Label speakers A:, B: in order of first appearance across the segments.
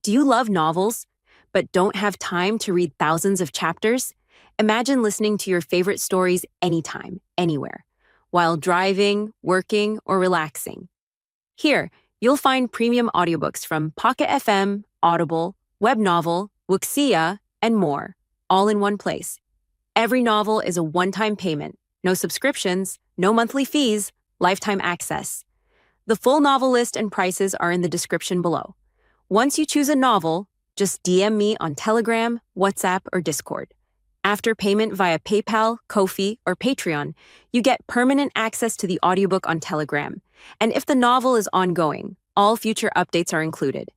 A: Do you love novels, but don't have time to read thousands of chapters? Imagine listening to your favorite stories anytime, anywhere, while driving, working, or relaxing. Here, you'll find premium audiobooks from Pocket FM, Audible, Webnovel, Wuxia, and more, all in one place. Every novel is a one-time payment, no subscriptions, no monthly fees, lifetime access. The full novel list and prices are in the description below. Once you choose a novel, just DM me on Telegram, WhatsApp, or Discord. After payment via PayPal, Ko-fi, or Patreon, you get permanent access to the audiobook on Telegram. And if the novel is ongoing, all future updates are included.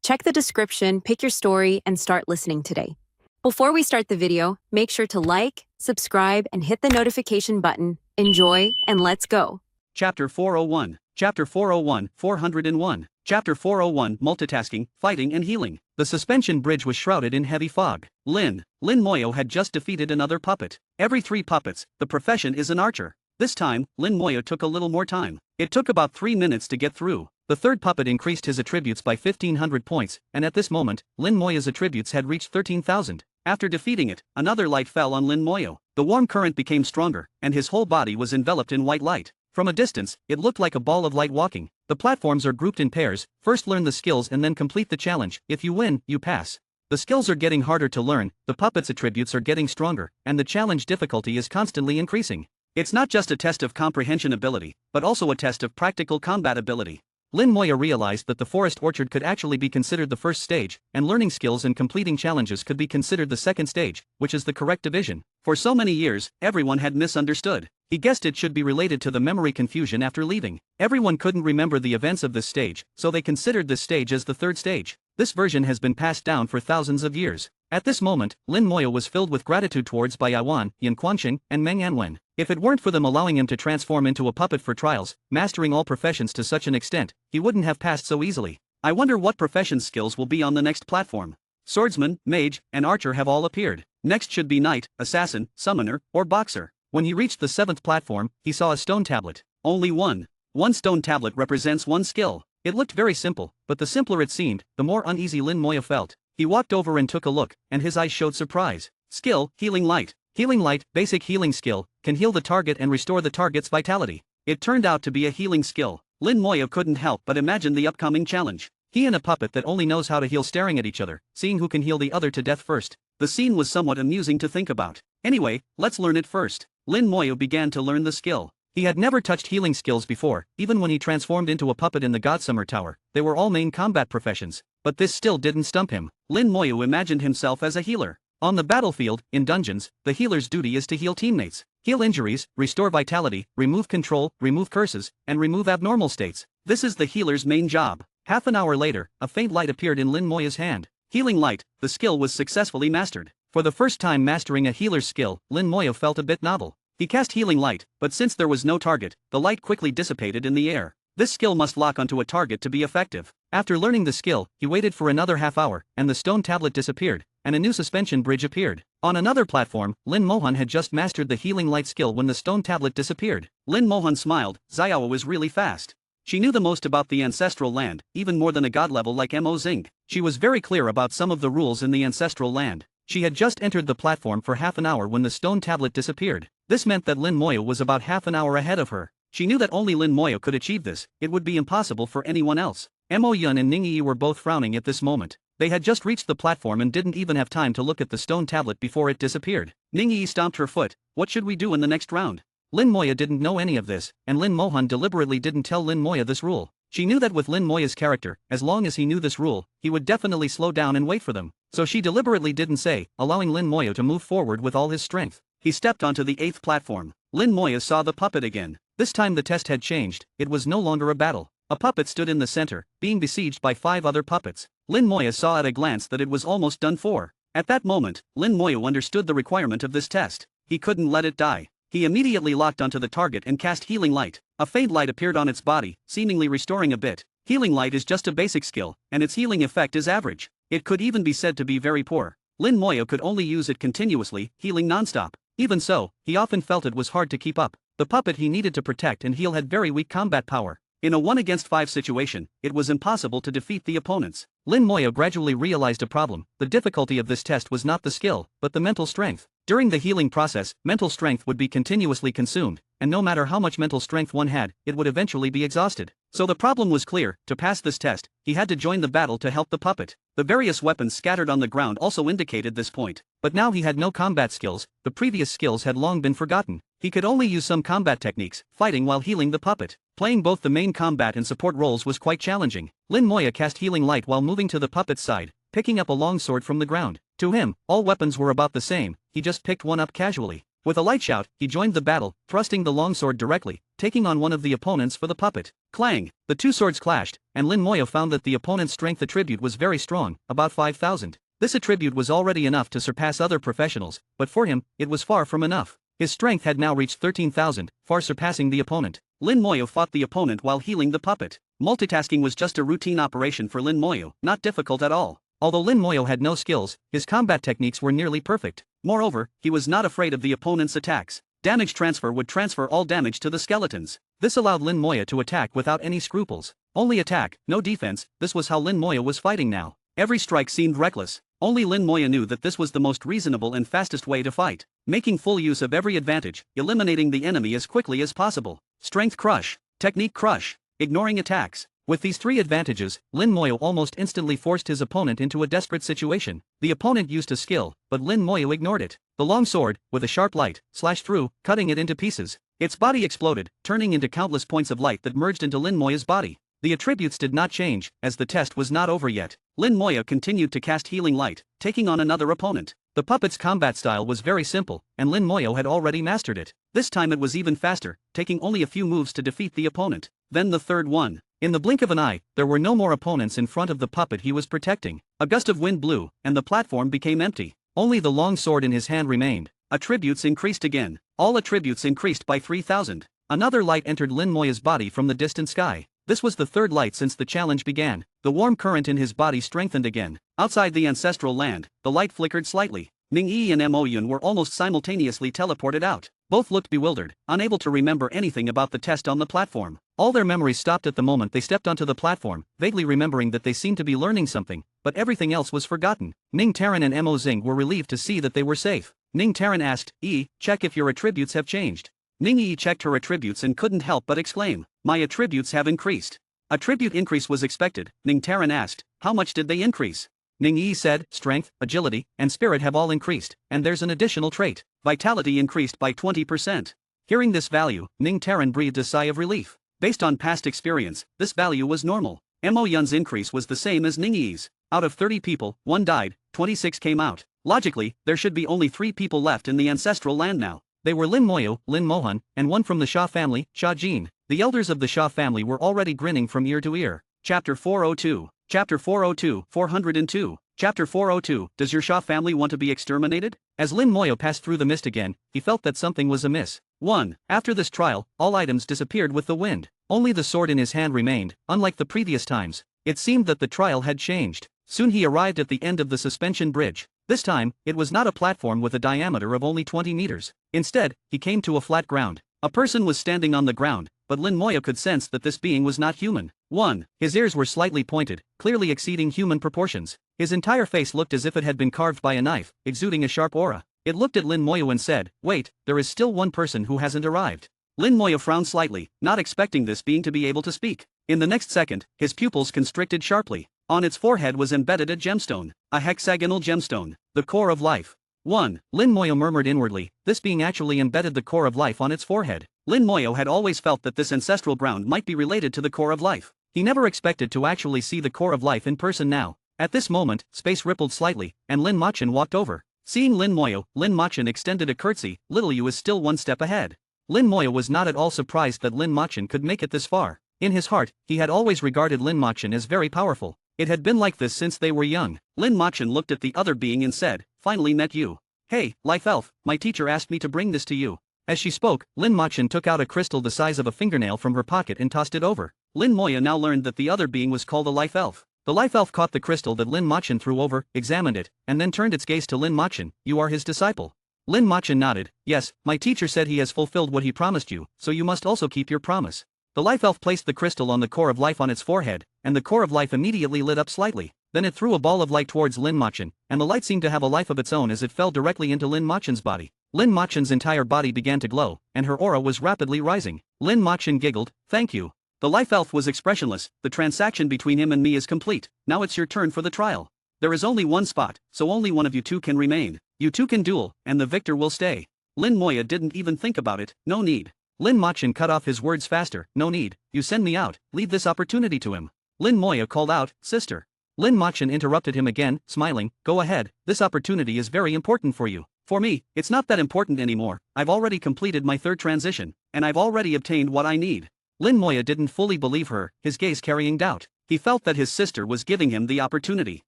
A: Check the description, pick your story, and start listening today. Before we start the video, make sure to like, subscribe, and hit the notification button. Enjoy, and let's go.
B: Chapter 401. Chapter 401, 401. Chapter 401, Multitasking, Fighting and Healing. The suspension bridge was shrouded in heavy fog. Lin Moyo had just defeated another puppet. Every 3 puppets, the profession is an archer. This time, Lin Moyo took a little more time. It took about 3 minutes to get through. The third puppet increased his attributes by 1,500 points, and at this moment, Lin Moyo's attributes had reached 13,000. After defeating it, another light fell on Lin Moyo. The warm current became stronger, and his whole body was enveloped in white light. From a distance, it looked like a ball of light walking. The platforms are grouped in pairs. First learn the skills and then complete the challenge. If you win, you pass. The skills are getting harder to learn, the puppets' attributes are getting stronger, and the challenge difficulty is constantly increasing. It's not just a test of comprehension ability, but also a test of practical combat ability. Lin Moyo realized that the forest orchard could actually be considered the first stage, and learning skills and completing challenges could be considered the second stage, which is the correct division. For so many years, everyone had misunderstood. He guessed it should be related to the memory confusion after leaving. Everyone couldn't remember the events of this stage, so they considered this stage as the third stage. This version has been passed down for thousands of years. At this moment, Lin Moyo was filled with gratitude towards Bai Yawan, Yan Quanqing, and Meng Anwen. If it weren't for them allowing him to transform into a puppet for trials, mastering all professions to such an extent, he wouldn't have passed so easily. I wonder what profession skills will be on the next platform. Swordsman, mage, and archer have all appeared. Next should be knight, assassin, summoner, or boxer. When he reached the 7th platform, he saw a stone tablet. Only one. One stone tablet represents one skill. It looked very simple, but the simpler it seemed, the more uneasy Lin Moyo felt. He walked over and took a look, and his eyes showed surprise. Skill, Healing Light. Healing Light, basic healing skill, can heal the target and restore the target's vitality. It turned out to be a healing skill. Lin Moyo couldn't help but imagine the upcoming challenge. He and a puppet that only knows how to heal staring at each other, seeing who can heal the other to death first. The scene was somewhat amusing to think about. Anyway, let's learn it first. Lin Moyo began to learn the skill. He had never touched healing skills before, even when he transformed into a puppet in the Godsummer Tower. They were all main combat professions. But this still didn't stump him. Lin Moyo imagined himself as a healer. On the battlefield, in dungeons, the healer's duty is to heal teammates, heal injuries, restore vitality, remove control, remove curses, and remove abnormal states. This is the healer's main job. Half an hour later, a faint light appeared in Lin Moyo's hand. Healing Light, the skill was successfully mastered. For the first time mastering a healer's skill, Lin Moyo felt a bit novel. He cast Healing Light, but since there was no target, the light quickly dissipated in the air. This skill must lock onto a target to be effective. After learning the skill, he waited for another half hour, and the stone tablet disappeared, and a new suspension bridge appeared. On another platform, Lin Mohan had just mastered the Healing Light skill when the stone tablet disappeared. Lin Mohan smiled. Xiao was really fast. She knew the most about the ancestral land, even more than a god level like Mo Xing. She was very clear about some of the rules in the ancestral land. She had just entered the platform for half an hour when the stone tablet disappeared. This meant that Lin Moyo was about half an hour ahead of her. She knew that only Lin Moyo could achieve this. It would be impossible for anyone else. Mo Yun and Ning Yi were both frowning at this moment. They had just reached the platform and didn't even have time to look at the stone tablet before it disappeared. Ning Yi stomped her foot. What should we do in the next round? Lin Moyo didn't know any of this, and Lin Mohan deliberately didn't tell Lin Moyo this rule. She knew that with Lin Moyo's character, as long as he knew this rule, he would definitely slow down and wait for them. So she deliberately didn't say, allowing Lin Moyo to move forward with all his strength. He stepped onto the 8th platform. Lin Moyo saw the puppet again. This time the test had changed. It was no longer a battle. A puppet stood in the center, being besieged by 5 other puppets. Lin Moyo saw at a glance that it was almost done for. At that moment, Lin Moyo understood the requirement of this test. He couldn't let it die. He immediately locked onto the target and cast Healing Light. A faint light appeared on its body, seemingly restoring a bit. Healing Light is just a basic skill, and its healing effect is average. It could even be said to be very poor. Lin Moyo could only use it continuously, healing non-stop. Even so, he often felt it was hard to keep up. The puppet he needed to protect and heal had very weak combat power. In a 1 against 5 situation, it was impossible to defeat the opponents. Lin Moyo gradually realized a problem. The difficulty of this test was not the skill, but the mental strength. During the healing process, mental strength would be continuously consumed, and no matter how much mental strength one had, it would eventually be exhausted. So the problem was clear: to pass this test, he had to join the battle to help the puppet. The various weapons scattered on the ground also indicated this point. But now he had no combat skills. The previous skills had long been forgotten. He could only use some combat techniques, fighting while healing the puppet. Playing both the main combat and support roles was quite challenging. Lin Moyo cast Healing Light while moving to the puppet's side, picking up a longsword from the ground. To him, all weapons were about the same. He just picked one up casually. With a light shout, he joined the battle, thrusting the longsword directly, taking on one of the opponents for the puppet. Clang! The two swords clashed, and Lin Moyo found that the opponent's strength attribute was very strong, about 5,000. This attribute was already enough to surpass other professionals, but for him, it was far from enough. His strength had now reached 13,000, far surpassing the opponent. Lin Moyo fought the opponent while healing the puppet. Multitasking was just a routine operation for Lin Moyo, not difficult at all. Although Lin Moyo had no skills, his combat techniques were nearly perfect. Moreover, he was not afraid of the opponent's attacks. Damage transfer would transfer all damage to the skeletons. This allowed Lin Moyo to attack without any scruples. Only attack, no defense. This was how Lin Moyo was fighting now. Every strike seemed reckless. Only Lin Moyo knew that this was the most reasonable and fastest way to fight. Making full use of every advantage, eliminating the enemy as quickly as possible. Strength crush, technique crush, ignoring attacks. With these three advantages, Lin Moyo almost instantly forced his opponent into a desperate situation. The opponent used a skill, but Lin Moyo ignored it. The long sword, with a sharp light, slashed through, cutting it into pieces. Its body exploded, turning into countless points of light that merged into Lin Moyo's body. The attributes did not change, as the test was not over yet. Lin Moyo continued to cast Healing Light, taking on another opponent. The puppet's combat style was very simple, and Lin Moyo had already mastered it. This time it was even faster, taking only a few moves to defeat the opponent. Then the third one. In the blink of an eye, there were no more opponents in front of the puppet he was protecting. A gust of wind blew, and the platform became empty. Only the long sword in his hand remained. Attributes increased again. All attributes increased by 3,000. Another light entered Lin Moyo's body from the distant sky. This was the third light since the challenge began. The warm current in his body strengthened again. Outside the ancestral land, the light flickered slightly. Ning Yi and Mo Yun were almost simultaneously teleported out. Both looked bewildered, unable to remember anything about the test on the platform. All their memories stopped at the moment they stepped onto the platform, vaguely remembering that they seemed to be learning something, but everything else was forgotten. Ning Taran and Mo Xing were relieved to see that they were safe. Ning Taran asked, check if your attributes have changed. Ning Yi checked her attributes and couldn't help but exclaim, my attributes have increased. Attribute increase was expected. Ning Taran asked, how much did they increase? Ning Yi said, strength, agility, and spirit have all increased, and there's an additional trait. Vitality increased by 20%. Hearing this value, Ning Taran breathed a sigh of relief. Based on past experience, this value was normal. Mo Yun's increase was the same as Ning Yi's. Out of 30 people, 1 died, 26 came out. Logically, there should be only 3 people left in the ancestral land now. They were Lin Moyo, Lin Mohan, and one from the Xia family, Xia Jin. The elders of the Xia family were already grinning from ear to ear. Chapter 402. Chapter 402, 402. Chapter 402, does your Xia family want to be exterminated? As Lin Moyo passed through the mist again, he felt that something was amiss. 1. After this trial, all items disappeared with the wind. Only the sword in his hand remained, unlike the previous times. It seemed that the trial had changed. Soon he arrived at the end of the suspension bridge. This time, it was not a platform with a diameter of only 20 meters. Instead, he came to a flat ground. A person was standing on the ground, but Lin Moyo could sense that this being was not human. 1. His ears were slightly pointed, clearly exceeding human proportions. His entire face looked as if it had been carved by a knife, exuding a sharp aura. It looked at Lin Moyo and said, wait, there is still one person who hasn't arrived. Lin Moyo frowned slightly, not expecting this being to be able to speak. In the next second, his pupils constricted sharply. On its forehead was embedded a gemstone, a hexagonal gemstone, the core of life. 1. Lin Moyo murmured inwardly, this being actually embedded the core of life on its forehead. Lin Moyo had always felt that this ancestral ground might be related to the core of life. He never expected to actually see the core of life in person now. At this moment, space rippled slightly, and Lin Machin walked over. Seeing Lin Moyo, Lin Machin extended a curtsy. Little Yu is still one step ahead. Lin Moyo was not at all surprised that Lin Machin could make it this far. In his heart, he had always regarded Lin Machin as very powerful. It had been like this since they were young. Lin Machin looked at the other being and said, finally met you. Hey, life elf, my teacher asked me to bring this to you. As she spoke, Lin Machin took out a crystal the size of a fingernail from her pocket and tossed it over. Lin Moyo now learned that the other being was called a life elf. The life elf caught the crystal that Lin Machin threw over, examined it, and then turned its gaze to Lin Machin. You are his disciple. Lin Machin nodded. Yes, my teacher said he has fulfilled what he promised you, so you must also keep your promise. The life elf placed the crystal on the core of life on its forehead, and the core of life immediately lit up slightly. Then it threw a ball of light towards Lin Machin, and the light seemed to have a life of its own as it fell directly into Lin Machin's body. Lin Machin's entire body began to glow, and her aura was rapidly rising. Lin Machin giggled, "Thank you." The life elf was expressionless. "The transaction between him and me is complete. Now it's your turn for the trial. There is only one spot, so only one of you two can remain. You two can duel, and the victor will stay." Lin Moya didn't even think about it. "No need." Lin Machin cut off his words faster. "No need. You send me out. Leave this opportunity to him." Lin Moya called out, "Sister." Lin Machin interrupted him again, smiling, "Go ahead, this opportunity is very important for you. For me, it's not that important anymore. I've already completed my third transition, and I've already obtained what I need." Lin Moya didn't fully believe her, his gaze carrying doubt. He felt that his sister was giving him the opportunity.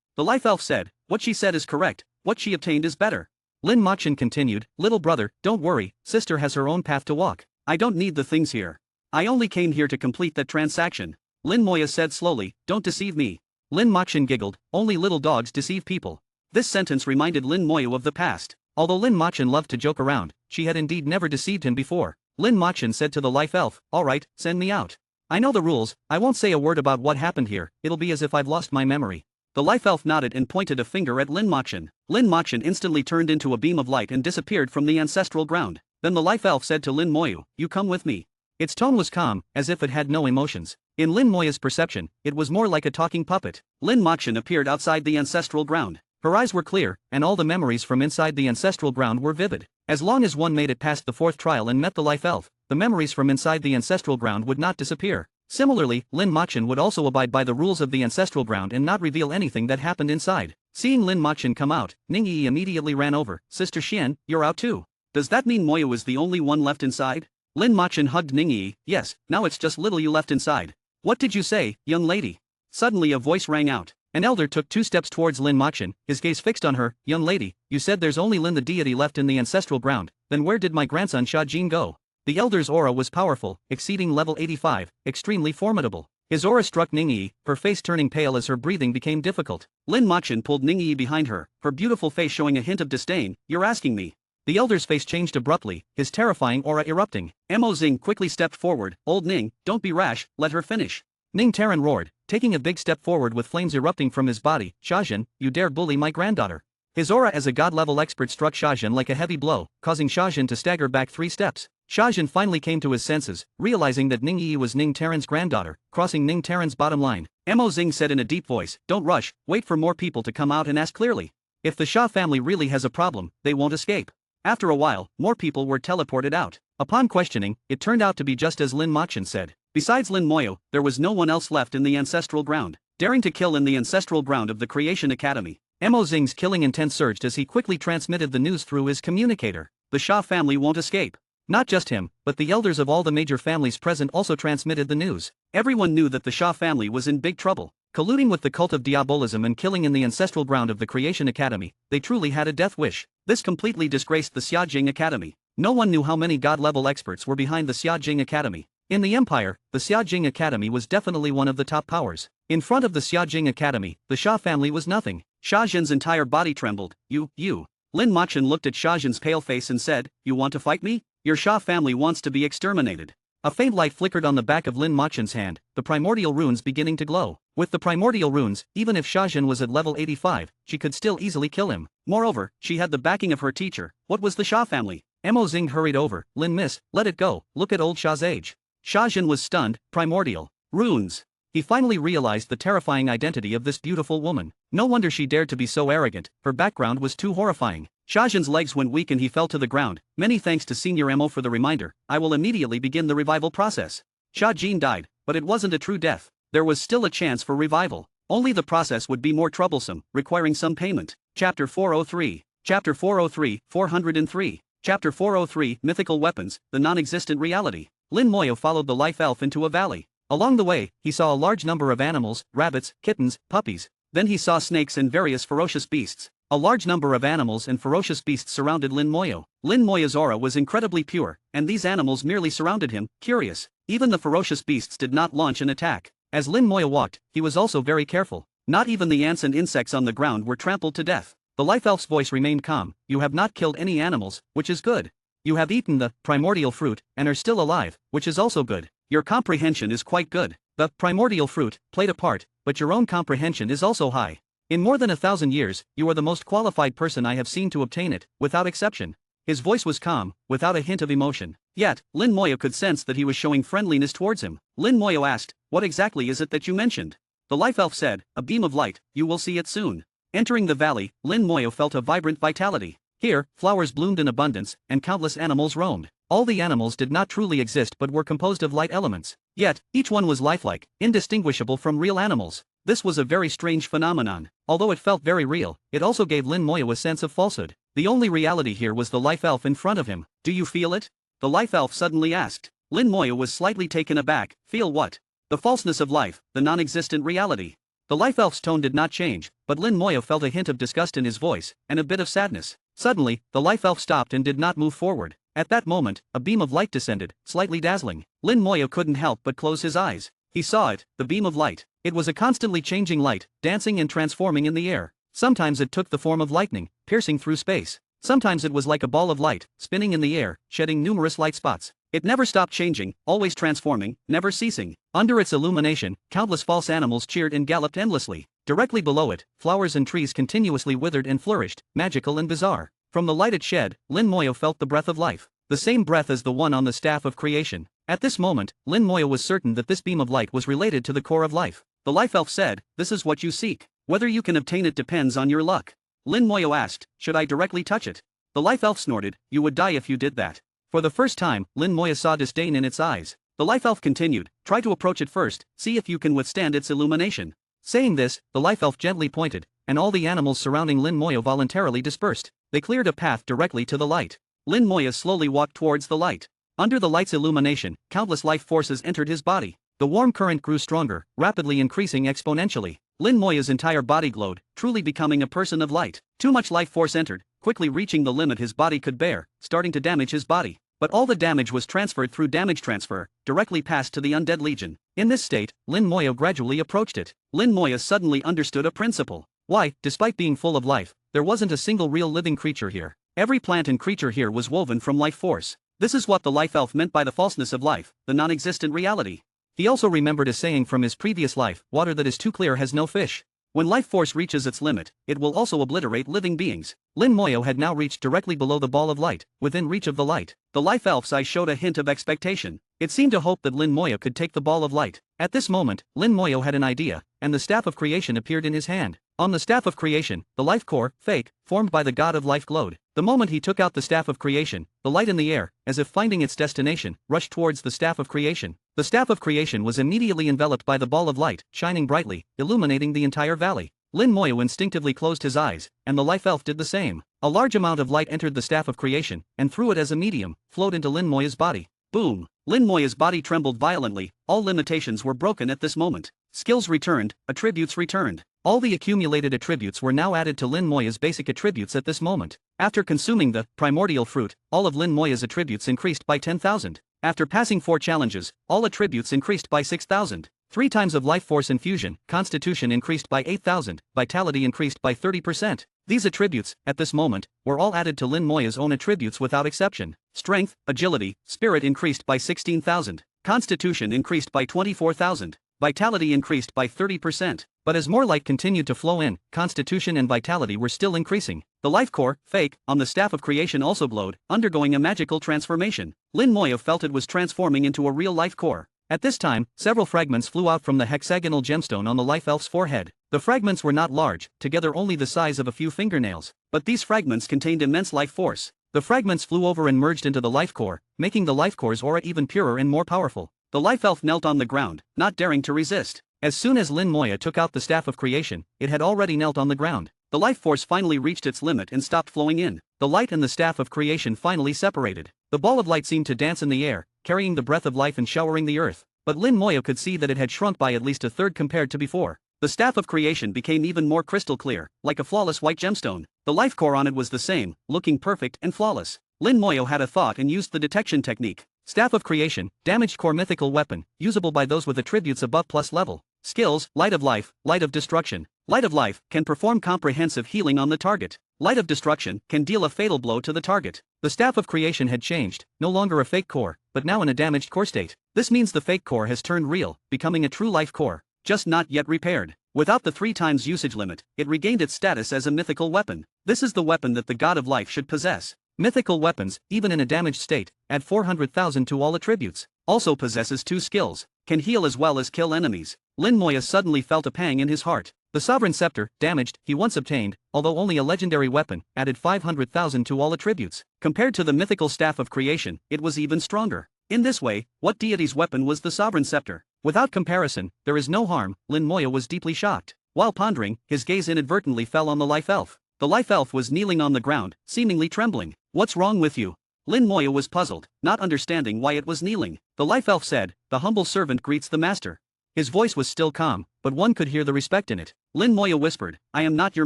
B: The life elf said, "What she said is correct, what she obtained is better." Lin Machin continued, "Little brother, don't worry, sister has her own path to walk. I don't need the things here. I only came here to complete that transaction." Lin Moya said slowly, "Don't deceive me." Lin Machin giggled, "Only little dogs deceive people." This sentence reminded Lin Moya of the past. Although Lin Machin loved to joke around, she had indeed never deceived him before. Lin Machin said to the life elf, "Alright, send me out. I know the rules, I won't say a word about what happened here, it'll be as if I've lost my memory." The life elf nodded and pointed a finger at Lin Machin. Lin Machin instantly turned into a beam of light and disappeared from the ancestral ground. Then the life elf said to Lin Moya, "You come with me." Its tone was calm, as if it had no emotions. In Lin Moya's perception, it was more like a talking puppet. Lin Machin appeared outside the ancestral ground. Her eyes were clear, and all the memories from inside the ancestral ground were vivid. As long as one made it past the fourth trial and met the life elf, the memories from inside the ancestral ground would not disappear. Similarly, Lin Machin would also abide by the rules of the ancestral ground and not reveal anything that happened inside. Seeing Lin Machin come out, Ningyi immediately ran over. "Sister Xian, you're out too. Does that mean Moya was the only one left inside?" Lin Machin hugged Ningyi. "Yes, now it's just little you left inside." "What did you say, young lady?" Suddenly a voice rang out. An elder took 2 steps towards Lin Machin, his gaze fixed on her. "Young lady, you said there's only Lin the deity left in the ancestral ground, then where did my grandson Sha Jin go?" The elder's aura was powerful, exceeding level 85, extremely formidable. His aura struck Ningyi, her face turning pale as her breathing became difficult. Lin Machin pulled Ningyi behind her, her beautiful face showing a hint of disdain. "You're asking me." The elder's face changed abruptly, his terrifying aura erupting. Mo Xing quickly stepped forward. "Old Ning, don't be rash, let her finish." Ning Taran roared, taking a big step forward with flames erupting from his body. "Shajin, you dare bully my granddaughter." His aura as a god-level expert struck Shajin like a heavy blow, causing Shajin to stagger back 3 steps. Shajin finally came to his senses, realizing that Ningyi was Ning Taran's granddaughter, crossing Ning Taran's bottom line. Mo Xing said in a deep voice, "Don't rush, wait for more people to come out and ask clearly. If the Sha family really has a problem, they won't escape." After a while, more people were teleported out. Upon questioning, it turned out to be just as Lin Machin said. Besides Lin Moyo, there was no one else left in the ancestral ground. Daring to kill in the ancestral ground of the Creation Academy, Mo Xing's killing intent surged as he quickly transmitted the news through his communicator. The Sha family won't escape. Not just him, but the elders of all the major families present also transmitted the news. Everyone knew that the Sha family was in big trouble. Colluding with the cult of diabolism and killing in the ancestral ground of the Creation Academy, they truly had a death wish. This completely disgraced the Xiajing Academy. No one knew how many god-level experts were behind the Xiajing Academy. In the Empire, the Xiajing Academy was definitely one of the top powers. In front of the Xiajing Academy, the Sha family was nothing. Shajin's entire body trembled. You. Lin Machin looked at Shajin's pale face and said, "You want to fight me? Your Sha family wants to be exterminated." A faint light flickered on the back of Lin Machin's hand, the primordial runes beginning to glow. With the primordial runes, even if Shajin was at level 85, she could still easily kill him. Moreover, she had the backing of her teacher. What was the Sha family? Mo Xing hurried over. "Lin miss, let it go, look at old Sha's age." Shajin was stunned. Primordial runes. He finally realized the terrifying identity of this beautiful woman. No wonder she dared to be so arrogant, her background was too horrifying. Shajin's legs went weak and he fell to the ground. "Many thanks to Senior Mo for the reminder, I will immediately begin the revival process." Sha Jin died, but it wasn't a true death. There was still a chance for revival. Only the process would be more troublesome, requiring some payment. Chapter 403. Chapter 403, 403. Chapter 403, Mythical Weapons, the Non-Existent Reality. Lin Moyo followed the life elf into a valley. Along the way, he saw a large number of animals, rabbits, kittens, puppies. Then he saw snakes and various ferocious beasts. A large number of animals and ferocious beasts surrounded Lin Moyo. Lin Moyo's aura was incredibly pure, and these animals merely surrounded him, curious. Even the ferocious beasts did not launch an attack. As Lin Moyo walked, he was also very careful. Not even the ants and insects on the ground were trampled to death. The life elf's voice remained calm. "You have not killed any animals, which is good. You have eaten the primordial fruit, and are still alive, which is also good." Your comprehension is quite good. The primordial fruit played a part, but your own comprehension is also high. In more than 1,000 years, you are the most qualified person I have seen to obtain it, without exception. His voice was calm, without a hint of emotion. Yet, Lin Moyo could sense that he was showing friendliness towards him. Lin Moyo asked, "What exactly is it that you mentioned?" The life elf said, "A beam of light, you will see it soon." Entering the valley, Lin Moyo felt a vibrant vitality. Here, flowers bloomed in abundance, and countless animals roamed. All the animals did not truly exist but were composed of light elements. Yet, each one was lifelike, indistinguishable from real animals. This was a very strange phenomenon. Although it felt very real, it also gave Lin Moyo a sense of falsehood. The only reality here was the life elf in front of him. "Do you feel it?" the life elf suddenly asked. Lin Moyo was slightly taken aback. "Feel what?" "The falseness of life, the non-existent reality." The life elf's tone did not change, but Lin Moyo felt a hint of disgust in his voice, and a bit of sadness. Suddenly, the life elf stopped and did not move forward. At that moment, a beam of light descended, slightly dazzling. Lin Moyo couldn't help but close his eyes. He saw it, the beam of light. It was a constantly changing light, dancing and transforming in the air. Sometimes it took the form of lightning, piercing through space. Sometimes it was like a ball of light, spinning in the air, shedding numerous light spots. It never stopped changing, always transforming, never ceasing. Under its illumination, countless false animals cheered and galloped endlessly. Directly below it, flowers and trees continuously withered and flourished, magical and bizarre. From the light it shed, Lin Moyo felt the breath of life. The same breath as the one on the staff of creation. At this moment, Lin Moyo was certain that this beam of light was related to the core of life. The life elf said, "This is what you seek. Whether you can obtain it depends on your luck." Lin Moyo asked, "Should I directly touch it?" The life elf snorted, "You would die if you did that." For the first time, Lin Moyo saw disdain in its eyes. The life elf continued, "Try to approach it first, see if you can withstand its illumination." Saying this, the life elf gently pointed, and all the animals surrounding Lin Moyo voluntarily dispersed. They cleared a path directly to the light. Lin Moyo slowly walked towards the light. Under the light's illumination, countless life forces entered his body. The warm current grew stronger, rapidly increasing exponentially. Lin Moyo's entire body glowed, truly becoming a person of light. Too much life force entered, quickly reaching the limit his body could bear, starting to damage his body. But all the damage was transferred through damage transfer, directly passed to the undead legion. In this state, Lin Moyo gradually approached it. Lin Moyo suddenly understood a principle. Why, despite being full of life, there wasn't a single real living creature here. Every plant and creature here was woven from life force. This is what the life elf meant by the falseness of life, the non-existent reality. He also remembered a saying from his previous life, "Water that is too clear has no fish." When life force reaches its limit, it will also obliterate living beings. Lin Moyo had now reached directly below the ball of light, within reach of the light. The life elf's eyes showed a hint of expectation. It seemed to hope that Lin Moyo could take the ball of light. At this moment, Lin Moyo had an idea, and the staff of creation appeared in his hand. On the staff of creation, the life core, fake, formed by the god of life glowed. The moment he took out the staff of creation, the light in the air, as if finding its destination, rushed towards the staff of creation. The staff of creation was immediately enveloped by the ball of light, shining brightly, illuminating the entire valley. Lin Moyo instinctively closed his eyes, and the life elf did the same. A large amount of light entered the staff of creation, and through it as a medium, flowed into Lin Moyo's body. Boom! Lin Moyo's body trembled violently. All limitations were broken at this moment. Skills returned, attributes returned. All the accumulated attributes were now added to Lin Moyo's basic attributes at this moment. After consuming the primordial fruit, all of Lin Moyo's attributes increased by 10,000. After passing 4 challenges, all attributes increased by 6,000. 3 times of life force infusion, constitution increased by 8,000, vitality increased by 30%. These attributes, at this moment, were all added to Lin Moyo's own attributes without exception. Strength, agility, spirit increased by 16,000. Constitution increased by 24,000. Vitality increased by 30%. But as more light continued to flow in, constitution and vitality were still increasing. The life core, fake, on the staff of creation also glowed, undergoing a magical transformation. Lin Moyo felt it was transforming into a real life core. At this time, several fragments flew out from the hexagonal gemstone on the life elf's forehead. The fragments were not large, together only the size of a few fingernails. But these fragments contained immense life force. The fragments flew over and merged into the life core, making the life core's aura even purer and more powerful. The life elf knelt on the ground, not daring to resist. As soon as Lin Moyo took out the staff of creation, it had already knelt on the ground. The life force finally reached its limit and stopped flowing in. The light and the staff of creation finally separated. The ball of light seemed to dance in the air, carrying the breath of life and showering the earth. But Lin Moyo could see that it had shrunk by at least a third compared to before. The staff of creation became even more crystal clear, like a flawless white gemstone. The life core on it was the same, looking perfect and flawless. Lin Moyo had a thought and used the detection technique. Staff of creation, damaged core mythical weapon, usable by those with attributes above plus level. Skills, light of life, light of destruction. Light of life can perform comprehensive healing on the target. Light of destruction can deal a fatal blow to the target. The staff of creation had changed, no longer a fake core, but now in a damaged core state. This means the fake core has turned real, becoming a true life core, just not yet repaired. Without the 3 times usage limit, it regained its status as a mythical weapon. This is the weapon that the god of life should possess. Mythical weapons, even in a damaged state, add 400,000 to all attributes. Also possesses 2 skills, can heal as well as kill enemies. Lin Moya suddenly felt a pang in his heart. The Sovereign Scepter, damaged, he once obtained, although only a legendary weapon, added 500,000 to all attributes. Compared to the mythical Staff of Creation, it was even stronger. In this way, what deity's weapon was the Sovereign Scepter? Without comparison, there is no harm. Lin Moya was deeply shocked. While pondering, his gaze inadvertently fell on the life elf. The life elf was kneeling on the ground, seemingly trembling. What's wrong with you? Lin Moya was puzzled, not understanding why it was kneeling. The life elf said, the humble servant greets the master. His voice was still calm, but one could hear the respect in it. Lin Moya whispered, I am not your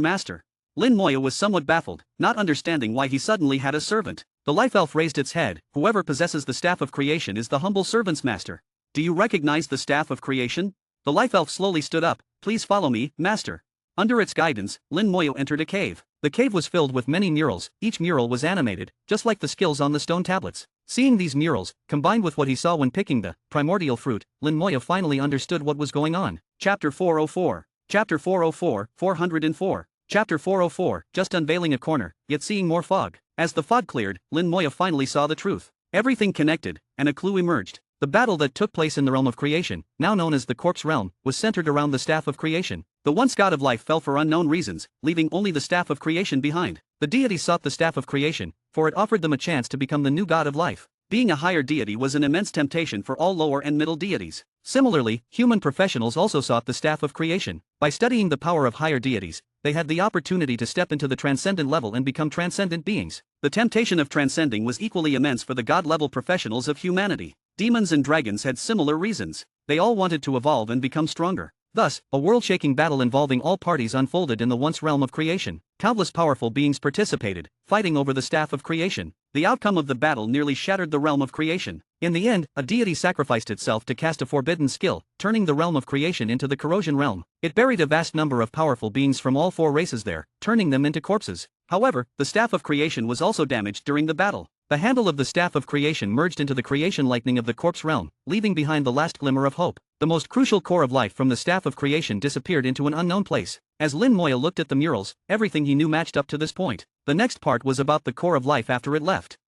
B: master. Lin Moya was somewhat baffled, not understanding why he suddenly had a servant. The life elf raised its head, whoever possesses the Staff of Creation is the humble servant's master. Do you recognize the Staff of Creation? The life elf slowly stood up, please follow me, master. Under its guidance, Lin Moya entered a cave. The cave was filled with many murals, each mural was animated, just like the skills on the stone tablets. Seeing these murals, combined with what he saw when picking the primordial fruit, Lin Moya finally understood what was going on. Chapter 404. Chapter 404, 404. Chapter 404, just unveiling a corner, yet seeing more fog. As the fog cleared, Lin Moya finally saw the truth. Everything connected, and a clue emerged. The battle that took place in the realm of creation, now known as the Corpse Realm, was centered around the Staff of Creation. The once god of life fell for unknown reasons, leaving only the Staff of Creation behind. The deity sought the Staff of Creation, for it offered them a chance to become the new god of life. Being a higher deity was an immense temptation for all lower and middle deities. Similarly, human professionals also sought the Staff of Creation. By studying the power of higher deities, they had the opportunity to step into the transcendent level and become transcendent beings. The temptation of transcending was equally immense for the god-level professionals of humanity. Demons and dragons had similar reasons. They all wanted to evolve and become stronger. Thus, a world-shaking battle involving all parties unfolded in the once realm of creation. Countless powerful beings participated, fighting over the Staff of Creation. The outcome of the battle nearly shattered the realm of creation. In the end, a deity sacrificed itself to cast a forbidden skill, turning the realm of creation into the corrosion realm. It buried a vast number of powerful beings from all 4 races there, turning them into corpses. However, the Staff of Creation was also damaged during the battle. The handle of the Staff of Creation merged into the creation lightning of the corpse realm, leaving behind the last glimmer of hope. The most crucial core of life from the Staff of Creation disappeared into an unknown place. As Lin Moya looked at the murals, everything he knew matched up to this point. The next part was about the core of life after it left.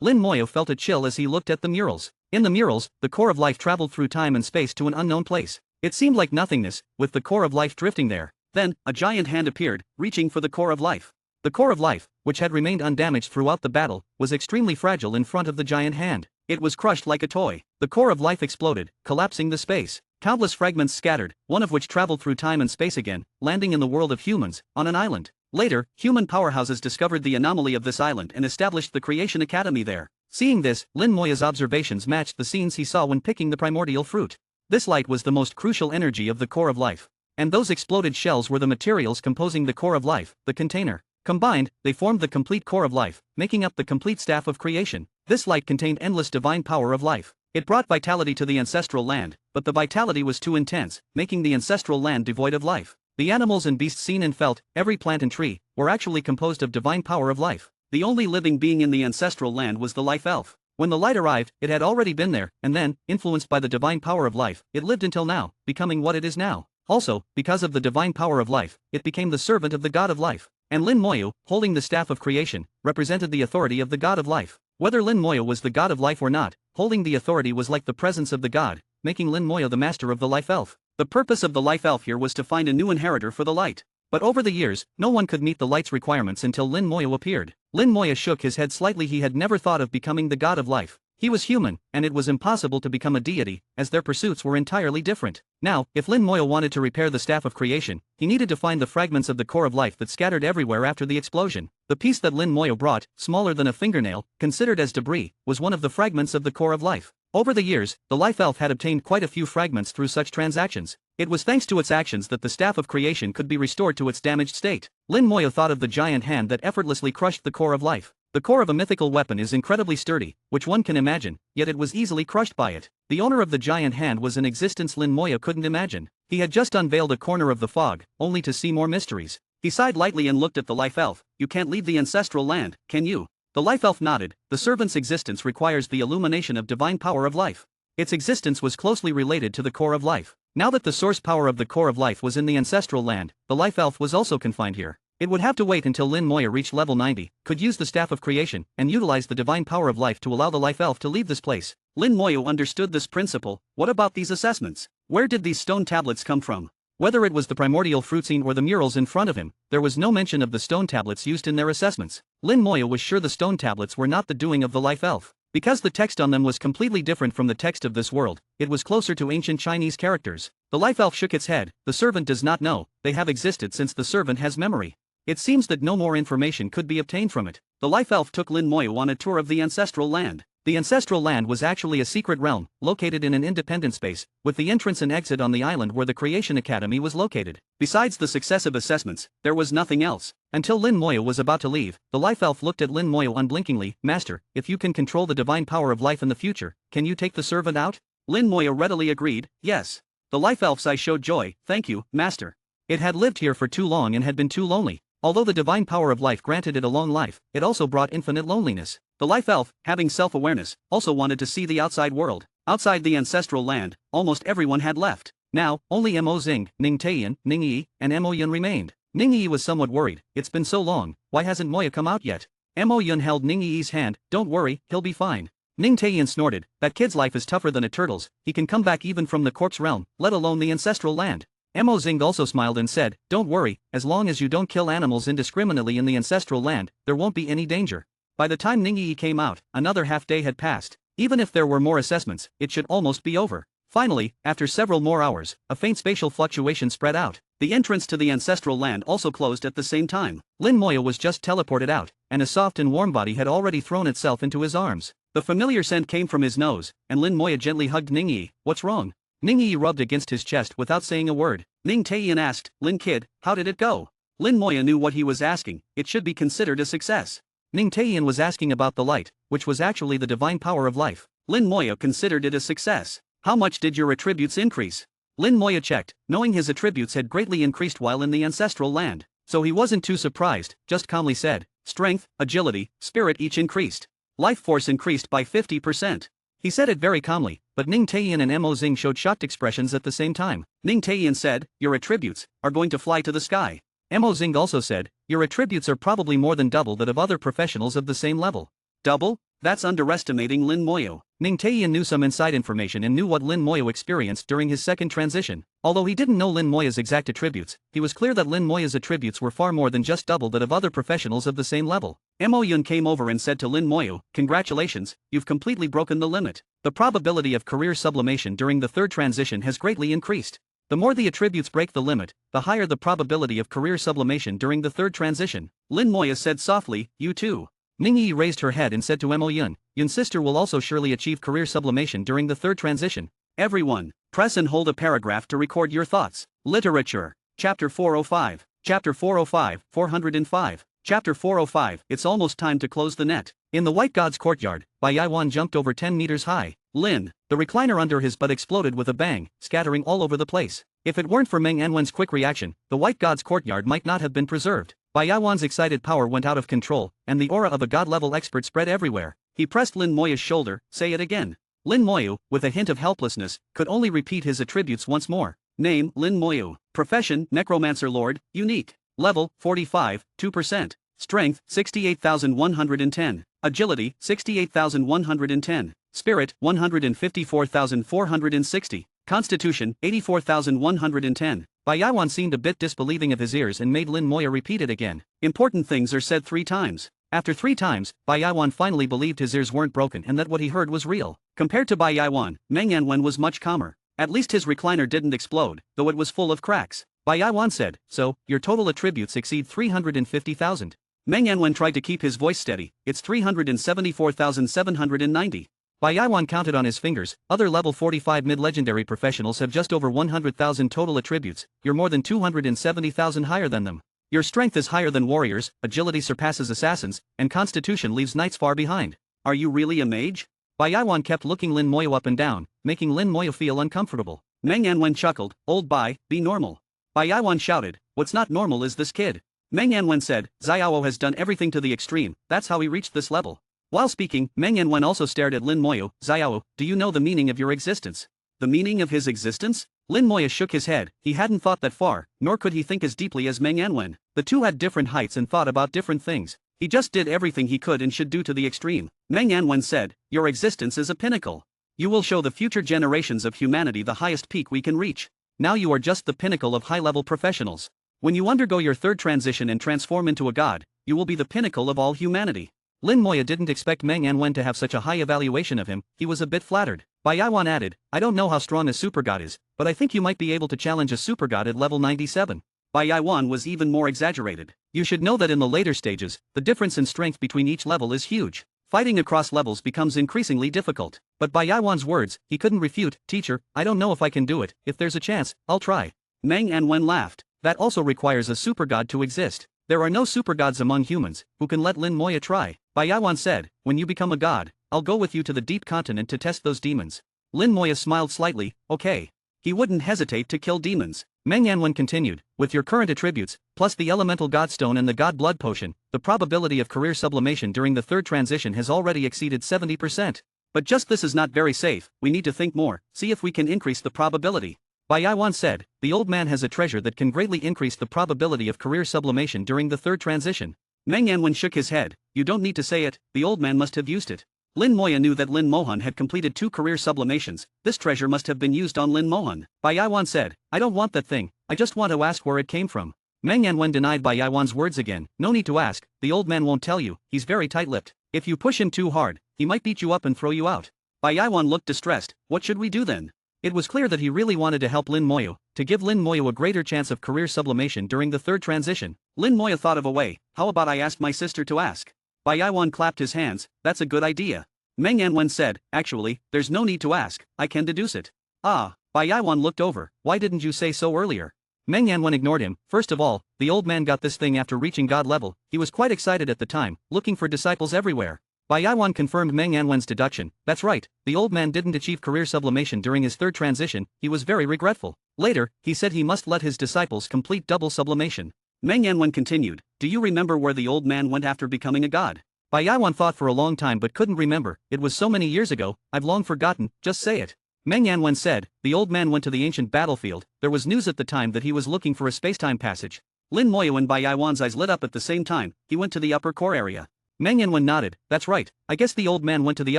B: Lin Moya felt a chill as he looked at the murals. In the murals, the core of life traveled through time and space to an unknown place. It seemed like nothingness, with the core of life drifting there. Then, a giant hand appeared, reaching for the core of life. The core of life, which had remained undamaged throughout the battle, was extremely fragile in front of the giant hand. It was crushed like a toy. The core of life exploded, collapsing the space. Countless fragments scattered, one of which traveled through time and space again, landing in the world of humans, on an island. Later, human powerhouses discovered the anomaly of this island and established the Creation Academy there. Seeing this, Lin Moya's observations matched the scenes he saw when picking the primordial fruit. This light was the most crucial energy of the core of life. And those exploded shells were the materials composing the core of life, the container. Combined, they formed the complete core of life, making up the complete Staff of Creation. This light contained endless divine power of life. It brought vitality to the ancestral land, but the vitality was too intense, making the ancestral land devoid of life. The animals and beasts seen and felt, every plant and tree, were actually composed of divine power of life. The only living being in the ancestral land was the life elf. When the light arrived, it had already been there, and then, influenced by the divine power of life, it lived until now, becoming what it is now. Also, because of the divine power of life, it became the servant of the god of life. And Lin Moya, holding the Staff of Creation, represented the authority of the god of life. Whether Lin Moya was the god of life or not, holding the authority was like the presence of the god, making Lin Moya the master of the life elf. The purpose of the life elf here was to find a new inheritor for the light. But over the years, no one could meet the light's requirements until Lin Moya appeared. Lin Moya shook his head slightly. He had never thought of becoming the god of life. He was human, and it was impossible to become a deity, as their pursuits were entirely different. Now, if Lin Moya wanted to repair the Staff of Creation, he needed to find the fragments of the core of life that scattered everywhere after the explosion. The piece that Lin Moya brought, smaller than a fingernail, considered as debris, was one of the fragments of the core of life. Over the years, the life elf had obtained quite a few fragments through such transactions. It was thanks to its actions that the Staff of Creation could be restored to its damaged state. Lin Moya thought of the giant hand that effortlessly crushed the core of life. The core of a mythical weapon is incredibly sturdy, which one can imagine, yet it was easily crushed by it. The owner of the giant hand was an existence Lin Moya couldn't imagine. He had just unveiled a corner of the fog, only to see more mysteries. He sighed lightly and looked at the life elf. You can't leave the ancestral land, can you? The life elf nodded. The servant's existence requires the illumination of divine power of life. Its existence was closely related to the core of life. Now that the source power of the core of life was in the ancestral land, the life elf was also confined here. It would have to wait until Lin Moya reached level 90, could use the Staff of Creation, and utilize the divine power of life to allow the life elf to leave this place. Lin Moya understood this principle. What about these assessments? Where did these stone tablets come from? Whether it was the primordial fruit scene or the murals in front of him, there was no mention of the stone tablets used in their assessments. Lin Moya was sure the stone tablets were not the doing of the life elf. Because the text on them was completely different from the text of this world, it was closer to ancient Chinese characters. The life elf shook its head. The servant does not know. They have existed since the servant has memory. It seems that no more information could be obtained from it. The life elf took Lin Moya on a tour of the ancestral land. The ancestral land was actually a secret realm, located in an independent space, with the entrance and exit on the island where the Creation Academy was located. Besides the successive assessments, there was nothing else. Until Lin Moya was about to leave, the life elf looked at Lin Moya unblinkingly. Master, if you can control the divine power of life in the future, can you take the servant out? Lin Moya readily agreed, yes. The life elf's eyes showed joy. Thank you, master. It had lived here for too long and had been too lonely. Although the divine power of life granted it a long life, it also brought infinite loneliness. The life elf, having self-awareness, also wanted to see the outside world. Outside the ancestral land, almost everyone had left. Now, only Mo Xing, Ning Taiyan, Ning Yi, and Mo Yun remained. Ning Yi was somewhat worried. It's been so long, why hasn't Moya come out yet? Mo Yun held Ning Yi's hand. Don't worry, he'll be fine. Ning Taiyan snorted. That kid's life is tougher than a turtle's. He can come back even from the corpse realm, let alone the ancestral land. Mo Xing also smiled and said, don't worry, as long as you don't kill animals indiscriminately in the ancestral land, there won't be any danger. By the time Ning Yi came out, another half day had passed. Even if there were more assessments, it should almost be over. Finally, after several more hours, a faint spatial fluctuation spread out. The entrance to the ancestral land also closed at the same time. Lin Moya was just teleported out, and a soft and warm body had already thrown itself into his arms. The familiar scent came from his nose, and Lin Moya gently hugged Ning Yi. What's wrong? Ning Yi rubbed against his chest without saying a word. Ning Taiyan asked, Lin kid, how did it go? Lin Moya knew what he was asking. It should be considered a success. Ning Taiyan was asking about the light, which was actually the divine power of life. Lin Moya considered it a success. How much did your attributes increase? Lin Moya checked, knowing his attributes had greatly increased while in the ancestral land. So he wasn't too surprised, just calmly said, strength, agility, spirit each increased. Life force increased by 50%. He said it very calmly, but Ning Taiyan and Mo Xing showed shocked expressions at the same time. Ning Taiyan said, your attributes are going to fly to the sky. Mo Xing also said, your attributes are probably more than double that of other professionals of the same level. Double? That's underestimating Lin Moya. Ning Taiyan knew some inside information and knew what Lin Moya experienced during his second transition. Although he didn't know Lin Moya's exact attributes, he was clear that Lin Moya's attributes were far more than just double that of other professionals of the same level. Mo Yun came over and said to Lin Moya, congratulations, you've completely broken the limit. The probability of career sublimation during the third transition has greatly increased. The more the attributes break the limit, the higher the probability of career sublimation during the third transition. Lin Moya said softly, you too. Ning Yi raised her head and said to Mo Yun, Yun's sister will also surely achieve career sublimation during the third transition. Everyone, press and hold a paragraph to record your thoughts. Literature. Chapter 405. Chapter 405, 405. Chapter 405, it's almost time to close the net. In the White God's courtyard, Bai Yaiwan jumped over 10 meters high. Lin, the recliner under his butt exploded with a bang, scattering all over the place. If it weren't for Meng Anwen's quick reaction, the White God's courtyard might not have been preserved. Bai Yaiwan's excited power went out of control, and the aura of a god-level expert spread everywhere. He pressed Lin Moya's shoulder. Say it again. Lin Moya, with a hint of helplessness, could only repeat his attributes once more. Name, Lin Moya. Profession, Necromancer Lord. Unique. Level, 45, 2%. Strength, 68,110. Agility, 68,110. Spirit, 154,460. Constitution, 84,110. Bai Yaiwan seemed a bit disbelieving of his ears and made Lin Moya repeat it again. Important things are said 3 times. After 3 times, Bai Yaiwan finally believed his ears weren't broken and that what he heard was real. Compared to Bai Yaiwan, Meng Anwen was much calmer. At least his recliner didn't explode, though it was full of cracks. Bai Yaiwan said, so, your total attributes exceed 350,000. Meng Anwen tried to keep his voice steady. It's 374,790. Bai Yaiwan counted on his fingers. Other level 45 mid-legendary professionals have just over 100,000 total attributes. You're more than 270,000 higher than them. Your strength is higher than warriors, agility surpasses assassins, and constitution leaves knights far behind. Are you really a mage? Bai Yaiwan kept looking Lin Moya up and down, making Lin Moya feel uncomfortable. Meng Anwen chuckled, old Bai, be normal. Bai Yaiwan shouted, what's not normal is this kid. Meng Yanwen said, Xiao has done everything to the extreme, that's how he reached this level. While speaking, Meng Yanwen also stared at Lin Moyo. Xiao, do you know the meaning of your existence? The meaning of his existence? Lin Moyo shook his head. He hadn't thought that far, nor could he think as deeply as Meng Yanwen. The two had different heights and thought about different things. He just did everything he could and should do to the extreme. Meng Yanwen said, your existence is a pinnacle. You will show the future generations of humanity the highest peak we can reach. Now you are just the pinnacle of high-level professionals. When you undergo your third transition and transform into a god, you will be the pinnacle of all humanity. Lin Moyo didn't expect Meng Yanwen to have such a high evaluation of him. He was a bit flattered. Bai Yaiwan added, I don't know how strong a super god is, but I think you might be able to challenge a super god at level 97. Bai Yaiwan was even more exaggerated. You should know that in the later stages, the difference in strength between each level is huge. Fighting across levels becomes increasingly difficult. But by Yaiwan's words, he couldn't refute. Teacher, I don't know if I can do it. If there's a chance, I'll try. Meng Yanwen laughed. That also requires a super god to exist. There are no super gods among humans who can let Lin Moyo try. Bai Yaiwan said, when you become a god, I'll go with you to the deep continent to test those demons. Lin Moyo smiled slightly, okay. He wouldn't hesitate to kill demons. Meng Yanwen continued, with your current attributes, plus the elemental godstone and the god blood potion, the probability of career sublimation during the third transition has already exceeded 70%. But just this is not very safe, we need to think more, see if we can increase the probability. Bai Yaiwan said, the old man has a treasure that can greatly increase the probability of career sublimation during the third transition. Meng Yanwen shook his head, you don't need to say it, the old man must have used it. Lin Moyo knew that Lin Mohan had completed 2 career sublimations. This treasure must have been used on Lin Mohan. Bai Yaiwan said, I don't want that thing, I just want to ask where it came from. Meng Yanwen denied Bai Yaiwan's words again, no need to ask, the old man won't tell you, he's very tight-lipped. If you push him too hard, he might beat you up and throw you out. Bai Yaiwan looked distressed, what should we do then? It was clear that he really wanted to help Lin Moyo, to give Lin Moyo a greater chance of career sublimation during the third transition. Lin Moyo thought of a way, how about I ask my sister to ask? Bai Yaiwan clapped his hands, that's a good idea. Meng Yanwen said, actually, there's no need to ask, I can deduce it. Ah, Bai Yaiwan looked over, why didn't you say so earlier? Meng Yanwen ignored him. First of all, the old man got this thing after reaching god level. He was quite excited at the time, looking for disciples everywhere. Bai Yaiwan confirmed Meng Yanwen's deduction. That's right, the old man didn't achieve career sublimation during his third transition, he was very regretful. Later, he said he must let his disciples complete double sublimation. Meng Yanwen continued, do you remember where the old man went after becoming a god? Bai Yaiwan thought for a long time but couldn't remember. It was so many years ago, I've long forgotten, just say it. Meng Yanwen said, the old man went to the ancient battlefield. There was news at the time that he was looking for a spacetime passage. Lin Moyo and Bai Yaiwan's eyes lit up at the same time. He went to the upper core area. Meng Yanwen nodded, that's right, I guess the old man went to the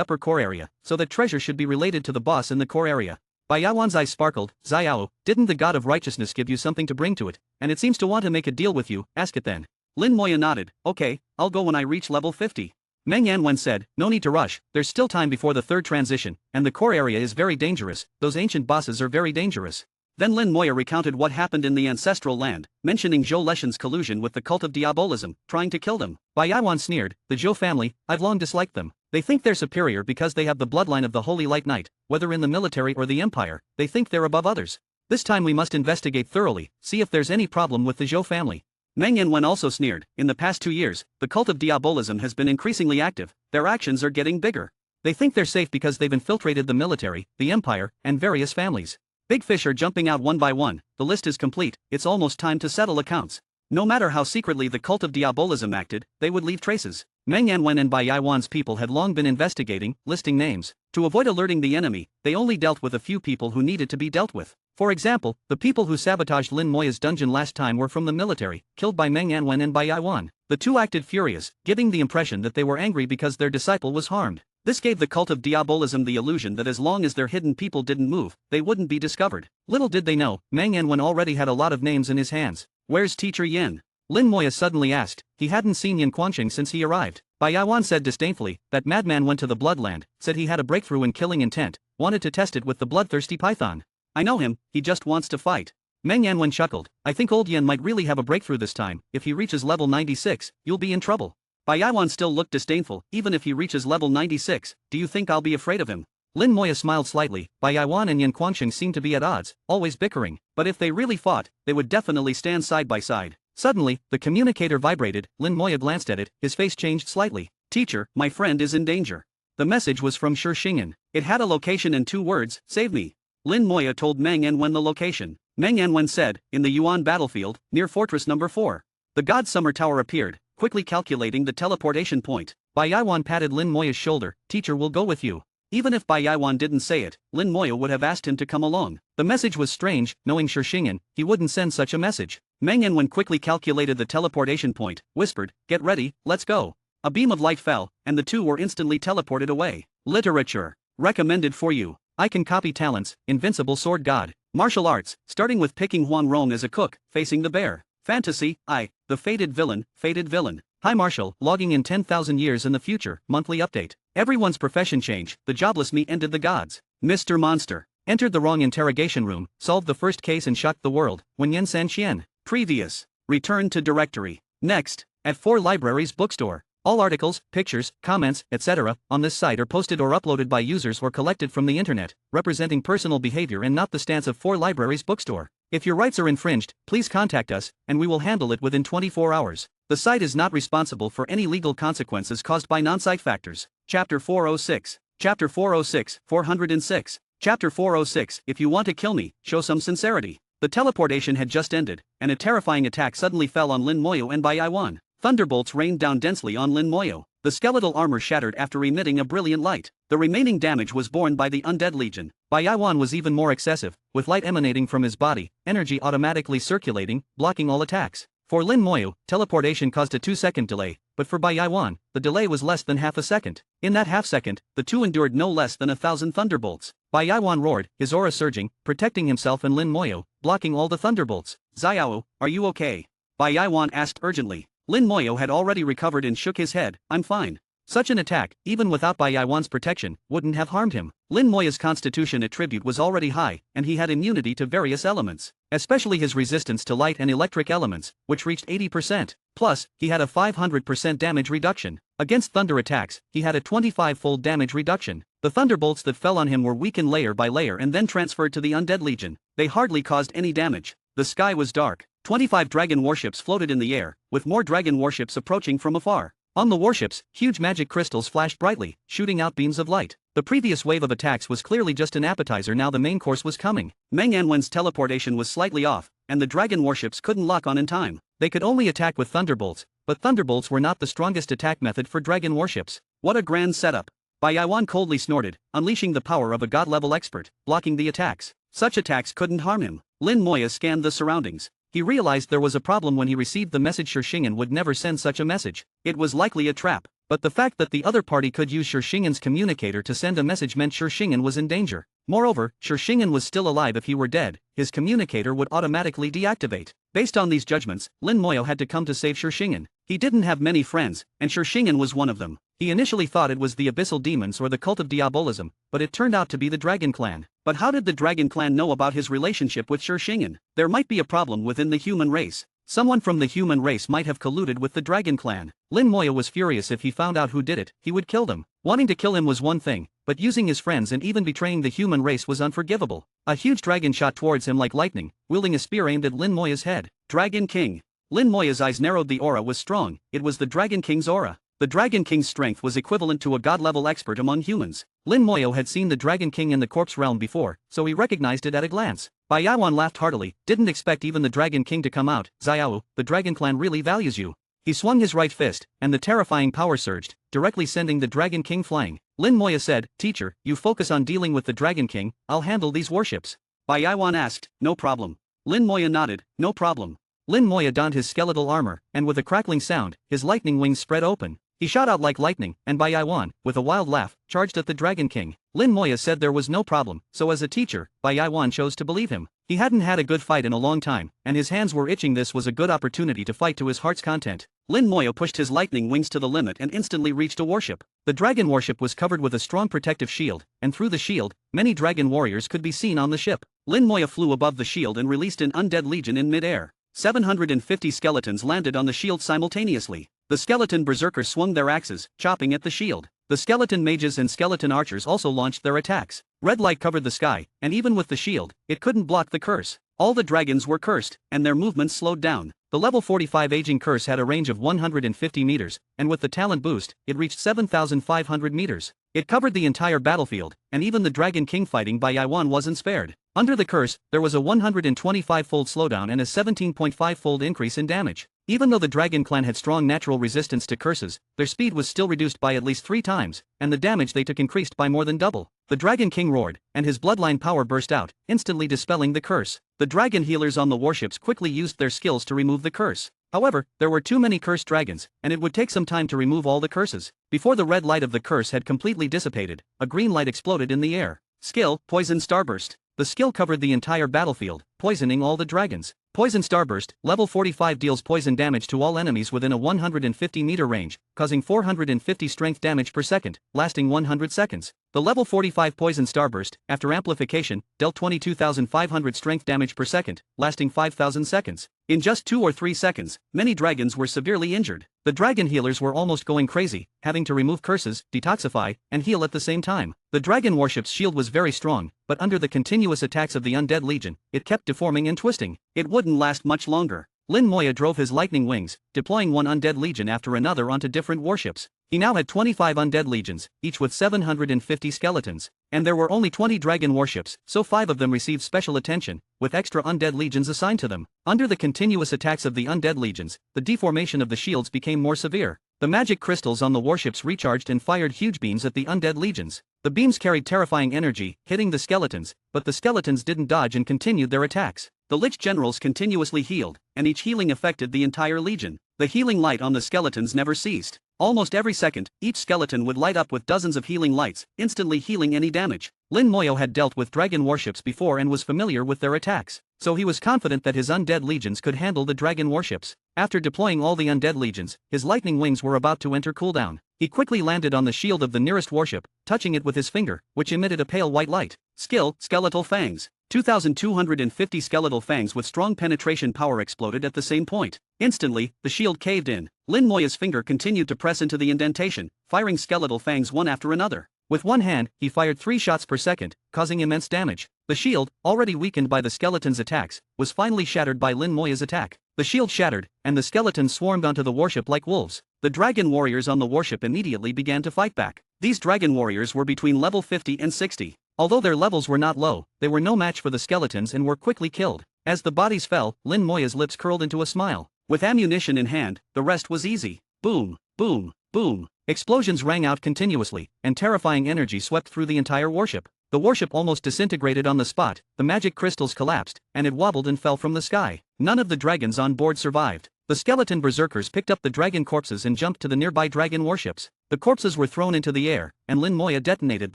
B: upper core area, so that treasure should be related to the boss in the core area. Bai Yaiwan's eyes sparkled. Xiao, didn't the god of righteousness give you something to bring to it, and it seems to want to make a deal with you, ask it then. Lin Moyo nodded, okay, I'll go when I reach level 50. Meng Yanwen said, no need to rush, there's still time before the third transition, and the core area is very dangerous, those ancient bosses are very dangerous. Then Lin Moyo recounted what happened in the ancestral land, mentioning Zhou Leshen's collusion with the cult of diabolism, trying to kill them. Bai Yaiwan sneered, the Zhou family, I've long disliked them. They think they're superior because they have the bloodline of the Holy Light Knight, whether in the military or the empire, they think they're above others. This time we must investigate thoroughly, see if there's any problem with the Zhou family. Meng Yanwen also sneered, in the past 2 years, the cult of diabolism has been increasingly active, their actions are getting bigger. They think they're safe because they've infiltrated the military, the empire, and various families. Big fish are jumping out one by one, the list is complete, it's almost time to settle accounts. No matter how secretly the cult of diabolism acted, they would leave traces. Meng Yanwen and Bai Yaiwan's people had long been investigating, listing names. To avoid alerting the enemy, they only dealt with a few people who needed to be dealt with. For example, the people who sabotaged Lin Moyo's dungeon last time were from the military, killed by Meng Yanwen and Bai Yaiwan. The two acted furious, giving the impression that they were angry because their disciple was harmed. This gave the cult of diabolism the illusion that as long as their hidden people didn't move, they wouldn't be discovered. Little did they know, Meng Yanwen already had a lot of names in his hands. Where's Teacher Yin? Lin Moyo suddenly asked. He hadn't seen Yin Quanqing since he arrived. Bai Yaiwan said disdainfully, that madman went to the Bloodland, said he had a breakthrough in killing intent, wanted to test it with the bloodthirsty python. I know him, he just wants to fight. Meng Yanwen chuckled, I think old Yin might really have a breakthrough this time. If he reaches level 96, you'll be in trouble. Bai Yaiwan still looked disdainful, even if he reaches level 96, do you think I'll be afraid of him? Lin Moyo smiled slightly. Bai Yaiwan and Yin Quanqing seemed to be at odds, always bickering, but if they really fought, they would definitely stand side by side. Suddenly, the communicator vibrated. Lin Moyo glanced at it, his face changed slightly. Teacher, my friend is in danger. The message was from Shi Xingyan. It had a location and 2 words, save me. Lin Moyo told Meng Yanwen the location. Meng Yanwen said, in the Yuan battlefield, near fortress number 4. The God's Summer Tower appeared, quickly calculating the teleportation point. Bai Yaiwan patted Lin Moya's shoulder. Teacher will go with you. Even if Bai Yaiwan didn't say it, Lin Moya would have asked him to come along. The message was strange. Knowing Shishingen, he wouldn't send such a message. Meng Yanwen quickly calculated the teleportation point, whispered, "Get ready, let's go." A beam of light fell, and the two were instantly teleported away. Literature. Recommended for you. I can copy talents, invincible sword god. Martial arts, starting with picking Huang Rong as a cook, facing the bear. Fantasy, the fated villain. High martial, logging in 10,000 years in the future, monthly update. Everyone's profession change, the jobless me ended the gods. Mr. Monster. Entered the wrong interrogation room, solved the first case and shocked the world. Wenyan San Xian. Previous. Return to directory. Next. At 4 Libraries bookstore. All articles, pictures, comments, etc. on this site are posted or uploaded by users or collected from the internet, representing personal behavior and not the stance of 4 Libraries bookstore. If your rights are infringed, please contact us, and we will handle it within 24 hours. The site is not responsible for any legal consequences caused by non-site factors. Chapter 406. Chapter 406, 406. Chapter 406. If you want to kill me, show some sincerity. The teleportation had just ended, and a terrifying attack suddenly fell on Lin Moyo and Bai Yaiwan. Thunderbolts rained down densely on Lin Moyo. The skeletal armor shattered after emitting a brilliant light. The remaining damage was borne by the Undead Legion. Bai Yaiwan was even more excessive, with light emanating from his body, energy automatically circulating, blocking all attacks. For Lin Moyo, teleportation caused a 2-second delay, but for Bai Yaiwan, the delay was less than half a second. In that half-second, the two endured no less than 1,000 thunderbolts. Bai Yaiwan roared, his aura surging, protecting himself and Lin Moyo, blocking all the thunderbolts. "Xiao, are you okay?" Bai Yaiwan asked urgently. Lin Moyo had already recovered and shook his head. "I'm fine." Such an attack, even without Bai Yaiwan's protection, wouldn't have harmed him. Lin Moya's constitution attribute was already high, and he had immunity to various elements, especially his resistance to light and electric elements, which reached 80%. Plus, he had a 500% damage reduction. Against thunder attacks, he had a 25-fold damage reduction. The thunderbolts that fell on him were weakened layer by layer and then transferred to the Undead Legion. They hardly caused any damage. The sky was dark. 25 dragon warships floated in the air, with more dragon warships approaching from afar. On the warships, huge magic crystals flashed brightly, shooting out beams of light. The previous wave of attacks was clearly just an appetizer. Now the main course was coming. Meng Yanwen's teleportation was slightly off, and the dragon warships couldn't lock on in time. They could only attack with thunderbolts, but thunderbolts were not the strongest attack method for dragon warships. What a grand setup. Bai Yaiwan coldly snorted, unleashing the power of a god-level expert, blocking the attacks. Such attacks couldn't harm him. Lin Moya scanned the surroundings. He realized there was a problem when he received the message. Shishingen would never send such a message. It was likely a trap. But the fact that the other party could use Shishingen's communicator to send a message meant Shishingen was in danger. Moreover, Shishingen was still alive. If he were dead, his communicator would automatically deactivate. Based on these judgments, Lin Moyo had to come to save Shishingen. He didn't have many friends, and Shishingen was one of them. He initially thought it was the Abyssal Demons or the Cult of Diabolism, but it turned out to be the Dragon Clan. But how did the Dragon Clan know about his relationship with Shishingen? There might be a problem within the human race. Someone from the human race might have colluded with the Dragon Clan. Lin Moya was furious. If he found out who did it, he would kill them. Wanting to kill him was one thing, but using his friends and even betraying the human race was unforgivable. A huge dragon shot towards him like lightning, wielding a spear aimed at Lin Moya's head. Dragon King. Lin Moya's eyes narrowed. The aura was strong. It was the Dragon King's aura. The Dragon King's strength was equivalent to a god-level expert among humans. Lin Moyo had seen the Dragon King in the corpse realm before, so he recognized it at a glance. Bai Yaiwan laughed heartily, didn't expect even the Dragon King to come out. "Xiao, the Dragon Clan really values you." He swung his right fist, and the terrifying power surged, directly sending the Dragon King flying. Lin Moya said, "Teacher, you focus on dealing with the Dragon King, I'll handle these warships." Bai Yaiwan asked, "No problem." Lin Moya nodded, "No problem." Lin Moya donned his skeletal armor, and with a crackling sound, his lightning wings spread open. He shot out like lightning, and Bai Yaiwan, with a wild laugh, charged at the Dragon King. Lin Moya said there was no problem, so as a teacher, Bai Yaiwan chose to believe him. He hadn't had a good fight in a long time, and his hands were itching. This was a good opportunity to fight to his heart's content. Lin Moya pushed his lightning wings to the limit and instantly reached a warship. The dragon warship was covered with a strong protective shield, and through the shield, many dragon warriors could be seen on the ship. Lin Moya flew above the shield and released an undead legion in mid-air. 750 skeletons landed on the shield simultaneously. The skeleton berserkers swung their axes, chopping at the shield. The skeleton mages and skeleton archers also launched their attacks. Red light covered the sky, and even with the shield, it couldn't block the curse. All the dragons were cursed, and their movements slowed down. The level 45 aging curse had a range of 150 meters, and with the talent boost, it reached 7,500 meters. It covered the entire battlefield, and even the Dragon King fighting Bai Yaiwan wasn't spared. Under the curse, there was a 125-fold slowdown and a 17.5-fold increase in damage. Even though the Dragon Clan had strong natural resistance to curses, their speed was still reduced by at least 3 times, and the damage they took increased by more than double. The Dragon King roared, and his bloodline power burst out, instantly dispelling the curse. The dragon healers on the warships quickly used their skills to remove the curse. However, there were too many cursed dragons, and it would take some time to remove all the curses. Before the red light of the curse had completely dissipated, a green light exploded in the air. Skill, Poison Starburst. The skill covered the entire battlefield, poisoning all the dragons. Poison Starburst, level 45, deals poison damage to all enemies within a 150-meter range, causing 450 strength damage per second, lasting 100 seconds. The level 45 Poison Starburst, after amplification, dealt 22,500 strength damage per second, lasting 5,000 seconds. In just 2 or 3 seconds, many dragons were severely injured. The dragon healers were almost going crazy, having to remove curses, detoxify, and heal at the same time. The dragon warship's shield was very strong, but under the continuous attacks of the Undead Legion, it kept deforming and twisting. It wouldn't last much longer. Lin Moya drove his lightning wings, deploying one Undead Legion after another onto different warships. He now had 25 Undead Legions, each with 750 skeletons. And there were only 20 dragon warships, so 5 of them received special attention, with extra Undead Legions assigned to them. Under the continuous attacks of the Undead Legions, the deformation of the shields became more severe. The magic crystals on the warships recharged and fired huge beams at the Undead Legions. The beams carried terrifying energy, hitting the skeletons, but the skeletons didn't dodge and continued their attacks. The Lich Generals continuously healed, and each healing affected the entire legion. The healing light on the skeletons never ceased. Almost every second, each skeleton would light up with dozens of healing lights, instantly healing any damage. Lin Moyo had dealt with dragon warships before and was familiar with their attacks, so he was confident that his undead legions could handle the dragon warships. After deploying all the undead legions, his lightning wings were about to enter cooldown. He quickly landed on the shield of the nearest warship, touching it with his finger, which emitted a pale white light. Skill, Skeletal Fangs. 2,250 skeletal fangs with strong penetration power exploded at the same point. Instantly, the shield caved in. Lin Moya's finger continued to press into the indentation, firing skeletal fangs one after another. With one hand, he fired 3 shots per second, causing immense damage. The shield, already weakened by the skeleton's attacks, was finally shattered by Lin Moya's attack. The shield shattered, and the skeletons swarmed onto the warship like wolves. The dragon warriors on the warship immediately began to fight back. These dragon warriors were between level 50 and 60. Although their levels were not low, they were no match for the skeletons and were quickly killed. As the bodies fell, Lin Moya's lips curled into a smile. With ammunition in hand, the rest was easy. Boom, boom, boom. Explosions rang out continuously, and terrifying energy swept through the entire warship. The warship almost disintegrated on the spot, the magic crystals collapsed, and it wobbled and fell from the sky. None of the dragons on board survived. The skeleton berserkers picked up the dragon corpses and jumped to the nearby dragon warships. The corpses were thrown into the air, and Lin Moya detonated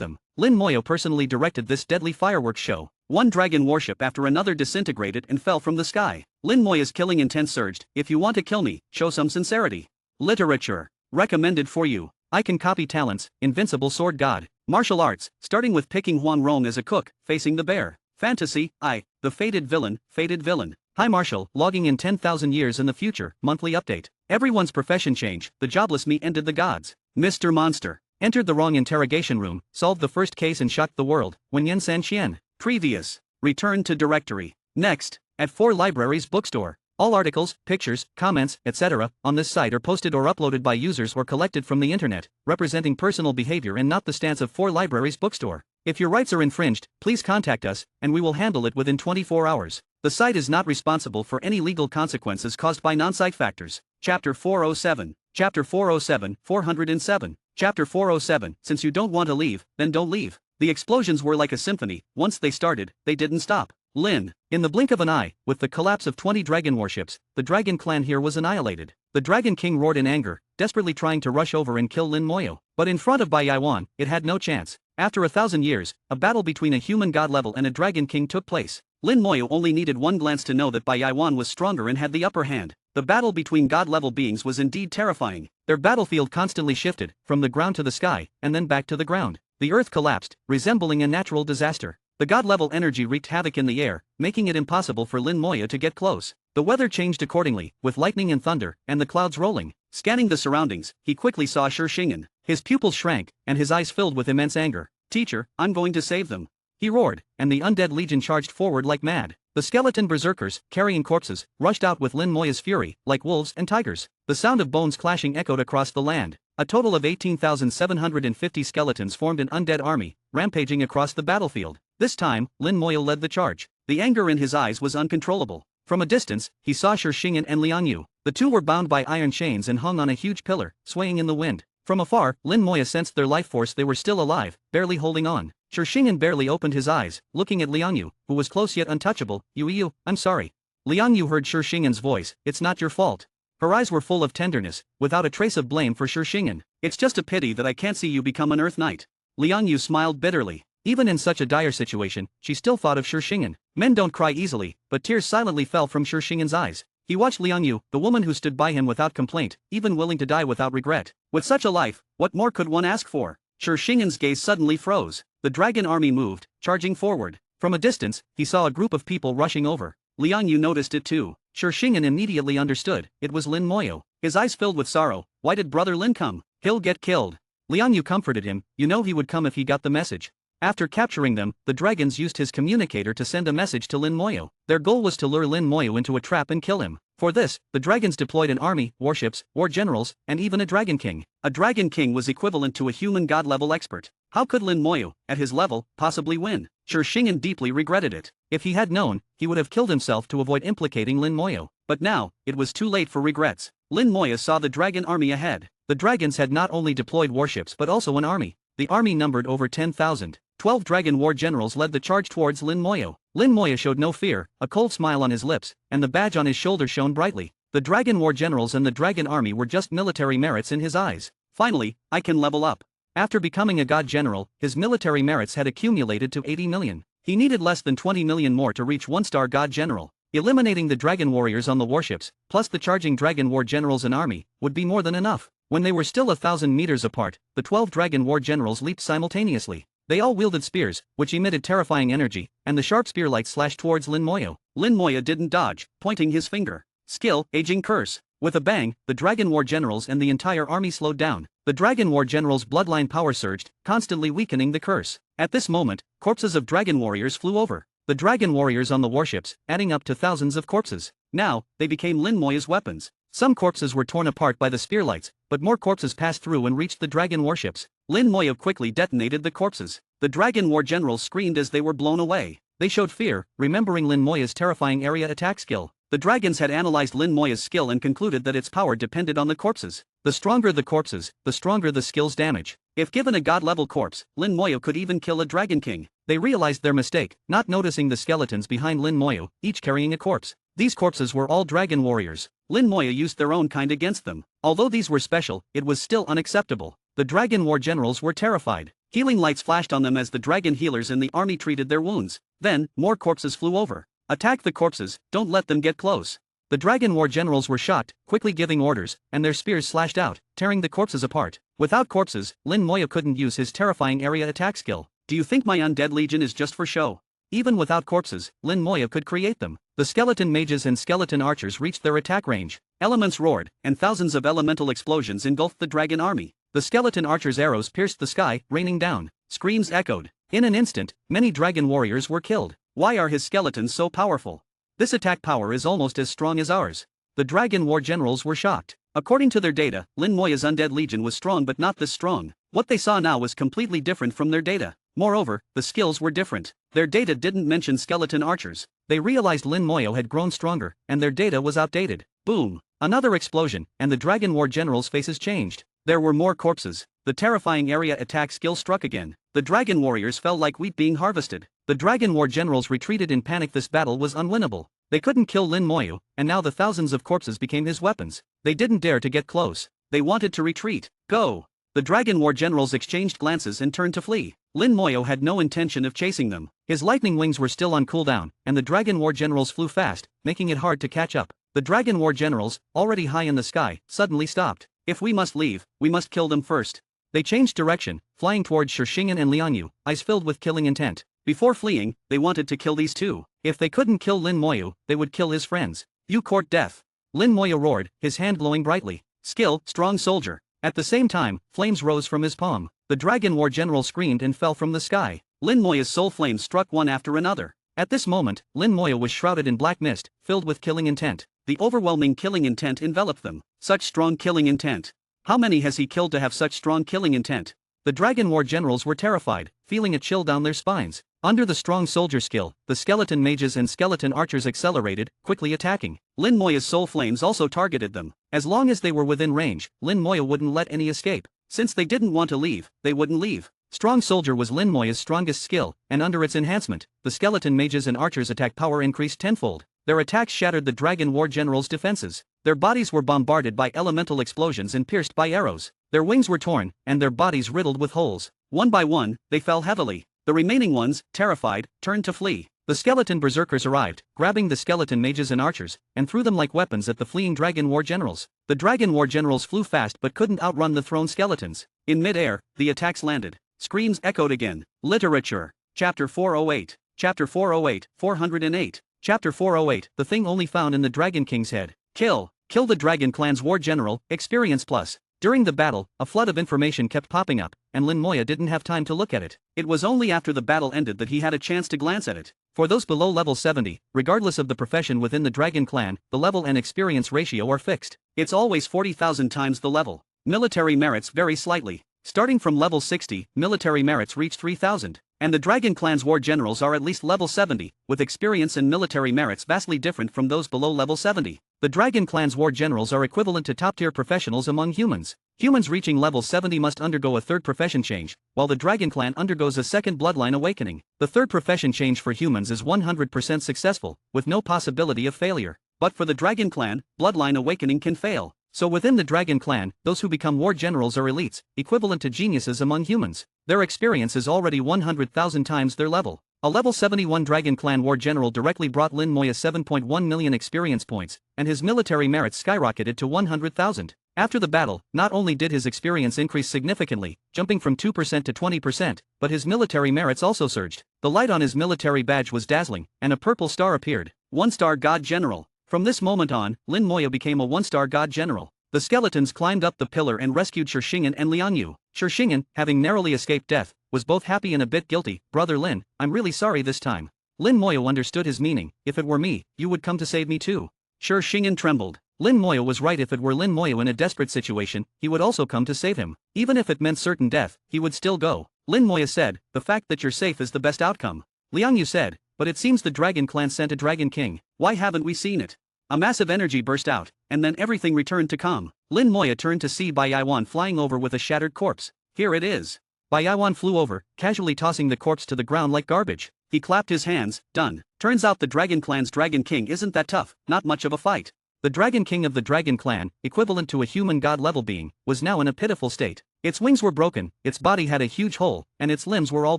B: them. Lin Moya personally directed this deadly fireworks show. One dragon warship after another disintegrated and fell from the sky. Lin Moya's killing intent surged. If you want to kill me, show some sincerity. Literature. Recommended for you. I can copy talents, Invincible Sword God. Martial arts, starting with picking Huang Rong as a cook, facing the bear. Fantasy, the fated villain, fated villain. Hi Marshall, logging in 10,000 years in the future, monthly update. Everyone's profession change, the jobless me ended the gods. Mr. Monster. Entered the wrong interrogation room, solved the first case and shocked the world, Wen Yen San Qian. Previous. Return to directory. Next. At 4 Libraries Bookstore. All articles, pictures, comments, etc. on this site are posted or uploaded by users or collected from the internet, representing personal behavior and not the stance of 4 Libraries Bookstore. If your rights are infringed, please contact us, and we will handle it within 24 hours. The site is not responsible for any legal consequences caused by non-site factors. Chapter 407. Chapter 407, 407. Chapter 407, since you don't want to leave, then don't leave. The explosions were like a symphony. Once they started, they didn't stop. Lin. In the blink of an eye, with the collapse of 20 dragon warships, the dragon clan here was annihilated. The Dragon King roared in anger, desperately trying to rush over and kill Lin Moyo. But in front of Bai Yaiwan, it had no chance. After 1,000 years, a battle between a human god level and a dragon king took place. Lin Moyo only needed one glance to know that Bai Yaiwan was stronger and had the upper hand. The battle between god-level beings was indeed terrifying. Their battlefield constantly shifted, from the ground to the sky, and then back to the ground. The earth collapsed, resembling a natural disaster. The god-level energy wreaked havoc in the air, making it impossible for Lin Moya to get close. The weather changed accordingly, with lightning and thunder, and the clouds rolling. Scanning the surroundings, he quickly saw Shi Xingen. His pupils shrank, and his eyes filled with immense anger. "Teacher, I'm going to save them," he roared, and the undead legion charged forward like mad. The skeleton berserkers, carrying corpses, rushed out with Lin Moya's fury, like wolves and tigers. The sound of bones clashing echoed across the land. A total of 18,750 skeletons formed an undead army, rampaging across the battlefield. This time, Lin Moya led the charge. The anger in his eyes was uncontrollable. From a distance, he saw Shishingen and Liang Yu. The two were bound by iron chains and hung on a huge pillar, swaying in the wind. From afar, Lin Moya sensed their life force. They were still alive, barely holding on. Shishingen barely opened his eyes, looking at Liang Yu, who was close yet untouchable. Yu, I'm sorry. Liang Yu heard Shishingen's voice. It's not your fault. Her eyes were full of tenderness, without a trace of blame for Shishingen. It's just a pity that I can't see you become an Earth Knight. Liang Yu smiled bitterly. Even in such a dire situation, she still thought of Shishingen. Men don't cry easily, but tears silently fell from Shishingen's eyes. He watched Liang Yu, the woman who stood by him without complaint, even willing to die without regret. With such a life, what more could one ask for? Shishingen's gaze suddenly froze. The dragon army moved, charging forward. From a distance, he saw a group of people rushing over. Liang Yu noticed it too. Shishingen immediately understood. It was Lin Moyo. His eyes filled with sorrow. Why did brother Lin come? He'll get killed. Liang Yu comforted him. You know he would come if he got the message. After capturing them, the dragons used his communicator to send a message to Lin Moyo. Their goal was to lure Lin Moyo into a trap and kill him. For this, the dragons deployed an army, warships, war generals, and even a dragon king. A dragon king was equivalent to a human god-level expert. How could Lin Moyo, at his level, possibly win? Shishingen deeply regretted it. If he had known, he would have killed himself to avoid implicating Lin Moyo. But now, it was too late for regrets. Lin Moyo saw the dragon army ahead. The dragons had not only deployed warships but also an army. The army numbered over 10,000. 12 dragon war generals led the charge towards Lin Moyo. Lin Moyo showed no fear, a cold smile on his lips, and the badge on his shoulder shone brightly. The dragon war generals and the dragon army were just military merits in his eyes. Finally, I can level up. After becoming a god general, his military merits had accumulated to 80 million. He needed less than 20 million more to reach 1-star god general. Eliminating the dragon warriors on the warships, plus the charging dragon war generals and army, would be more than enough. When they were still 1,000 meters apart, the 12 dragon war generals leaped simultaneously. They all wielded spears, which emitted terrifying energy, and the sharp spear lights slashed towards Lin Moyo. Lin Moyo didn't dodge, pointing his finger. Skill, aging curse. With a bang, the dragon war generals and the entire army slowed down. The dragon war generals' bloodline power surged, constantly weakening the curse. At this moment, corpses of dragon warriors flew over. The dragon warriors on the warships, adding up to thousands of corpses. Now, they became Lin Moyo's weapons. Some corpses were torn apart by the spear lights, but more corpses passed through and reached the dragon warships. Lin Moyo quickly detonated the corpses. The dragon war generals screamed as they were blown away. They showed fear, remembering Lin Moyo's terrifying area attack skill. The dragons had analyzed Lin Moyo's skill and concluded that its power depended on the corpses. The stronger the corpses, the stronger the skill's damage. If given a god-level corpse, Lin Moyo could even kill a dragon king. They realized their mistake, not noticing the skeletons behind Lin Moyo, each carrying a corpse. These corpses were all dragon warriors. Lin Moyo used their own kind against them. Although these were special, it was still unacceptable. The dragon war generals were terrified. Healing lights flashed on them as the dragon healers in the army treated their wounds. Then, more corpses flew over. Attack the corpses, don't let them get close. The dragon war generals were shocked, quickly giving orders, and their spears slashed out, tearing the corpses apart. Without corpses, Lin Moyo couldn't use his terrifying area attack skill. Do you think my undead legion is just for show? Even without corpses, Lin Moyo could create them. The skeleton mages and skeleton archers reached their attack range. Elements roared, and thousands of elemental explosions engulfed the dragon army. The skeleton archers' arrows pierced the sky, raining down. Screams echoed. In an instant, many dragon warriors were killed. Why are his skeletons so powerful? This attack power is almost as strong as ours. The dragon war generals were shocked. According to their data, Lin Moya's undead legion was strong but not this strong. What they saw now was completely different from their data. Moreover, the skills were different. Their data didn't mention skeleton archers. They realized Lin Moyo had grown stronger, and their data was outdated. Boom! Another explosion, and the dragon war generals' faces changed. There were more corpses. The terrifying area attack skill struck again. The dragon warriors fell like wheat being harvested. The dragon war generals retreated in panic. This battle was unwinnable. They couldn't kill Lin Moyo, and now the thousands of corpses became his weapons. They didn't dare to get close. They wanted to retreat. Go! The dragon war generals exchanged glances and turned to flee. Lin Moyo had no intention of chasing them. His lightning wings were still on cooldown, and the dragon war generals flew fast, making it hard to catch up. The dragon war generals, already high in the sky, suddenly stopped. If we must leave, we must kill them first. They changed direction, flying towards Shishingen and Liang Yu, eyes filled with killing intent. Before fleeing, they wanted to kill these two. If they couldn't kill Lin Moyo, they would kill his friends. You court death. Lin Moyo roared, his hand glowing brightly. Skill, strong soldier. At the same time, flames rose from his palm. The dragon war general screamed and fell from the sky. Lin Moyo's soul flames struck one after another. At this moment, Lin Moyo was shrouded in black mist, filled with killing intent. The overwhelming killing intent enveloped them. Such strong killing intent. How many has he killed to have such strong killing intent? The Dragon War generals were terrified, feeling a chill down their spines. Under the strong soldier skill, the skeleton mages and skeleton archers accelerated, quickly attacking. Lin Moya's soul flames also targeted them. As long as they were within range, Lin Moya wouldn't let any escape. Since they didn't want to leave, they wouldn't leave. Strong Soldier was Lin Moya's strongest skill, and under its enhancement, the skeleton mages and archers' attack power increased tenfold. Their attacks shattered the Dragon War generals' defenses. Their bodies were bombarded by elemental explosions and pierced by arrows. Their wings were torn, and their bodies riddled with holes. One by one, they fell heavily. The remaining ones, terrified, turned to flee. The skeleton berserkers arrived, grabbing the skeleton mages and archers, and threw them like weapons at the fleeing Dragon War generals. The Dragon War generals flew fast but couldn't outrun the thrown skeletons. In mid-air, the attacks landed. Screams echoed again. Literature. Chapter 408. Chapter 408, 408. Chapter 408, the thing only found in the Dragon King's head. Kill the Dragon Clan's War General, Experience Plus. During the battle, a flood of information kept popping up, and Lin Moya didn't have time to look at it. It was only after the battle ended that he had a chance to glance at it. For those below level 70, regardless of the profession within the Dragon Clan, the level and experience ratio are fixed. It's always 40,000 times the level. Military merits vary slightly. Starting from level 60, military merits reach 3,000. And the Dragon Clan's war generals are at least level 70, with experience and military merits vastly different from those below level 70. The Dragon Clan's war generals are equivalent to top-tier professionals among humans. Humans reaching level 70 must undergo a third profession change, while the Dragon Clan undergoes a second bloodline awakening. The third profession change for humans is 100% successful, with no possibility of failure. But for the Dragon Clan, bloodline awakening can fail. So within the Dragon Clan, those who become war generals are elites, equivalent to geniuses among humans. Their experience is already 100,000 times their level. A level 71 Dragon Clan war general directly brought Lin Moya 7.1 million experience points, and his military merits skyrocketed to 100,000. After the battle, not only did his experience increase significantly, jumping from 2% to 20%, but his military merits also surged. The light on his military badge was dazzling, and a purple star appeared. 1-star God General. From this moment on, Lin Moya became a 1-star God General. The skeletons climbed up the pillar and rescued Shishingen and Liang Yu. Shishingen, having narrowly escaped death, was both happy and a bit guilty. Brother Lin, I'm really sorry this time. Lin Moya understood his meaning. If it were me, you would come to save me too. Shishingen trembled. Lin Moya was right. If it were Lin Moya in a desperate situation, he would also come to save him. Even if it meant certain death, he would still go. Lin Moya said, the fact that you're safe is the best outcome. Liang Yu said, but it seems the Dragon Clan sent a Dragon King. Why haven't we seen it? A massive energy burst out, and then everything returned to calm. Lin Moya turned to see Bai Yaiwan flying over with a shattered corpse. Here it is. Bai Yaiwan flew over, casually tossing the corpse to the ground like garbage. He clapped his hands, done. Turns out the Dragon Clan's Dragon King isn't that tough, not much of a fight. The Dragon King of the Dragon Clan, equivalent to a human god-level being, was now in a pitiful state. Its wings were broken, its body had a huge hole, and its limbs were all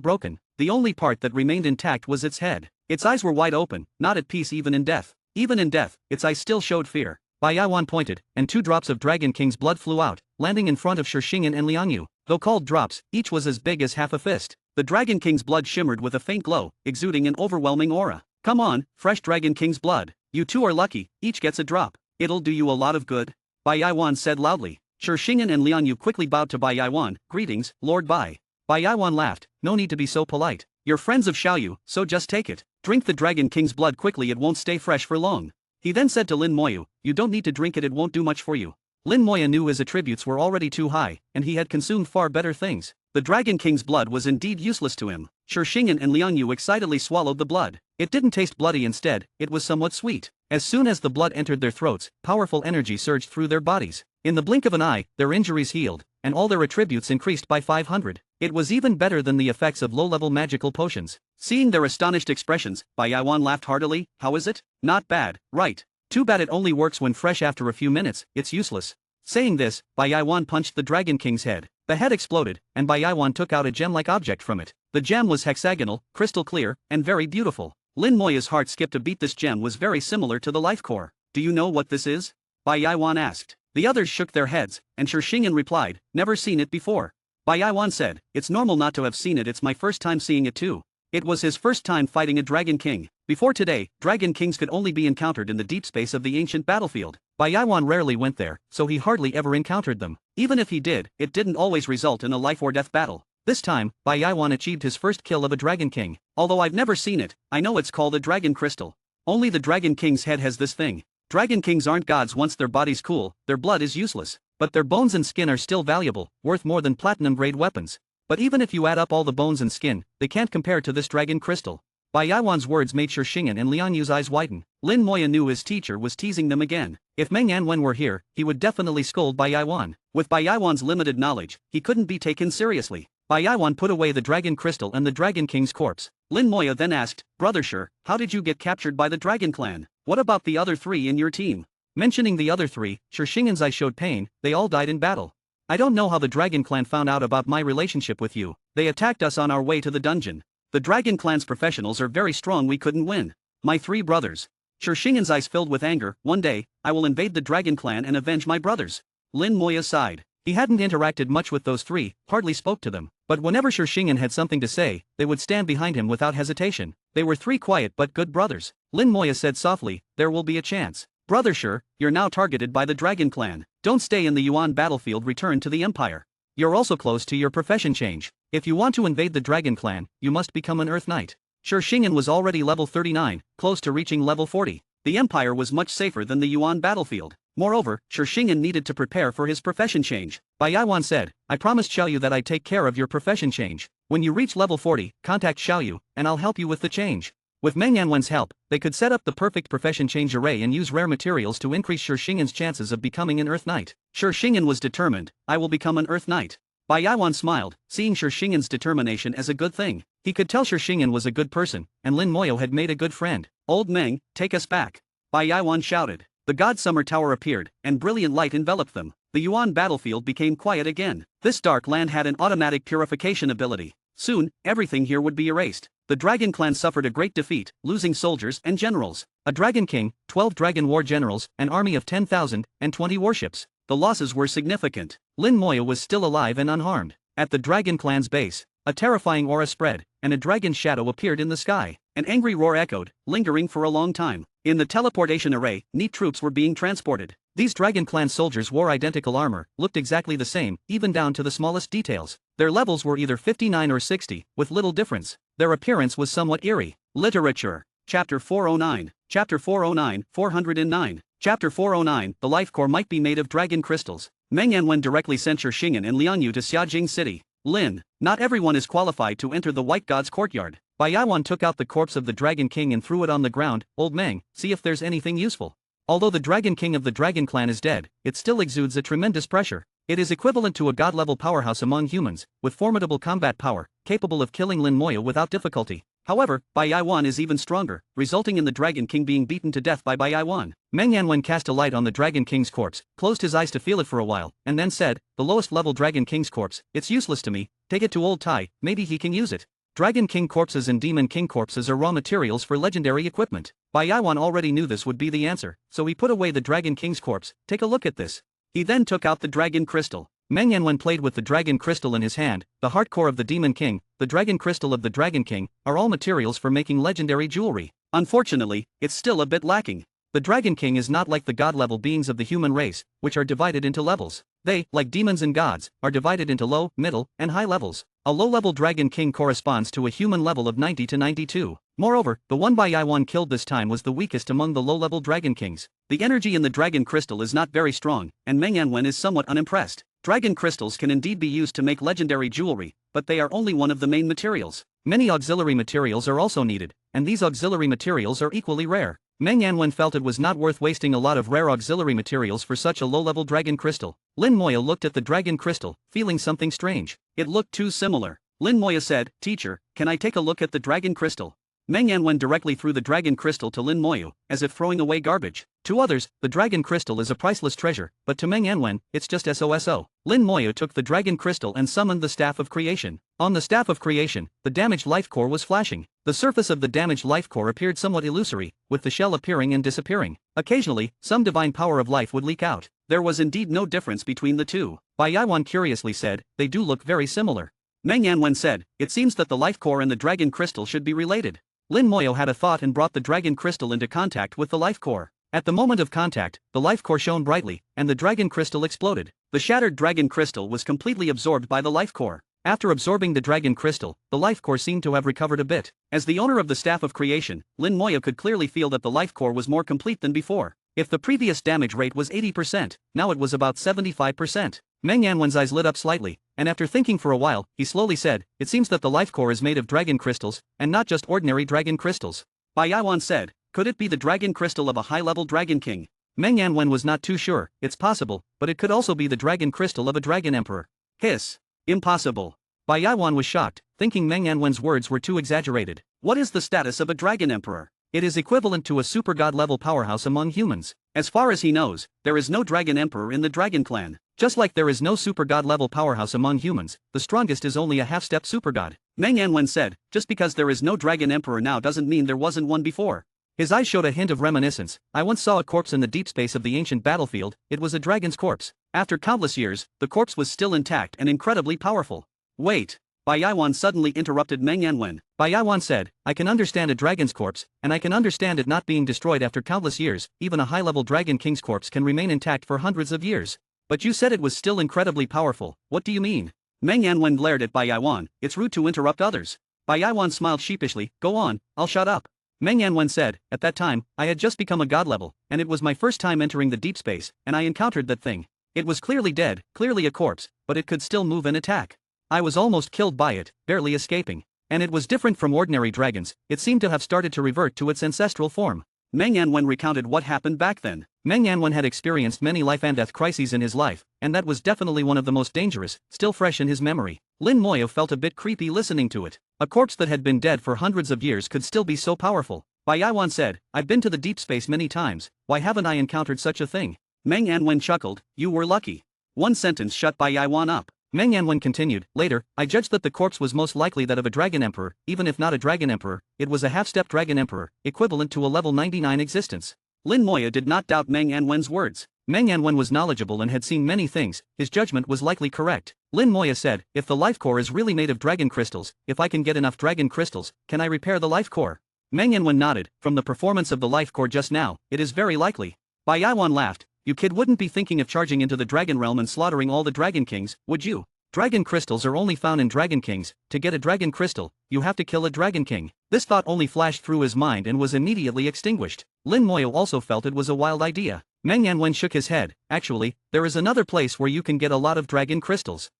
B: broken. The only part that remained intact was its head. Its eyes were wide open, not at peace even in death. Even in death, its eyes still showed fear. Bai Yaiwan pointed, and 2 drops of Dragon King's blood flew out, landing in front of Shishingen and Liang Yu. Though called drops, each was as big as half a fist. The Dragon King's blood shimmered with a faint glow, exuding an overwhelming aura. Come on, fresh Dragon King's blood. You two are lucky, each gets a drop. It'll do you a lot of good. Bai Yaiwan said loudly. Shishingen and Liang Yu quickly bowed to Bai Yaiwan. Greetings, Lord Bai. Bai Yaiwan laughed. No need to be so polite. You're friends of Xiaoyu, so just take it. Drink the Dragon King's blood quickly, it won't stay fresh for long. He then said to Lin Moya, you don't need to drink it, it won't do much for you. Lin Moya knew his attributes were already too high, and he had consumed far better things. The Dragon King's blood was indeed useless to him. Shishingen and Liang Yu excitedly swallowed the blood. It didn't taste bloody, instead, it was somewhat sweet. As soon as the blood entered their throats, powerful energy surged through their bodies. In the blink of an eye, their injuries healed, and all their attributes increased by 500. It was even better than the effects of low-level magical potions. Seeing their astonished expressions, Bai Yaiwan laughed heartily. How is it? Not bad, right? Too bad it only works when fresh. After a few minutes, it's useless. Saying this, Bai Yaiwan punched the Dragon King's head. The head exploded, and Bai Yaiwan took out a gem-like object from it. The gem was hexagonal, crystal clear, and very beautiful. Lin Moya's heart skipped a beat. This gem was very similar to the life core. Do you know what this is? Bai Yaiwan asked. The others shook their heads, and Shishingen replied, never seen it before. Bai Yaiwan said, it's normal not to have seen it, it's my first time seeing it too. It was his first time fighting a Dragon King. Before today, Dragon Kings could only be encountered in the deep space of the ancient battlefield. Bai Yaiwan rarely went there, so he hardly ever encountered them. Even if he did, it didn't always result in a life-or-death battle. This time, Bai Yaiwan achieved his first kill of a Dragon King. Although I've never seen it, I know it's called a Dragon Crystal. Only the Dragon King's head has this thing. Dragon Kings aren't gods. Once their bodies cool, their blood is useless. But their bones and skin are still valuable, worth more than platinum-grade weapons. But even if you add up all the bones and skin, they can't compare to this dragon crystal. Bai Yaiwan's words made Shishingen and Liang Yu's eyes widen. Lin Moya knew his teacher was teasing them again. If Meng Yanwen were here, he would definitely scold Bai Yaiwan. With Bai Yaiwan's limited knowledge, he couldn't be taken seriously. Bai Yaiwan put away the dragon crystal and the dragon king's corpse. Lin Moya then asked, "Brother Shi, how did you get captured by the dragon clan? What about the other 3 in your team?" Mentioning the other 3, Shishingen's eyes showed pain. They all died in battle. "I don't know how the dragon clan found out about my relationship with you. They attacked us on our way to the dungeon. The dragon clan's professionals are very strong, we couldn't win. My 3 brothers." Shishingen's eyes filled with anger. "One day, I will invade the dragon clan and avenge my brothers." Lin Moya sighed. He hadn't interacted much with those 3, hardly spoke to them, but whenever Shishingen had something to say, they would stand behind him without hesitation. They were 3 quiet but good brothers. Lin Moya said softly, "There will be a chance. Brother Shi, you're now targeted by the dragon clan. Don't stay in the Yuan battlefield, return to the empire. You're also close to your profession change. If you want to invade the dragon clan, you must become an Earth Knight." Shishingen was already level 39, close to reaching level 40. The empire was much safer than the Yuan battlefield. Moreover, Shishingen needed to prepare for his profession change. Bai Yaiwan said, "I promised Xiaoyu that I'd take care of your profession change. When you reach level 40, contact Xiaoyu, and I'll help you with the change." With Meng Yanwen's help, they could set up the perfect profession change array and use rare materials to increase Shishingen's chances of becoming an Earth Knight. Shishingen was determined, "I will become an Earth Knight." Bai Yaiwan smiled, seeing Shishingen's determination as a good thing. He could tell Shishingen was a good person, and Lin Moyo had made a good friend. "Old Meng, take us back," Bai Yaiwan shouted. The God Summer Tower appeared, and brilliant light enveloped them. The Yuan battlefield became quiet again. This dark land had an automatic purification ability. Soon, everything here would be erased. The Dragon Clan suffered a great defeat, losing soldiers and generals. A Dragon King, 12 Dragon War generals, an army of 10,000, and 20 warships. The losses were significant. Lin Moya was still alive and unharmed. At the Dragon Clan's base, a terrifying aura spread, and a dragon's shadow appeared in the sky. An angry roar echoed, lingering for a long time. In the teleportation array, neat troops were being transported. These Dragon Clan soldiers wore identical armor, looked exactly the same, even down to the smallest details. Their levels were either 59 or 60, with little difference. Their appearance was somewhat eerie. Literature. Chapter 409. Chapter 409, 409. Chapter 409, the life core might be made of dragon crystals. Meng Yanwen directly sent Shingen and Liang Yu to Xiajing City. Lin, not everyone is qualified to enter the White God's courtyard. Bai Yaiwan took out the corpse of the Dragon King and threw it on the ground. "Old Meng, see if there's anything useful." Although the Dragon King of the Dragon Clan is dead, it still exudes a tremendous pressure. It is equivalent to a god-level powerhouse among humans, with formidable combat power, capable of killing Lin Moya without difficulty. However, Bai Yaiwan is even stronger, resulting in the Dragon King being beaten to death by Bai Yaiwan. Meng Yanwen cast a light on the Dragon King's corpse, closed his eyes to feel it for a while, and then said, "The lowest level Dragon King's corpse, it's useless to me, take it to Old Tai, maybe he can use it." Dragon King corpses and Demon King corpses are raw materials for legendary equipment. Bai Yaiwan already knew this would be the answer, so he put away the Dragon King's corpse. "Take a look at this." He then took out the Dragon Crystal. Meng Yanwen played with the Dragon Crystal in his hand. The heart core of the Demon King, the Dragon Crystal of the Dragon King, are all materials for making legendary jewelry. Unfortunately, it's still a bit lacking. The Dragon King is not like the god-level beings of the human race, which are divided into levels. They, like demons and gods, are divided into low, middle, and high levels. A low-level Dragon King corresponds to a human level of 90 to 92. Moreover, the one Bai Yaiwan killed this time was the weakest among the low-level Dragon Kings. The energy in the Dragon Crystal is not very strong, and Meng Yanwen is somewhat unimpressed. Dragon crystals can indeed be used to make legendary jewelry, but they are only one of the main materials. Many auxiliary materials are also needed, and these auxiliary materials are equally rare. Meng Yanwen felt it was not worth wasting a lot of rare auxiliary materials for such a low-level dragon crystal. Lin Moya looked at the dragon crystal, feeling something strange. It looked too similar. Lin Moya said, "Teacher, can I take a look at the dragon crystal?" Meng Yanwen directly threw the dragon crystal to Lin Moyu, as if throwing away garbage. To others, the dragon crystal is a priceless treasure, but to Meng Yanwen, it's just SOSO. Lin Moyu took the dragon crystal and summoned the Staff of Creation. On the Staff of Creation, the damaged life core was flashing. The surface of the damaged life core appeared somewhat illusory, with the shell appearing and disappearing. Occasionally, some divine power of life would leak out. There was indeed no difference between the two. Bai Yaiwan curiously said, "They do look very similar." Meng Yanwen said, "It seems that the life core and the dragon crystal should be related." Lin Moyo had a thought and brought the dragon crystal into contact with the life core. At the moment of contact, the life core shone brightly, and the dragon crystal exploded. The shattered dragon crystal was completely absorbed by the life core. After absorbing the dragon crystal, the life core seemed to have recovered a bit. As the owner of the Staff of Creation, Lin Moyo could clearly feel that the life core was more complete than before. If the previous damage rate was 80%, now it was about 75%. Meng Yanwen's eyes lit up slightly, and after thinking for a while, he slowly said, "It seems that the life core is made of dragon crystals, and not just ordinary dragon crystals." Bai Yawan said, "Could it be the dragon crystal of a high-level dragon king?" Meng Yanwen was not too sure. "It's possible, but it could also be the dragon crystal of a dragon emperor." Hiss. Impossible. Bai Yawan was shocked, thinking Meng Yanwen's words were too exaggerated. What is the status of a dragon emperor? It is equivalent to a super god-level powerhouse among humans. As far as he knows, there is no dragon emperor in the dragon clan. Just like there is no super god-level powerhouse among humans, the strongest is only a half-step super god. Meng Yanwen said, "Just because there is no dragon emperor now doesn't mean there wasn't one before." His eyes showed a hint of reminiscence. "I once saw a corpse in the deep space of the ancient battlefield. It was a dragon's corpse. After countless years, the corpse was still intact and incredibly powerful." Wait. Bai Yawan suddenly interrupted Meng Yanwen. Bai Yawan said, "I can understand a dragon's corpse, and I can understand it not being destroyed after countless years. Even a high-level dragon king's corpse can remain intact for hundreds of years. But you said it was still incredibly powerful. What do you mean?" Meng Yanwen glared at Bai Yawan. "It's rude to interrupt others." Bai Yawan smiled sheepishly. "Go on, I'll shut up." Meng Yanwen said, "At that time, I had just become a god level, and it was my first time entering the deep space, and I encountered that thing. It was clearly dead, clearly a corpse, but it could still move and attack. I was almost killed by it, barely escaping. And it was different from ordinary dragons. It seemed to have started to revert to its ancestral form." Meng Yanwen recounted what happened back then. Meng Yanwen had experienced many life and death crises in his life, and that was definitely one of the most dangerous, still fresh in his memory. Lin Moyo felt a bit creepy listening to it. A corpse that had been dead for hundreds of years could still be so powerful. Bai Yawan said, "I've been to the deep space many times. Why haven't I encountered such a thing?" Meng Yanwen chuckled, "You were lucky." One sentence shut Bai Yawan up. Meng Yanwen continued, "Later, I judged that the corpse was most likely that of a dragon emperor. Even if not a dragon emperor, it was a half-step dragon emperor, equivalent to a level 99 existence." Lin Moya did not doubt Meng Yanwen's words. Meng Yanwen was knowledgeable and had seen many things. His judgment was likely correct. Lin Moya said, "If the life core is really made of dragon crystals, if I can get enough dragon crystals, can I repair the life core?" Meng Yanwen nodded. "From the performance of the life core just now, it is very likely." Bai Yawan laughed. "You kid wouldn't be thinking of charging into the dragon realm and slaughtering all the dragon kings, would you? Dragon crystals are only found in dragon kings. To get a dragon crystal, you have to kill a dragon king." This thought only flashed through his mind and was immediately extinguished. Lin Moyo also felt it was a wild idea. Meng Yanwen shook his head. "Actually, there is another place where you can get a lot of dragon crystals."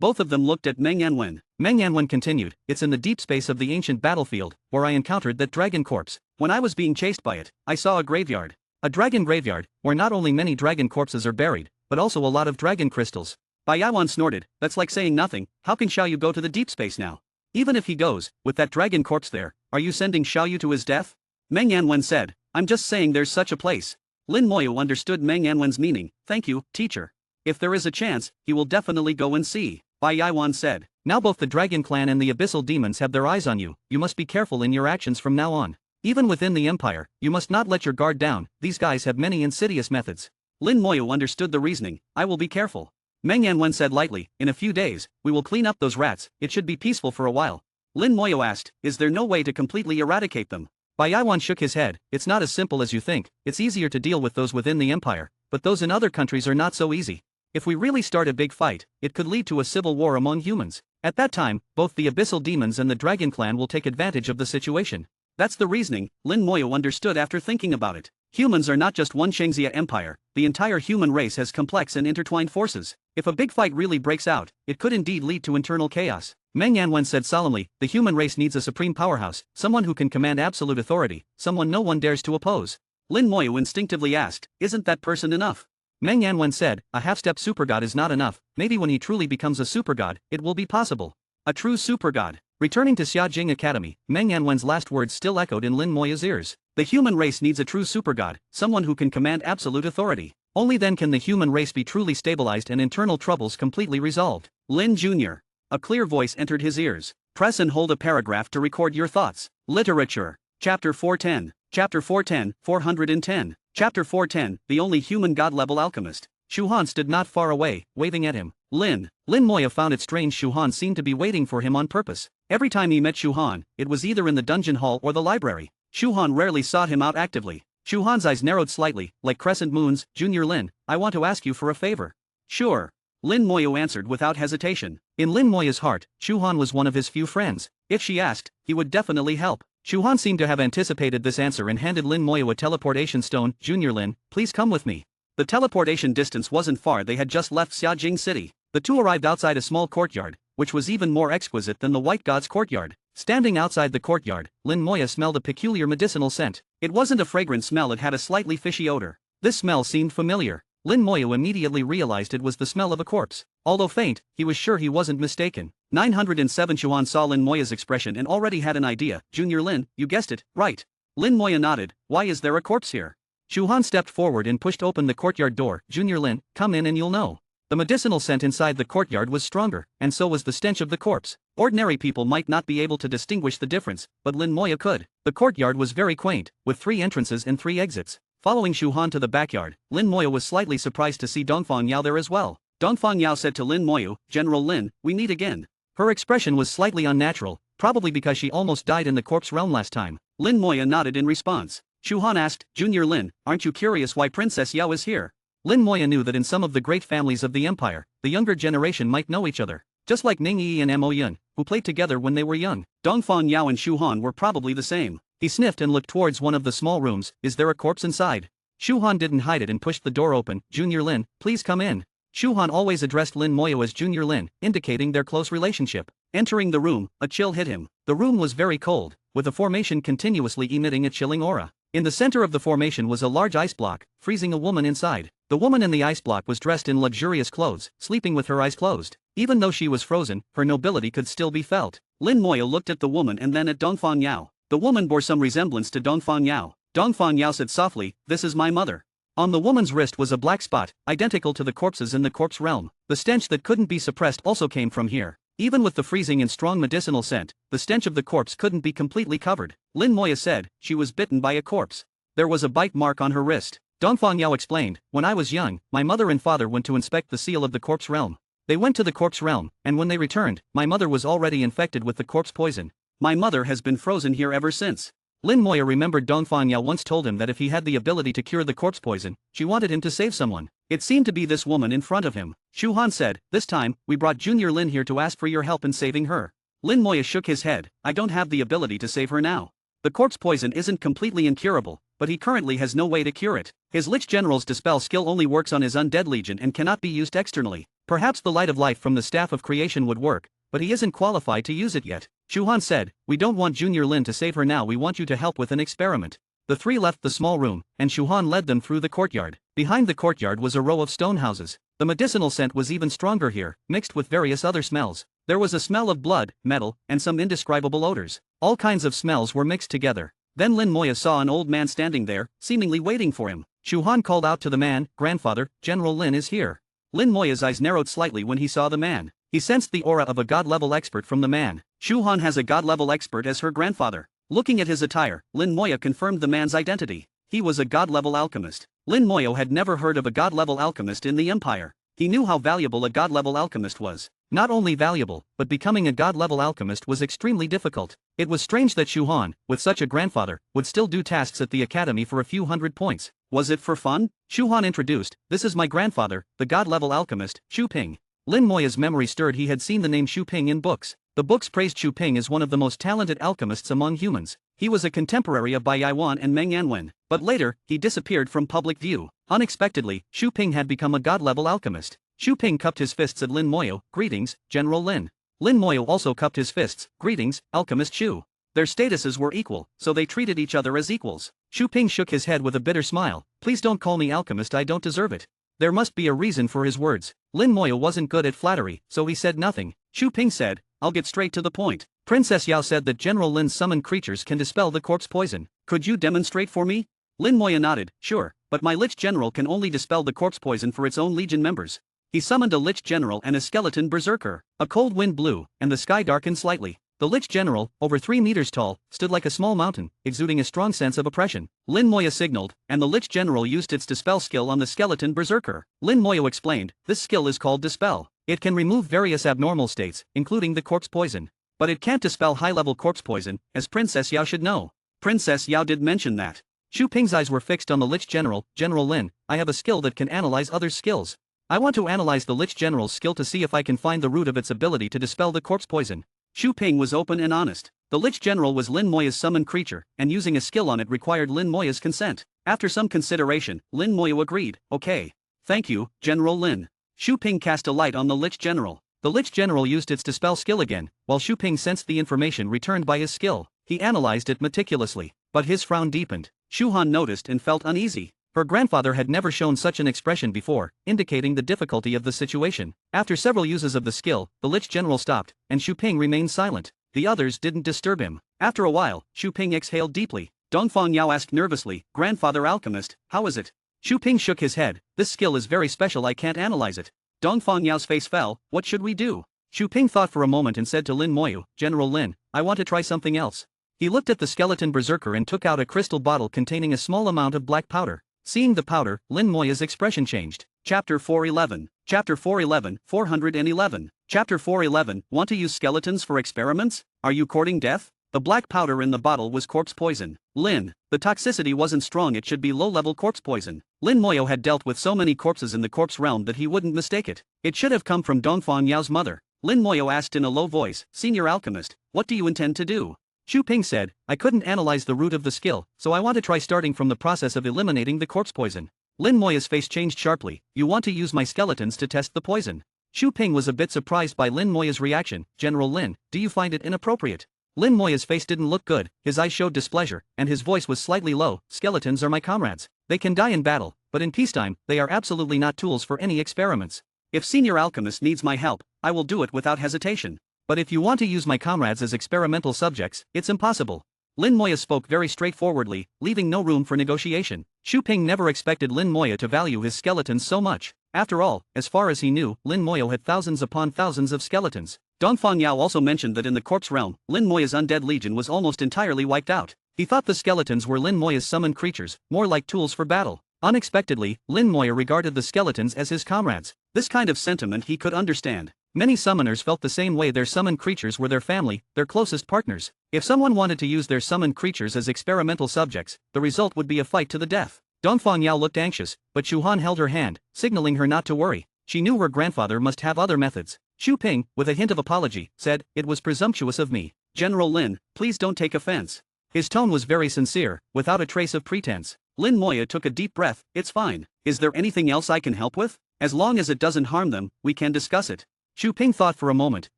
B: Both of them looked at Meng Yanwen. Meng Yanwen continued, "It's in the deep space of the ancient battlefield, where I encountered that dragon corpse. When I was being chased by it, I saw a graveyard. A dragon graveyard, where not only many dragon corpses are buried, but also a lot of dragon crystals." Bai Yawan snorted, "That's like saying nothing. How can Xiaoyu go to the deep space now? Even if he goes, with that dragon corpse there, are you sending Xiaoyu to his death?" Meng Yanwen said, "I'm just saying there's such a place." Lin Moyo understood Meng Yanwen's meaning. "Thank you, teacher. If there is a chance, he will definitely go and see," Bai Yawan said. "Now both the dragon clan and the abyssal demons have their eyes on you. You must be careful in your actions from now on. Even within the empire, you must not let your guard down. These guys have many insidious methods." Lin Moyo understood the reasoning. "I will be careful." Meng Yanwen said lightly, "In a few days, we will clean up those rats. It should be peaceful for a while." Lin Moyo asked, "Is there no way to completely eradicate them?" Bai Yawan shook his head. "It's not as simple as you think. It's easier to deal with those within the empire, but those in other countries are not so easy. If we really start a big fight, it could lead to a civil war among humans. At that time, both the abyssal demons and the dragon clan will take advantage of the situation." That's the reasoning, Lin Moyo understood after thinking about it. Humans are not just one Shangxia empire, the entire human race has complex and intertwined forces. If a big fight really breaks out, it could indeed lead to internal chaos. Meng Yanwen said solemnly, "The human race needs a supreme powerhouse, someone who can command absolute authority, someone no one dares to oppose." Lin Moyo instinctively asked, "Isn't that person enough?" Meng Yanwen said, "A half-step supergod is not enough. Maybe when he truly becomes a supergod, it will be possible." A true supergod. Returning to Xiajing Academy, Meng Yanwen's last words still echoed in Lin Moya's ears. The human race needs a true supergod, someone who can command absolute authority. Only then can the human race be truly stabilized and internal troubles completely resolved. Lin Jr. A clear voice entered his ears. Press and hold a paragraph to record your thoughts. Literature. Chapter 410. Chapter 410, 410. Chapter 410, The Only Human God-Level Alchemist. Shu Han stood not far away, waving at him. Lin Moya found it strange Shu Han seemed to be waiting for him on purpose. Every time he met Shu Han, it was either in the dungeon hall or the library. Shu Han rarely sought him out actively. Shu Han's eyes narrowed slightly, like crescent moons. "Junior Lin, I want to ask you for a favor." "Sure." Lin Moya answered without hesitation. In Lin Moya's heart, Shu Han was one of his few friends. If she asked, he would definitely help. Shu Han seemed to have anticipated this answer and handed Lin Moya a teleportation stone. "Junior Lin, please come with me." The teleportation distance wasn't far. They had just left Xiajing City. The two arrived outside a small courtyard, which was even more exquisite than the White God's courtyard. Standing outside the courtyard, Lin Moya smelled a peculiar medicinal scent. It wasn't a fragrant smell, it had a slightly fishy odor. This smell seemed familiar. Lin Moya immediately realized it was the smell of a corpse. Although faint, he was sure he wasn't mistaken. 907 Shuhan saw Lin Moya's expression and already had an idea. Junior Lin, you guessed it, right? Lin Moya nodded. Why is there a corpse here? Shuhan stepped forward and pushed open the courtyard door. Junior Lin, come in and you'll know. The medicinal scent inside the courtyard was stronger, and so was the stench of the corpse. Ordinary people might not be able to distinguish the difference, but Lin Moya could. The courtyard was very quaint, with 3 entrances and 3 exits. Following Shuhan to the backyard, Lin Moya was slightly surprised to see Dongfang Yao there as well. Dongfang Yao said to Lin Moya, General Lin, we meet again. Her expression was slightly unnatural, probably because she almost died in the corpse realm last time. Lin Moya nodded in response. Shuhan asked, Junior Lin, aren't you curious why Princess Yao is here? Lin Moya knew that in some of the great families of the empire, the younger generation might know each other. Just like Ning Yi and Mo Yun, who played together when they were young. Dongfang Yao and Shuhan were probably the same. He sniffed and looked towards one of the small rooms. Is there a corpse inside? Shuhan didn't hide it and pushed the door open. Junior Lin, please come in. Shuhan always addressed Lin Moya as Junior Lin, indicating their close relationship. Entering the room, a chill hit him. The room was very cold, with the formation continuously emitting a chilling aura. In the center of the formation was a large ice block, freezing a woman inside. The woman in the ice block was dressed in luxurious clothes, sleeping with her eyes closed. Even though she was frozen, her nobility could still be felt. Lin Moya looked at the woman and then at Dongfang Yao. The woman bore some resemblance to Dongfang Yao. Dongfang Yao said softly, this is my mother. On the woman's wrist was a black spot, identical to the corpses in the corpse realm. The stench that couldn't be suppressed also came from here. Even with the freezing and strong medicinal scent, the stench of the corpse couldn't be completely covered. Lin Moya said, she was bitten by a corpse. There was a bite mark on her wrist. Dongfang Yao explained, when I was young, my mother and father went to inspect the seal of the corpse realm. They went to the corpse realm, and when they returned, my mother was already infected with the corpse poison. My mother has been frozen here ever since. Lin Moya remembered Dongfang Yao once told him that if he had the ability to cure the corpse poison, she wanted him to save someone. It seemed to be this woman in front of him. Shuhan said, this time, we brought Junior Lin here to ask for your help in saving her. Lin Moya shook his head, I don't have the ability to save her now. The corpse poison isn't completely incurable, but he currently has no way to cure it. His Lich General's dispel skill only works on his undead legion and cannot be used externally. Perhaps the light of life from the Staff of Creation would work, but he isn't qualified to use it yet. Shuhan said, we don't want Junior Lin to save her now, we want you to help with an experiment. The 3 left the small room, and Shuhan led them through the courtyard. Behind the courtyard was a row of stone houses. The medicinal scent was even stronger here, mixed with various other smells. There was a smell of blood, metal, and some indescribable odors. All kinds of smells were mixed together. Then Lin Moya saw an old man standing there, seemingly waiting for him. Shuhan called out to the man, Grandfather, General Lin is here. Lin Moya's eyes narrowed slightly when he saw the man. He sensed the aura of a god-level expert from the man. Shuhan has a god-level expert as her grandfather. Looking at his attire, Lin Moya confirmed the man's identity. He was a god-level alchemist. Lin Moya had never heard of a god-level alchemist in the Empire. He knew how valuable a god-level alchemist was. Not only valuable, but becoming a god-level alchemist was extremely difficult. It was strange that Shuhan, with such a grandfather, would still do tasks at the academy for a few hundred points. Was it for fun? Shuhan introduced, this is my grandfather, the god-level alchemist, Xu Ping. Lin Moya's memory stirred. He had seen the name Xu Ping in books. The books praised Xu Ping as one of the most talented alchemists among humans. He was a contemporary of Bai Yaiwan and Meng Yanwen, but later, he disappeared from public view. Unexpectedly, Xu Ping had become a god-level alchemist. Xu Ping cupped his fists at Lin Moya, greetings, General Lin. Lin Moya also cupped his fists, greetings, Alchemist Xu. Their statuses were equal, so they treated each other as equals. Xu Ping shook his head with a bitter smile, please don't call me alchemist, I don't deserve it. There must be a reason for his words. Lin Moya wasn't good at flattery, so he said nothing. Xu Ping said, I'll get straight to the point. Princess Yao said that General Lin's summoned creatures can dispel the corpse poison. Could you demonstrate for me? Lin Moya nodded, sure, but my Lich General can only dispel the corpse poison for its own legion members. He summoned a Lich General and a skeleton berserker. A cold wind blew, and the sky darkened slightly. The Lich General, over 3 meters tall, stood like a small mountain, exuding a strong sense of oppression. Lin Moya signaled, and the Lich General used its dispel skill on the skeleton berserker. Lin Moya explained, this skill is called dispel. It can remove various abnormal states, including the corpse poison. But it can't dispel high-level corpse poison, as Princess Yao should know. Princess Yao did mention that. Xu Ping's eyes were fixed on the Lich General. General Lin, I have a skill that can analyze others' skills. I want to analyze the Lich General's skill to see if I can find the root of its ability to dispel the corpse poison. Xu Ping was open and honest. The Lich General was Lin Moya's summoned creature, and using a skill on it required Lin Moya's consent. After some consideration, Lin Moya agreed, okay. Thank you, General Lin. Xu Ping cast a light on the Lich General. The Lich General used its dispel skill again, while Xu Ping sensed the information returned by his skill. He analyzed it meticulously, but his frown deepened. Shu Han noticed and felt uneasy. Her grandfather had never shown such an expression before, indicating the difficulty of the situation. After several uses of the skill, the Lich General stopped, and Xu Ping remained silent. The others didn't disturb him. After a while, Xu Ping exhaled deeply. Dongfang Yao asked nervously, "Grandfather Alchemist, how is it?" Xu Ping shook his head. "This skill is very special, I can't analyze it." Dongfang Yao's face fell. "What should we do?" Xu Ping thought for a moment and said to Lin Moyu, "General Lin, I want to try something else." He looked at the skeleton berserker and took out a crystal bottle containing a small amount of black powder. Seeing the powder, Lin Moya's expression changed. Chapter 411. Chapter 411, 411. Chapter 411, want to use skeletons for experiments? Are you courting death? The black powder in the bottle was corpse poison. Lin, the toxicity wasn't strong, it should be low-level corpse poison. Lin Moyo had dealt with so many corpses in the corpse realm that he wouldn't mistake it. It should have come from Dongfang Yao's mother. Lin Moyo asked in a low voice, "Senior Alchemist, what do you intend to do?" Xu Ping said, "I couldn't analyze the root of the skill, so I want to try starting from the process of eliminating the corpse poison." Lin Moya's face changed sharply. "You want to use my skeletons to test the poison?" Xu Ping was a bit surprised by Lin Moya's reaction. "General Lin, do you find it inappropriate?" Lin Moya's face didn't look good, his eyes showed displeasure, and his voice was slightly low. "Skeletons are my comrades. They can die in battle, but in peacetime, they are absolutely not tools for any experiments. If Senior Alchemist needs my help, I will do it without hesitation. But if you want to use my comrades as experimental subjects, it's impossible." Lin Moya spoke very straightforwardly, leaving no room for negotiation. Xu Ping never expected Lin Moya to value his skeletons so much. After all, as far as he knew, Lin Moya had thousands upon thousands of skeletons. Dongfang Yao also mentioned that in the corpse realm, Lin Moya's undead legion was almost entirely wiped out. He thought the skeletons were Lin Moya's summoned creatures, more like tools for battle. Unexpectedly, Lin Moya regarded the skeletons as his comrades. This kind of sentiment he could understand. Many summoners felt the same way, their summoned creatures were their family, their closest partners. If someone wanted to use their summoned creatures as experimental subjects, the result would be a fight to the death. Dongfang Yao looked anxious, but Xu Han held her hand, signaling her not to worry. She knew her grandfather must have other methods. Xu Ping, with a hint of apology, said, "It was presumptuous of me. General Lin, please don't take offense." His tone was very sincere, without a trace of pretense. Lin Moya took a deep breath. "It's fine. Is there anything else I can help with? As long as it doesn't harm them, we can discuss it." Xu Ping thought for a moment.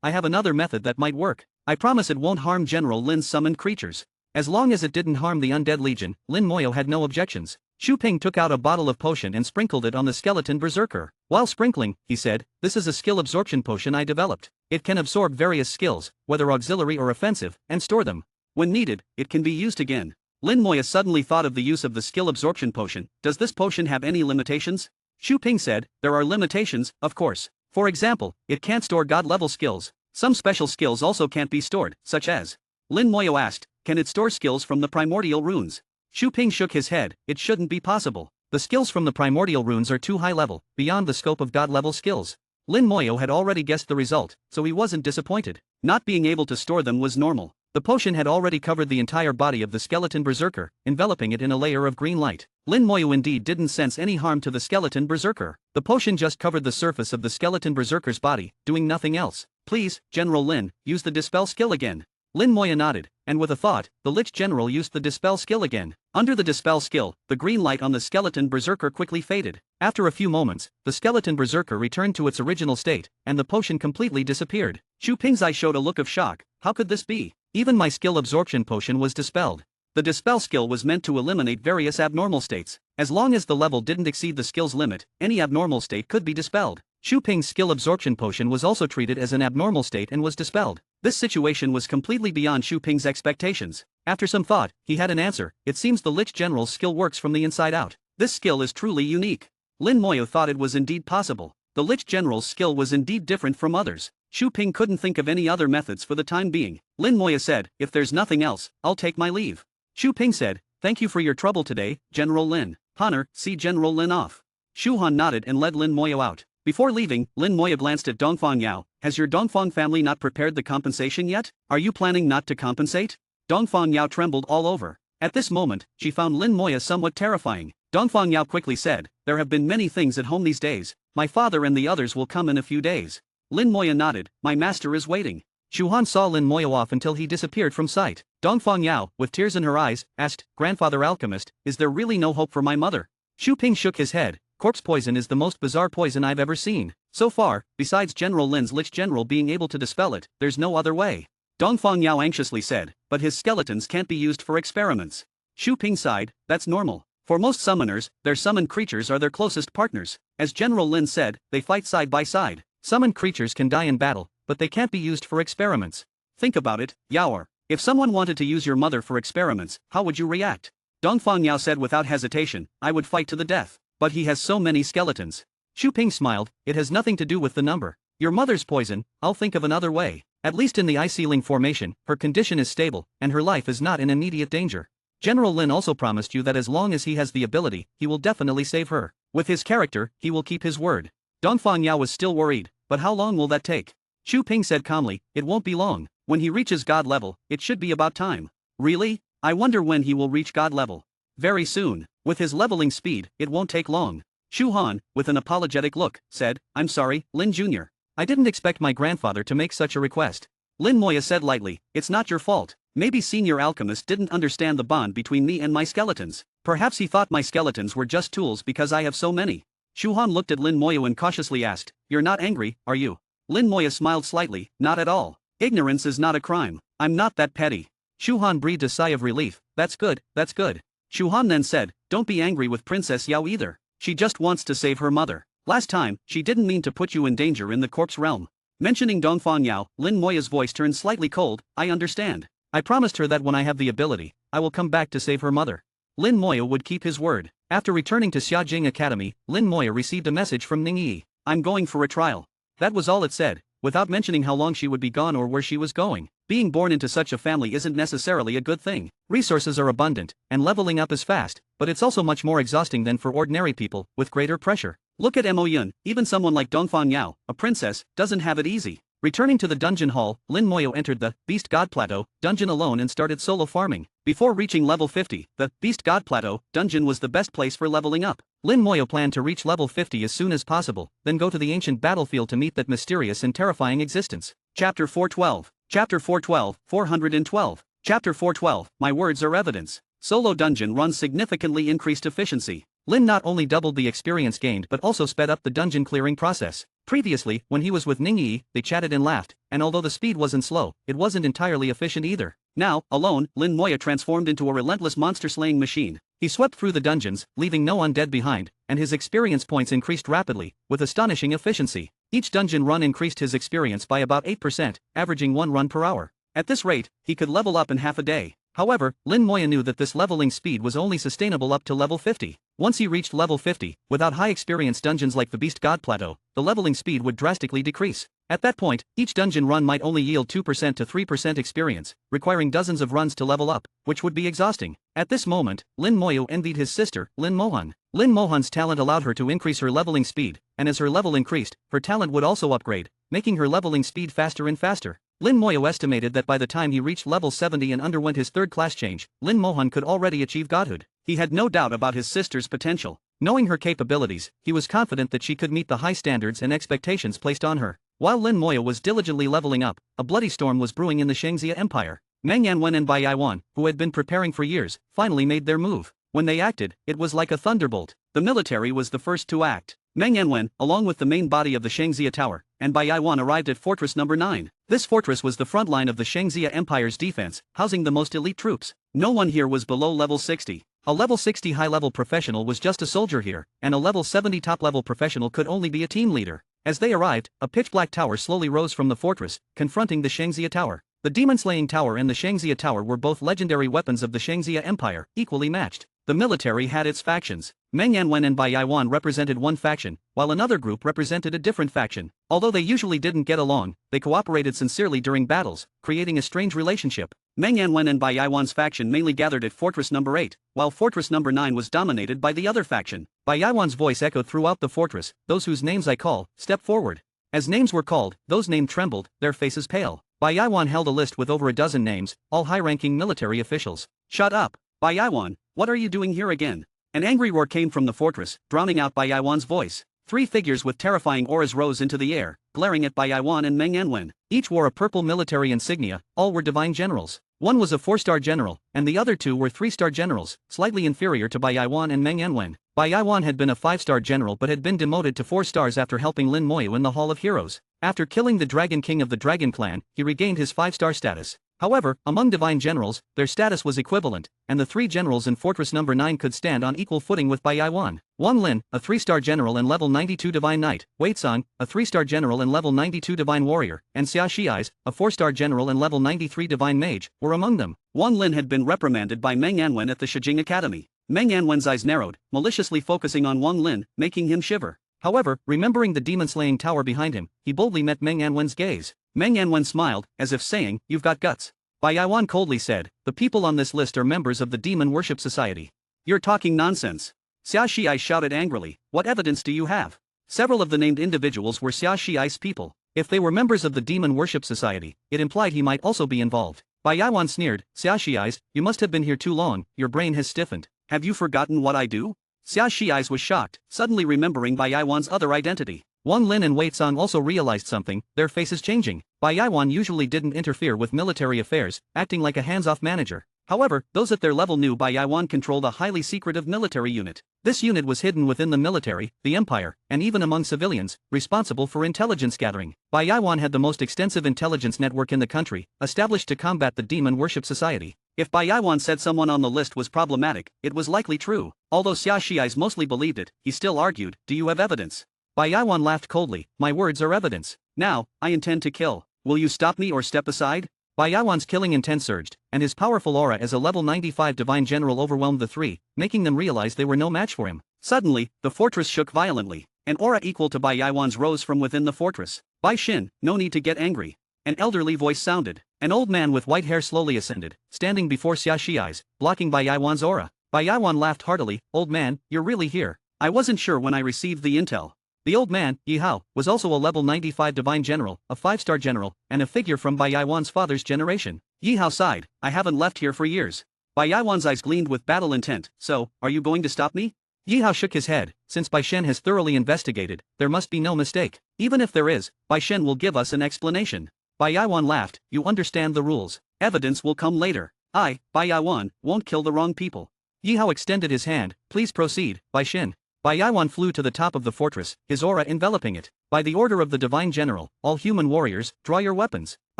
B: "I have another method that might work. I promise it won't harm General Lin's summoned creatures." As long as it didn't harm the undead legion, Lin Moyo had no objections. Xu Ping took out a bottle of potion and sprinkled it on the skeleton berserker. While sprinkling, he said, "This is a skill absorption potion I developed. It can absorb various skills, whether auxiliary or offensive, and store them. When needed, it can be used again." Lin Moya suddenly thought of the use of the skill absorption potion. "Does this potion have any limitations?" Xu Ping said, "There are limitations, of course. For example, it can't store god-level skills. Some special skills also can't be stored, such as..." Lin Moyo asked, "Can it store skills from the primordial runes?" Xu Ping shook his head. "It shouldn't be possible. The skills from the primordial runes are too high level, beyond the scope of god-level skills." Lin Moyo had already guessed the result, so he wasn't disappointed. Not being able to store them was normal. The potion had already covered the entire body of the skeleton berserker, enveloping it in a layer of green light. Lin Moyo indeed didn't sense any harm to the skeleton berserker. The potion just covered the surface of the skeleton berserker's body, doing nothing else. "Please, General Lin, use the dispel skill again." Lin Moya nodded, and with a thought, the Lich General used the dispel skill again. Under the dispel skill, the green light on the skeleton berserker quickly faded. After a few moments, the skeleton berserker returned to its original state, and the potion completely disappeared. Xu Ping's eye showed a look of shock. "How could this be? Even my skill absorption potion was dispelled." The dispel skill was meant to eliminate various abnormal states. As long as the level didn't exceed the skill's limit, any abnormal state could be dispelled. Xu Ping's skill absorption potion was also treated as an abnormal state and was dispelled. This situation was completely beyond Xu Ping's expectations. After some thought, he had an answer. "It seems the Lich General's skill works from the inside out. This skill is truly unique." Lin Moyo thought it was indeed possible. The Lich General's skill was indeed different from others. Xu Ping couldn't think of any other methods for the time being. Lin Moya said, "If there's nothing else, I'll take my leave." Xu Ping said, "Thank you for your trouble today, General Lin. Honor, see General Lin off." Xu Han nodded and led Lin Moyo out. Before leaving, Lin Moya glanced at Dongfang Yao. "Has your Dongfang family not prepared the compensation yet? Are you planning not to compensate?" Dongfang Yao trembled all over. At this moment, she found Lin Moya somewhat terrifying. Dongfang Yao quickly said, "There have been many things at home these days. My father and the others will come in a few days." Lin Moya nodded. "My master is waiting." Xu Han saw Lin Moya off until he disappeared from sight. Dongfang Yao, with tears in her eyes, asked, "Grandfather Alchemist, is there really no hope for my mother?" Xu Ping shook his head. Corpse poison is the most bizarre poison I've ever seen. So far, besides General Lin's Lich General being able to dispel it, there's no other way. Dongfang Yao anxiously said, but his skeletons can't be used for experiments. Xu Ping sighed, that's normal. For most summoners, their summoned creatures are their closest partners. As General Lin said, they fight side by side. Summoned creatures can die in battle, but they can't be used for experiments. Think about it, Yaoer. If someone wanted to use your mother for experiments, how would you react? Dongfang Yao said without hesitation, I would fight to the death. But he has so many skeletons. Xu Ping smiled, it has nothing to do with the number. Your mother's poison, I'll think of another way. At least in the ice ceiling formation, her condition is stable, and her life is not in immediate danger. General Lin also promised you that as long as he has the ability, he will definitely save her. With his character, he will keep his word. Dongfang Yao was still worried, but how long will that take? Xu Ping said calmly, it won't be long. When he reaches God level, it should be about time. Really? I wonder when he will reach God level. Very soon. With his leveling speed, it won't take long. Xu Han, with an apologetic look, said, I'm sorry, Lin Jr. I didn't expect my grandfather to make such a request. Lin Moya said lightly, it's not your fault. Maybe Senior Alchemist didn't understand the bond between me and my skeletons. Perhaps he thought my skeletons were just tools because I have so many. Xu Han looked at Lin Moya and cautiously asked, you're not angry, are you? Lin Moya smiled slightly, not at all. Ignorance is not a crime. I'm not that petty. Xu Han breathed a sigh of relief, that's good, that's good. Xu Han then said, don't be angry with Princess Yao either. She just wants to save her mother. Last time, she didn't mean to put you in danger in the corpse realm. Mentioning Dongfang Yao, Lin Moya's voice turned slightly cold, I understand. I promised her that when I have the ability, I will come back to save her mother. Lin Moya would keep his word. After returning to Xiajing Academy, Lin Moya received a message from Ning Yi. I'm going for a trial. That was all it said, without mentioning how long she would be gone or where she was going. Being born into such a family isn't necessarily a good thing. Resources are abundant, and leveling up is fast, but it's also much more exhausting than for ordinary people, with greater pressure. Look at Mo Yun, even someone like Dongfang Yao, a princess, doesn't have it easy. Returning to the dungeon hall, Lin Moyo entered the Beast God Plateau dungeon alone and started solo farming. Before reaching level 50, the Beast God Plateau dungeon was the best place for leveling up. Lin Moyo planned to reach level 50 as soon as possible, then go to the ancient battlefield to meet that mysterious and terrifying existence. Chapter 412. Chapter 412, 412. Chapter 412, My words are evidence. Solo dungeon runs significantly increased efficiency. Lin not only doubled the experience gained but also sped up the dungeon clearing process. Previously, when he was with Ning Yi, they chatted and laughed, and although the speed wasn't slow, it wasn't entirely efficient either. Now, alone, Lin Moya transformed into a relentless monster-slaying machine. He swept through the dungeons, leaving no undead behind, and his experience points increased rapidly, with astonishing efficiency. Each dungeon run increased his experience by about 8%, averaging 1 run per hour. At this rate, he could level up in half a day. However, Lin Moya knew that this leveling speed was only sustainable up to level 50. Once he reached level 50, without high experience dungeons like the Beast God Plateau, the leveling speed would drastically decrease. At that point, each dungeon run might only yield 2% to 3% experience, requiring dozens of runs to level up, which would be exhausting. At this moment, Lin Moyo envied his sister, Lin Mohan. Lin Mohan's talent allowed her to increase her leveling speed, and as her level increased, her talent would also upgrade, making her leveling speed faster and faster. Lin Moyo estimated that by the time he reached level 70 and underwent his third class change, Lin Mohan could already achieve godhood. He had no doubt about his sister's potential. Knowing her capabilities, he was confident that she could meet the high standards and expectations placed on her. While Lin Moya was diligently leveling up, a bloody storm was brewing in the Shangxia Empire. Meng Yanwen and Bai Yaiwan, who had been preparing for years, finally made their move. When they acted, it was like a thunderbolt. The military was the first to act. Meng Yanwen, along with the main body of the Shangxia Tower, and Bai Yaiwan arrived at Fortress Number 9. This fortress was the front line of the Shangxia Empire's defense, housing the most elite troops. No one here was below level 60. A level 60 high-level professional was just a soldier here, and a level 70 top-level professional could only be a team leader. As they arrived, a pitch-black tower slowly rose from the fortress, confronting the Shangxia Tower. The demon-slaying tower and the Shangxia Tower were both legendary weapons of the Shangxia Empire, equally matched. The military had its factions. Meng Yanwen and Bai Yaiwan represented one faction, while another group represented a different faction. Although they usually didn't get along, they cooperated sincerely during battles, creating a strange relationship. Meng Yanwen and Bai Yaiwan's faction mainly gathered at Fortress Number 8, while Fortress Number 9 was dominated by the other faction. Bai Yaiwan's voice echoed throughout the fortress, those whose names I call, step forward. As names were called, those named trembled, their faces pale. Bai Yaiwan held a list with over a dozen names, all high-ranking military officials. Shut up, Bai Yaiwan, what are you doing here again? An angry roar came from the fortress, drowning out Bai Yaiwan's voice. 3 figures with terrifying auras rose into the air, glaring at Bai Yaiwan and Meng Yanwen. Each wore a purple military insignia, all were divine generals. One was a 4-star general, and the other two were 3-star generals, slightly inferior to Bai Yaiwan and Meng Yanwen. Bai Yaiwan had been a 5-star general but had been demoted to 4 stars after helping Lin Moyu in the Hall of Heroes. After killing the Dragon King of the Dragon Clan, he regained his 5-star status. However, among divine generals, their status was equivalent, and the 3 generals in Fortress No. 9 could stand on equal footing with Bai Yaiwan. Wang Lin, a 3-star general and level 92 divine knight, Wei Cang, a 3-star general and level 92 divine warrior, and Xia Shiais, a 4-star general and level 93 divine mage, were among them. Wang Lin had been reprimanded by Meng Yanwen at the Shijing Academy. Meng Yanwen's eyes narrowed, maliciously focusing on Wang Lin, making him shiver. However, remembering the demon-slaying tower behind him, he boldly met Meng Yanwen's gaze. Meng Yanwen smiled, as if saying, "You've got guts." Bai Yaiwan coldly said, "The people on this list are members of the Demon Worship Society." "You're talking nonsense." Xia Shiai shouted angrily, "What evidence do you have?" Several of the named individuals were Xia Shiai's people. If they were members of the Demon Worship Society, it implied he might also be involved. Bai Yaiwan sneered, "Xia Shiais, you must have been here too long, your brain has stiffened. Have you forgotten what I do?" Xia Shiais was shocked, suddenly remembering Bai Yaiwan's other identity. Wang Lin and Wei Cang also realized something, their faces changing. Bai Yaiwan usually didn't interfere with military affairs, acting like a hands-off manager. However, those at their level knew Bai Yaiwan controlled a highly secretive military unit. This unit was hidden within the military, the empire, and even among civilians, responsible for intelligence gathering. Bai Yaiwan had the most extensive intelligence network in the country, established to combat the Demon Worship Society. If Bai Yaiwan said someone on the list was problematic, it was likely true. Although Xia Shiais mostly believed it, he still argued, "Do you have evidence?" Bai Yaiwan laughed coldly, "My words are evidence. Now, I intend to kill. Will you stop me or step aside?" Bai Yaiwan's killing intent surged, and his powerful aura as a level 95 divine general overwhelmed the 3, making them realize they were no match for him. Suddenly, the fortress shook violently. An aura equal to Bai Yaiwan's rose from within the fortress. "Bai Xin, no need to get angry." An elderly voice sounded. An old man with white hair slowly ascended, standing before Xia Shiai's, blocking Bai Yaiwan's aura. Bai Yaiwan laughed heartily, "Old man, you're really here. I wasn't sure when I received the intel." The old man, Yi Hao, was also a level 95 divine general, a 5-star general, and a figure from Bai Yaiwan's father's generation. Yi Hao sighed, "I haven't left here for years." Bai Yaiwan's eyes gleamed with battle intent, "So, are you going to stop me?" Yi Hao shook his head, "Since Bai Shen has thoroughly investigated, there must be no mistake. Even if there is, Bai Shen will give us an explanation." Bai Yaiwan laughed, "You understand the rules. Evidence will come later. I, Bai Yaiwan, won't kill the wrong people." Yi Hao extended his hand, "Please proceed, Bai Shen." Bai Yaiwan flew to the top of the fortress, his aura enveloping it. "By the order of the Divine General, all human warriors, draw your weapons.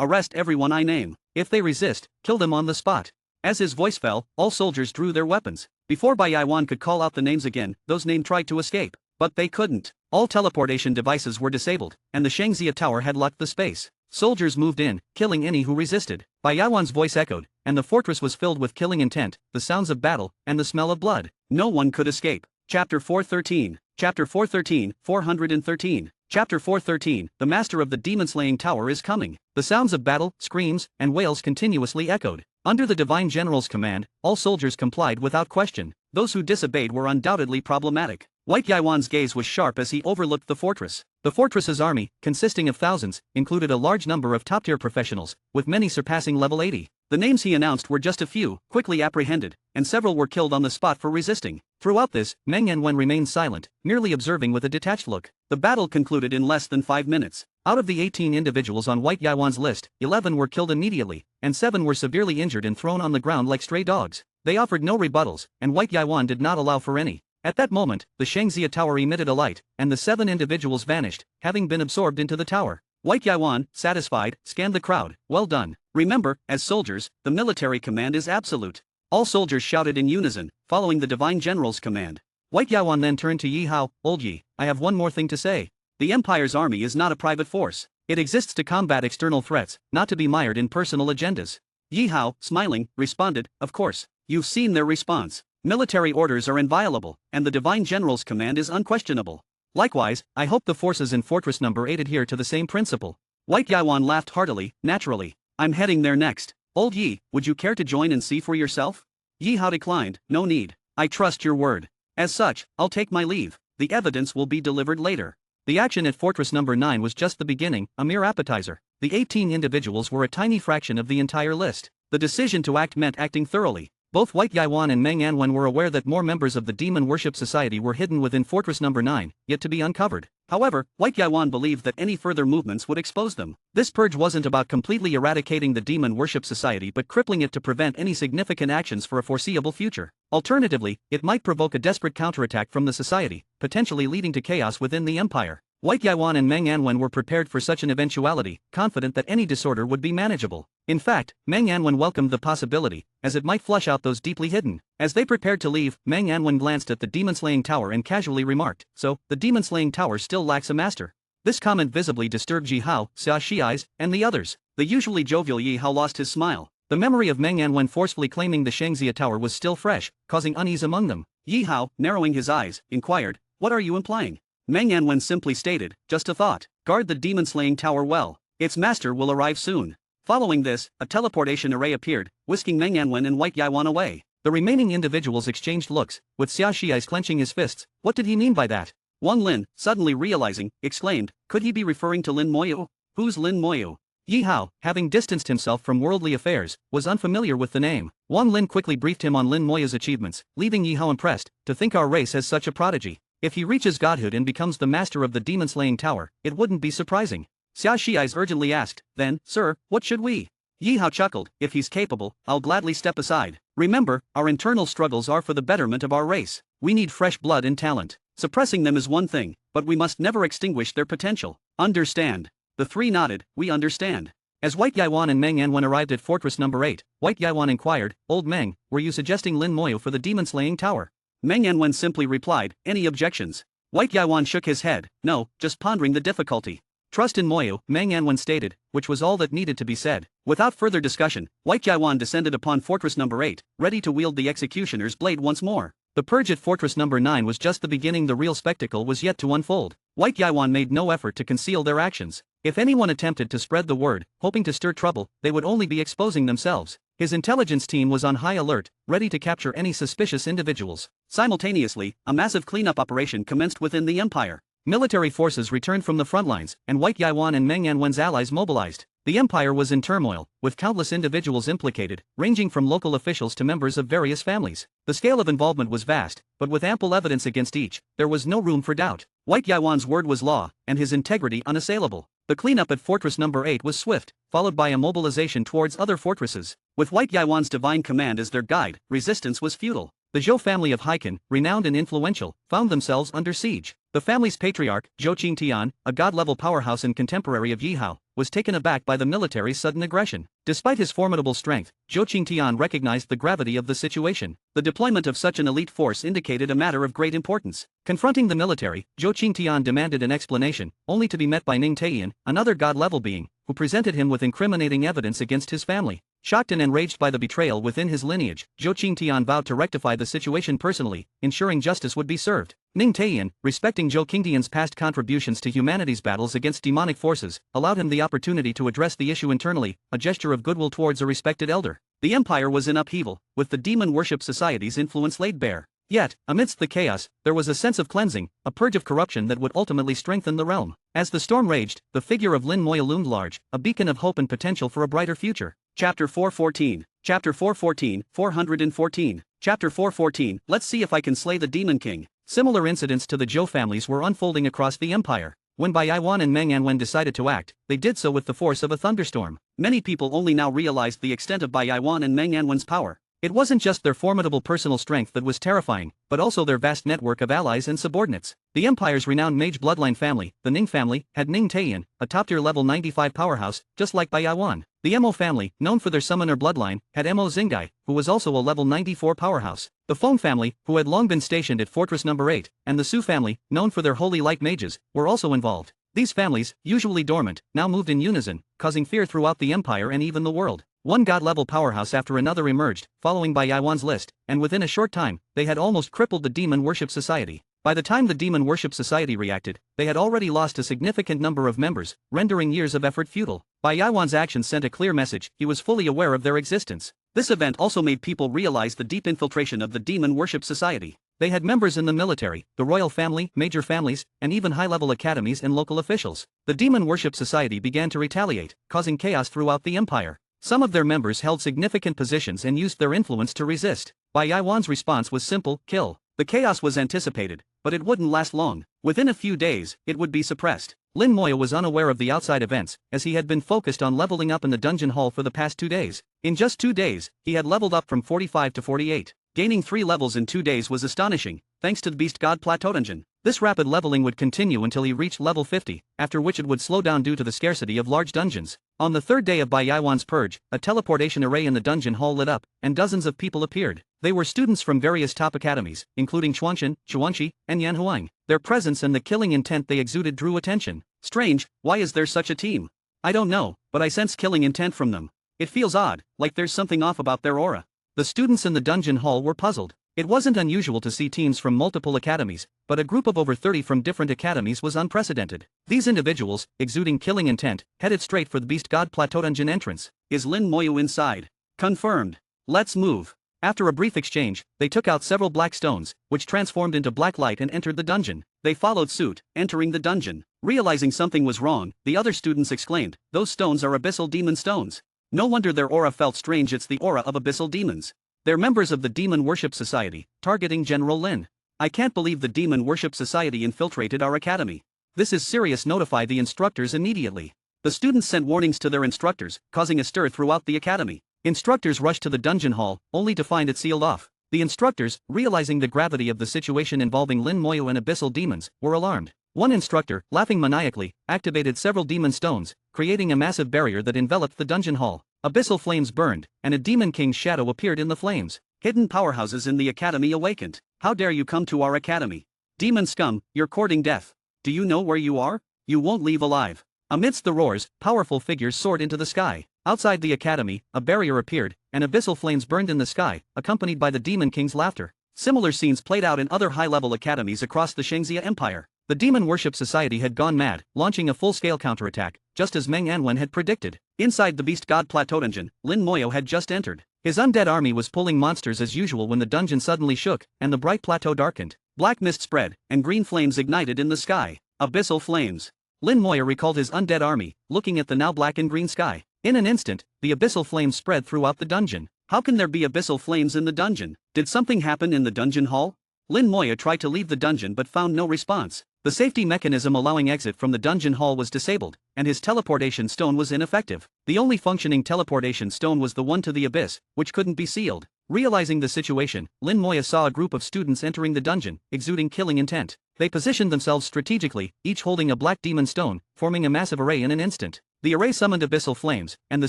B: Arrest everyone I name. If they resist, kill them on the spot." As his voice fell, all soldiers drew their weapons. Before Bai Yaiwan could call out the names again, those named tried to escape. But they couldn't. All teleportation devices were disabled, and the Shangxia Tower had locked the space. Soldiers moved in, killing any who resisted. Bai Yaiwan's voice echoed, and the fortress was filled with killing intent, the sounds of battle, and the smell of blood. No one could escape. Chapter 413. Chapter 413, 413. Chapter 413, The Master of the Demon-Slaying Tower is coming. The sounds of battle, screams, and wails continuously echoed. Under the Divine General's command, all soldiers complied without question. Those who disobeyed were undoubtedly problematic. White Yaiwan's gaze was sharp as he overlooked the fortress. The fortress's army, consisting of thousands, included a large number of top-tier professionals, with many surpassing level 80. The names he announced were just a few, quickly apprehended, and several were killed on the spot for resisting. Throughout this, Meng Yanwen remained silent, merely observing with a detached look. The battle concluded in less than 5 minutes. Out of the 18 individuals on White Yaiwan's list, 11 were killed immediately, and 7 were severely injured and thrown on the ground like stray dogs. They offered no rebuttals, and White Yaiwan did not allow for any. At that moment, the Shangxia Tower emitted a light, and the 7 individuals vanished, having been absorbed into the tower. White Yaiwan, satisfied, scanned the crowd. "Well done. Remember, as soldiers, the military command is absolute." All soldiers shouted in unison, following the Divine General's command. White Yaiwan then turned to Yi Hao, "Old Yi, I have one more thing to say. The Empire's army is not a private force. It exists to combat external threats, not to be mired in personal agendas." Yi Hao, smiling, responded, "Of course. You've seen their response. Military orders are inviolable, and the Divine General's command is unquestionable. Likewise, I hope the forces in Fortress No. 8 adhere to the same principle." White Yaiwan laughed heartily, "Naturally. I'm heading there next. Old Yi, would you care to join and see for yourself?" Yi Hao declined, "No need. I trust your word. As such, I'll take my leave. The evidence will be delivered later." The action at Fortress No. 9 was just the beginning, a mere appetizer. The 18 individuals were a tiny fraction of the entire list. The decision to act meant acting thoroughly. Both White Yaiwan and Meng Yanwen were aware that more members of the Demon Worship Society were hidden within Fortress No. 9, yet to be uncovered. However, White Yaiwan believed that any further movements would expose them. This purge wasn't about completely eradicating the demon worship society but crippling it to prevent any significant actions for a foreseeable future. Alternatively, it might provoke a desperate counterattack from the society, potentially leading to chaos within the empire. White Yaiwan and Meng Anwen were prepared for such an eventuality, confident that any disorder would be manageable. In fact, Meng Anwen welcomed the possibility, as it might flush out those deeply hidden. As they prepared to leave, Meng Anwen glanced at the demon-slaying tower and casually remarked, "So, the demon-slaying tower still lacks a master." This comment visibly disturbed Ji Hao, Xia Shiais, and the others. The usually jovial Yi Hao lost his smile. The memory of Meng Anwen forcefully claiming the Shangxia tower was still fresh, causing unease among them. Yi Hao, narrowing his eyes, inquired, "What are you implying?" Meng Anwen simply stated, "Just a thought. Guard the demon-slaying tower well. Its master will arrive soon." Following this, a teleportation array appeared, whisking Meng Anwen and White Yaiwan away. The remaining individuals exchanged looks, with Xia Shiais clenching his fists. What did he mean by that? Wang Lin, suddenly realizing, exclaimed, "Could he be referring to Lin Moyu? Who's Lin Moyu?" Yi Hao, having distanced himself from worldly affairs, was unfamiliar with the name. Wang Lin quickly briefed him on Lin Moya's achievements, leaving Yi Hao impressed. "To think our race has such a prodigy. If he reaches godhood and becomes the master of the demon-slaying tower, it wouldn't be surprising." Xia Shiais urgently asked, "Then, sir, what should we?" Yi Hao chuckled, "If he's capable, I'll gladly step aside. Remember, our internal struggles are for the betterment of our race. We need fresh blood and talent. Suppressing them is one thing, but we must never extinguish their potential. Understand?" The three nodded, "We understand." As White Yaiwan and Meng Anwen arrived at Fortress Number 8, White Yaiwan inquired, "Old Meng, were you suggesting Lin Moyu for the demon-slaying tower?" Meng Anwen simply replied, "Any objections?" White Yaiwan shook his head, "No, just pondering the difficulty." "Trust in Moyu," Meng Anwen stated, which was all that needed to be said. Without further discussion, White Yaiwan descended upon Fortress Number 8, ready to wield the executioner's blade once more. The purge at Fortress Number 9 was just the beginning. The real spectacle was yet to unfold. White Yaiwan made no effort to conceal their actions. If anyone attempted to spread the word, hoping to stir trouble, they would only be exposing themselves. His intelligence team was on high alert, ready to capture any suspicious individuals. Simultaneously, a massive cleanup operation commenced within the empire. Military forces returned from the front lines, and White Yaiwan and Meng Anwen's allies mobilized. The empire was in turmoil, with countless individuals implicated, ranging from local officials to members of various families. The scale of involvement was vast, but with ample evidence against each, there was no room for doubt. White Yaiwan's word was law, and his integrity unassailable. The cleanup at Fortress Number 8 was swift, followed by a mobilization towards other fortresses. With White Yaiwan's divine command as their guide, resistance was futile. The Zhou family of Haikan, renowned and influential, found themselves under siege. The family's patriarch, Zhou Qingtian, a god-level powerhouse and contemporary of Yi Hao, was taken aback by the military's sudden aggression. Despite his formidable strength, Zhou Qingtian recognized the gravity of the situation. The deployment of such an elite force indicated a matter of great importance. Confronting the military, Zhou Qingtian demanded an explanation, only to be met by Ning Taiyan, another god-level being, who presented him with incriminating evidence against his family. Shocked and enraged by the betrayal within his lineage, Zhou Qingtian vowed to rectify the situation personally, ensuring justice would be served. Ning Taiyan, respecting Zhou Qingtian's past contributions to humanity's battles against demonic forces, allowed him the opportunity to address the issue internally, a gesture of goodwill towards a respected elder. The empire was in upheaval, with the demon worship society's influence laid bare. Yet, amidst the chaos, there was a sense of cleansing, a purge of corruption that would ultimately strengthen the realm. As the storm raged, the figure of Lin Moya loomed large, a beacon of hope and potential for a brighter future. Chapter 414. Chapter 414, 414. Chapter 414, let's see if I can slay the Demon King. Similar incidents to the Zhou families were unfolding across the empire. When Bai Yaiwan and Meng Anwen decided to act, they did so with the force of a thunderstorm. Many people only now realized the extent of Bai Yaiwan and Meng Anwen's power. It wasn't just their formidable personal strength that was terrifying, but also their vast network of allies and subordinates. The empire's renowned mage bloodline family, the Ning family, had Ning Taiyan, a top-tier level 95 powerhouse, just like Bai Yaiwan. The Mo family, known for their summoner bloodline, had Mo Xingai, who was also a level 94 powerhouse. The Feng family, who had long been stationed at Fortress Number 8, and the Su family, known for their holy light mages, were also involved. These families, usually dormant, now moved in unison, causing fear throughout the empire and even the world. One god-level powerhouse after another emerged, following Bai Yaiwan's list, and within a short time, they had almost crippled the Demon Worship Society. By the time the Demon Worship Society reacted, they had already lost a significant number of members, rendering years of effort futile. Bai Yaiwan's actions sent a clear message: he was fully aware of their existence. This event also made people realize the deep infiltration of the Demon Worship Society. They had members in the military, the royal family, major families, and even high-level academies and local officials. The Demon Worship Society began to retaliate, causing chaos throughout the empire. Some of their members held significant positions and used their influence to resist. Bai Yaiwan's response was simple: kill. The chaos was anticipated, but it wouldn't last long. Within a few days, it would be suppressed. Lin Moya was unaware of the outside events, as he had been focused on leveling up in the dungeon hall for the past 2 days. In just 2 days, he had leveled up from 45 to 48. Gaining 3 levels in 2 days was astonishing, thanks to the Beast God Plateau Dungeon. This rapid leveling would continue until he reached level 50, after which it would slow down due to the scarcity of large dungeons. On the 3rd day of Bai Yaiwan's purge, a teleportation array in the dungeon hall lit up, and dozens of people appeared. They were students from various top academies, including Chuanshan, Chuanxi, and Yanhuang. Their presence and the killing intent they exuded drew attention. Strange, why is there such a team? I don't know, but I sense killing intent from them. It feels odd, like there's something off about their aura. The students in the dungeon hall were puzzled. It wasn't unusual to see teams from multiple academies, but a group of over 30 from different academies was unprecedented. These individuals, exuding killing intent, headed straight for the Beast God Plateau Dungeon entrance. Is Lin Moyu inside? Confirmed. Let's move. After a brief exchange, they took out several black stones, which transformed into black light and entered the dungeon. They followed suit, entering the dungeon. Realizing something was wrong, the other students exclaimed, "Those stones are abyssal demon stones." No wonder their aura felt strange, it's the aura of abyssal demons. They're members of the Demon Worship Society, targeting General Lin. I can't believe the Demon Worship Society infiltrated our academy. This is serious, notify the instructors immediately. The students sent warnings to their instructors, causing a stir throughout the academy. Instructors rushed to the dungeon hall, only to find it sealed off. The instructors, realizing the gravity of the situation involving Lin Moyu and abyssal demons, were alarmed. One instructor, laughing maniacally, activated several demon stones, creating a massive barrier that enveloped the dungeon hall. Abyssal flames burned, and a demon king's shadow appeared in the flames. Hidden powerhouses in the academy awakened. How dare you come to our academy? Demon scum, you're courting death. Do you know where you are? You won't leave alive. Amidst the roars, powerful figures soared into the sky. Outside the academy, a barrier appeared, and abyssal flames burned in the sky, accompanied by the demon king's laughter. Similar scenes played out in other high-level academies across the Shangxia Empire. The Demon Worship Society had gone mad, launching a full-scale counterattack, just as Meng Anwen had predicted. Inside the Beast God Plateau Dungeon, Lin Moyo had just entered. His undead army was pulling monsters as usual when the dungeon suddenly shook, and the bright plateau darkened. Black mist spread, and green flames ignited in the sky. Abyssal flames. Lin Moyo recalled his undead army, looking at the now black and green sky. In an instant, the abyssal flames spread throughout the dungeon. How can there be abyssal flames in the dungeon? Did something happen in the dungeon hall? Lin Moyo tried to leave the dungeon but found no response. The safety mechanism allowing exit from the dungeon hall was disabled, and his teleportation stone was ineffective. The only functioning teleportation stone was the one to the abyss, which couldn't be sealed. Realizing the situation, Lin Moyo saw a group of students entering the dungeon, exuding killing intent. They positioned themselves strategically, each holding a black demon stone, forming a massive array in an instant. The array summoned abyssal flames, and the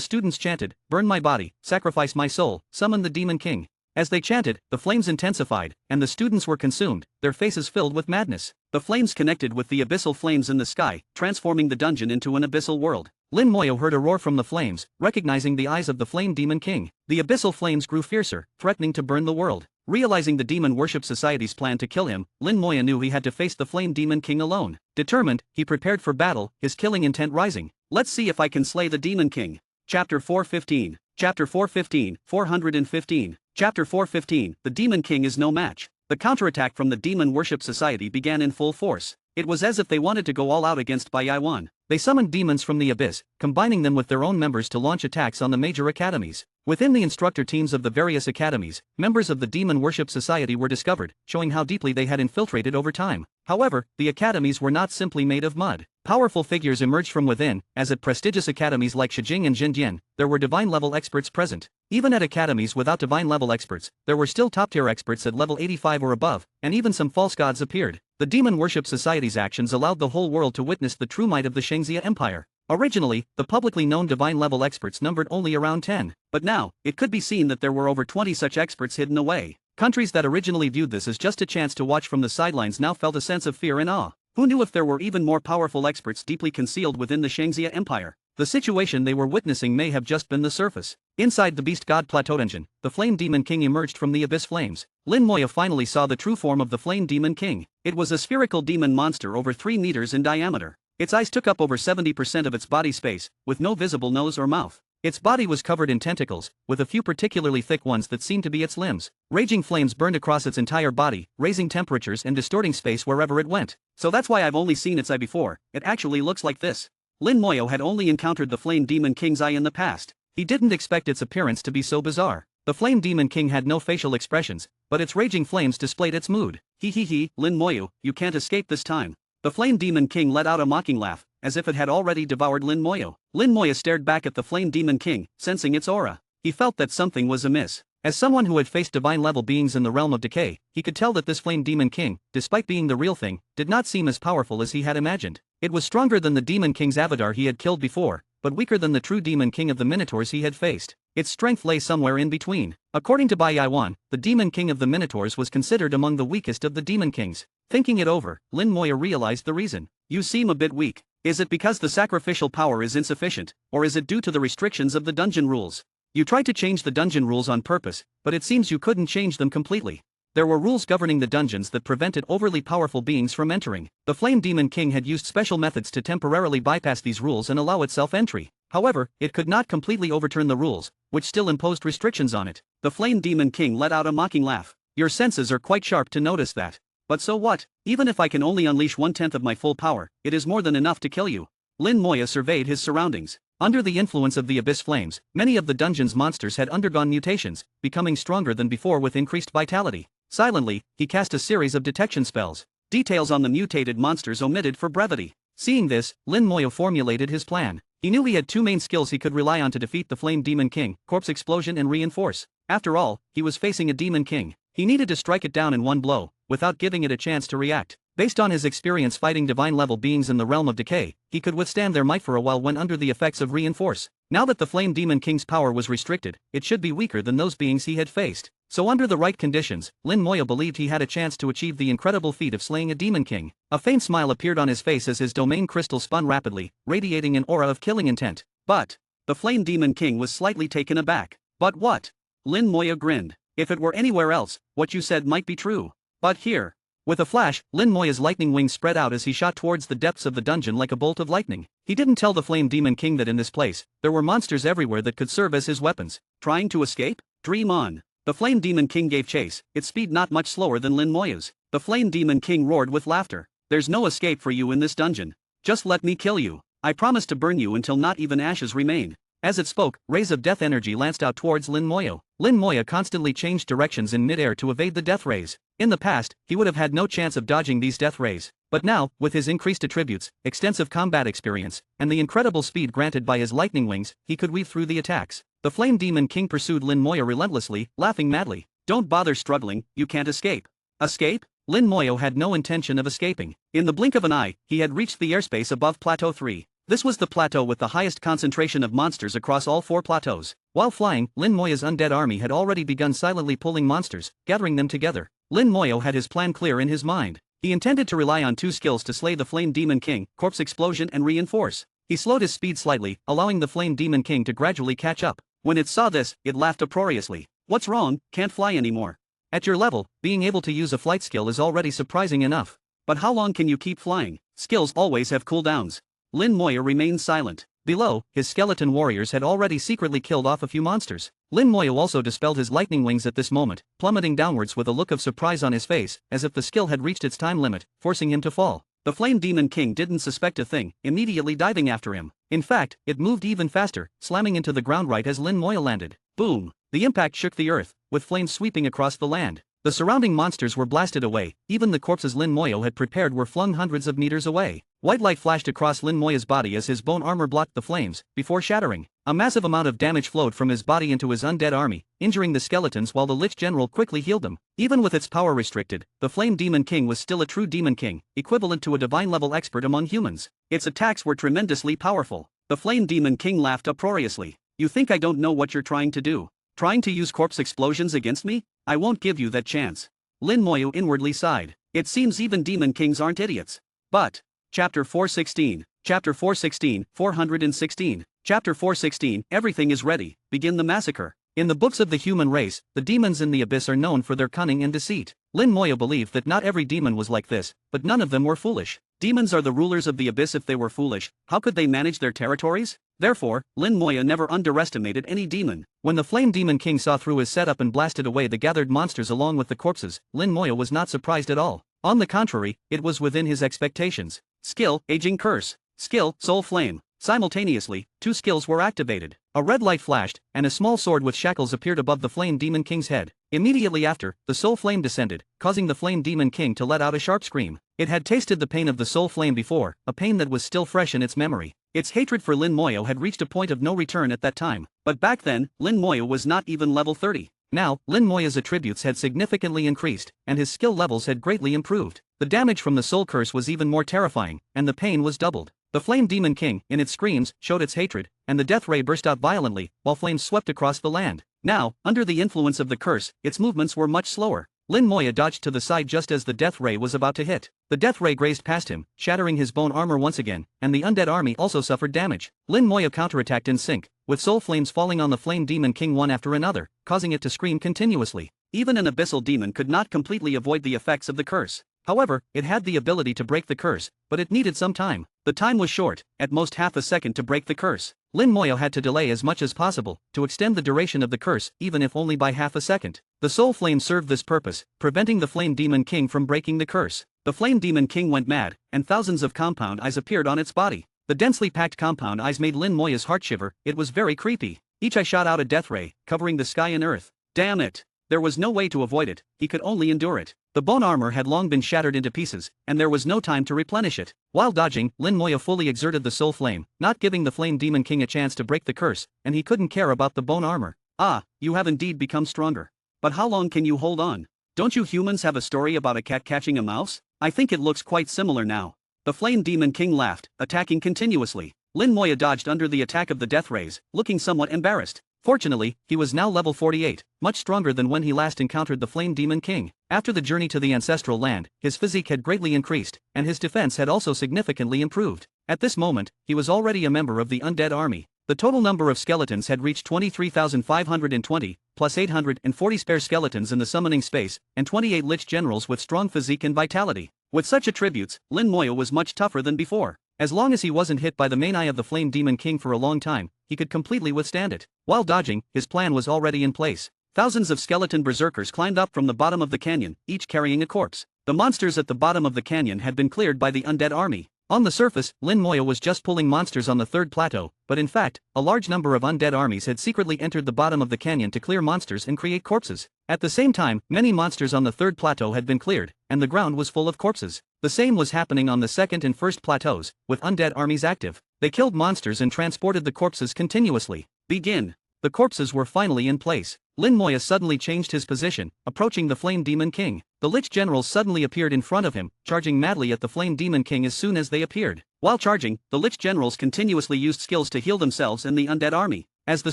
B: students chanted, "Burn my body, sacrifice my soul, summon the demon king." As they chanted, the flames intensified, and the students were consumed, their faces filled with madness. The flames connected with the abyssal flames in the sky, transforming the dungeon into an abyssal world. Lin Moyo heard a roar from the flames, recognizing the eyes of the Flame Demon King. The abyssal flames grew fiercer, threatening to burn the world. Realizing the Demon Worship Society's plan to kill him, Lin Moyo knew he had to face the Flame Demon King alone. Determined, he prepared for battle, his killing intent rising. Let's see if I can slay the Demon King. Chapter 415. Chapter 415, 415. Chapter 415, The Demon King is no match. The counterattack from the Demon Worship Society began in full force. It was as if they wanted to go all out against Bai Yaiwan. They summoned demons from the abyss, combining them with their own members to launch attacks on the major academies. Within the instructor teams of the various academies, members of the Demon Worship Society were discovered, showing how deeply they had infiltrated over time. However, the academies were not simply made of mud. Powerful figures emerged from within, as at prestigious academies like Shijing and Jindian, there were divine-level experts present. Even at academies without divine-level experts, there were still top-tier experts at level 85 or above, and even some false gods appeared. The Demon Worship Society's actions allowed the whole world to witness the true might of the Shangxia Empire. Originally, the publicly known divine-level experts numbered only around 10, but now, it could be seen that there were over 20 such experts hidden away. Countries that originally viewed this as just a chance to watch from the sidelines now felt a sense of fear and awe. Who knew if there were even more powerful experts deeply concealed within the Shangxia Empire? The situation they were witnessing may have just been the surface. Inside the Beast God Plateau Dungeon, the Flame Demon King emerged from the abyss flames. Lin Moyo finally saw the true form of the Flame Demon King. It was a spherical demon monster over 3 meters in diameter. Its eyes took up over 70% of its body space, with no visible nose or mouth. Its body was covered in tentacles, with a few particularly thick ones that seemed to be its limbs. Raging flames burned across its entire body, raising temperatures and distorting space wherever it went. So that's why I've only seen its eye before. It actually looks like this. Lin Moyo had only encountered the Flame Demon King's eye in the past. He didn't expect its appearance to be so bizarre. The Flame Demon King had no facial expressions, but its raging flames displayed its mood. Hee hee hee, Lin Moyu, you can't escape this time. The Flame Demon King let out a mocking laugh, as if it had already devoured Lin Moyu. Lin Moyu stared back at the Flame Demon King, sensing its aura. He felt that something was amiss. As someone who had faced divine-level beings in the realm of decay, he could tell that this Flame Demon King, despite being the real thing, did not seem as powerful as he had imagined. It was stronger than the Demon King's avatar he had killed before, but weaker than the true Demon King of the Minotaurs he had faced. Its strength lay somewhere in between. According to Bai Yaiwan, the Demon King of the Minotaurs was considered among the weakest of the Demon Kings. Thinking it over, Lin Moyu realized the reason. You seem a bit weak. Is it because the sacrificial power is insufficient, or is it due to the restrictions of the dungeon rules? You tried to change the dungeon rules on purpose, but it seems you couldn't change them completely. There were rules governing the dungeons that prevented overly powerful beings from entering. The Flame Demon King had used special methods to temporarily bypass these rules and allow itself entry. However, it could not completely overturn the rules, which still imposed restrictions on it. The Flame Demon King let out a mocking laugh. Your senses are quite sharp to notice that. But so what? Even if I can only unleash 1/10 of my full power, it is more than enough to kill you. Lin Moyu surveyed his surroundings. Under the influence of the Abyss Flames, many of the dungeon's monsters had undergone mutations, becoming stronger than before with increased vitality. Silently, he cast a series of detection spells. Details on the mutated monsters omitted for brevity. Seeing this, Lin Moyu formulated his plan. He knew he had two main skills he could rely on to defeat the Flame Demon King: Corpse Explosion and Reinforce. After all, he was facing a Demon King. He needed to strike it down in one blow, without giving it a chance to react. Based on his experience fighting divine-level beings in the realm of decay, he could withstand their might for a while when under the effects of Reinforce. Now that the Flame Demon King's power was restricted, it should be weaker than those beings he had faced. So under the right conditions, Lin Moyu believed he had a chance to achieve the incredible feat of slaying a Demon King. A faint smile appeared on his face as his domain crystal spun rapidly, radiating an aura of killing intent. But the Flame Demon King was slightly taken aback. But what? Lin Moyu grinned. If it were anywhere else, what you said might be true. But here. With a flash, Lin Moyu's lightning wings spread out as he shot towards the depths of the dungeon like a bolt of lightning. He didn't tell the Flame Demon King that in this place, there were monsters everywhere that could serve as his weapons. Trying to escape? Dream on. The Flame Demon King gave chase, its speed not much slower than Lin Moyu's. The Flame Demon King roared with laughter. There's no escape for you in this dungeon. Just let me kill you. I promise to burn you until not even ashes remain. As it spoke, rays of death energy lanced out towards Lin Moyu. Lin Moyu constantly changed directions in midair to evade the death rays. In the past, he would have had no chance of dodging these death rays. But now, with his increased attributes, extensive combat experience, and the incredible speed granted by his lightning wings, he could weave through the attacks. The Flame Demon King pursued Lin Moyu relentlessly, laughing madly. Don't bother struggling, you can't escape. Escape? Lin Moyu had no intention of escaping. In the blink of an eye, he had reached the airspace above Plateau 3. This was the plateau with the highest concentration of monsters across all 4 plateaus. While flying, Lin Moyu's undead army had already begun silently pulling monsters, gathering them together. Lin Moyu had his plan clear in his mind. He intended to rely on 2 skills to slay the Flame Demon King: Corpse Explosion and Reinforce. He slowed his speed slightly, allowing the Flame Demon King to gradually catch up. When it saw this, it laughed uproariously. What's wrong? Can't fly anymore. At your level, being able to use a flight skill is already surprising enough. But how long can you keep flying? Skills always have cooldowns. Lin Moyu remained silent. Below, his skeleton warriors had already secretly killed off a few monsters. Lin Moyu also dispelled his lightning wings at this moment, plummeting downwards with a look of surprise on his face, as if the skill had reached its time limit, forcing him to fall. The Flame Demon King didn't suspect a thing, immediately diving after him. In fact, it moved even faster, slamming into the ground right as Lin Moyu landed. Boom! The impact shook the earth, with flames sweeping across the land. The surrounding monsters were blasted away, even the corpses Lin Moyu had prepared were flung hundreds of meters away. White light flashed across Lin Moyu's body as his bone armor blocked the flames, before shattering. A massive amount of damage flowed from his body into his undead army, injuring the skeletons while the Lich General quickly healed them. Even with its power restricted, the Flame Demon King was still a true Demon King, equivalent to a divine-level expert among humans. Its attacks were tremendously powerful. The Flame Demon King laughed uproariously. You think I don't know what you're trying to do? Trying to use corpse explosions against me? I won't give you that chance. Lin Moyu inwardly sighed. It seems even Demon Kings aren't idiots. But Chapter 416, Chapter 416, 416, Chapter 416, everything is ready, begin the massacre. In the books of the human race, the demons in the abyss are known for their cunning and deceit. Lin Moyu believed that not every demon was like this, but none of them were foolish. Demons are the rulers of the abyss. If they were foolish, how could they manage their territories? Therefore, Lin Moyu never underestimated any demon. When the Flame Demon King saw through his setup and blasted away the gathered monsters along with the corpses, Lin Moyu was not surprised at all. On the contrary, it was within his expectations. Skill, Aging Curse. Skill, Soul Flame. Simultaneously, 2 skills were activated. A red light flashed, and a small sword with shackles appeared above the Flame Demon King's head. Immediately after, the soul flame descended, causing the flame demon king to let out a sharp scream. It had tasted the pain of the soul flame before, a pain that was still fresh in its memory. Its hatred for Lin Moyo had reached a point of no return at that time. But back then, Lin Moyo was not even level 30. Now, Lin Moyo's attributes had significantly increased, and his skill levels had greatly improved. The damage from the soul curse was even more terrifying, and the pain was doubled. The Flame Demon King, in its screams, showed its hatred, and the death ray burst out violently, while flames swept across the land. Now, under the influence of the curse, its movements were much slower. Lin Moyo dodged to the side just as the death ray was about to hit. The death ray grazed past him, shattering his bone armor once again, and the undead army also suffered damage. Lin Moyo counterattacked in sync, with soul flames falling on the Flame Demon King one after another, causing it to scream continuously. Even an abyssal demon could not completely avoid the effects of the curse. However, it had the ability to break the curse, but it needed some time. The time was short, at most half a second to break the curse. Lin Moyo had to delay as much as possible, to extend the duration of the curse, even if only by half a second. The soul flame served this purpose, preventing the Flame Demon King from breaking the curse. The Flame Demon King went mad, and thousands of compound eyes appeared on its body. The densely packed compound eyes made Lin Moyo's heart shiver. It was very creepy. Each eye shot out a death ray, covering the sky and earth. Damn it! There was no way to avoid it, he could only endure it. The bone armor had long been shattered into pieces, and there was no time to replenish it. While dodging, Lin Moyo fully exerted the soul flame, not giving the Flame Demon King a chance to break the curse, and he couldn't care about the bone armor. Ah, you have indeed become stronger. But how long can you hold on? Don't you humans have a story about a cat catching a mouse? I think it looks quite similar now. The Flame Demon King laughed, attacking continuously. Lin Moyo dodged under the attack of the death rays, looking somewhat embarrassed. Fortunately, he was now level 48, much stronger than when he last encountered the Flame Demon King. After the journey to the ancestral land, his physique had greatly increased, and his defense had also significantly improved. At this moment, he was already a member of the undead army. The total number of skeletons had reached 23,520, plus 840 spare skeletons in the summoning space, and 28 lich generals with strong physique and vitality. With such attributes, Lin Moyo was much tougher than before. As long as he wasn't hit by the main eye of the Flame Demon King for a long time, he could completely withstand it. While dodging, his plan was already in place. Thousands of skeleton berserkers climbed up from the bottom of the canyon, each carrying a corpse. The monsters at the bottom of the canyon had been cleared by the undead army. On the surface, Lin Moyo was just pulling monsters on the third plateau, but in fact, a large number of undead armies had secretly entered the bottom of the canyon to clear monsters and create corpses. At the same time, many monsters on the third plateau had been cleared, and the ground was full of corpses. The same was happening on the second and first plateaus, with undead armies active. They killed monsters and transported the corpses continuously. Begin. The corpses were finally in place. Lin Moyo suddenly changed his position, approaching the Flame Demon King. The Lich Generals suddenly appeared in front of him, charging madly at the Flame Demon King as soon as they appeared. While charging, the Lich Generals continuously used skills to heal themselves and the undead army. As the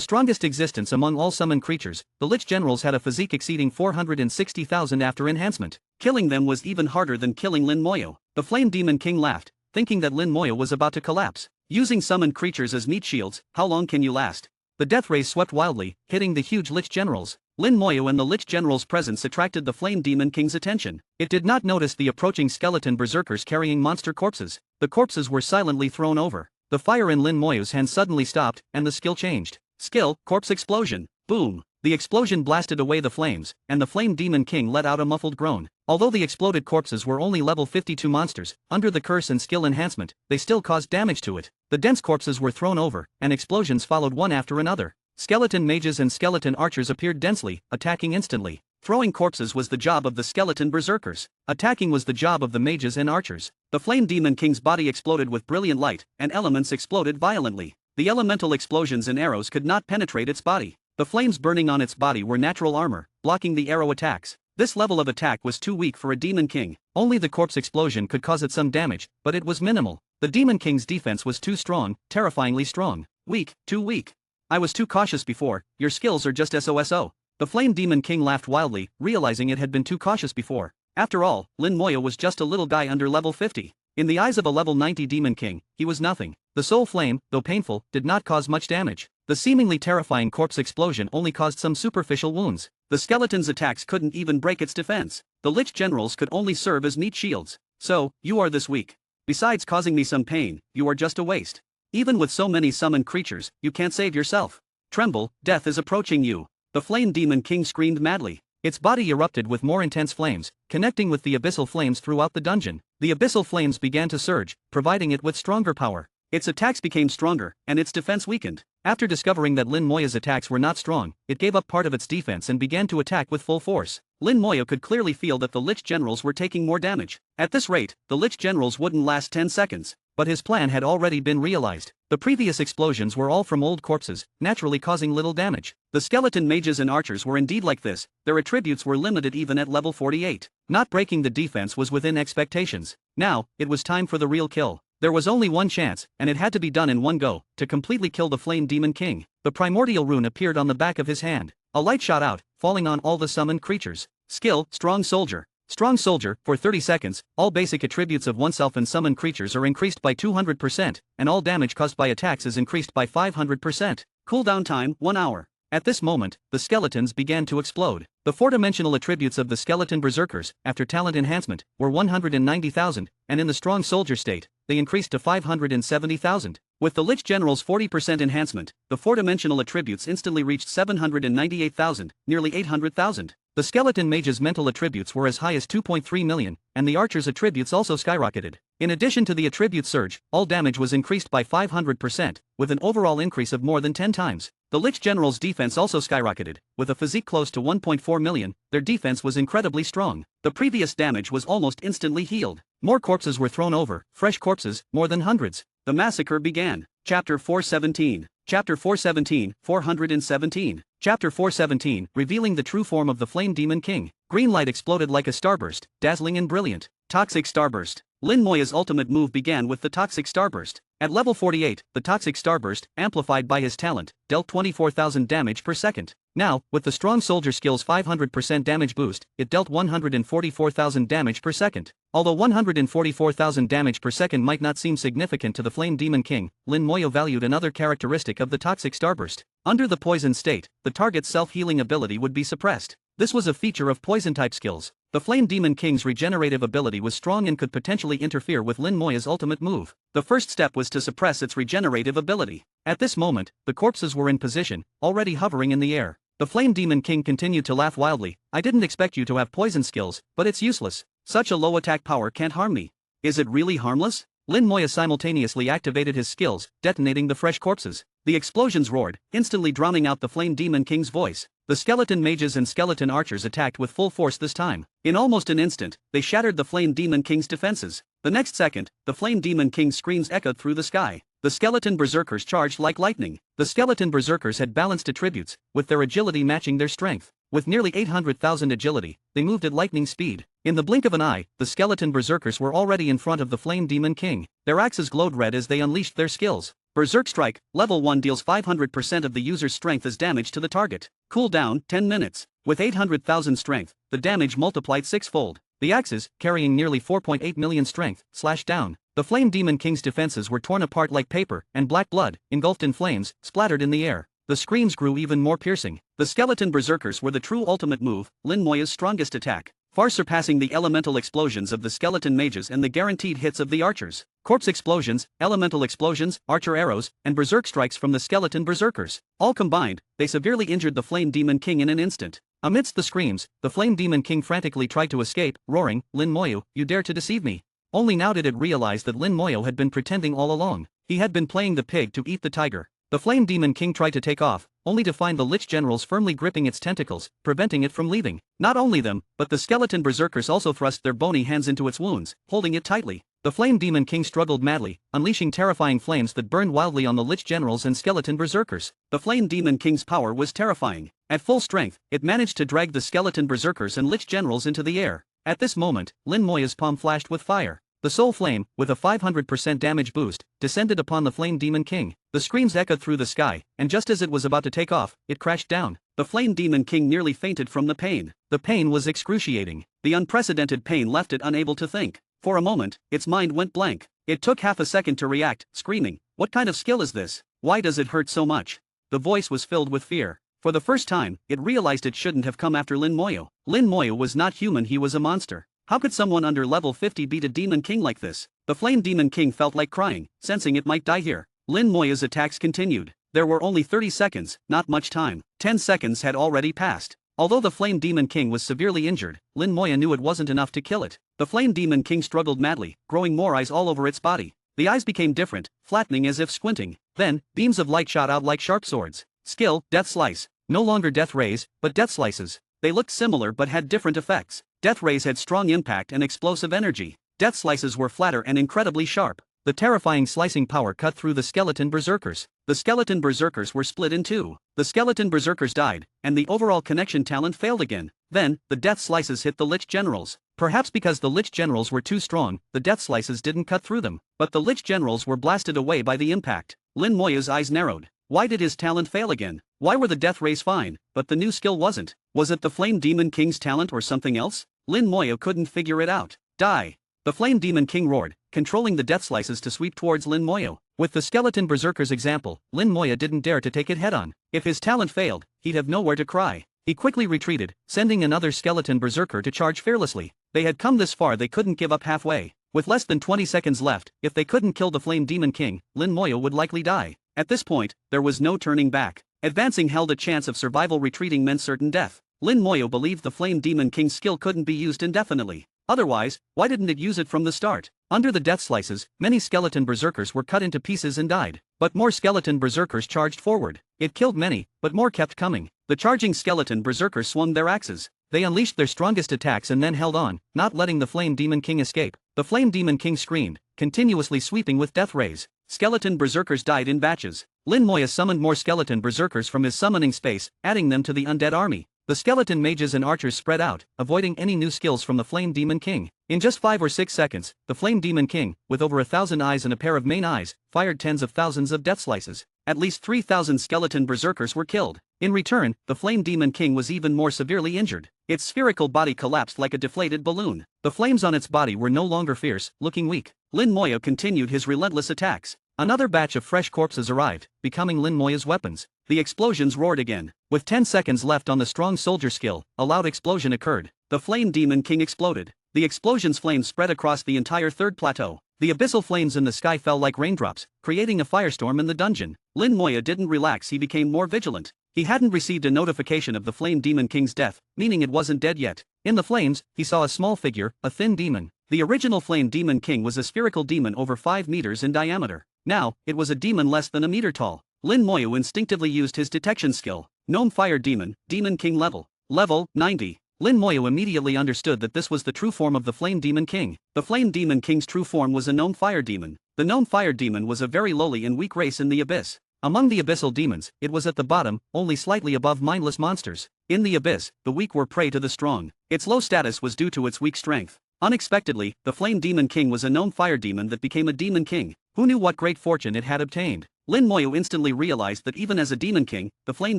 B: strongest existence among all summoned creatures, the Lich Generals had a physique exceeding 460,000 after enhancement. Killing them was even harder than killing Lin Moyo. The Flame Demon King laughed, thinking that Lin Moyo was about to collapse. Using summoned creatures as meat shields, how long can you last? The death rays swept wildly, hitting the huge Lich Generals. Lin Moyo and the Lich Generals' presence attracted the Flame Demon King's attention. It did not notice the approaching skeleton berserkers carrying monster corpses. The corpses were silently thrown over. The fire in Lin Moyo's hand suddenly stopped, and the skill changed. Skill, Corpse Explosion. Boom! The explosion blasted away the flames, and the Flame Demon King let out a muffled groan. Although the exploded corpses were only level 52 monsters, under the curse and skill enhancement, they still caused damage to it. The dense corpses were thrown over, and explosions followed one after another. Skeleton mages and skeleton archers appeared densely, attacking instantly. Throwing corpses was the job of the skeleton berserkers. Attacking was the job of the mages and archers. The Flame Demon King's body exploded with brilliant light, and elements exploded violently. The elemental explosions and arrows could not penetrate its body. The flames burning on its body were natural armor, blocking the arrow attacks. This level of attack was too weak for a Demon King. Only the corpse explosion could cause it some damage, but it was minimal. The Demon King's defense was too strong, terrifyingly strong. Weak, too weak. I was too cautious before, your skills are just SOSO. The Flame Demon King laughed wildly, realizing it had been too cautious before. After all, Lin Moyo was just a little guy under level 50. In the eyes of a level 90 Demon King, he was nothing. The soul flame, though painful, did not cause much damage. The seemingly terrifying corpse explosion only caused some superficial wounds. The skeleton's attacks couldn't even break its defense. The Lich Generals could only serve as meat shields. So, you are this weak. Besides causing me some pain, you are just a waste. Even with so many summoned creatures, you can't save yourself. Tremble, death is approaching you. The Flame Demon King screamed madly. Its body erupted with more intense flames, connecting with the abyssal flames throughout the dungeon. The abyssal flames began to surge, providing it with stronger power. Its attacks became stronger, and its defense weakened. After discovering that Lin Moya's attacks were not strong, it gave up part of its defense and began to attack with full force. Lin Moya could clearly feel that the Lich Generals were taking more damage. At this rate, the Lich Generals wouldn't last 10 seconds. But his plan had already been realized. The previous explosions were all from old corpses, naturally causing little damage. The skeleton mages and archers were indeed like this, their attributes were limited even at level 48. Not breaking the defense was within expectations. Now, it was time for the real kill. There was only one chance, and it had to be done in one go, to completely kill the Flame Demon King. The primordial rune appeared on the back of his hand. A light shot out, falling on all the summoned creatures. Skill, Strong Soldier. Strong Soldier, for 30 seconds, all basic attributes of oneself and summoned creatures are increased by 200%, and all damage caused by attacks is increased by 500%. Cooldown time, 1 hour. At this moment, the skeletons began to explode. The 4-dimensional attributes of the skeleton berserkers, after talent enhancement, were 190,000, and in the Strong Soldier state, they increased to 570,000. With the Lich General's 40% enhancement, the 4-dimensional attributes instantly reached 798,000, nearly 800,000. The skeleton mage's mental attributes were as high as 2.3 million, and the archer's attributes also skyrocketed. In addition to the attribute surge, all damage was increased by 500%, with an overall increase of more than 10 times. The Lich General's defense also skyrocketed. With a physique close to 1.4 million, their defense was incredibly strong. The previous damage was almost instantly healed. More corpses were thrown over, fresh corpses, more than hundreds. The massacre began. Chapter 417. Chapter 417, 417. Chapter 417, revealing the true form of the Flame Demon King. Green light exploded like a starburst, dazzling and brilliant. Toxic Starburst. Lin Moya's ultimate move began with the Toxic Starburst. At level 48, the Toxic Starburst, amplified by his talent, dealt 24,000 damage per second. Now, with the Strong Soldier skill's 500% damage boost, it dealt 144,000 damage per second. Although 144,000 damage per second might not seem significant to the Flame Demon King, Lin Moya valued another characteristic of the Toxic Starburst. Under the poison state, the target's self-healing ability would be suppressed. This was a feature of poison-type skills. The Flame Demon King's regenerative ability was strong and could potentially interfere with Lin Moya's ultimate move. The first step was to suppress its regenerative ability. At this moment, the corpses were in position, already hovering in the air. The Flame Demon King continued to laugh wildly. "I didn't expect you to have poison skills, but it's useless. Such a low attack power can't harm me." "Is it really harmless?" Lin Moya simultaneously activated his skills, detonating the fresh corpses. The explosions roared, instantly drowning out the Flame Demon King's voice. The skeleton mages and skeleton archers attacked with full force this time. In almost an instant, they shattered the Flame Demon King's defenses. The next second, the Flame Demon King's screams echoed through the sky. The skeleton berserkers charged like lightning. The skeleton berserkers had balanced attributes, with their agility matching their strength. With nearly 800,000 agility, they moved at lightning speed. In the blink of an eye, the skeleton berserkers were already in front of the Flame Demon King. Their axes glowed red as they unleashed their skills. Berserk Strike, level 1 deals 500% of the user's strength as damage to the target. Cooldown, 10 minutes. With 800,000 strength, the damage multiplied sixfold. The axes, carrying nearly 4.8 million strength, slashed down. The Flame Demon King's defenses were torn apart like paper, and black blood, engulfed in flames, splattered in the air. The screams grew even more piercing. The skeleton berserkers were the true ultimate move, Lin Moya's strongest attack, far surpassing the elemental explosions of the skeleton mages and the guaranteed hits of the archers. Corpse explosions, elemental explosions, archer arrows, and berserk strikes from the skeleton berserkers. All combined, they severely injured the Flame Demon King in an instant. Amidst the screams, the Flame Demon King frantically tried to escape, roaring, "Lin Moya, you dare to deceive me." Only now did it realize that Lin Moya had been pretending all along. He had been playing the pig to eat the tiger. The Flame Demon King tried to take off, only to find the Lich Generals firmly gripping its tentacles, preventing it from leaving. Not only them, but the skeleton berserkers also thrust their bony hands into its wounds, holding it tightly. The Flame Demon King struggled madly, unleashing terrifying flames that burned wildly on the Lich Generals and skeleton berserkers. The Flame Demon King's power was terrifying. At full strength, it managed to drag the skeleton berserkers and Lich Generals into the air. At this moment, Lin Moya's palm flashed with fire. The Soul Flame, with a 500% damage boost, descended upon the Flame Demon King. The screams echoed through the sky, and just as it was about to take off, it crashed down. The Flame Demon King nearly fainted from the pain. The pain was excruciating. The unprecedented pain left it unable to think. For a moment, its mind went blank. It took half a second to react, screaming, "What kind of skill is this? Why does it hurt so much?" The voice was filled with fear. For the first time, it realized it shouldn't have come after Lin Moya. Lin Moya was not human, he was a monster. How could someone under level 50 beat a demon king like this? The Flame Demon King felt like crying, sensing it might die here. Lin Moya's attacks continued. There were only 30 seconds, not much time. 10 seconds had already passed. Although the Flame Demon King was severely injured, Lin Moya knew it wasn't enough to kill it. The Flame Demon King struggled madly, growing more eyes all over its body. The eyes became different, flattening as if squinting. Then, beams of light shot out like sharp swords. Skill, Death Slice. No longer death rays, but death slices. They looked similar but had different effects. Death rays had strong impact and explosive energy. Death slices were flatter and incredibly sharp. The terrifying slicing power cut through the skeleton berserkers. The skeleton berserkers were split in two. The skeleton berserkers died, and the overall connection talent failed again. Then, the death slices hit the Lich Generals. Perhaps because the Lich Generals were too strong, the death slices didn't cut through them. But the Lich Generals were blasted away by the impact. Lin Moya's eyes narrowed. Why did his talent fail again? Why were the death rays fine, but the new skill wasn't? Was it the Flame Demon King's talent or something else? Lin Moya couldn't figure it out. Die! The Flame Demon King roared, controlling the death slices to sweep towards Lin Moya. With the skeleton berserker's example, Lin Moya didn't dare to take it head-on. If his talent failed, he'd have nowhere to cry. He quickly retreated, sending another skeleton berserker to charge fearlessly. They had come this far, they couldn't give up halfway. With less than 20 seconds left, if they couldn't kill the Flame Demon King, Lin Moya would likely die. At this point, there was no turning back. Advancing held a chance of survival, retreating meant certain death. Lin Moya believed the Flame Demon King's skill couldn't be used indefinitely. Otherwise, why didn't it use it from the start? Under the death slices, many skeleton berserkers were cut into pieces and died. But more skeleton berserkers charged forward. It killed many, but more kept coming. The charging skeleton berserkers swung their axes. They unleashed their strongest attacks and then held on, not letting the Flame Demon King escape. The Flame Demon King screamed, continuously sweeping with death rays. Skeleton berserkers died in batches. Lin Moya summoned more skeleton berserkers from his summoning space, adding them to the undead army. The skeleton mages and archers spread out, avoiding any new skills from the Flame Demon King. In just 5 or 6 seconds, the Flame Demon King, with over 1,000 eyes and a pair of main eyes, fired tens of thousands of death slices. At least 3,000 skeleton berserkers were killed. In return, the Flame Demon King was even more severely injured. Its spherical body collapsed like a deflated balloon. The flames on its body were no longer fierce, looking weak. Lin Moya continued his relentless attacks. Another batch of fresh corpses arrived, becoming Lin Moya's weapons. The explosions roared again. With 10 seconds left on the strong soldier skill, a loud explosion occurred. The Flame Demon King exploded. The explosion's flames spread across the entire third plateau. The abyssal flames in the sky fell like raindrops, creating a firestorm in the dungeon. Lin Moya didn't relax, he became more vigilant. He hadn't received a notification of the Flame Demon King's death, meaning it wasn't dead yet. In the flames, he saw a small figure, a thin demon. The original Flame Demon King was a spherical demon over 5 meters in diameter. Now, it was a demon less than a meter tall. Lin Moya instinctively used his detection skill. Gnome Fire Demon, Demon King level. Level 90. Lin Moya immediately understood that this was the true form of the Flame Demon King. The Flame Demon King's true form was a Gnome Fire Demon. The Gnome Fire Demon was a very lowly and weak race in the abyss. Among the abyssal demons, it was at the bottom, only slightly above mindless monsters. In the abyss, the weak were prey to the strong. Its low status was due to its weak strength. Unexpectedly, the Flame Demon King was a Gnome Fire Demon that became a Demon King. Who knew what great fortune it had obtained? Lin Moya instantly realized that even as a Demon King, the Flame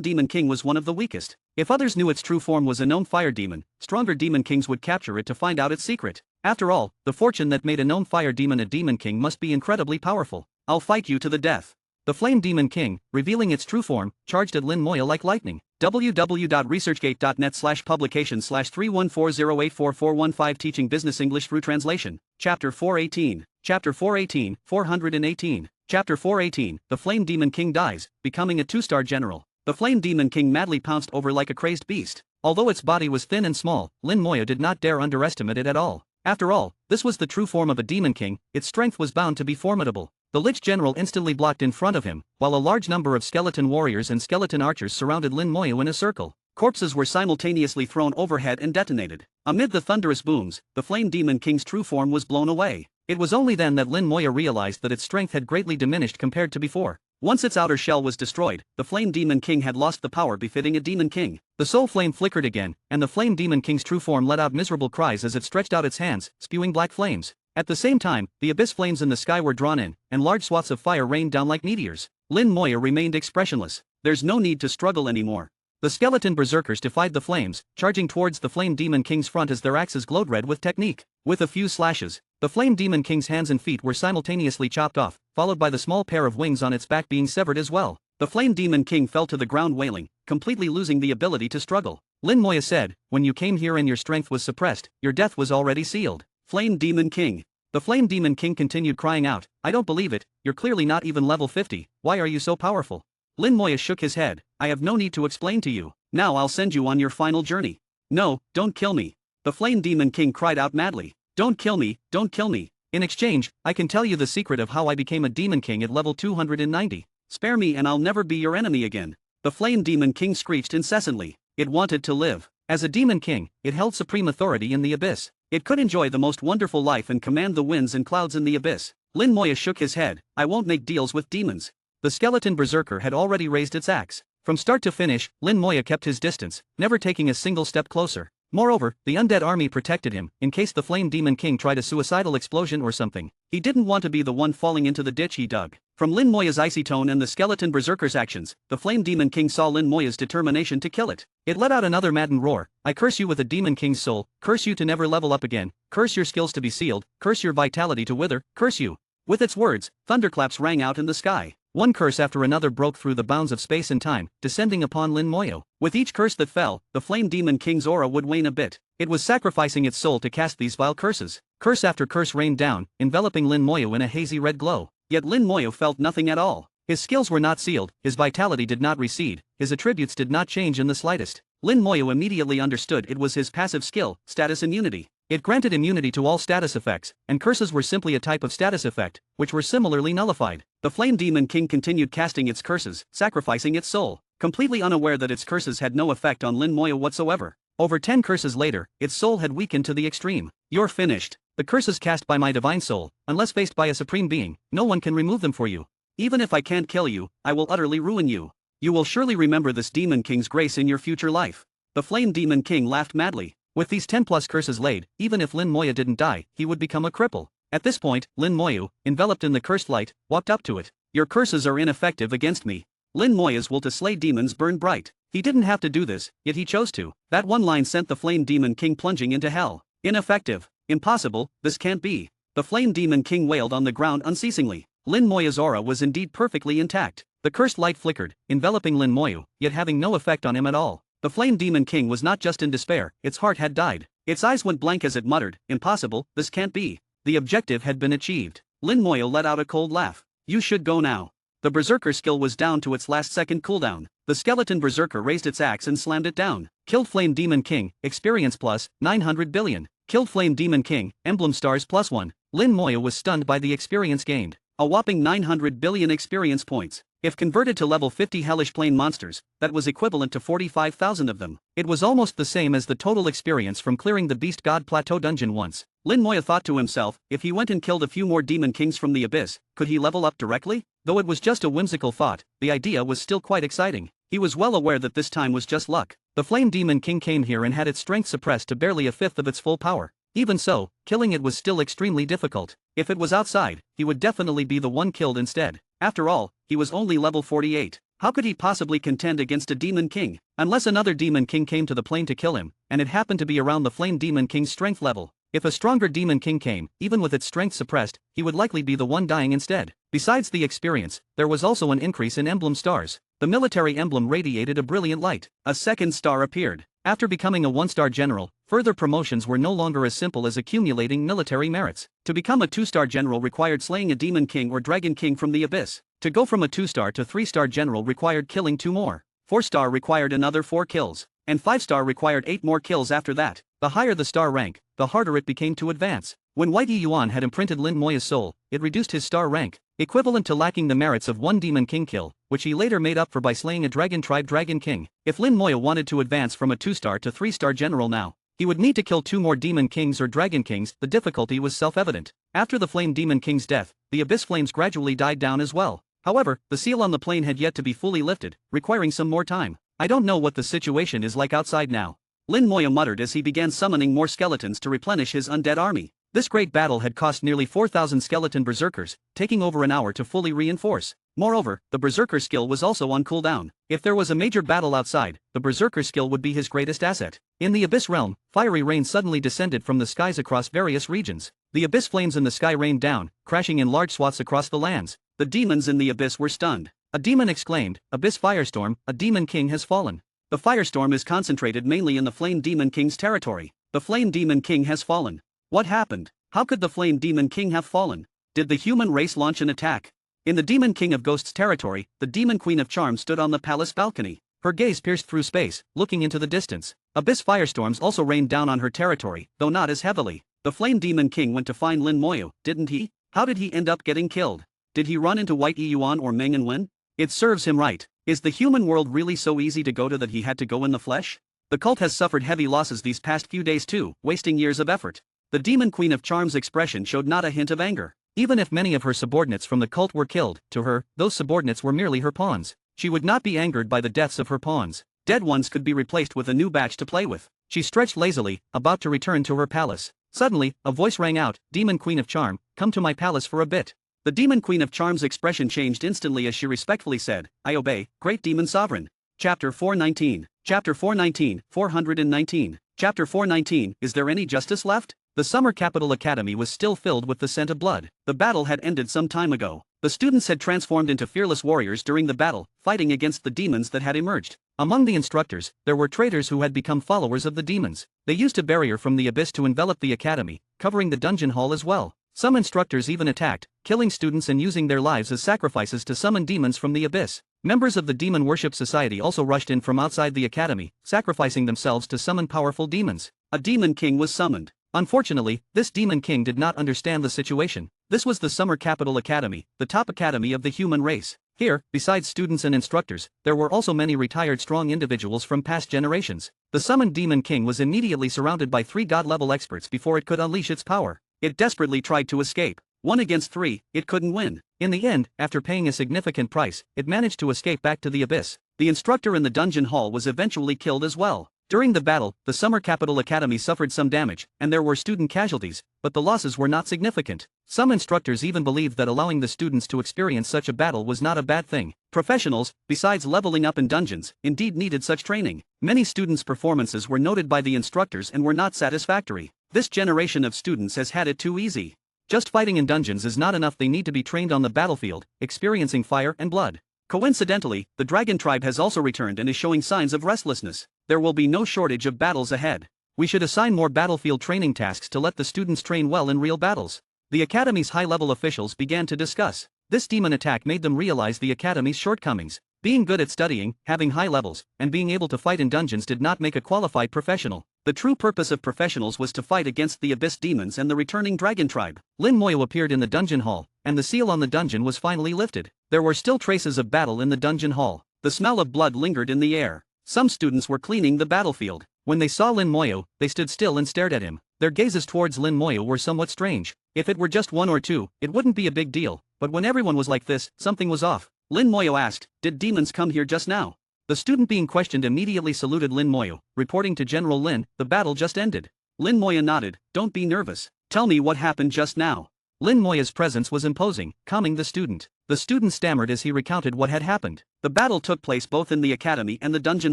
B: Demon King was one of the weakest. If others knew its true form was a Gnome Fire Demon, stronger Demon Kings would capture it to find out its secret. After all, the fortune that made a Gnome Fire Demon a Demon King must be incredibly powerful. I'll fight you to the death. The Flame Demon King, revealing its true form, charged at Lin Moya like lightning. www.researchgate.net/publication/314084415 Teaching Business English through Translation. Chapter 418. Chapter 418, 418. Chapter 418, The Flame Demon King dies, becoming a 2-star general. The Flame Demon King madly pounced over like a crazed beast. Although its body was thin and small, Lin Moya did not dare underestimate it at all. After all, this was the true form of a Demon King, its strength was bound to be formidable. The Lich General instantly blocked in front of him, while a large number of skeleton warriors and skeleton archers surrounded Lin Moya in a circle. Corpses were simultaneously thrown overhead and detonated. Amid the thunderous booms, the Flame Demon King's true form was blown away. It was only then that Lin Moya realized that its strength had greatly diminished compared to before. Once its outer shell was destroyed, the Flame Demon King had lost the power befitting a Demon King. The soul flame flickered again, and the Flame Demon King's true form let out miserable cries as it stretched out its hands, spewing black flames. At the same time, the abyss flames in the sky were drawn in, and large swaths of fire rained down like meteors. Lin Moya remained expressionless. There's no need to struggle anymore. The skeleton berserkers defied the flames, charging towards the Flame Demon King's front as their axes glowed red with technique. With a few slashes, the Flame Demon King's hands and feet were simultaneously chopped off, followed by the small pair of wings on its back being severed as well. The Flame Demon King fell to the ground wailing, completely losing the ability to struggle. Lin Moya said, "When you came here and your strength was suppressed, your death was already sealed." Flame Demon King. The Flame Demon King continued crying out, "I don't believe it, you're clearly not even level 50, why are you so powerful?" Lin Moya shook his head, "I have no need to explain to you. Now I'll send you on your final journey." "No, don't kill me." The Flame Demon King cried out madly. "Don't kill me, don't kill me. In exchange, I can tell you the secret of how I became a Demon King at level 290. Spare me and I'll never be your enemy again. The Flame Demon King screeched incessantly. It wanted to live. As a demon king, it held supreme authority in the abyss. It could enjoy the most wonderful life and command the winds and clouds in the abyss. Lin Moya shook his head. I won't make deals with demons. The skeleton berserker had already raised its axe. From start to finish, Lin Moya kept his distance, never taking a single step closer. Moreover, the undead army protected him, in case the Flame Demon King tried a suicidal explosion or something. He didn't want to be the one falling into the ditch he dug. From Lin Moya's icy tone and the skeleton berserker's actions, the Flame Demon King saw Lin Moya's determination to kill it. It let out another maddened roar. I curse you with a demon king's soul, curse you to never level up again, curse your skills to be sealed, curse your vitality to wither, curse you. With its words, thunderclaps rang out in the sky. One curse after another broke through the bounds of space and time, descending upon Lin Moya. With each curse that fell, the Flame Demon King's aura would wane a bit. It was sacrificing its soul to cast these vile curses. Curse after curse rained down, enveloping Lin Moya in a hazy red glow. Yet Lin Moya felt nothing at all. His skills were not sealed, his vitality did not recede, his attributes did not change in the slightest. Lin Moya immediately understood it was his passive skill, status immunity. It granted immunity to all status effects, and curses were simply a type of status effect, which were similarly nullified. The Flame Demon King continued casting its curses, sacrificing its soul, completely unaware that its curses had no effect on Lin Moya whatsoever. Over 10 curses later, its soul had weakened to the extreme. You're finished. The curses cast by my divine soul, unless faced by a supreme being, no one can remove them for you. Even if I can't kill you, I will utterly ruin you. You will surely remember this Demon King's grace in your future life. The Flame Demon King laughed madly. With these 10+ curses laid, even if Lin Moya didn't die, he would become a cripple. At this point, Lin Moya, enveloped in the cursed light, walked up to it. Your curses are ineffective against me. Lin Moya's will to slay demons burned bright. He didn't have to do this, yet he chose to. That one line sent the Flame Demon King plunging into hell. Ineffective. Impossible, this can't be. The Flame Demon King wailed on the ground unceasingly. Lin Moya's aura was indeed perfectly intact. The cursed light flickered, enveloping Lin Moya, yet having no effect on him at all. The Flame Demon King was not just in despair, its heart had died. Its eyes went blank as it muttered, impossible, this can't be. The objective had been achieved. Lin Moya let out a cold laugh. You should go now. The Berserker skill was down to its last second cooldown. The skeleton Berserker raised its axe and slammed it down. Killed Flame Demon King, experience plus 900 billion. Killed Flame Demon King, emblem stars +1. Lin Moya was stunned by the experience gained. A whopping 900 billion experience points. If converted to level 50 hellish plane monsters, that was equivalent to 45,000 of them. It was almost the same as the total experience from clearing the Beast God Plateau dungeon once. Lin Moya thought to himself, if he went and killed a few more demon kings from the abyss, could he level up directly? Though it was just a whimsical thought, the idea was still quite exciting. He was well aware that this time was just luck. The Flame Demon King came here and had its strength suppressed to barely a fifth of its full power. Even so, killing it was still extremely difficult. If it was outside, he would definitely be the one killed instead. After all, he was only level 48. How could he possibly contend against a demon king? Unless another demon king came to the plane to kill him, and it happened to be around the Flame Demon King's strength level. If a stronger demon king came, even with its strength suppressed, he would likely be the one dying instead. Besides the experience, there was also an increase in emblem stars. The military emblem radiated a brilliant light. A second star appeared. After becoming a 1-star general, further promotions were no longer as simple as accumulating military merits. To become a 2-star general required slaying a demon king or dragon king from the abyss. To go from a 2-star to 3-star general required killing 2 more. 4-star required another 4 kills. And 5-star required 8 more kills after that. The higher the star rank, the harder it became to advance. When Whitey Yuan had imprinted Lin Moya's soul, it reduced his star rank, equivalent to lacking the merits of 1 demon king kill, which he later made up for by slaying a dragon tribe dragon king. If Lin Moya wanted to advance from a 2-star to 3-star general now, he would need to kill 2 more demon kings or dragon kings. The difficulty was self-evident. After the Flame Demon King's death, the abyss flames gradually died down as well. However, the seal on the plane had yet to be fully lifted, requiring some more time. I don't know what the situation is like outside now. Lin Moya muttered as he began summoning more skeletons to replenish his undead army. This great battle had cost nearly 4,000 skeleton berserkers, taking over an hour to fully reinforce. Moreover, the berserker skill was also on cooldown. If there was a major battle outside, the berserker skill would be his greatest asset. In the abyss realm, fiery rain suddenly descended from the skies across various regions. The abyss flames in the sky rained down, crashing in large swaths across the lands. The demons in the abyss were stunned. A demon exclaimed, "Abyss firestorm, a demon king has fallen." The firestorm is concentrated mainly in the Flame Demon King's territory. The Flame Demon King has fallen. What happened? How could the Flame Demon King have fallen? Did the human race launch an attack? In the Demon King of Ghosts territory, the Demon Queen of Charm stood on the palace balcony. Her gaze pierced through space, looking into the distance. Abyss firestorms also rained down on her territory, though not as heavily. The Flame Demon King went to find Lin Moya, didn't he? How did he end up getting killed? Did he run into White Yuan or Meng and Wen? It serves him right. Is the human world really so easy to go to that he had to go in the flesh? The cult has suffered heavy losses these past few days too, wasting years of effort. The Demon Queen of Charm's expression showed not a hint of anger. Even if many of her subordinates from the cult were killed, to her, those subordinates were merely her pawns. She would not be angered by the deaths of her pawns. Dead ones could be replaced with a new batch to play with. She stretched lazily, about to return to her palace. Suddenly, a voice rang out, "Demon Queen of Charm, come to my palace for a bit." The Demon Queen of Charm's expression changed instantly as she respectfully said, "I obey, great demon sovereign." Chapter 419. Chapter 419, 419. Chapter 419, Is there any justice left? The summer capital academy was still filled with the scent of blood. The battle had ended some time ago. The students had transformed into fearless warriors during the battle, fighting against the demons that had emerged. Among the instructors, there were traitors who had become followers of the demons. They used a barrier from the abyss to envelop the academy, covering the dungeon hall as well. Some instructors even attacked, killing students and using their lives as sacrifices to summon demons from the abyss. Members of the Demon Worship Society also rushed in from outside the academy, sacrificing themselves to summon powerful demons. A demon king was summoned. Unfortunately, this demon king did not understand the situation. This was the Summer Capital Academy, the top academy of the human race. Here, besides students and instructors, there were also many retired strong individuals from past generations. The summoned demon king was immediately surrounded by 3 god-level experts before it could unleash its power. It desperately tried to escape. 1 against 3, it couldn't win. In the end, after paying a significant price, it managed to escape back to the abyss. The instructor in the dungeon hall was eventually killed as well. During the battle, the Summer Capital Academy suffered some damage, and there were student casualties, but the losses were not significant. Some instructors even believed that allowing the students to experience such a battle was not a bad thing. Professionals, besides leveling up in dungeons, indeed needed such training. Many students' performances were noted by the instructors and were not satisfactory. This generation of students has had it too easy. Just fighting in dungeons is not enough, they need to be trained on the battlefield, experiencing fire and blood. Coincidentally, the dragon tribe has also returned and is showing signs of restlessness. There will be no shortage of battles ahead. We should assign more battlefield training tasks to let the students train well in real battles. The academy's high-level officials began to discuss. This demon attack made them realize the academy's shortcomings. Being good at studying, having high levels, and being able to fight in dungeons did not make a qualified professional. The true purpose of professionals was to fight against the abyss demons and the returning dragon tribe. Lin Moyo appeared in the dungeon hall, and the seal on the dungeon was finally lifted. There were still traces of battle in the dungeon hall. The smell of blood lingered in the air. Some students were cleaning the battlefield. When they saw Lin Moyo, they stood still and stared at him. Their gazes towards Lin Moyo were somewhat strange. If it were just 1 or 2, it wouldn't be a big deal, but when everyone was like this, something was off. Lin Moyo asked, "Did demons come here just now?" The student being questioned immediately saluted Lin Moyo, reporting to General Lin, "The battle just ended." Lin Moyo nodded, "Don't be nervous. Tell me what happened just now." Lin Moyo's presence was imposing, calming the student. The student stammered as he recounted what had happened. The battle took place both in the academy and the dungeon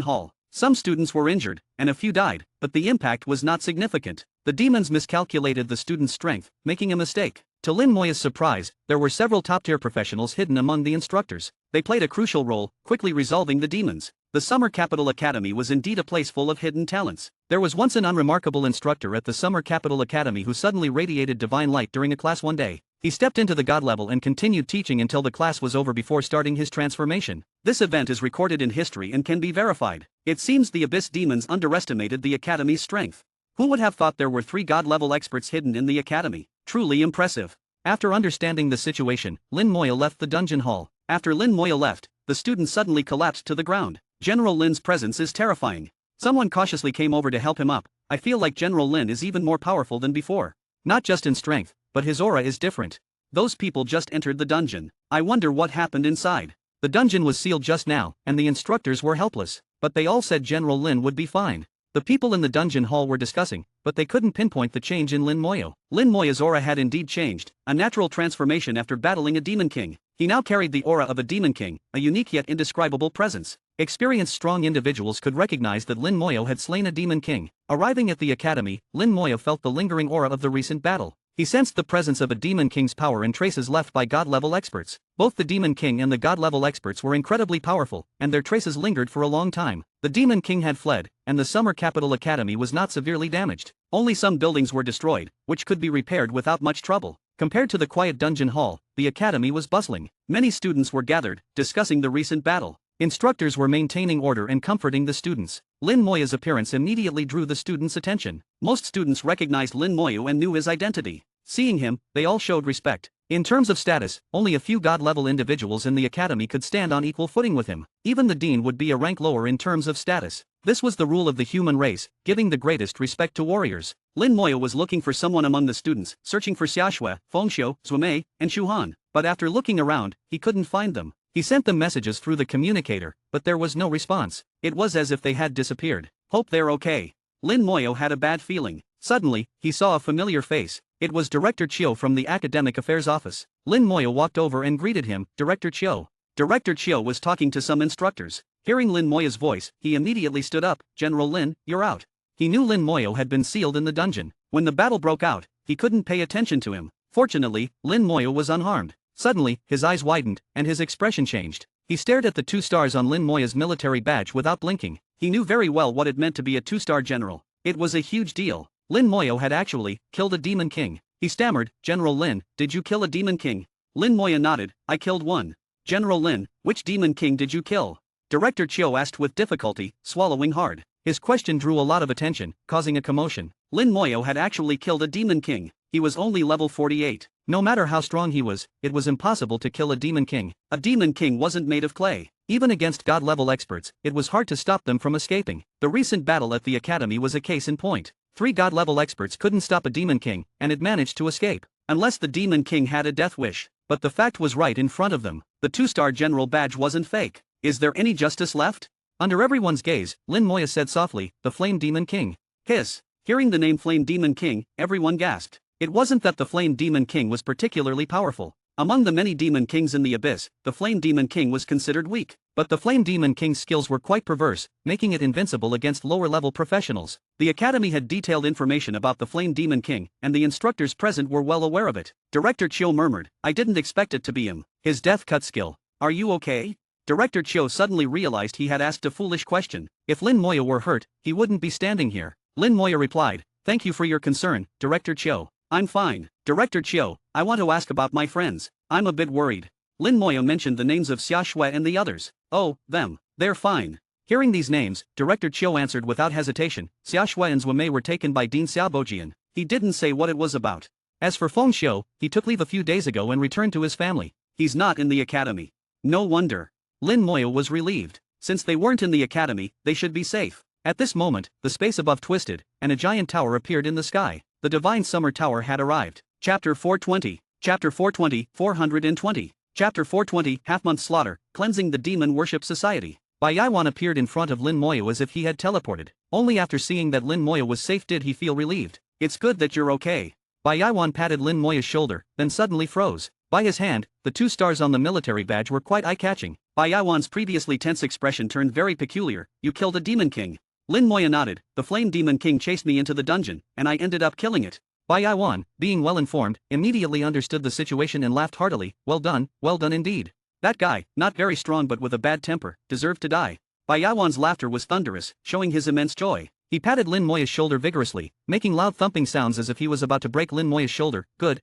B: hall. Some students were injured, and a few died, but the impact was not significant. The demons miscalculated the student's strength, making a mistake. To Lin Moyo's surprise, there were several top-tier professionals hidden among the instructors. They played a crucial role, quickly resolving the demons. The Summer Capital Academy was indeed a place full of hidden talents. There was once an unremarkable instructor at the Summer Capital Academy who suddenly radiated divine light during a class one day. He stepped into the god level and continued teaching until the class was over before starting his transformation. This event is recorded in history and can be verified. It seems the abyss demons underestimated the academy's strength. Who would have thought there were 3 god-level experts hidden in the academy? Truly impressive. After understanding the situation, Lin Moyo left the dungeon hall. After Lin Moyo left, the student suddenly collapsed to the ground. General Lin's presence is terrifying. Someone cautiously came over to help him up. I feel like General Lin is even more powerful than before. Not just in strength, but his aura is different. Those people just entered the dungeon. I wonder what happened inside. The dungeon was sealed just now, and the instructors were helpless. But they all said General Lin would be fine. The people in the dungeon hall were discussing, but they couldn't pinpoint the change in Lin Moyo. Lin Moyo's aura had indeed changed, a natural transformation after battling a demon king. He now carried the aura of a demon king, a unique yet indescribable presence. Experienced strong individuals could recognize that Lin Moyo had slain a demon king. Arriving at the academy, Lin Moyo felt the lingering aura of the recent battle. He sensed the presence of a demon king's power in traces left by god-level experts. Both the demon king and the god-level experts were incredibly powerful, and their traces lingered for a long time. The demon king had fled, and the Summer Capital Academy was not severely damaged. Only some buildings were destroyed, which could be repaired without much trouble. Compared to the quiet dungeon hall, the academy was bustling. Many students were gathered, discussing the recent battle. Instructors were maintaining order and comforting the students. Lin Moyo's appearance immediately drew the students' attention. Most students recognized Lin Moyo and knew his identity. Seeing him, they all showed respect. In terms of status, only a few god-level individuals in the academy could stand on equal footing with him. Even the dean would be a rank lower in terms of status. This was the rule of the human race, giving the greatest respect to warriors. Lin Moyo was looking for someone among the students, searching for Xiaoxue, Fengxiu, Zuomei, and Shuhan, but after looking around, he couldn't find them. He sent them messages through the communicator, but there was no response. It was as if they had disappeared. Hope they're okay. Lin Moyo had a bad feeling. Suddenly, he saw a familiar face. It was Director Chiu from the Academic Affairs Office. Lin Moyo walked over and greeted him. Director Chiu. Director Chiu was talking to some instructors. Hearing Lin Moyo's voice, he immediately stood up. General Lin, you're out. He knew Lin Moyo had been sealed in the dungeon. When the battle broke out, he couldn't pay attention to him. Fortunately, Lin Moyo was unharmed. Suddenly, his eyes widened, and his expression changed. He stared at the 2 stars on Lin Moyo's military badge without blinking. He knew very well what it meant to be a 2-star general. It was a huge deal. Lin Moyo had actually killed a demon king. He stammered, General Lin, did you kill a demon king? Lin Moyo nodded, I killed one. General Lin, which demon king did you kill? Director Chiu asked with difficulty, swallowing hard. His question drew a lot of attention, causing a commotion. Lin Moyo had actually killed a demon king. He was only level 48. No matter how strong he was, it was impossible to kill a demon king. A demon king wasn't made of clay. Even against god-level experts, it was hard to stop them from escaping. The recent battle at the academy was a case in point. 3 god-level experts couldn't stop a demon king, and it managed to escape. Unless the demon king had a death wish. But the fact was right in front of them. The 2-star general badge wasn't fake. Is there any justice left? Under everyone's gaze, Lin Moyo said softly, the Flame Demon King. Hiss. Hearing the name Flame Demon King, everyone gasped. It wasn't that the Flame Demon King was particularly powerful. Among the many demon kings in the abyss, the Flame Demon King was considered weak. But the Flame Demon King's skills were quite perverse, making it invincible against lower-level professionals. The academy had detailed information about the Flame Demon King, and the instructors present were well aware of it. Director Chiu murmured, I didn't expect it to be him. His death cut skill. Are you okay? Director Chiu suddenly realized he had asked a foolish question. If Lin Moyo were hurt, he wouldn't be standing here. Lin Moyo replied, thank you for your concern, Director Chiu. I'm fine. Director Chiu, I want to ask about my friends. I'm a bit worried. Lin Moyo mentioned the names of Xiaoxue and the others. Oh, them. They're fine. Hearing these names, Director Chiu answered without hesitation. Xiaoxue and Zuomei were taken by Dean Xiaobojian. He didn't say what it was about. As for Fengxiu, he took leave a few days ago and returned to his family. He's not in the academy. No wonder. Lin Moyo was relieved. Since they weren't in the academy, they should be safe. At this moment, the space above twisted, and a giant tower appeared in the sky. The Divine Summer Tower had arrived. Chapter 420. Chapter 420, 420. Chapter 420, Half-Month Slaughter, Cleansing the Demon Worship Society. Bai Yaiwan appeared in front of Lin Moyo as if he had teleported. Only after seeing that Lin Moyo was safe did he feel relieved. It's good that you're okay. Bai Yaiwan patted Lin Moyo's shoulder, then suddenly froze. By his hand, the 2 stars on the military badge were quite eye-catching. Bai Yaiwan's previously tense expression turned very peculiar. You killed a demon king. Lin Moyo nodded. The Flame Demon King chased me into the dungeon, and I ended up killing it. Bai Yaiwan, being well informed, immediately understood the situation and laughed heartily. Well done indeed. That guy, not very strong but with a bad temper, deserved to die. Bai Yaiwan's laughter was thunderous, showing his immense joy. He patted Lin Moyo's shoulder vigorously, making loud thumping sounds as if he was about to break Lin Moyo's shoulder. Good,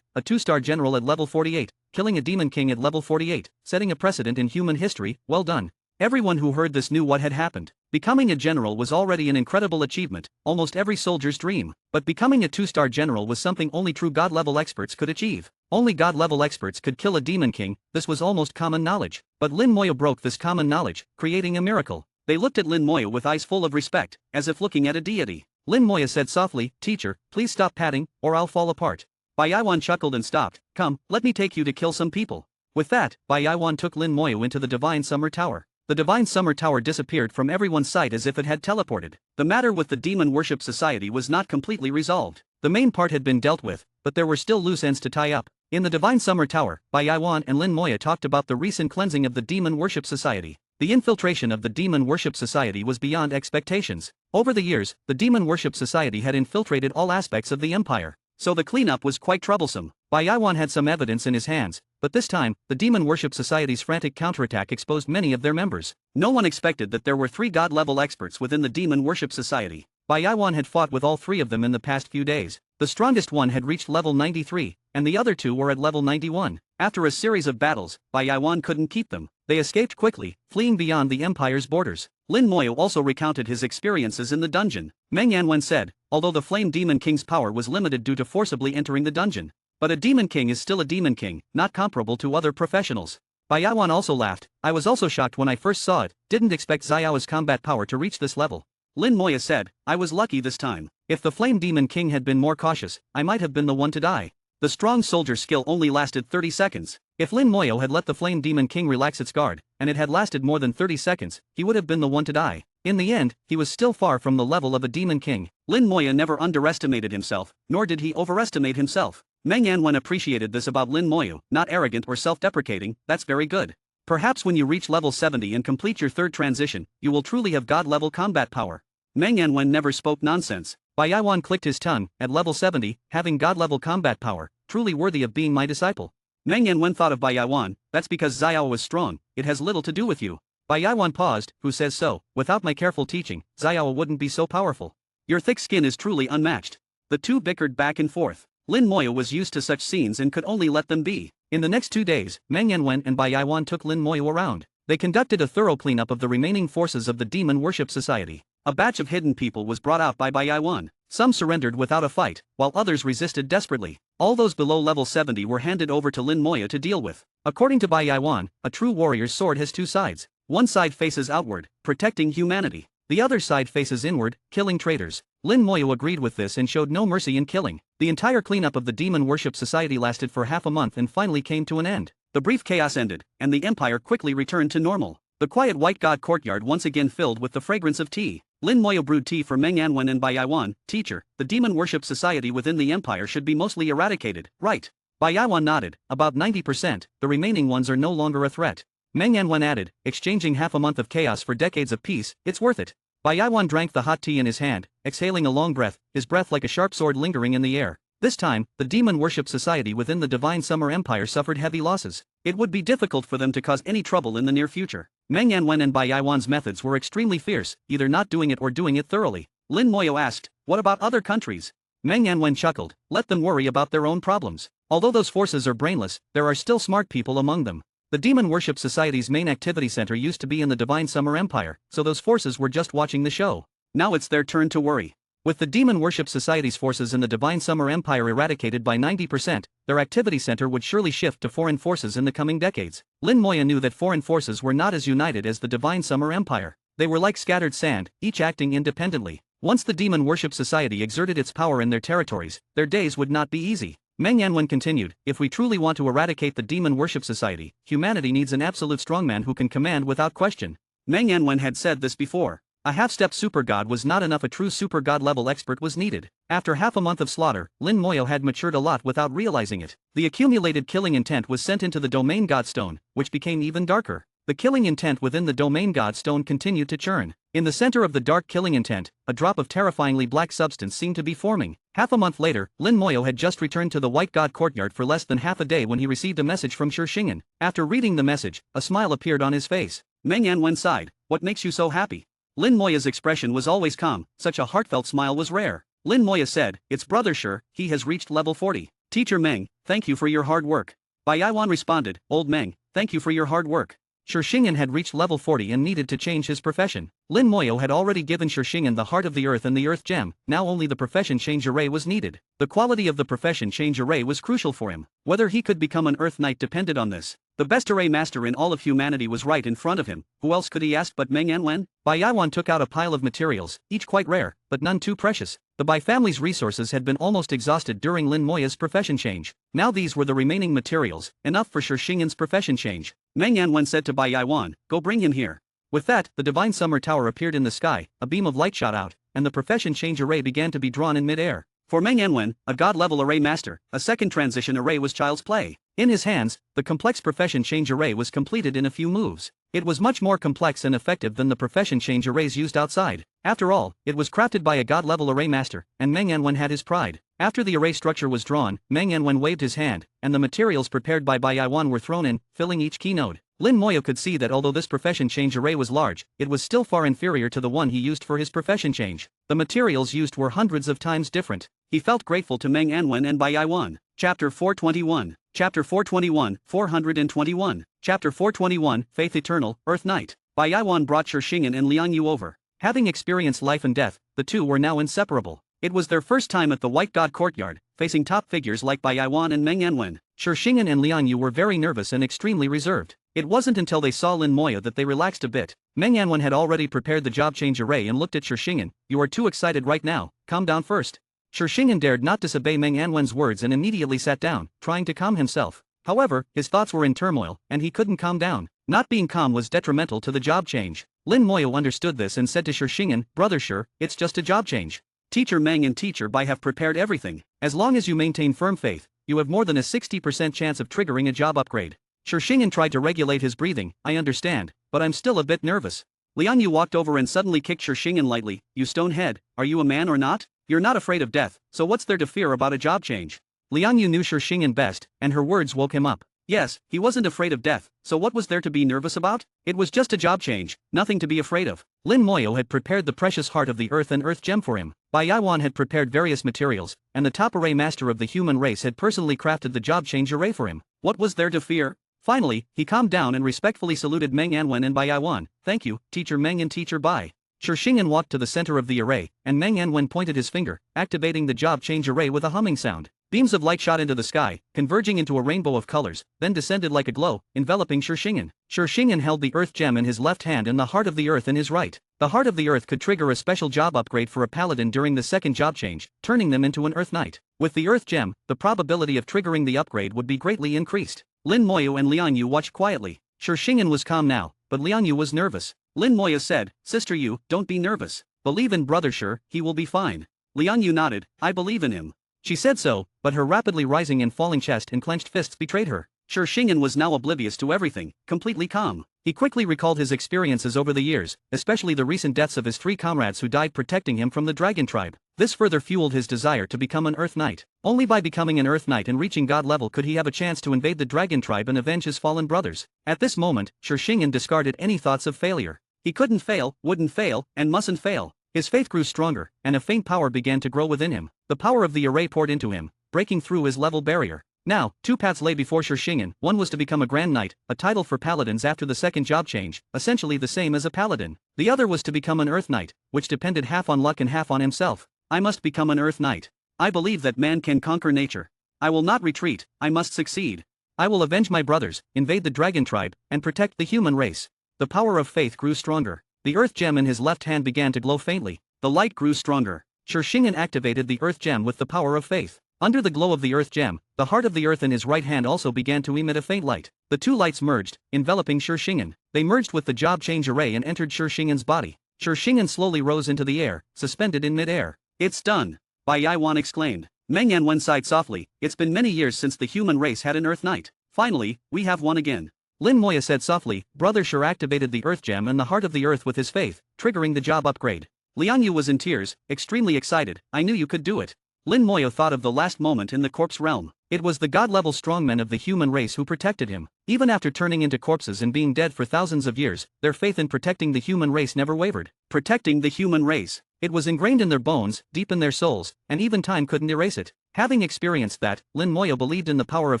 B: a 2-star general at level 48, killing a demon king at level 48, setting a precedent in human history, well done. Everyone who heard this knew what had happened. Becoming a general was already an incredible achievement, almost every soldier's dream. But becoming a 2-star general was something only true god-level experts could achieve. Only god-level experts could kill a demon king, this was almost common knowledge. But Lin Moyo broke this common knowledge, creating a miracle. They looked at Lin Moyo with eyes full of respect, as if looking at a deity. Lin Moyo said softly, Teacher, please stop patting, or I'll fall apart. Bai Yaiwan chuckled and stopped. Come, let me take you to kill some people. With that, Bai Yaiwan took Lin Moyo into the Divine Summer Tower. The Divine Summer Tower disappeared from everyone's sight as if it had teleported. The matter with the Demon Worship Society was not completely resolved. The main part had been dealt with, but there were still loose ends to tie up. In the Divine Summer Tower, Bai Yaiwan and Lin Moyo talked about the recent cleansing of the Demon Worship Society. The infiltration of the Demon Worship Society was beyond expectations. Over the years, the Demon Worship Society had infiltrated all aspects of the empire. So the cleanup was quite troublesome. Bai Yaiwan had some evidence in his hands, but this time, the Demon Worship Society's frantic counterattack exposed many of their members. No one expected that there were 3 god-level experts within the Demon Worship Society. Bai Yaiwan had fought with all 3 of them in the past few days. The strongest one had reached level 93, and the other 2 were at level 91. After a series of battles, Bai Yaiwan couldn't keep them. They escaped quickly, fleeing beyond the empire's borders. Lin Moyo also recounted his experiences in the dungeon. Meng Yanwen said, although the Flame Demon King's power was limited due to forcibly entering the dungeon, But a demon king is still a demon king, not comparable to other professionals. Baiyawan also laughed. I was also shocked when I first saw it, didn't expect Xiao's combat power to reach this level. Lin Moya said, I was lucky this time. If the Flame Demon King had been more cautious, I might have been the one to die. The strong soldier skill only lasted 30 seconds. If Lin Moyo had let the Flame Demon King relax its guard, and it had lasted more than 30 seconds, he would have been the one to die. In the end, he was still far from the level of a demon king. Lin Moya never underestimated himself, nor did he overestimate himself. Meng Yanwen appreciated this about Lin Moyo, not arrogant or self-deprecating, that's very good. Perhaps when you reach level 70 and complete your third transition, you will truly have god-level combat power. Meng Yanwen never spoke nonsense. Baiyawan clicked his tongue, at level 70, having god-level combat power, truly worthy of being my disciple. Meng Yanwen thought of Baiyawan, that's because Xiao was strong, it has little to do with you. Baiyawan paused, who says so? Without my careful teaching, Xiao wouldn't be so powerful. Your thick skin is truly unmatched. The two bickered back and forth. Lin Moya was used to such scenes and could only let them be. In the next 2 days, Meng Yanwen and Baiyawan took Lin Moya around. They conducted a thorough cleanup of the remaining forces of the Demon Worship Society. A batch of hidden people was brought out by Baiyawan. Some surrendered without a fight, while others resisted desperately. All those below level 70 were handed over to Lin Moya to deal with. According to Baiyawan, a true warrior's sword has two sides. One side faces outward, protecting humanity. The other side faces inward, killing traitors. Lin Moyo agreed with this and showed no mercy in killing. The entire cleanup of the Demon Worship Society lasted for half a month and finally came to an end. The brief chaos ended, and the empire quickly returned to normal. The quiet white god courtyard once again filled with the fragrance of tea. Lin Moyo brewed tea for Meng Yanwen and Baiyawan. Teacher, the Demon Worship Society within the empire should be mostly eradicated, right? Baiyawan nodded, about 90%, the remaining ones are no longer a threat. Meng Yanwen added, exchanging half a month of chaos for decades of peace, it's worth it. Baiyawan drank the hot tea in his hand, exhaling a long breath, his breath like a sharp sword lingering in the air. This time, the Demon Worship Society within the Divine Summer Empire suffered heavy losses. It would be difficult for them to cause any trouble in the near future. Meng Yanwen and Baiyawan's methods were extremely fierce, either not doing it or doing it thoroughly. Lin Moyo asked, what about other countries? Meng Yanwen chuckled, let them worry about their own problems. Although those forces are brainless, there are still smart people among them. The Demon Worship Society's main activity center used to be in the Divine Summer Empire, so those forces were just watching the show. Now it's their turn to worry. With the Demon Worship Society's forces in the Divine Summer Empire eradicated by 90%, their activity center would surely shift to foreign forces in the coming decades. Lin Moya knew that foreign forces were not as united as the Divine Summer Empire. They were like scattered sand, each acting independently. Once the Demon Worship Society exerted its power in their territories, their days would not be easy. Meng Yanwen continued, if we truly want to eradicate the Demon Worship Society, humanity needs an absolute strongman who can command without question. Meng Yanwen had said this before. A half-step super god was not enough, a true super god level expert was needed. After half a month of slaughter, Lin Moyo had matured a lot without realizing it. The accumulated killing intent was sent into the Domain God Stone, which became even darker. The killing intent within the Domain God Stone continued to churn. In the center of the dark killing intent, a drop of terrifyingly black substance seemed to be forming. Half a month later, Lin Moyo had just returned to the White God Courtyard for less than half a day when he received a message from Shishingen. After reading the message, a smile appeared on his face. Meng Yanwen sighed, what makes you so happy? Lin Moya's expression was always calm, such a heartfelt smile was rare. Lin Moya said, it's brother Shi, he has reached level 40. Teacher Meng, thank you for your hard work. Baiyawan responded, old Meng, thank you for your hard work. Shishingen had reached level 40 and needed to change his profession. Lin Moyo had already given Shishingen the Heart of the Earth and the Earth Gem, now only the profession change array was needed. The quality of the profession change array was crucial for him. Whether he could become an Earth Knight depended on this. The best array master in all of humanity was right in front of him, who else could he ask but Meng Yanwen? Baiyawan took out a pile of materials, each quite rare, but none too precious. The Bai family's resources had been almost exhausted during Lin Moya's profession change. Now these were the remaining materials, enough for Shishingen's profession change. Meng Yanwen said to Baiyawan, go bring him here. With that, the Divine Summer Tower appeared in the sky, a beam of light shot out, and the profession change array began to be drawn in mid-air. For Meng Yanwen, a god-level array master, a second transition array was child's play. In his hands, the complex profession change array was completed in a few moves. It was much more complex and effective than the profession change arrays used outside. After all, it was crafted by a god-level array master, and Meng Yanwen had his pride. After the array structure was drawn, Meng Yanwen waved his hand, and the materials prepared by Baiyawan were thrown in, filling each key node. Lin Moyo could see that although this profession change array was large, it was still far inferior to the one he used for his profession change. The materials used were hundreds of times different. He felt grateful to Meng Yanwen and Baiyawan. Chapter 421. Chapter 421, 421. Chapter 421, Faith Eternal, Earth Knight. Baiyawan brought Shishingen and Liang Yu over. Having experienced life and death, the two were now inseparable. It was their first time at the White God courtyard, facing top figures like Bai Yiwan and Meng Yanwen. Shixingen and Liang Yu were very nervous and extremely reserved. It wasn't until they saw Lin Moya that they relaxed a bit. Meng Yanwen had already prepared the job change array and looked at Shixingen. "You are too excited right now, calm down first." Shixingen dared not disobey Meng Yanwen's words and immediately sat down, trying to calm himself. However, his thoughts were in turmoil, and he couldn't calm down. Not being calm was detrimental to the job change. Lin Moya understood this and said to Shixingen, "Brother Shi, it's just a job change. Teacher Meng and Teacher Bai have prepared everything. As long as you maintain firm faith, you have more than a 60% chance of triggering a job upgrade." Shixingen tried to regulate his breathing. "I understand, but I'm still a bit nervous." Liang Yu walked over and suddenly kicked Shixingen lightly. "You stonehead, are you a man or not? You're not afraid of death, so what's there to fear about a job change?" Liang Yu knew Shixingen best, and her words woke him up. Yes, he wasn't afraid of death, so what was there to be nervous about? It was just a job change, nothing to be afraid of. Lin Moyo had prepared the precious heart of the earth and earth gem for him. Bai Yiwan had prepared various materials, and the top array master of the human race had personally crafted the job change array for him. What was there to fear? Finally, he calmed down and respectfully saluted Meng Yanwen and Bai Yiwan. "Thank you, Teacher Meng and Teacher Bai." Shixingen walked to the center of the array, and Meng Yanwen pointed his finger, activating the job change array with a humming sound. Beams of light shot into the sky, converging into a rainbow of colors, then descended like a glow, enveloping Shixingen. Shixingen held the earth gem in his left hand and the heart of the earth in his right. The heart of the earth could trigger a special job upgrade for a paladin during the second job change, turning them into an earth knight. With the earth gem, the probability of triggering the upgrade would be greatly increased. Lin Moyo and Liang Yu watched quietly. Shixingen was calm now, but Liang Yu was nervous. Lin Moyo said, "Sister Yu, don't be nervous. Believe in Brother Shi, he will be fine." Liang Yu nodded, "I believe in him." She said so, but her rapidly rising and falling chest and clenched fists betrayed her. Shixingen was now oblivious to everything, completely calm. He quickly recalled his experiences over the years, especially the recent deaths of his 3 comrades who died protecting him from the dragon tribe. This further fueled his desire to become an Earth Knight. Only by becoming an Earth Knight and reaching God level could he have a chance to invade the dragon tribe and avenge his fallen brothers. At this moment, Shixingen discarded any thoughts of failure. He couldn't fail, wouldn't fail, and mustn't fail. His faith grew stronger, and a faint power began to grow within him. The power of the array poured into him, breaking through his level barrier. Now, 2 paths lay before Shixingen. One was to become a Grand Knight, a title for paladins after the second job change, essentially the same as a paladin. The other was to become an Earth Knight, which depended half on luck and half on himself. "I must become an Earth Knight. I believe that man can conquer nature. I will not retreat, I must succeed. I will avenge my brothers, invade the dragon tribe, and protect the human race." The power of faith grew stronger. The earth gem in his left hand began to glow faintly. The light grew stronger. Shixingen activated the earth gem with the power of faith. Under the glow of the earth gem, the heart of the earth in his right hand also began to emit a faint light. The 2 lights merged, enveloping Shixingen. They merged with the job change array and entered Shixingen's body. Shixingen slowly rose into the air, suspended in mid-air. "It's done," Bai Yiwan exclaimed. Meng Yanwen sighed softly. "It's been many years since the human race had an Earth Knight. Finally, we have one again." Lin Moya said softly. Brother Shi activated the earth gem and the heart of the earth with his faith, triggering the job upgrade. Liang Yu was in tears, extremely excited. "I knew you could do it." Lin Moya thought of the last moment in the corpse realm. It was the god-level strongmen of the human race who protected him. Even after turning into corpses and being dead for thousands of years, their faith in protecting the human race never wavered. Protecting the human race. It was ingrained in their bones, deep in their souls, and even time couldn't erase it. Having experienced that, Lin Moya believed in the power of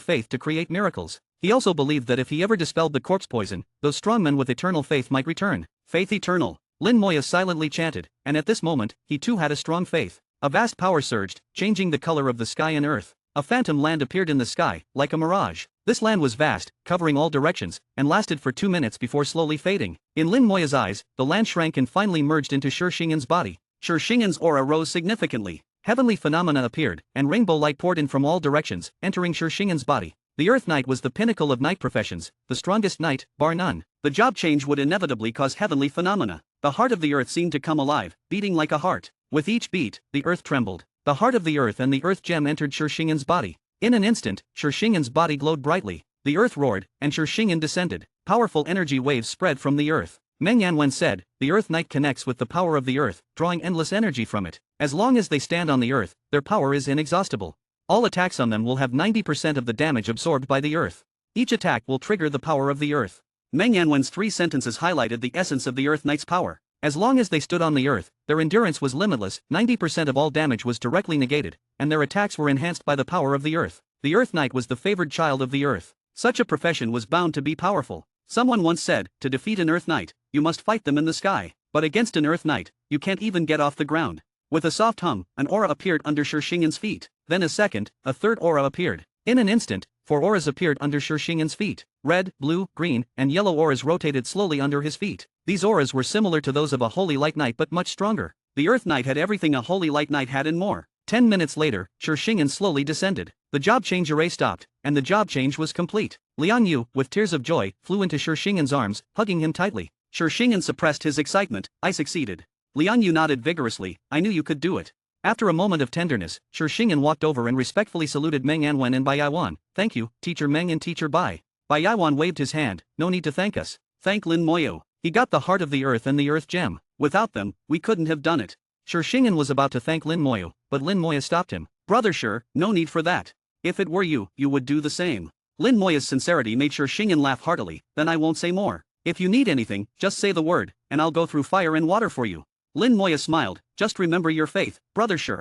B: faith to create miracles. He also believed that if he ever dispelled the corpse poison, those strongmen with eternal faith might return. Faith eternal. Lin Moya silently chanted, and at this moment, he too had a strong faith. A vast power surged, changing the color of the sky and earth. A phantom land appeared in the sky, like a mirage. This land was vast, covering all directions, and lasted for 2 minutes before slowly fading. In Lin Moya's eyes, the land shrank and finally merged into Shixingen's body. Shixingen's aura rose significantly. Heavenly phenomena appeared, and rainbow light poured in from all directions, entering Shixingen's body. The Earth Knight was the pinnacle of knight professions, the strongest knight, bar none. The job change would inevitably cause heavenly phenomena. The heart of the earth seemed to come alive, beating like a heart. With each beat, the earth trembled. The heart of the earth and the earth gem entered Shixingen's body. In an instant, Shixingen's body glowed brightly. The earth roared, and Shixingen descended. Powerful energy waves spread from the earth. Meng Yanwen said, "The Earth Knight connects with the power of the earth, drawing endless energy from it. As long as they stand on the earth, their power is inexhaustible. All attacks on them will have 90% of the damage absorbed by the earth. Each attack will trigger the power of the earth." Meng Yanwen's 3 sentences highlighted the essence of the Earth Knight's power. As long as they stood on the earth, their endurance was limitless, 90% of all damage was directly negated, and their attacks were enhanced by the power of the earth. The Earth Knight was the favored child of the earth. Such a profession was bound to be powerful. Someone once said, to defeat an Earth Knight, you must fight them in the sky. But against an Earth Knight, you can't even get off the ground. With a soft hum, an aura appeared under Shishing'an's feet. Then a second, a third aura appeared. In an instant, 4 auras appeared under Shishing'an's feet. Red, blue, green, and yellow auras rotated slowly under his feet. These auras were similar to those of a Holy Light Knight but much stronger. The Earth Knight had everything a Holy Light Knight had and more. 10 minutes later, Shishing'an slowly descended. The job change array stopped, and the job change was complete. Liang Yu, with tears of joy, flew into Shishing'an's arms, hugging him tightly. Shishing'an suppressed his excitement. I succeeded. Liang Yu nodded vigorously. I knew you could do it. After a moment of tenderness, Shishing'an walked over and respectfully saluted Meng Anwen and Bai Yaiwan. Thank you, Teacher Meng and Teacher Bai. Bai Yaiwan waved his hand. No need to thank us. Thank Lin Moyo. He got the heart of the earth and the earth gem. Without them, we couldn't have done it. Shishing'an was about to thank Lin Moyo, but Lin Moyo stopped him. Brother Shi, no need for that. If it were you, you would do the same. Lin Moyo's sincerity made Shishing'an laugh heartily. Then I won't say more. If you need anything, just say the word, and I'll go through fire and water for you. Lin Moyo smiled. Just remember your faith, Brother Shi.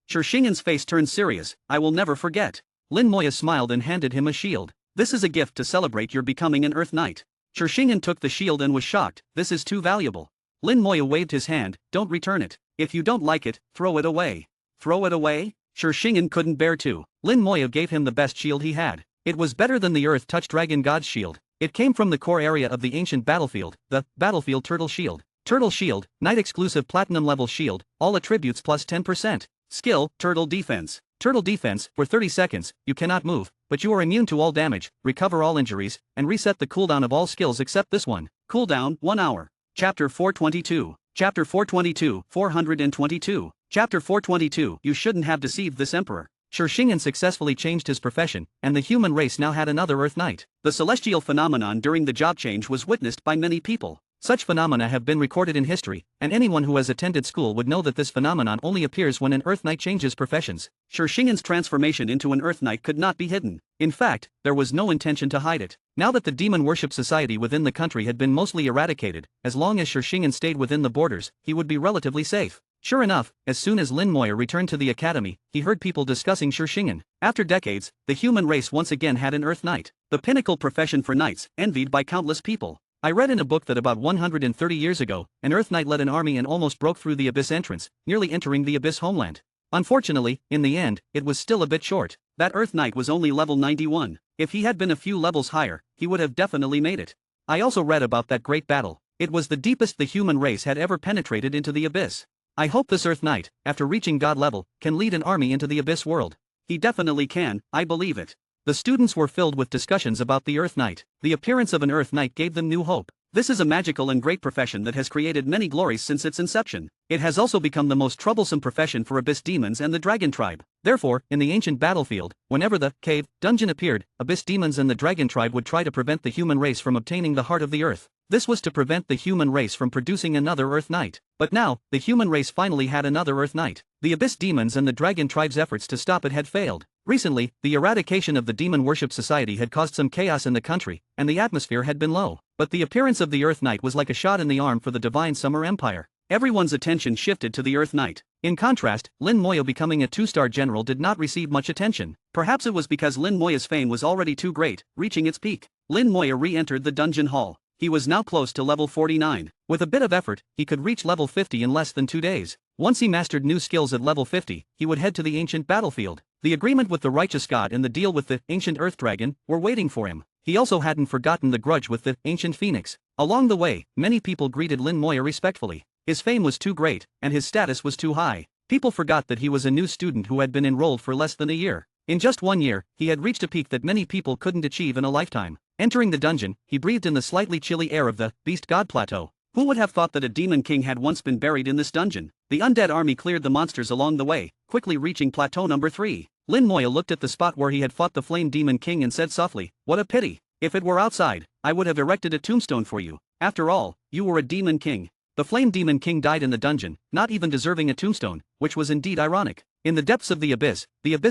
B: Shishing'an's face turned serious. I will never forget. Lin Moyo smiled and handed him a shield. This is a gift to celebrate your becoming an Earth Knight. Shishing'an took the shield and was shocked. This is too valuable. Lin Moyo waved his hand. Don't return it. If you don't like it, throw it away. Throw it away? Shishing'an couldn't bear to. Lin Moyo gave him the best shield he had. It was better than the Earth Touch Dragon God's shield. It came from the core area of the ancient battlefield, the Battlefield Turtle Shield. Turtle Shield, Knight exclusive Platinum level shield, all attributes plus 10%. Skill, Turtle Defense. Turtle Defense, for 30 seconds, you cannot move, but you are immune to all damage, recover all injuries, and reset the cooldown of all skills except this one. Cooldown, 1 hour. Chapter 422. Chapter 422, 422. Chapter 422. You shouldn't have deceived this emperor. Shishing'an successfully changed his profession, and the human race now had another Earth Knight. The celestial phenomenon during the job change was witnessed by many people. Such phenomena have been recorded in history, and anyone who has attended school would know that this phenomenon only appears when an Earth Knight changes professions. Shishing'an's transformation into an Earth Knight could not be hidden. In fact, there was no intention to hide it. Now that the demon worship society within the country had been mostly eradicated, as long as Shishing'an stayed within the borders, he would be relatively safe. Sure enough, as soon as Lin Moyo returned to the academy, he heard people discussing Shishing'an. After decades, the human race once again had an Earth Knight, the pinnacle profession for knights, envied by countless people. I read in a book that about 130 years ago, an Earth Knight led an army and almost broke through the Abyss entrance, nearly entering the Abyss homeland. Unfortunately, in the end, it was still a bit short. That Earth Knight was only level 91. If he had been a few levels higher, he would have definitely made it. I also read about that great battle. It was the deepest the human race had ever penetrated into the Abyss. I hope this Earth Knight, after reaching God level, can lead an army into the Abyss world. He definitely can, I believe it. The students were filled with discussions about the Earth Knight. The appearance of an Earth Knight gave them new hope. This is a magical and great profession that has created many glories since its inception. It has also become the most troublesome profession for Abyss demons and the Dragon tribe. Therefore, in the ancient battlefield, whenever the cave dungeon appeared, Abyss demons and the Dragon tribe would try to prevent the human race from obtaining the heart of the earth. This was to prevent the human race from producing another Earth Knight. But now, the human race finally had another Earth Knight. The Abyss demons and the Dragon tribe's efforts to stop it had failed. Recently, the eradication of the Demon Worship Society had caused some chaos in the country, and the atmosphere had been low. But the appearance of the Earth Knight was like a shot in the arm for the Divine Summer Empire. Everyone's attention shifted to the Earth Knight. In contrast, Lin Moyo becoming a 2-star general did not receive much attention. Perhaps it was because Lin Moyo's fame was already too great, reaching its peak. Lin Moyo re-entered the dungeon hall. He was now close to level 49. With a bit of effort, he could reach level 50 in less than 2 days. Once he mastered new skills at level 50, he would head to the ancient battlefield. The agreement with the righteous god and the deal with the ancient earth dragon were waiting for him. He also hadn't forgotten the grudge with the ancient phoenix. Along the way, many people greeted Lin Moyo respectfully. His fame was too great, and his status was too high. People forgot that he was a new student who had been enrolled for less than a year. In just 1 year, he had reached a peak that many people couldn't achieve in a lifetime. Entering the dungeon, he breathed in the slightly chilly air of the Beast God Plateau. Who would have thought that a demon king had once been buried in this dungeon? The undead army cleared the monsters along the way, quickly reaching plateau number 3. Lin Moyo looked at the spot where he had fought the Flame Demon King and said softly, "What a pity. If it were outside, I would have erected a tombstone for you. After all, you were a demon king." The Flame Demon King died in the dungeon, not even deserving a tombstone, which was indeed ironic. In the depths of the abyss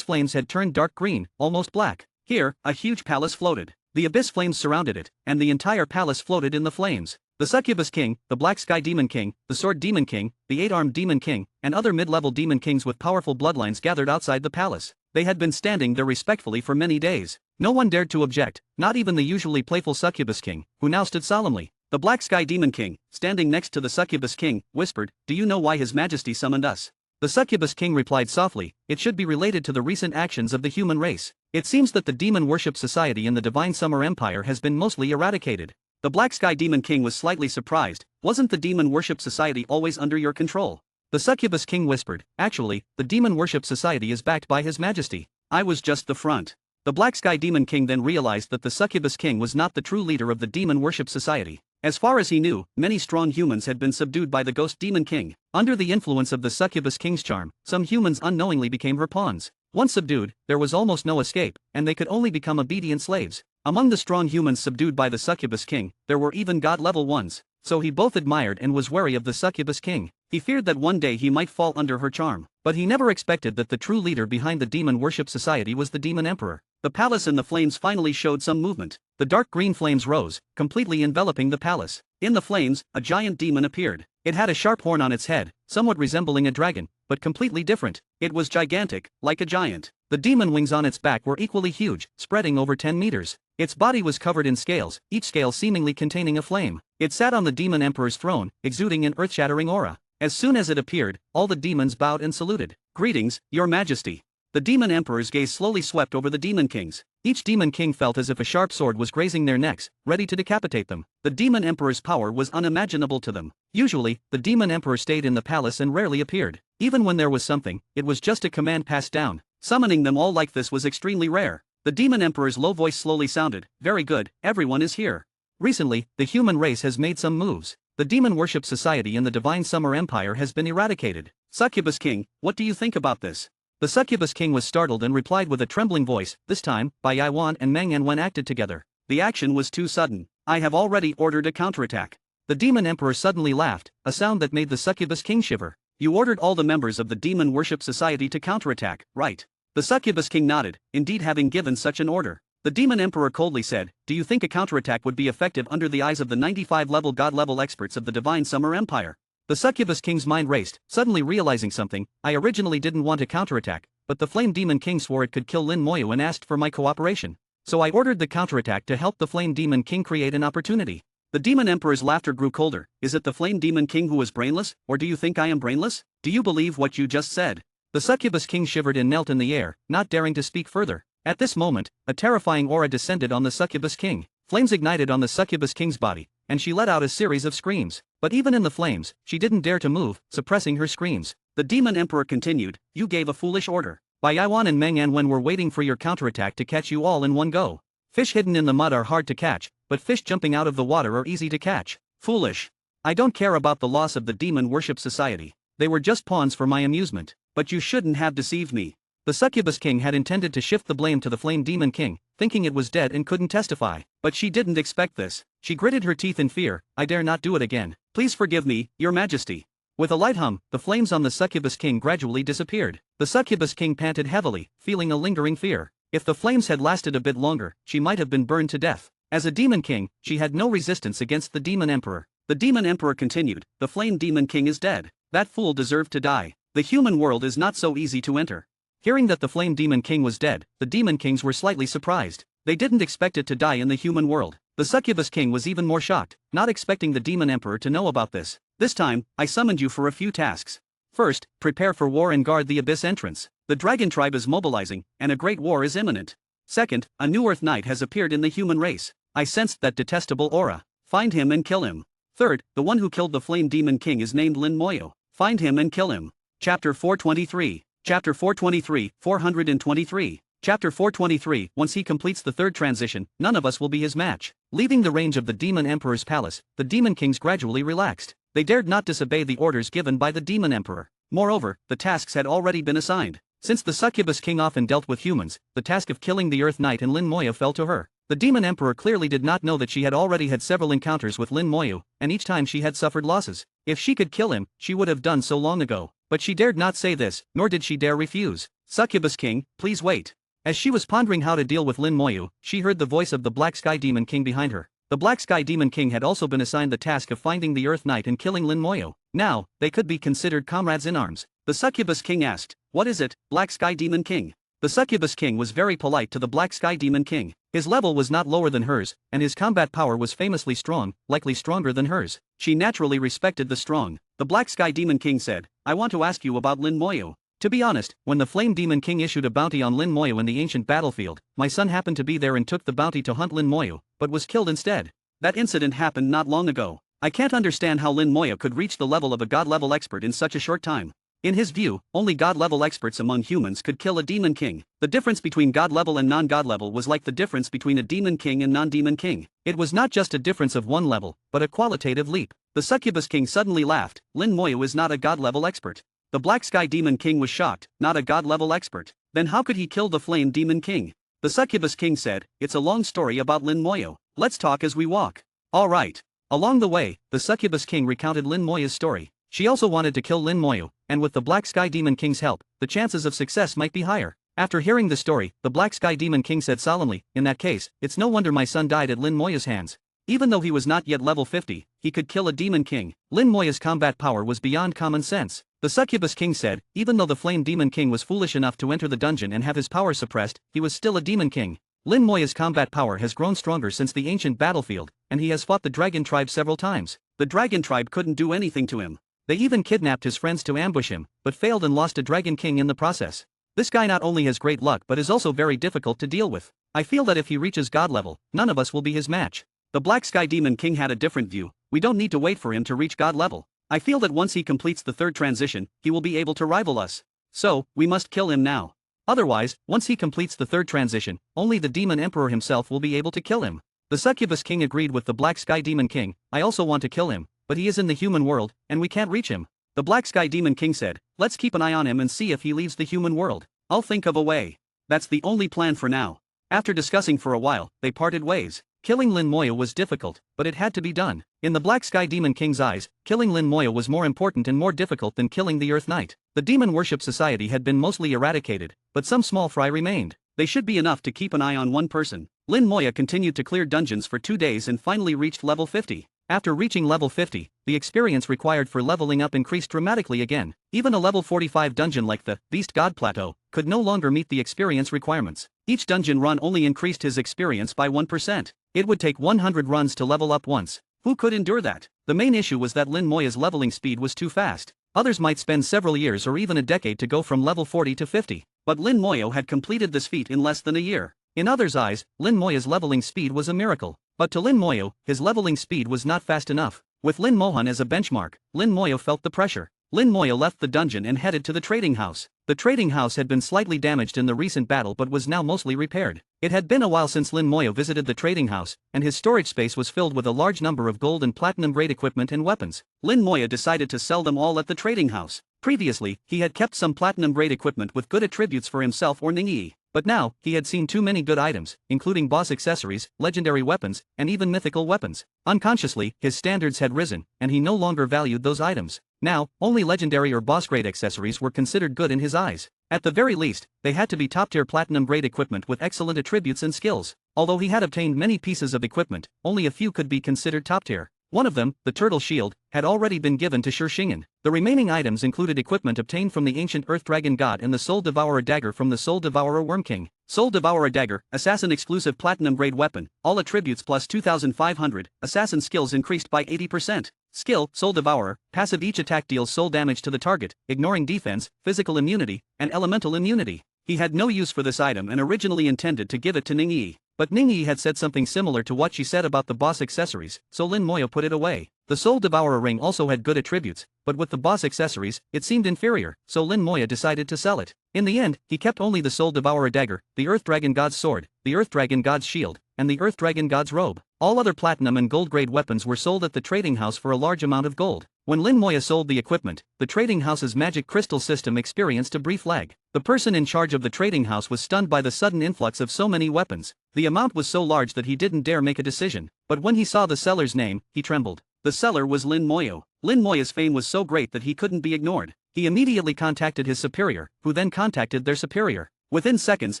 B: flames had turned dark green, almost black. Here, a huge palace floated. The abyss flames surrounded it, and the entire palace floated in the flames. The Succubus King, the Black Sky Demon King, the Sword Demon King, the 8-Armed Demon King, and other mid-level demon kings with powerful bloodlines gathered outside the palace. They had been standing there respectfully for many days. No one dared to object, not even the usually playful Succubus King, who now stood solemnly. The Black Sky Demon King, standing next to the Succubus King, whispered, "Do you know why His Majesty summoned us?" The Succubus King replied softly, "It should be related to the recent actions of the human race. It seems that the demon worship society in the Divine Summer Empire has been mostly eradicated." The Black Sky Demon King was slightly surprised. "Wasn't the demon worship society always under your control?" The Succubus King whispered, "Actually, the demon worship society is backed by His Majesty. I was just the front." The Black Sky Demon King then realized that the Succubus King was not the true leader of the demon worship society. As far as he knew, many strong humans had been subdued by the Ghost Demon King. Under the influence of the Succubus King's charm, some humans unknowingly became her pawns. Once subdued, there was almost no escape, and they could only become obedient slaves. Among the strong humans subdued by the Succubus King, there were even god-level ones. So he both admired and was wary of the Succubus King. He feared that one day he might fall under her charm, but he never expected that the true leader behind the demon worship society was the Demon Emperor. The palace and the flames finally showed some movement. The dark green flames rose, completely enveloping the palace. In the flames, a giant demon appeared. It had a sharp horn on its head, somewhat resembling a dragon, but completely different. It was gigantic, like a giant. The demon wings on its back were equally huge, spreading over 10 meters. Its body was covered in scales, each scale seemingly containing a flame. It sat on the Demon Emperor's throne, exuding an earth-shattering aura. As soon as it appeared, all the demons bowed and saluted. "Greetings, Your Majesty." The Demon Emperor's gaze slowly swept over the Demon Kings. Each Demon King felt as if a sharp sword was grazing their necks, ready to decapitate them. The Demon Emperor's power was unimaginable to them. Usually, the Demon Emperor stayed in the palace and rarely appeared. Even when there was something, it was just a command passed down. Summoning them all like this was extremely rare. The Demon Emperor's low voice slowly sounded, "Very good, everyone is here." Recently, the human race has made some moves. The demon worship society in the Divine Summer Empire has been eradicated. Succubus King, what do you think about this? The Succubus King was startled and replied with a trembling voice, "This time, Bai Yaiwan and Meng Yanwen acted together. The action was too sudden. I have already ordered a counterattack." The Demon Emperor suddenly laughed, a sound that made the Succubus King shiver. "You ordered all the members of the Demon Worship Society to counterattack, right?" The Succubus King nodded, indeed having given such an order. The Demon Emperor coldly said, "Do you think a counterattack would be effective under the eyes of the 95-level god-level experts of the Divine Summer Empire?" The Succubus King's mind raced, suddenly realizing something. "I originally didn't want to counterattack, but the Flame Demon King swore it could kill Lin Moyu and asked for my cooperation. So I ordered the counterattack to help the Flame Demon King create an opportunity." The Demon Emperor's laughter grew colder. "Is it the Flame Demon King who was brainless, or do you think I am brainless? Do you believe what you just said?" The Succubus King shivered and knelt in the air, not daring to speak further. At this moment, a terrifying aura descended on the Succubus King. Flames ignited on the Succubus King's body, and she let out a series of screams. But even in the flames, she didn't dare to move, suppressing her screams. The Demon Emperor continued, "You gave a foolish order. Bai Yaiwan and Meng Yanwen were waiting for your counterattack to catch you all in one go. Fish hidden in the mud are hard to catch, but fish jumping out of the water are easy to catch. Foolish. I don't care about the loss of the Demon Worship Society. They were just pawns for my amusement. But you shouldn't have deceived me." The Succubus King had intended to shift the blame to the Flame Demon King, thinking it was dead and couldn't testify. But she didn't expect this. She gritted her teeth in fear. "I dare not do it again. Please forgive me, Your Majesty." With a light hum, the flames on the Succubus King gradually disappeared. The Succubus King panted heavily, feeling a lingering fear. If the flames had lasted a bit longer, she might have been burned to death. As a Demon King, she had no resistance against the Demon Emperor. The Demon Emperor continued, "The Flame Demon King is dead. That fool deserved to die. The human world is not so easy to enter." Hearing that the Flame Demon King was dead, the Demon Kings were slightly surprised. They didn't expect it to die in the human world. The Succubus King was even more shocked, not expecting the Demon Emperor to know about this. "This time, I summoned you for a few tasks. First, prepare for war and guard the Abyss entrance. The Dragon Tribe is mobilizing, and a great war is imminent. Second, a new Earth Knight has appeared in the human race. I sensed that detestable aura. Find him and kill him. Third, the one who killed the Flame Demon King is named Lin Moyu. Find him and kill him." Chapter 423. Chapter 423, 423. Chapter 423. Once he completes the third transition, none of us will be his match. Leaving the range of the Demon Emperor's palace, the Demon Kings gradually relaxed. They dared not disobey the orders given by the Demon Emperor. Moreover, the tasks had already been assigned. Since the Succubus King often dealt with humans, the task of killing the Earth Knight and Lin Moyu fell to her. The Demon Emperor clearly did not know that she had already had several encounters with Lin Moyu, and each time she had suffered losses. If she could kill him, she would have done so long ago. But she dared not say this, nor did she dare refuse. "Succubus King, please wait." As she was pondering how to deal with Lin Moyu, she heard the voice of the Black Sky Demon King behind her. The Black Sky Demon King had also been assigned the task of finding the Earth Knight and killing Lin Moyu. Now, they could be considered comrades in arms. The Succubus King asked, "What is it, Black Sky Demon King?" The Succubus King was very polite to the Black Sky Demon King. His level was not lower than hers, and his combat power was famously strong, likely stronger than hers. She naturally respected the strong. The Black Sky Demon King said, "I want to ask you about Lin Moyo. To be honest, when the Flame Demon King issued a bounty on Lin Moyo in the ancient battlefield, my son happened to be there and took the bounty to hunt Lin Moyo, but was killed instead. That incident happened not long ago. I can't understand how Lin Moyo could reach the level of a god-level expert in such a short time." In his view, only god-level experts among humans could kill a demon king. The difference between god-level and non-god level was like the difference between a demon king and non-demon king. It was not just a difference of one level, but a qualitative leap. The Succubus King suddenly laughed. Lin Moyo is not a god-level expert. The Black Sky Demon King was shocked. Not a god-level expert. Then how could he kill the Flame Demon King? The Succubus King said, "It's a long story about Lin Moyo. Let's talk as we walk." All right. Along the way, the Succubus King recounted Lin Moyo's story. She also wanted to kill Lin Moyo, and with the Black Sky Demon King's help, the chances of success might be higher. After hearing the story, the Black Sky Demon King said solemnly, "In that case, it's no wonder my son died at Lin Moyo's hands. Even though he was not yet level 50, he could kill a demon king." Lin Moyo's combat power was beyond common sense. The Succubus King said, even though the Flame Demon King was foolish enough to enter the dungeon and have his power suppressed, he was still a demon king. Lin Moyo's combat power has grown stronger since the ancient battlefield, and he has fought the Dragon Tribe several times. The Dragon Tribe couldn't do anything to him. They even kidnapped his friends to ambush him, but failed and lost a Dragon King in the process. This guy not only has great luck but is also very difficult to deal with. I feel that if he reaches God level, none of us will be his match. The Black Sky Demon King had a different view. We don't need to wait for him to reach God level. I feel that once he completes the third transition, he will be able to rival us. So, we must kill him now. Otherwise, once he completes the third transition, only the Demon Emperor himself will be able to kill him. The Succubus King agreed with the Black Sky Demon King. "I also want to kill him, but he is in the human world, and we can't reach him." The Black Sky Demon King said, "Let's keep an eye on him and see if he leaves the human world. I'll think of a way." That's the only plan for now. After discussing for a while, they parted ways. Killing Lin Moyo was difficult, but it had to be done. In the Black Sky Demon King's eyes, killing Lin Moyo was more important and more difficult than killing the Earth Knight. The Demon Worship Society had been mostly eradicated, but some small fry remained. They should be enough to keep an eye on one person. Lin Moyo continued to clear dungeons for 2 days and finally reached level 50. After reaching level 50, the experience required for leveling up increased dramatically again. Even a level 45 dungeon like the Beast God Plateau could no longer meet the experience requirements. Each dungeon run only increased his experience by 1%. It would take 100 runs to level up once. Who could endure that? The main issue was that Lin Moyo's leveling speed was too fast. Others might spend several years or even a decade to go from level 40 to 50. But Lin Moyo had completed this feat in less than a year. In others' eyes, Lin Moyo's leveling speed was a miracle. But to Lin Moyo, his leveling speed was not fast enough. With Lin Mohan as a benchmark, Lin Moyo felt the pressure. Lin Moyo left the dungeon and headed to the trading house. The trading house had been slightly damaged in the recent battle but was now mostly repaired. It had been a while since Lin Moyo visited the trading house, and his storage space was filled with a large number of gold and platinum grade equipment and weapons. Lin Moyo decided to sell them all at the trading house. Previously, he had kept some platinum grade equipment with good attributes for himself or Ningyi. But now, he had seen too many good items, including boss accessories, legendary weapons, and even mythical weapons. Unconsciously, his standards had risen, and he no longer valued those items. Now, only legendary or boss-grade accessories were considered good in his eyes. At the very least, they had to be top-tier platinum-grade equipment with excellent attributes and skills. Although he had obtained many pieces of equipment, only a few could be considered top-tier. One of them, the Turtle Shield, had already been given to Shishingen. The remaining items included equipment obtained from the ancient Earth Dragon God and the Soul Devourer Dagger from the Soul Devourer Worm King. Soul Devourer Dagger, Assassin exclusive platinum grade weapon, all attributes plus 2500, assassin skills increased by 80%. Skill, Soul Devourer, passive each attack deals soul damage to the target, ignoring defense, physical immunity, and elemental immunity. He had no use for this item and originally intended to give it to Ningyi. But Ningyi had said something similar to what she said about the boss accessories, so Lin Moyo put it away. The Soul Devourer ring also had good attributes, but with the boss accessories, it seemed inferior, so Lin Moyo decided to sell it. In the end, he kept only the Soul Devourer Dagger, the Earth Dragon God's Sword, the Earth Dragon God's Shield, and the Earth Dragon God's Robe. All other platinum and gold grade weapons were sold at the trading house for a large amount of gold. When Lin Moyo sold the equipment, the trading house's magic crystal system experienced a brief lag. The person in charge of the trading house was stunned by the sudden influx of so many weapons. The amount was so large that he didn't dare make a decision. But when he saw the seller's name, he trembled. The seller was Lin Moyo. Lin Moyo's fame was so great that he couldn't be ignored. He immediately contacted his superior, who then contacted their superior. Within seconds,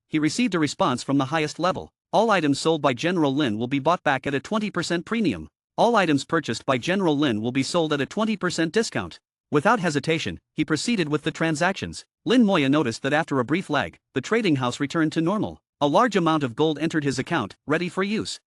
B: he received a response from the highest level. All items sold by General Lin will be bought back at a 20% premium. All items purchased by General Lin will be sold at a 20% discount. Without hesitation, he proceeded with the transactions. Lin Moya noticed that after a brief lag, the trading house returned to normal. A large amount of gold entered his account, ready for use.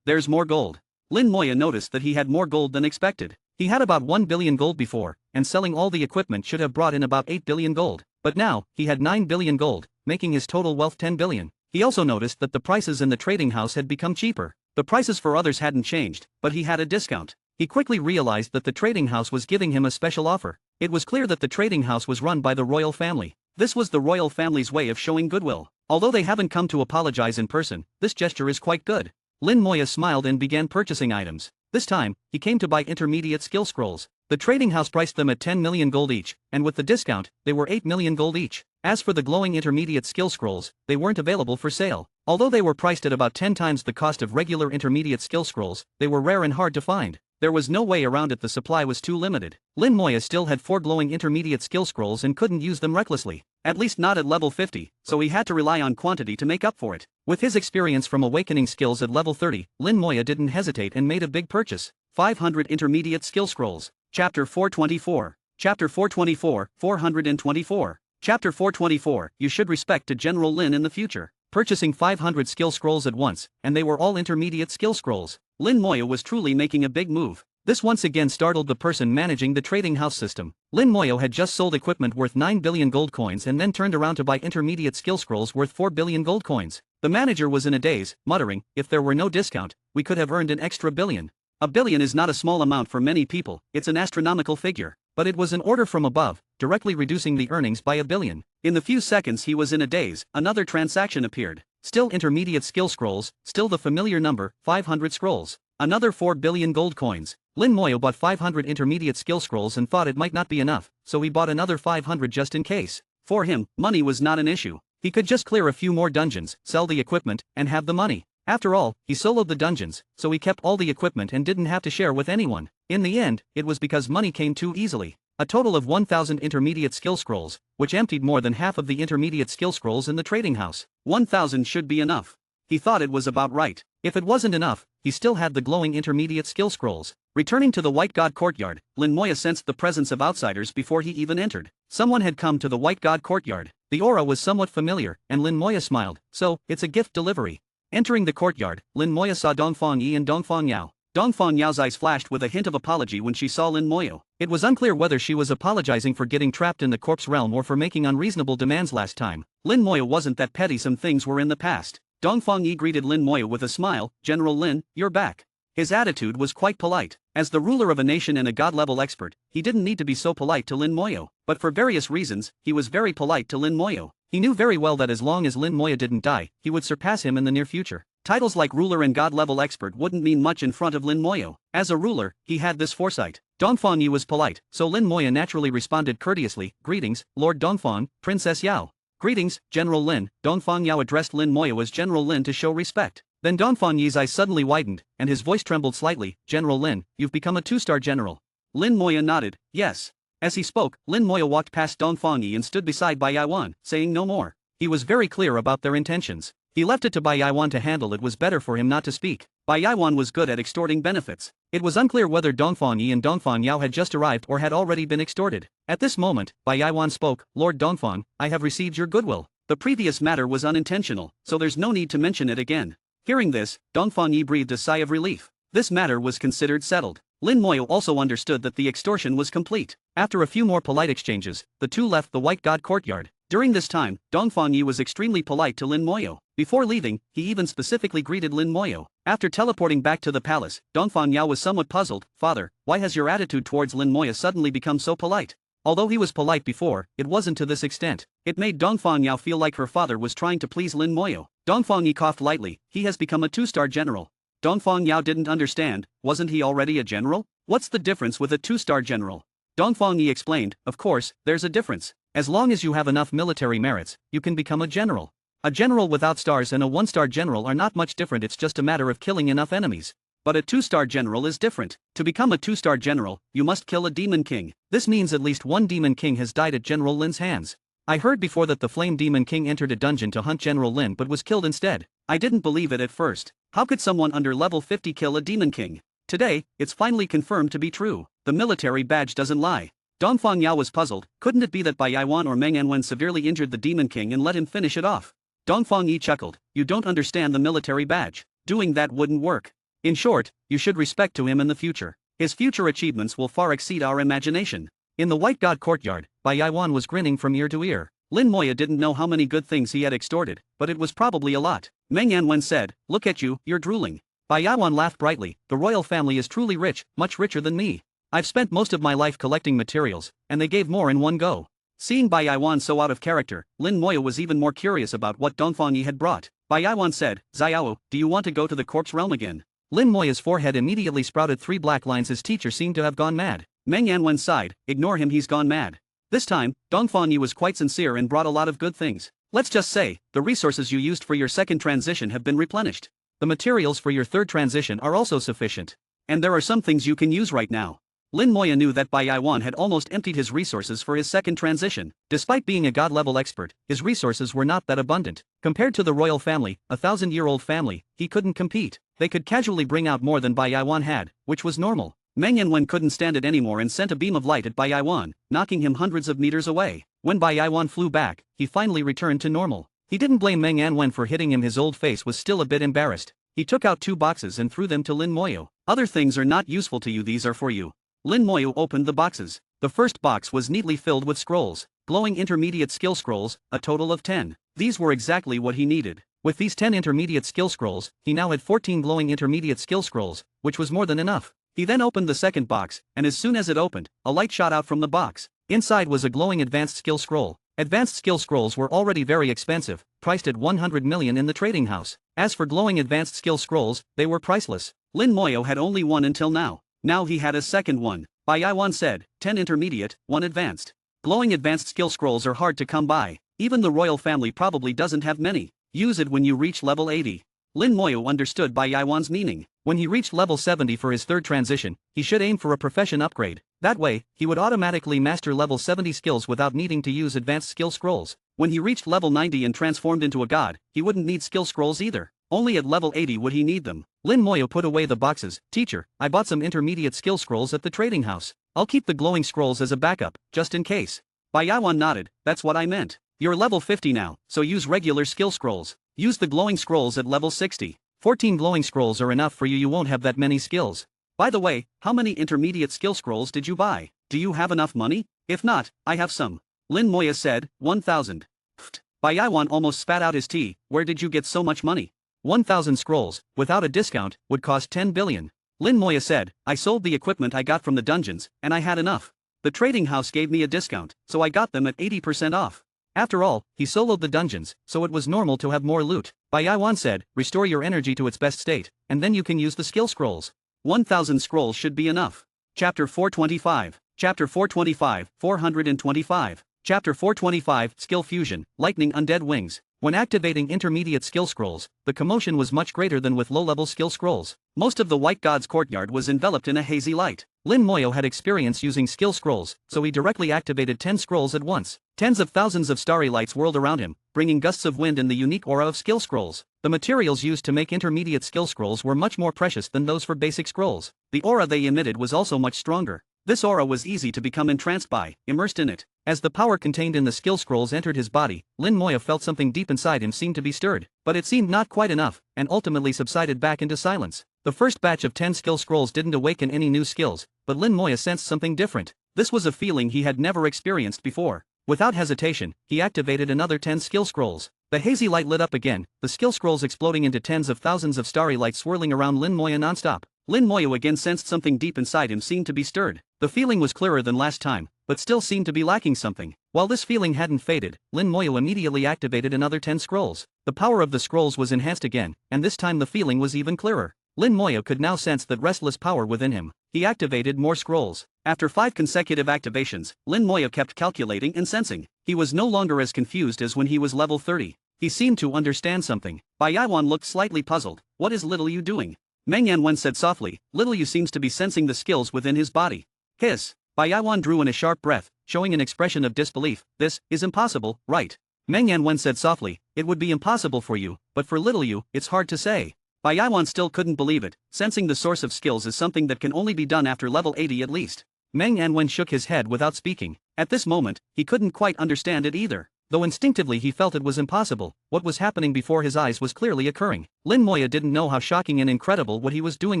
B: There's more gold. Lin Moya noticed that he had more gold than expected. He had about 1 billion gold before, and selling all the equipment should have brought in about 8 billion gold. But now, he had 9 billion gold, making his total wealth 10 billion. He also noticed that the prices in the trading house had become cheaper. The prices for others hadn't changed, but he had a discount. He quickly realized that the trading house was giving him a special offer. It was clear that the trading house was run by the royal family. This was the royal family's way of showing goodwill. Although they haven't come to apologize in person, this gesture is quite good. Lin Moya smiled and began purchasing items. This time, he came to buy intermediate skill scrolls. The trading house priced them at 10 million gold each, and with the discount, they were 8 million gold each. As for the glowing intermediate skill scrolls, they weren't available for sale. Although they were priced at about 10 times the cost of regular intermediate skill scrolls, they were rare and hard to find. There was no way around it, the supply was too limited. Lin Moya still had 4 glowing intermediate skill scrolls and couldn't use them recklessly. At least not at level 50, so he had to rely on quantity to make up for it. With his experience from awakening skills at level 30, Lin Moya didn't hesitate and made a big purchase. 500 intermediate skill scrolls. Chapter 424. Chapter 424, 424. Chapter 424, you should respect to General Lin in the future. Purchasing 500 skill scrolls at once, and they were all intermediate skill scrolls. Lin Moya was truly making a big move. This once again startled the person managing the trading house system. Lin Moya had just sold equipment worth 9 billion gold coins and then turned around to buy intermediate skill scrolls worth 4 billion gold coins. The manager was in a daze, muttering, if there were no discount, we could have earned an extra billion. A billion is not a small amount for many people, it's an astronomical figure. But it was an order from above, directly reducing the earnings by a billion. In the few seconds he was in a daze, another transaction appeared. Still intermediate skill scrolls, still the familiar number, 500 scrolls. Another 4 billion gold coins. Lin Moya bought 500 intermediate skill scrolls and thought it might not be enough, so he bought another 500 just in case. For him, money was not an issue. He could just clear a few more dungeons, sell the equipment, and have the money. After all, he soloed the dungeons, so he kept all the equipment and didn't have to share with anyone. In the end, it was because money came too easily. A total of 1,000 intermediate skill scrolls, which emptied more than half of the intermediate skill scrolls in the trading house. 1,000 should be enough. He thought it was about right. If it wasn't enough, he still had the glowing intermediate skill scrolls. Returning to the White God courtyard, Lin Moya sensed the presence of outsiders before he even entered. Someone had come to the White God courtyard. The aura was somewhat familiar, and Lin Moya smiled. So, it's a gift delivery. Entering the courtyard, Lin Moya saw Dongfang Yi and Dongfang Yao. Dongfang Yao's eyes flashed with a hint of apology when she saw Lin Moya. It was unclear whether she was apologizing for getting trapped in the corpse realm or for making unreasonable demands last time. Lin Moya wasn't that petty, some things were in the past. Dongfang Yi greeted Lin Moya with a smile. General Lin, you're back. His attitude was quite polite. As the ruler of a nation and a god-level expert, he didn't need to be so polite to Lin Moya. But for various reasons, he was very polite to Lin Moya. He knew very well that as long as Lin Moya didn't die, he would surpass him in the near future. Titles like ruler and god-level expert wouldn't mean much in front of Lin Moya. As a ruler, he had this foresight. Dongfang Yi was polite, so Lin Moya naturally responded courteously. Greetings, Lord Dongfang, Princess Yao. Greetings, General Lin. Dongfang Yao addressed Lin Moya as General Lin to show respect. Then Dongfang Yi's eyes suddenly widened, and his voice trembled slightly. General Lin, you've become a 2-star general. Lin Moya nodded, yes. As he spoke, Lin Moya walked past Dongfang Yi and stood beside Bai Yaiwan, saying no more. He was very clear about their intentions. He left it to Bai Yaiwan to handle. It was better for him not to speak. Bai Yaiwan was good at extorting benefits. It was unclear whether Dongfang Yi and Dongfang Yao had just arrived or had already been extorted. At this moment, Bai Yaiwan spoke. Lord Dongfang, I have received your goodwill. The previous matter was unintentional, so there's no need to mention it again. Hearing this, Dongfang Yi breathed a sigh of relief. This matter was considered settled. Lin Moya also understood that the extortion was complete. After a few more polite exchanges, the two left the White God courtyard. During this time, Dongfang Yi was extremely polite to Lin Moya. Before leaving, he even specifically greeted Lin Moya. After teleporting back to the palace, Dongfang Yao was somewhat puzzled. Father, why has your attitude towards Lin Moya suddenly become so polite? Although he was polite before, it wasn't to this extent. It made Dongfang Yao feel like her father was trying to please Lin Moya. Dongfang Yi coughed lightly. He has become a 2-star general. Dongfang Yao didn't understand. Wasn't he already a general? What's the difference with a 2-star general? Dongfang Yi explained. Of course, there's a difference. As long as you have enough military merits, you can become a general. A general without stars and a 1-star general are not much different. It's just a matter of killing enough enemies. But a 2-star general is different. To become a 2-star general, you must kill a demon king. This means at least one demon king has died at General Lin's hands. I heard before that the Flame Demon King entered a dungeon to hunt General Lin but was killed instead. I didn't believe it at first. How could someone under level 50 kill a demon king? Today, it's finally confirmed to be true. The military badge doesn't lie. Dongfang Yao was puzzled. Couldn't it be that Bai Yaiwan or Meng Anwen severely injured the Demon King and let him finish it off? Dongfang Yi chuckled. You don't understand the military badge. Doing that wouldn't work. In short, you should respect to him in the future. His future achievements will far exceed our imagination. In the White God courtyard, Bai Yaiwan was grinning from ear to ear. Lin Moya didn't know how many good things he had extorted, but it was probably a lot. Meng Anwen said, look at you, you're drooling. Bai Yaiwan laughed brightly. The royal family is truly rich, much richer than me. I've spent most of my life collecting materials, and they gave more in one go. Seeing Bai Yaiwan so out of character, Lin Moya was even more curious about what Dongfang Yi had brought. Bai Yaiwan said, Xiao, do you want to go to the corpse realm again? Lin Moya's forehead immediately sprouted 3 black lines. His teacher seemed to have gone mad. Meng Anwen sighed, ignore him, he's gone mad. This time, Dongfang Yi was quite sincere and brought a lot of good things. Let's just say, the resources you used for your second transition have been replenished. The materials for your third transition are also sufficient. And there are some things you can use right now. Lin Moya knew that Bai Yaiwan had almost emptied his resources for his second transition. Despite being a god-level expert, his resources were not that abundant. Compared to the royal family, a 1,000-year-old family, he couldn't compete. They could casually bring out more than Bai Yaiwan had, which was normal. Meng Anwen couldn't stand it anymore and sent a beam of light at Bai Yaiwan, knocking him hundreds of meters away. When Bai Yaiwan flew back, he finally returned to normal. He didn't blame Meng Anwen for hitting him. His old face was still a bit embarrassed. He took out 2 boxes and threw them to Lin Moyo. Other things are not useful to you, these are for you. Lin Moyo opened the boxes. The first box was neatly filled with scrolls, glowing intermediate skill scrolls, a total of 10. These were exactly what he needed. With these 10 intermediate skill scrolls, he now had 14 glowing intermediate skill scrolls, which was more than enough. He then opened the second box, and as soon as it opened, a light shot out from the box. Inside was a glowing advanced skill scroll. Advanced skill scrolls were already very expensive, priced at 100 million in the trading house. As for glowing advanced skill scrolls, they were priceless. Lin Moyo had only one until now. Now he had a second one. Bai Yaiwan said, 10 intermediate, 1 advanced. Glowing advanced skill scrolls are hard to come by. Even the royal family probably doesn't have many. Use it when you reach level 80. Lin Moyo understood Bai Yaiwan's meaning. When he reached level 70 for his third transition, he should aim for a profession upgrade. That way, he would automatically master level 70 skills without needing to use advanced skill scrolls. When he reached level 90 and transformed into a god, he wouldn't need skill scrolls either. Only at level 80 would he need them. Lin Moyo put away the boxes. Teacher, I bought some intermediate skill scrolls at the trading house. I'll keep the glowing scrolls as a backup, just in case. Bai Yaiwan nodded, that's what I meant. You're level 50 now, so use regular skill scrolls. Use the glowing scrolls at level 60. 14 glowing scrolls are enough for you, you won't have that many skills. By the way, how many intermediate skill scrolls did you buy? Do you have enough money? If not, I have some. Lin Moya said, 1,000. Pfft. Bai Yaiwan almost spat out his tea. Where did you get so much money? 1,000 scrolls, without a discount, would cost 10 billion. Lin Moya said, I sold the equipment I got from the dungeons, and I had enough. The trading house gave me a discount, so I got them at 80% off. After all, he soloed the dungeons, so it was normal to have more loot. Bai Yaiwan said, restore your energy to its best state, and then you can use the skill scrolls. 1,000 scrolls should be enough. Chapter 425. Chapter 425, 425. Chapter 425, Skill Fusion, Lightning Undead Wings. When activating intermediate skill scrolls, the commotion was much greater than with low-level skill scrolls. Most of the White God's courtyard was enveloped in a hazy light. Lin Moyo had experience using skill scrolls, so he directly activated 10 scrolls at once. Tens of thousands of starry lights whirled around him, bringing gusts of wind and the unique aura of skill scrolls. The materials used to make intermediate skill scrolls were much more precious than those for basic scrolls. The aura they emitted was also much stronger. This aura was easy to become entranced by, immersed in it. As the power contained in the skill scrolls entered his body, Lin Moya felt something deep inside him seemed to be stirred, but it seemed not quite enough, and ultimately subsided back into silence. The first batch of 10 skill scrolls didn't awaken any new skills, but Lin Moya sensed something different. This was a feeling he had never experienced before. Without hesitation, he activated another 10 skill scrolls. The hazy light lit up again, the skill scrolls exploding into tens of thousands of starry lights swirling around Lin Moya nonstop. Lin Moya again sensed something deep inside him seemed to be stirred. The feeling was clearer than last time, but still seemed to be lacking something. While this feeling hadn't faded, Lin Moyo immediately activated another 10 scrolls. The power of the scrolls was enhanced again, and this time the feeling was even clearer. Lin Moyo could now sense that restless power within him. He activated more scrolls. After 5 consecutive activations, Lin Moyo kept calculating and sensing. He was no longer as confused as when he was level 30. He seemed to understand something. Bai Yaiwan looked slightly puzzled. What is little you doing? Meng Yanwen said softly, little you seems to be sensing the skills within his body. Hiss. Bai Yaiwan drew in a sharp breath, showing an expression of disbelief. This is impossible, right? Meng Yanwen said softly, it would be impossible for you, but for little you, it's hard to say. Bai Yaiwan still couldn't believe it. Sensing the source of skills is something that can only be done after level 80 at least. Meng Anwen shook his head without speaking. At this moment, he couldn't quite understand it either. Though instinctively he felt it was impossible, what was happening before his eyes was clearly occurring. Lin Moya didn't know how shocking and incredible what he was doing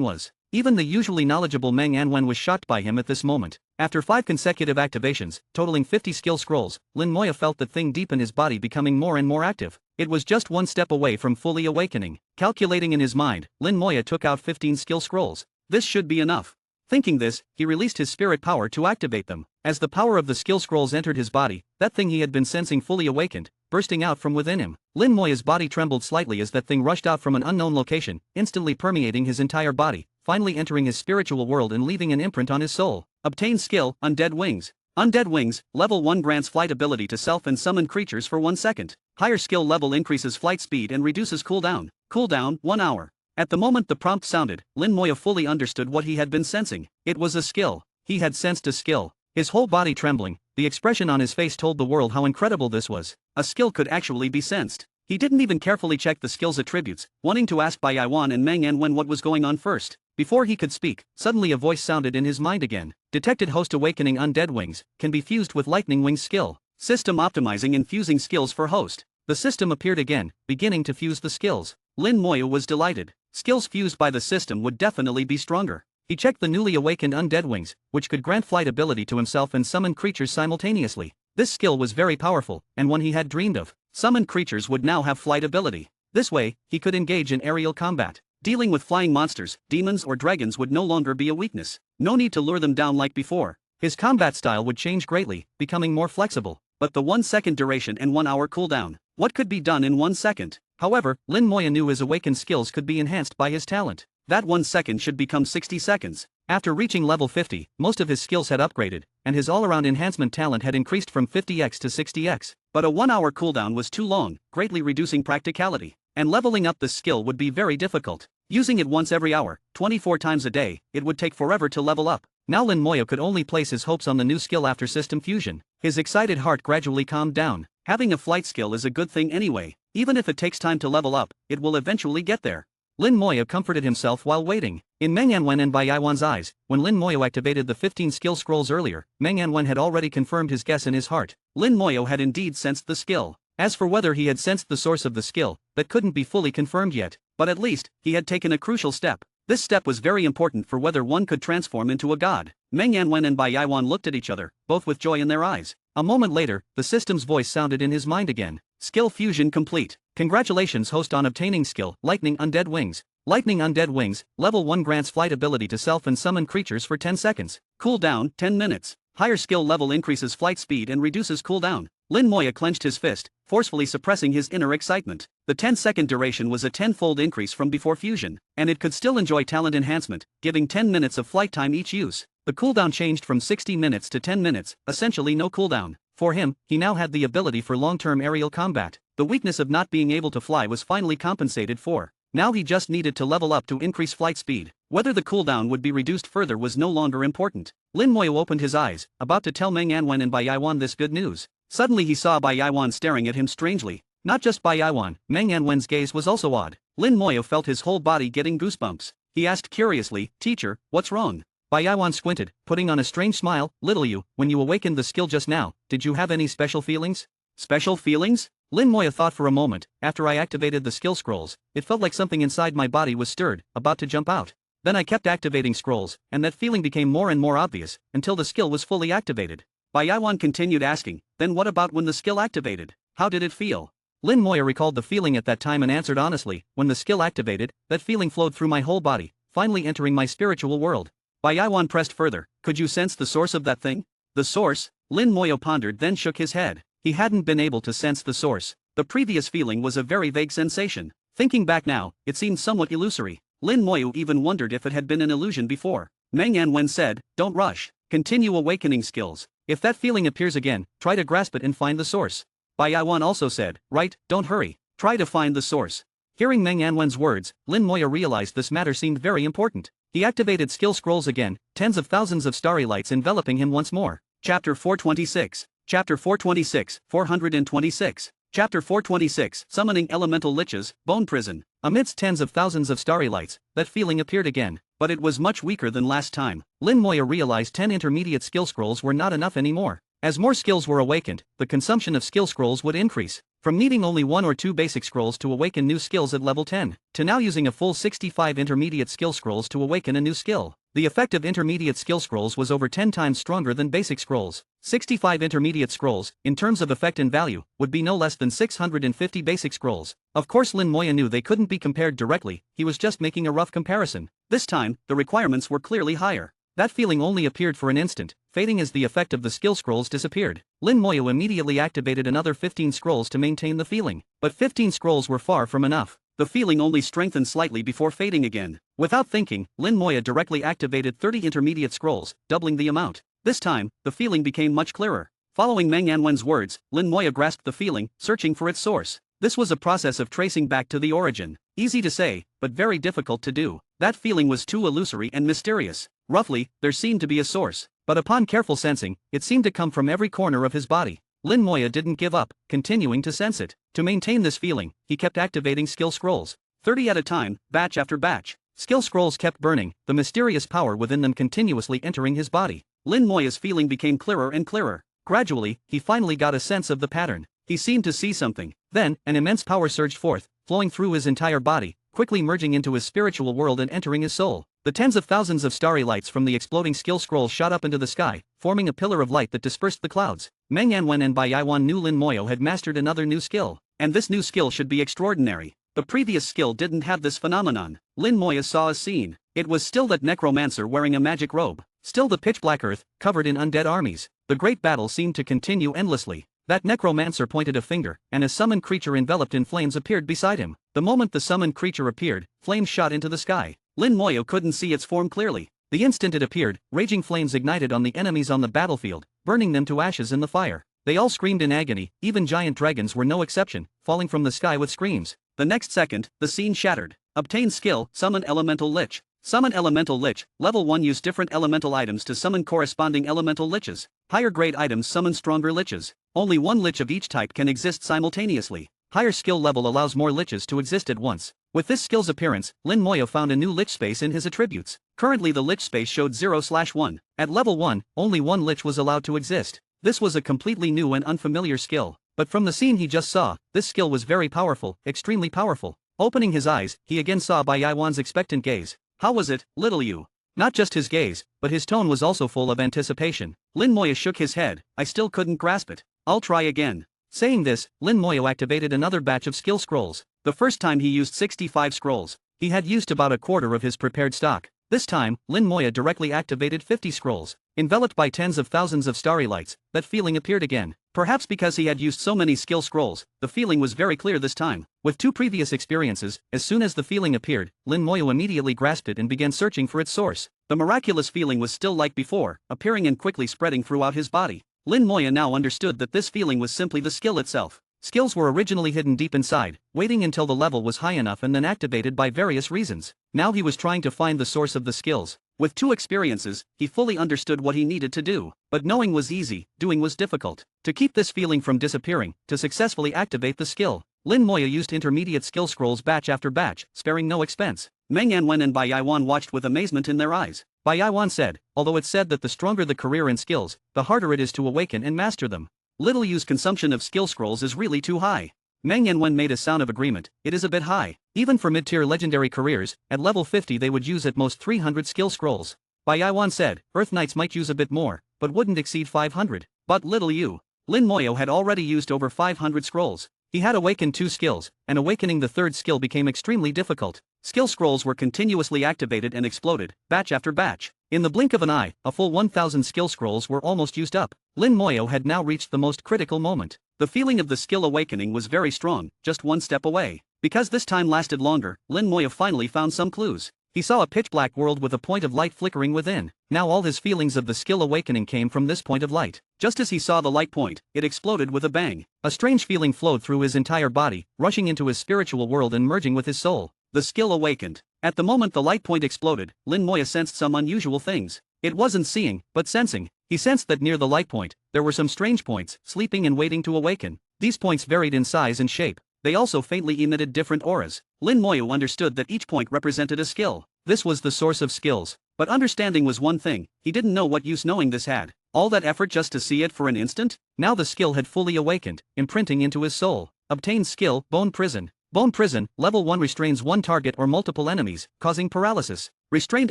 B: was. Even the usually knowledgeable Meng Anwen was shocked by him at this moment. After 5 consecutive activations, totaling 50 skill scrolls, Lin Moya felt the thing deep in his body becoming more and more active. It was just one step away from fully awakening. Calculating in his mind, Lin Moya took out 15 skill scrolls. This should be enough. Thinking this, he released his spirit power to activate them. As the power of the skill scrolls entered his body, that thing he had been sensing fully awakened, bursting out from within him. Lin Moya's body trembled slightly as that thing rushed out from an unknown location, instantly permeating his entire body, finally entering his spiritual world and leaving an imprint on his soul. Obtain skill, Undead Wings. Undead Wings, level 1 grants flight ability to self and summon creatures for 1 second. Higher skill level increases flight speed and reduces cooldown. Cooldown, 1 hour. At the moment the prompt sounded, Lin Moya fully understood what he had been sensing. It was a skill. He had sensed a skill. His whole body trembling, the expression on his face told the world how incredible this was. A skill could actually be sensed. He didn't even carefully check the skill's attributes, wanting to ask Bai Yaiwan and Meng Anwen what was going on first. Before he could speak, suddenly a voice sounded in his mind again. Detected host awakening Undead Wings, can be fused with Lightning Wings skill. System optimizing and fusing skills for host. The system appeared again, beginning to fuse the skills. Lin Moya was delighted. Skills fused by the system would definitely be stronger. He checked the newly awakened Undead Wings, which could grant flight ability to himself and summon creatures simultaneously. This skill was very powerful, and one he had dreamed of. Summoned creatures would now have flight ability. This way, he could engage in aerial combat. Dealing with flying monsters, demons or dragons would no longer be a weakness. No need to lure them down like before. His combat style would change greatly, becoming more flexible. But the 1 second duration and 1 hour cooldown. What could be done in 1 second? However, Lin Moya knew his awakened skills could be enhanced by his talent. That 1 second should become 60 seconds. After reaching level 50, most of his skills had upgraded, and his all-around enhancement talent had increased from 50x to 60x. But a 1 hour cooldown was too long, greatly reducing practicality. And leveling up this skill would be very difficult. Using it once every hour, 24 times a day, it would take forever to level up. Now Lin Moya could only place his hopes on the new skill after system fusion. His excited heart gradually calmed down. Having a flight skill is a good thing anyway. Even if it takes time to level up, it will eventually get there. Lin Moya comforted himself while waiting. In Meng Anwen and Bai Yaiwan's eyes, when Lin Moya activated the 15 skill scrolls earlier, Meng Anwen had already confirmed his guess in his heart. Lin Moya had indeed sensed the skill. As for whether he had sensed the source of the skill, that couldn't be fully confirmed yet, but at least, he had taken a crucial step. This step was very important for whether one could transform into a god. Meng Anwen and Bai Yaiwan looked at each other, both with joy in their eyes. A moment later, the system's voice sounded in his mind again. Skill fusion complete. Congratulations host on obtaining skill, Lightning Undead Wings. Lightning Undead Wings, level 1 grants flight ability to self and summon creatures for 10 seconds. Cooldown, 10 minutes. Higher skill level increases flight speed and reduces cooldown. Lin Moya clenched his fist, forcefully suppressing his inner excitement. The 10-second duration was a 10-fold increase from before fusion, and it could still enjoy talent enhancement, giving 10 minutes of flight time each use. The cooldown changed from 60 minutes to 10 minutes, essentially no cooldown. For him, he now had the ability for long-term aerial combat. The weakness of not being able to fly was finally compensated for. Now he just needed to level up to increase flight speed. Whether the cooldown would be reduced further was no longer important. Lin Moya opened his eyes, about to tell Meng Anwen and Bai Yaiwan this good news. Suddenly he saw Bai Yaiwan staring at him strangely. Not just Bai Yaiwan, Meng Anwen's gaze was also odd. Lin Moya felt his whole body getting goosebumps. He asked curiously, "Teacher, what's wrong?" Bai Yaiwan squinted, putting on a strange smile. "Little you, when you awakened the skill just now, did you have any special feelings?" "Special feelings?" Lin Moya thought for a moment. After I activated the skill scrolls, it felt like something inside my body was stirred, about to jump out. Then I kept activating scrolls, and that feeling became more and more obvious, until the skill was fully activated. Bai Yaiwan continued asking, "Then what about when the skill activated? How did it feel?" Lin Moya recalled the feeling at that time and answered honestly, "When the skill activated, that feeling flowed through my whole body, finally entering my spiritual world." Bai Yaiwan pressed further, "Could you sense the source of that thing?" "The source?" Lin Moya pondered, then shook his head. He hadn't been able to sense the source. The previous feeling was a very vague sensation. Thinking back now, it seemed somewhat illusory. Lin Moya even wondered if it had been an illusion before. Meng Anwen said, "Don't rush. Continue awakening skills. If that feeling appears again, try to grasp it and find the source." Bai Yaiwan also said, "Right, don't hurry. Try to find the source." Hearing Meng Anwen's words, Lin Moya realized this matter seemed very important. He activated skill scrolls again, tens of thousands of starry lights enveloping him once more. Chapter 426. Chapter 426, 426. Chapter 426, Summoning Elemental Liches, Bone Prison. Amidst tens of thousands of starry lights, that feeling appeared again, but it was much weaker than last time. Lin Moya realized 10 intermediate skill scrolls were not enough anymore. As more skills were awakened, the consumption of skill scrolls would increase. From needing only 1 or 2 basic scrolls to awaken new skills at level 10, to now using a full 65 intermediate skill scrolls to awaken a new skill. The effect of intermediate skill scrolls was over 10 times stronger than basic scrolls. 65 intermediate scrolls, in terms of effect and value, would be no less than 650 basic scrolls. Of course Lin Moya knew they couldn't be compared directly, he was just making a rough comparison. This time, the requirements were clearly higher. That feeling only appeared for an instant, fading as the effect of the skill scrolls disappeared. Lin Moya immediately activated another 15 scrolls to maintain the feeling. But 15 scrolls were far from enough. The feeling only strengthened slightly before fading again. Without thinking, Lin Moya directly activated 30 intermediate scrolls, doubling the amount. This time, the feeling became much clearer. Following Meng Yanwen's words, Lin Moya grasped the feeling, searching for its source. This was a process of tracing back to the origin. Easy to say, but very difficult to do. That feeling was too illusory and mysterious. Roughly, there seemed to be a source, but upon careful sensing, it seemed to come from every corner of his body. Lin Moya didn't give up, continuing to sense it. To maintain this feeling, he kept activating skill scrolls. 30 at a time, batch after batch. Skill scrolls kept burning, the mysterious power within them continuously entering his body. Lin Moya's feeling became clearer and clearer. Gradually, he finally got a sense of the pattern. He seemed to see something. Then, an immense power surged forth, flowing through his entire body, quickly merging into his spiritual world and entering his soul. The tens of thousands of starry lights from the exploding skill scroll shot up into the sky, forming a pillar of light that dispersed the clouds. Meng Yanwen and Bai Yaiwan knew Lin Moya had mastered another new skill, and this new skill should be extraordinary. The previous skill didn't have this phenomenon. Lin Moya saw a scene. It was still that necromancer wearing a magic robe, still the pitch-black earth, covered in undead armies. The great battle seemed to continue endlessly. That necromancer pointed a finger, and a summoned creature enveloped in flames appeared beside him. The moment the summoned creature appeared, flames shot into the sky. Lin Moya couldn't see its form clearly. The instant it appeared, raging flames ignited on the enemies on the battlefield, burning them to ashes in the fire. They all screamed in agony, even giant dragons were no exception, falling from the sky with screams. The next second, the scene shattered. Obtain skill, Summon Elemental Lich. Summon Elemental Lich, level 1 use different elemental items to summon corresponding elemental liches. Higher grade items summon stronger liches. Only one lich of each type can exist simultaneously. Higher skill level allows more liches to exist at once. With this skill's appearance, Lin Moya found a new lich space in his attributes. Currently the lich space showed 0/1. At level 1, only one lich was allowed to exist. This was a completely new and unfamiliar skill. But from the scene he just saw, this skill was very powerful, extremely powerful. Opening his eyes, he again saw Bai Yaiwan's expectant gaze. How was it, little you? Not just his gaze, but his tone was also full of anticipation. Lin Moya shook his head. I still couldn't grasp it. I'll try again. Saying this, Lin Moya activated another batch of skill scrolls. The first time he used 65 scrolls. He had used about a quarter of his prepared stock. This time, Lin Moya directly activated 50 scrolls. Enveloped by tens of thousands of starry lights, that feeling appeared again. Perhaps because he had used so many skill scrolls, the feeling was very clear this time. With 2 previous experiences, as soon as the feeling appeared, Lin Moya immediately grasped it and began searching for its source. The miraculous feeling was still like before, appearing and quickly spreading throughout his body. Lin Moya now understood that this feeling was simply the skill itself. Skills were originally hidden deep inside, waiting until the level was high enough and then activated by various reasons. Now he was trying to find the source of the skills. With 2 experiences, he fully understood what he needed to do. But knowing was easy, doing was difficult. To keep this feeling from disappearing, to successfully activate the skill, Lin Moya used intermediate skill scrolls batch after batch, sparing no expense. Meng Yanwen and Bai Yaiwan watched with amazement in their eyes. Bai Yaiwan said, although it's said that the stronger the career and skills, the harder it is to awaken and master them. Little Yu's consumption of skill scrolls is really too high. Meng Yanwen made a sound of agreement. It is a bit high. Even for mid-tier legendary careers, at level 50 they would use at most 300 skill scrolls. Bai Yaiwan said, Earth Knights might use a bit more, but wouldn't exceed 500. But little Yu. Lin Moya had already used over 500 scrolls. He had awakened 2 skills, and awakening the third skill became extremely difficult. Skill scrolls were continuously activated and exploded, batch after batch. In the blink of an eye, a full 1,000 skill scrolls were almost used up. Lin Moya had now reached the most critical moment. The feeling of the skill awakening was very strong, just one step away. Because this time lasted longer, Lin Moya finally found some clues. He saw a pitch-black world with a point of light flickering within. Now all his feelings of the skill awakening came from this point of light. Just as he saw the light point, it exploded with a bang. A strange feeling flowed through his entire body, rushing into his spiritual world and merging with his soul. The skill awakened. At the moment the light point exploded, Lin Moya sensed some unusual things. It wasn't seeing, but sensing. He sensed that near the light point, there were some strange points, sleeping and waiting to awaken. These points varied in size and shape. they also faintly emitted different auras. Lin Moyo understood that each point represented a skill. This was the source of skills. But understanding was one thing, he didn't know what use knowing this had. All that effort just to see it for an instant? Now the skill had fully awakened, imprinting into his soul. Obtained skill, Bone Prison. Bone Prison, level 1 restrains one target or multiple enemies, causing paralysis. Restrained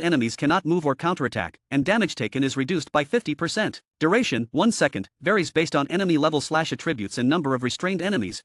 B: enemies cannot move or counterattack, and damage taken is reduced by 50%. Duration, 1 second, varies based on enemy level/attributes and number of restrained enemies.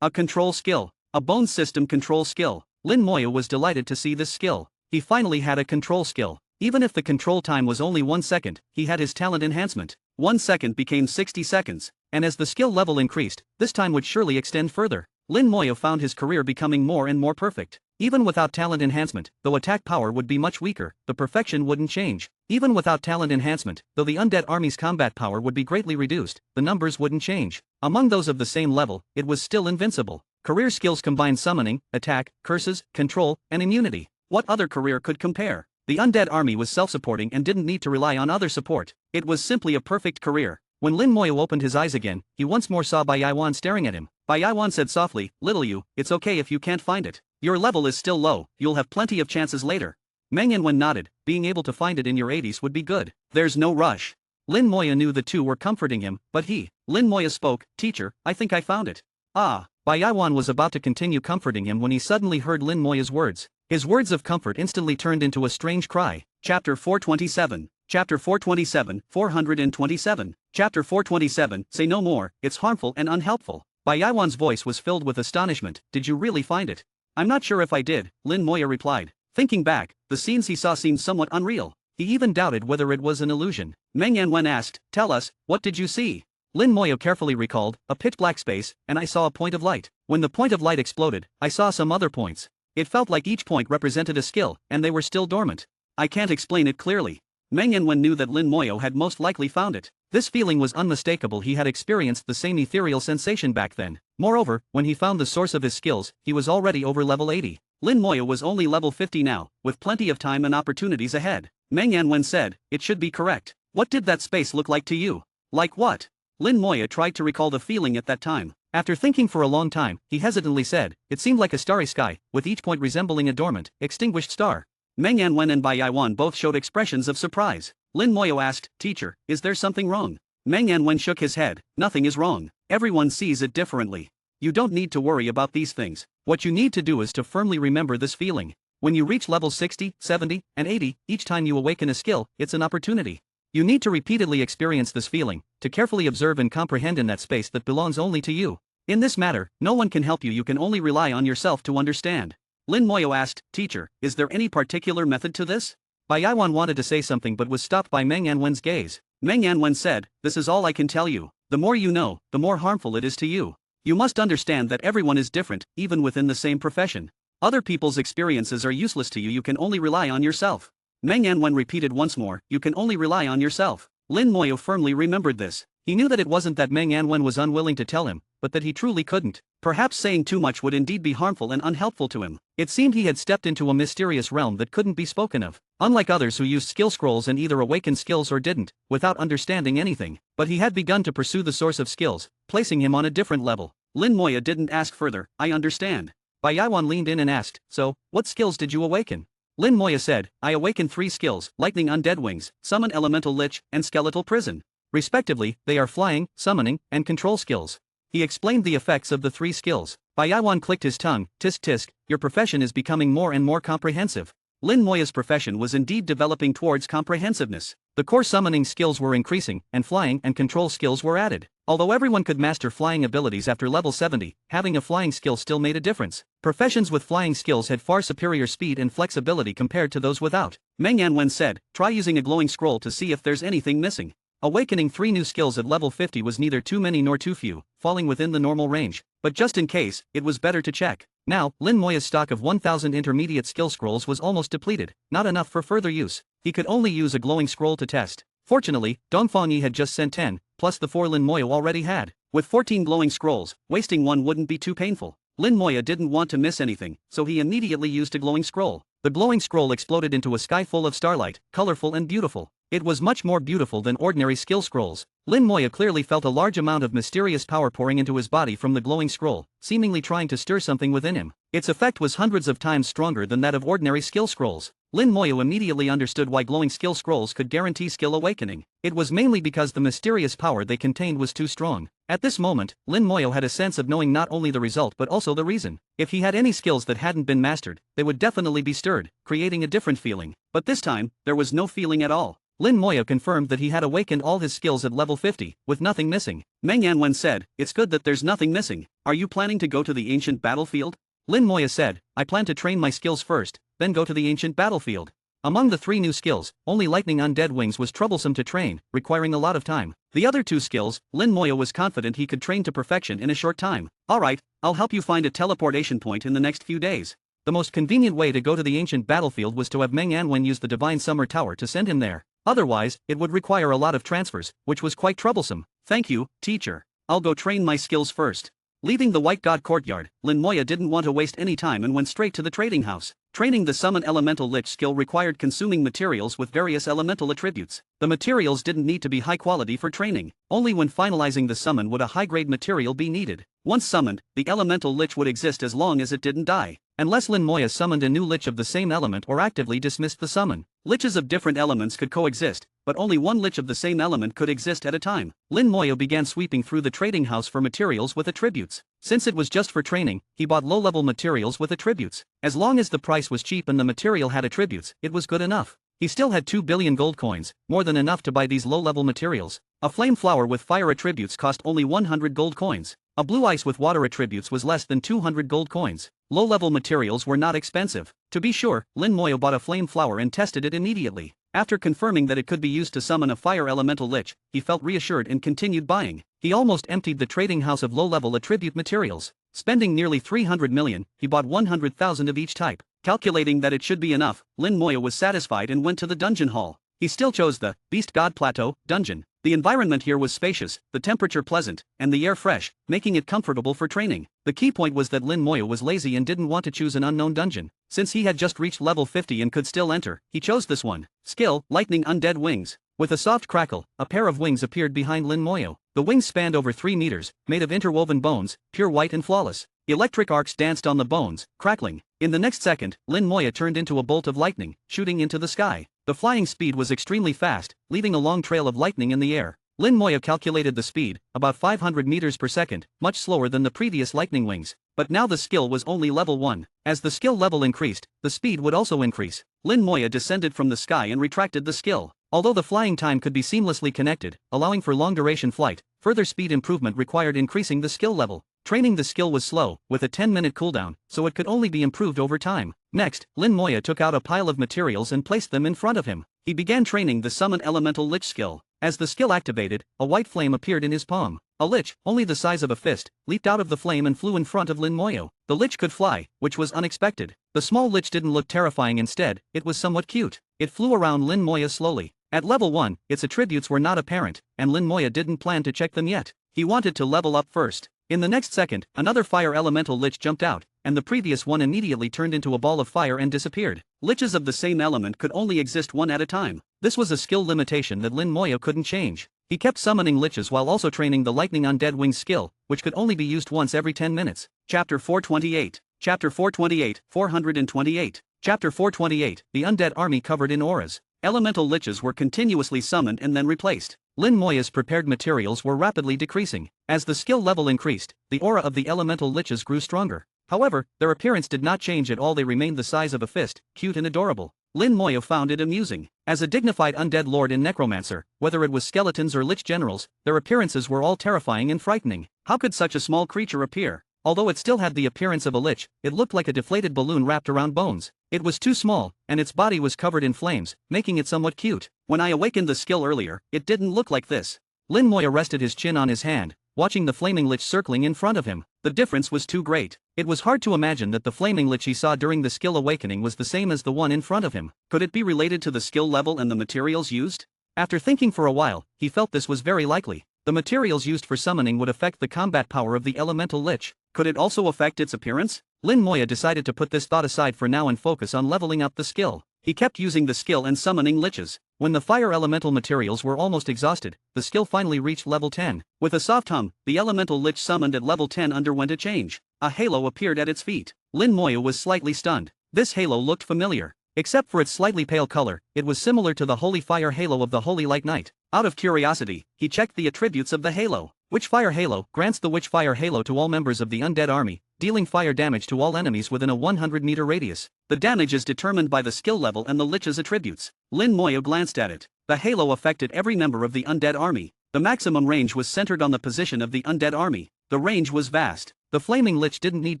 B: A control skill. A bone system control skill. Lin Moyo was delighted to see this skill. He finally had a control skill. Even if the control time was only 1 second, he had his talent enhancement. 1 second became 60 seconds, and as the skill level increased, this time would surely extend further. Lin Moyo found his career becoming more and more perfect. Even without talent enhancement, though attack power would be much weaker, the perfection wouldn't change. Even without talent enhancement, though the undead army's combat power would be greatly reduced, the numbers wouldn't change. Among those of the same level, it was still invincible. Career skills combined summoning, attack, curses, control, and immunity. What other career could compare? The undead army was self-supporting and didn't need to rely on other support. It was simply a perfect career. When Lin Moyo opened his eyes again, he once more saw Bai Yaiwan staring at him. Bai Yaiwan said softly, "Little you, it's okay if you can't find it. Your level is still low, you'll have plenty of chances later." Meng Yanwen nodded, being able to find it in your 80s would be good. There's no rush. Lin Moyo knew the two were comforting him, but Lin Moyo spoke, "Teacher, I think I found it." Ah. Bai Yaiwan was about to continue comforting him when he suddenly heard Lin Moyo's words. His words of comfort instantly turned into a strange cry. Chapter 427. Chapter 427, 427. Chapter 427, say no more, it's harmful and unhelpful. Bai Yaiwan's voice was filled with astonishment. Did you really find it? I'm not sure if I did, Lin Moyo replied. Thinking back, the scenes he saw seemed somewhat unreal. He even doubted whether it was an illusion. Meng Yanwen asked, "Tell us, what did you see?" Lin Moyo carefully recalled, "A pitch-black space, and I saw a point of light. When the point of light exploded, I saw some other points. It felt like each point represented a skill, and they were still dormant. I can't explain it clearly." Meng Yanwen knew that Lin Moyo had most likely found it. This feeling was unmistakable. He had experienced the same ethereal sensation back then. Moreover, when he found the source of his skills, he was already over level 80. Lin Moyo was only level 50 now, with plenty of time and opportunities ahead. Meng Yanwen said, "It should be correct. What did that space look like to you?" "Like what?" Lin Moyo tried to recall the feeling at that time. After thinking for a long time, he hesitantly said, "It seemed like a starry sky, with each point resembling a dormant, extinguished star." Meng Yanwen and Bai Yaiwan both showed expressions of surprise. Lin Moyo asked, "Teacher, is there something wrong?" Meng Yanwen shook his head. "Nothing is wrong. Everyone sees it differently. You don't need to worry about these things. What you need to do is to firmly remember this feeling. When you reach level 60, 70, and 80, each time you awaken a skill, it's an opportunity. You need to repeatedly experience this feeling, to carefully observe and comprehend in that space that belongs only to you. In this matter, no one can help you. You can only rely on yourself to understand." Lin Moyo asked, "Teacher, is there any particular method to this?" Bai Yaiwan wanted to say something but was stopped by Meng Yanwen's gaze. Meng Yanwen said, "This is all I can tell you. The more you know, the more harmful it is to you. You must understand that everyone is different, even within the same profession. Other people's experiences are useless to you. You can only rely on yourself." Meng Yanwen repeated once more, "You can only rely on yourself." Lin Moyo firmly remembered this. He knew that it wasn't that Meng Yanwen was unwilling to tell him, but that he truly couldn't. Perhaps saying too much would indeed be harmful and unhelpful to him. It seemed he had stepped into a mysterious realm that couldn't be spoken of. Unlike others who used skill scrolls and either awakened skills or didn't, without understanding anything. But he had begun to pursue the source of skills, placing him on a different level. Lin Moyo didn't ask further, "I understand." Bai Yaiwan leaned in and asked, "So, what skills did you awaken?" Lin Moyo said, "I awakened 3 skills, Lightning Undead Wings, Summon Elemental Lich, and Skeletal Prison. Respectively, they are flying, summoning, and control skills." He explained the effects of the 3 skills. Bai Yaiwan clicked his tongue, "Tisk tisk, your profession is becoming more and more comprehensive." Lin Moyo's profession was indeed developing towards comprehensiveness. The core summoning skills were increasing, and flying and control skills were added. Although everyone could master flying abilities after level 70, having a flying skill still made a difference. Professions with flying skills had far superior speed and flexibility compared to those without. Meng Yanwen said, "Try using a glowing scroll to see if there's anything missing." Awakening 3 new skills at level 50 was neither too many nor too few, falling within the normal range. But just in case, it was better to check. Now, Lin Moyo's stock of 1,000 intermediate skill scrolls was almost depleted, not enough for further use. He could only use a glowing scroll to test. Fortunately, Dongfang Yi had just sent 10, plus the 4 Lin Moyo already had. With 14 glowing scrolls, wasting one wouldn't be too painful. Lin Moyo didn't want to miss anything, so he immediately used a glowing scroll. The glowing scroll exploded into a sky full of starlight, colorful and beautiful. It was much more beautiful than ordinary skill scrolls. Lin Moya clearly felt a large amount of mysterious power pouring into his body from the glowing scroll, seemingly trying to stir something within him. Its effect was hundreds of times stronger than that of ordinary skill scrolls. Lin Moya immediately understood why glowing skill scrolls could guarantee skill awakening. It was mainly because the mysterious power they contained was too strong. At this moment, Lin Moya had a sense of knowing not only the result but also the reason. If he had any skills that hadn't been mastered, they would definitely be stirred, creating a different feeling. But this time, there was no feeling at all. Lin Moya confirmed that he had awakened all his skills at level 50, with nothing missing. Meng Yanwen said, "It's good that there's nothing missing. Are you planning to go to the ancient battlefield?" Lin Moya said, "I plan to train my skills first, then go to the ancient battlefield." Among the 3 new skills, only Lightning Undead Wings was troublesome to train, requiring a lot of time. The other 2 skills, Lin Moya was confident he could train to perfection in a short time. "Alright, I'll help you find a teleportation point in the next few days." The most convenient way to go to the ancient battlefield was to have Meng Yanwen use the Divine Summer Tower to send him there. Otherwise, it would require a lot of transfers, which was quite troublesome. "Thank you, teacher. I'll go train my skills first." Leaving the White God courtyard, Lin Moya didn't want to waste any time and went straight to the trading house. Training the Summon Elemental Lich skill required consuming materials with various elemental attributes. The materials didn't need to be high quality for training. Only when finalizing the summon would a high-grade material be needed. Once summoned, the Elemental Lich would exist as long as it didn't die. Unless Lin Moya summoned a new Lich of the same element or actively dismissed the summon. Liches of different elements could coexist, but only one Lich of the same element could exist at a time. Lin Moya began sweeping through the trading house for materials with attributes. Since it was just for training, he bought low-level materials with attributes. As long as the price was cheap and the material had attributes, it was good enough. He still had 2 billion gold coins, more than enough to buy these low-level materials. A flame flower with fire attributes cost only 100 gold coins. A blue ice with water attributes was less than 200 gold coins. Low-level materials were not expensive. To be sure, Lin Moya bought a flame flower and tested it immediately. After confirming that it could be used to summon a fire elemental lich, he felt reassured and continued buying. He almost emptied the trading house of low-level attribute materials. Spending nearly 300 million, he bought 100,000 of each type. Calculating that it should be enough, Lin Moya was satisfied and went to the dungeon hall. He still chose the Beast God Plateau dungeon. The environment here was spacious, the temperature pleasant, and the air fresh, making it comfortable for training. The key point was that Lin Moya was lazy and didn't want to choose an unknown dungeon. Since he had just reached level 50 and could still enter, he chose this one. Skill, Lightning Undead Wings. With a soft crackle, a pair of wings appeared behind Lin Moya. The wings spanned over 3 meters, made of interwoven bones, pure white and flawless. Electric arcs danced on the bones, crackling. In the next second, Lin Moya turned into a bolt of lightning, shooting into the sky. The flying speed was extremely fast, leaving a long trail of lightning in the air. Lin Moya calculated the speed, about 500 meters per second, much slower than the previous lightning wings. But now the skill was only level 1. As the skill level increased, the speed would also increase. Lin Moya descended from the sky and retracted the skill. Although the flying time could be seamlessly connected, allowing for long-duration flight, further speed improvement required increasing the skill level. Training the skill was slow, with a 10-minute cooldown, so it could only be improved over time. Next, Lin Moya took out a pile of materials and placed them in front of him. He began training the Summon Elemental Lich skill. As the skill activated, a white flame appeared in his palm. A lich, only the size of a fist, leaped out of the flame and flew in front of Lin Moya. The lich could fly, which was unexpected. The small lich didn't look terrifying, instead, it was somewhat cute. It flew around Lin Moya slowly. At level 1, its attributes were not apparent, and Lin Moya didn't plan to check them yet. He wanted to level up first. In the next second, another fire elemental lich jumped out, and the previous one immediately turned into a ball of fire and disappeared. Liches of the same element could only exist one at a time. This was a skill limitation that Lin Moya couldn't change. He kept summoning liches while also training the Lightning Undead Wings skill, which could only be used once every 10 minutes. Chapter 428. Chapter 428, 428. Chapter 428, the Undead Army covered in auras. Elemental liches were continuously summoned and then replaced. Lin Moya's prepared materials were rapidly decreasing. As the skill level increased, the aura of the elemental liches grew stronger. However, their appearance did not change at all. They remained the size of a fist, cute and adorable. Lin Moya found it amusing. As a dignified undead lord and necromancer, whether it was skeletons or lich generals, their appearances were all terrifying and frightening. How could such a small creature appear? Although it still had the appearance of a lich, it looked like a deflated balloon wrapped around bones. It was too small, and its body was covered in flames, making it somewhat cute. When I awakened the skill earlier, it didn't look like this. Lin Moya rested his chin on his hand, watching the flaming lich circling in front of him. The difference was too great. It was hard to imagine that the flaming lich he saw during the skill awakening was the same as the one in front of him. Could it be related to the skill level and the materials used? After thinking for a while, he felt this was very likely. The materials used for summoning would affect the combat power of the elemental lich. Could it also affect its appearance? Lin Moya decided to put this thought aside for now and focus on leveling up the skill. He kept using the skill and summoning liches. When the fire elemental materials were almost exhausted, the skill finally reached level 10. With a soft hum, the elemental lich summoned at level 10 underwent a change. A halo appeared at its feet. Lin Moya was slightly stunned. This halo looked familiar. Except for its slightly pale color, it was similar to the holy fire halo of the Holy Light Knight. Out of curiosity, he checked the attributes of the halo. Witchfire Halo grants the Witchfire Halo to all members of the undead army, dealing fire damage to all enemies within a 100-meter radius. The damage is determined by the skill level and the lich's attributes. Lin Moya glanced at it. The halo affected every member of the undead army. The maximum range was centered on the position of the undead army. The range was vast. The flaming lich didn't need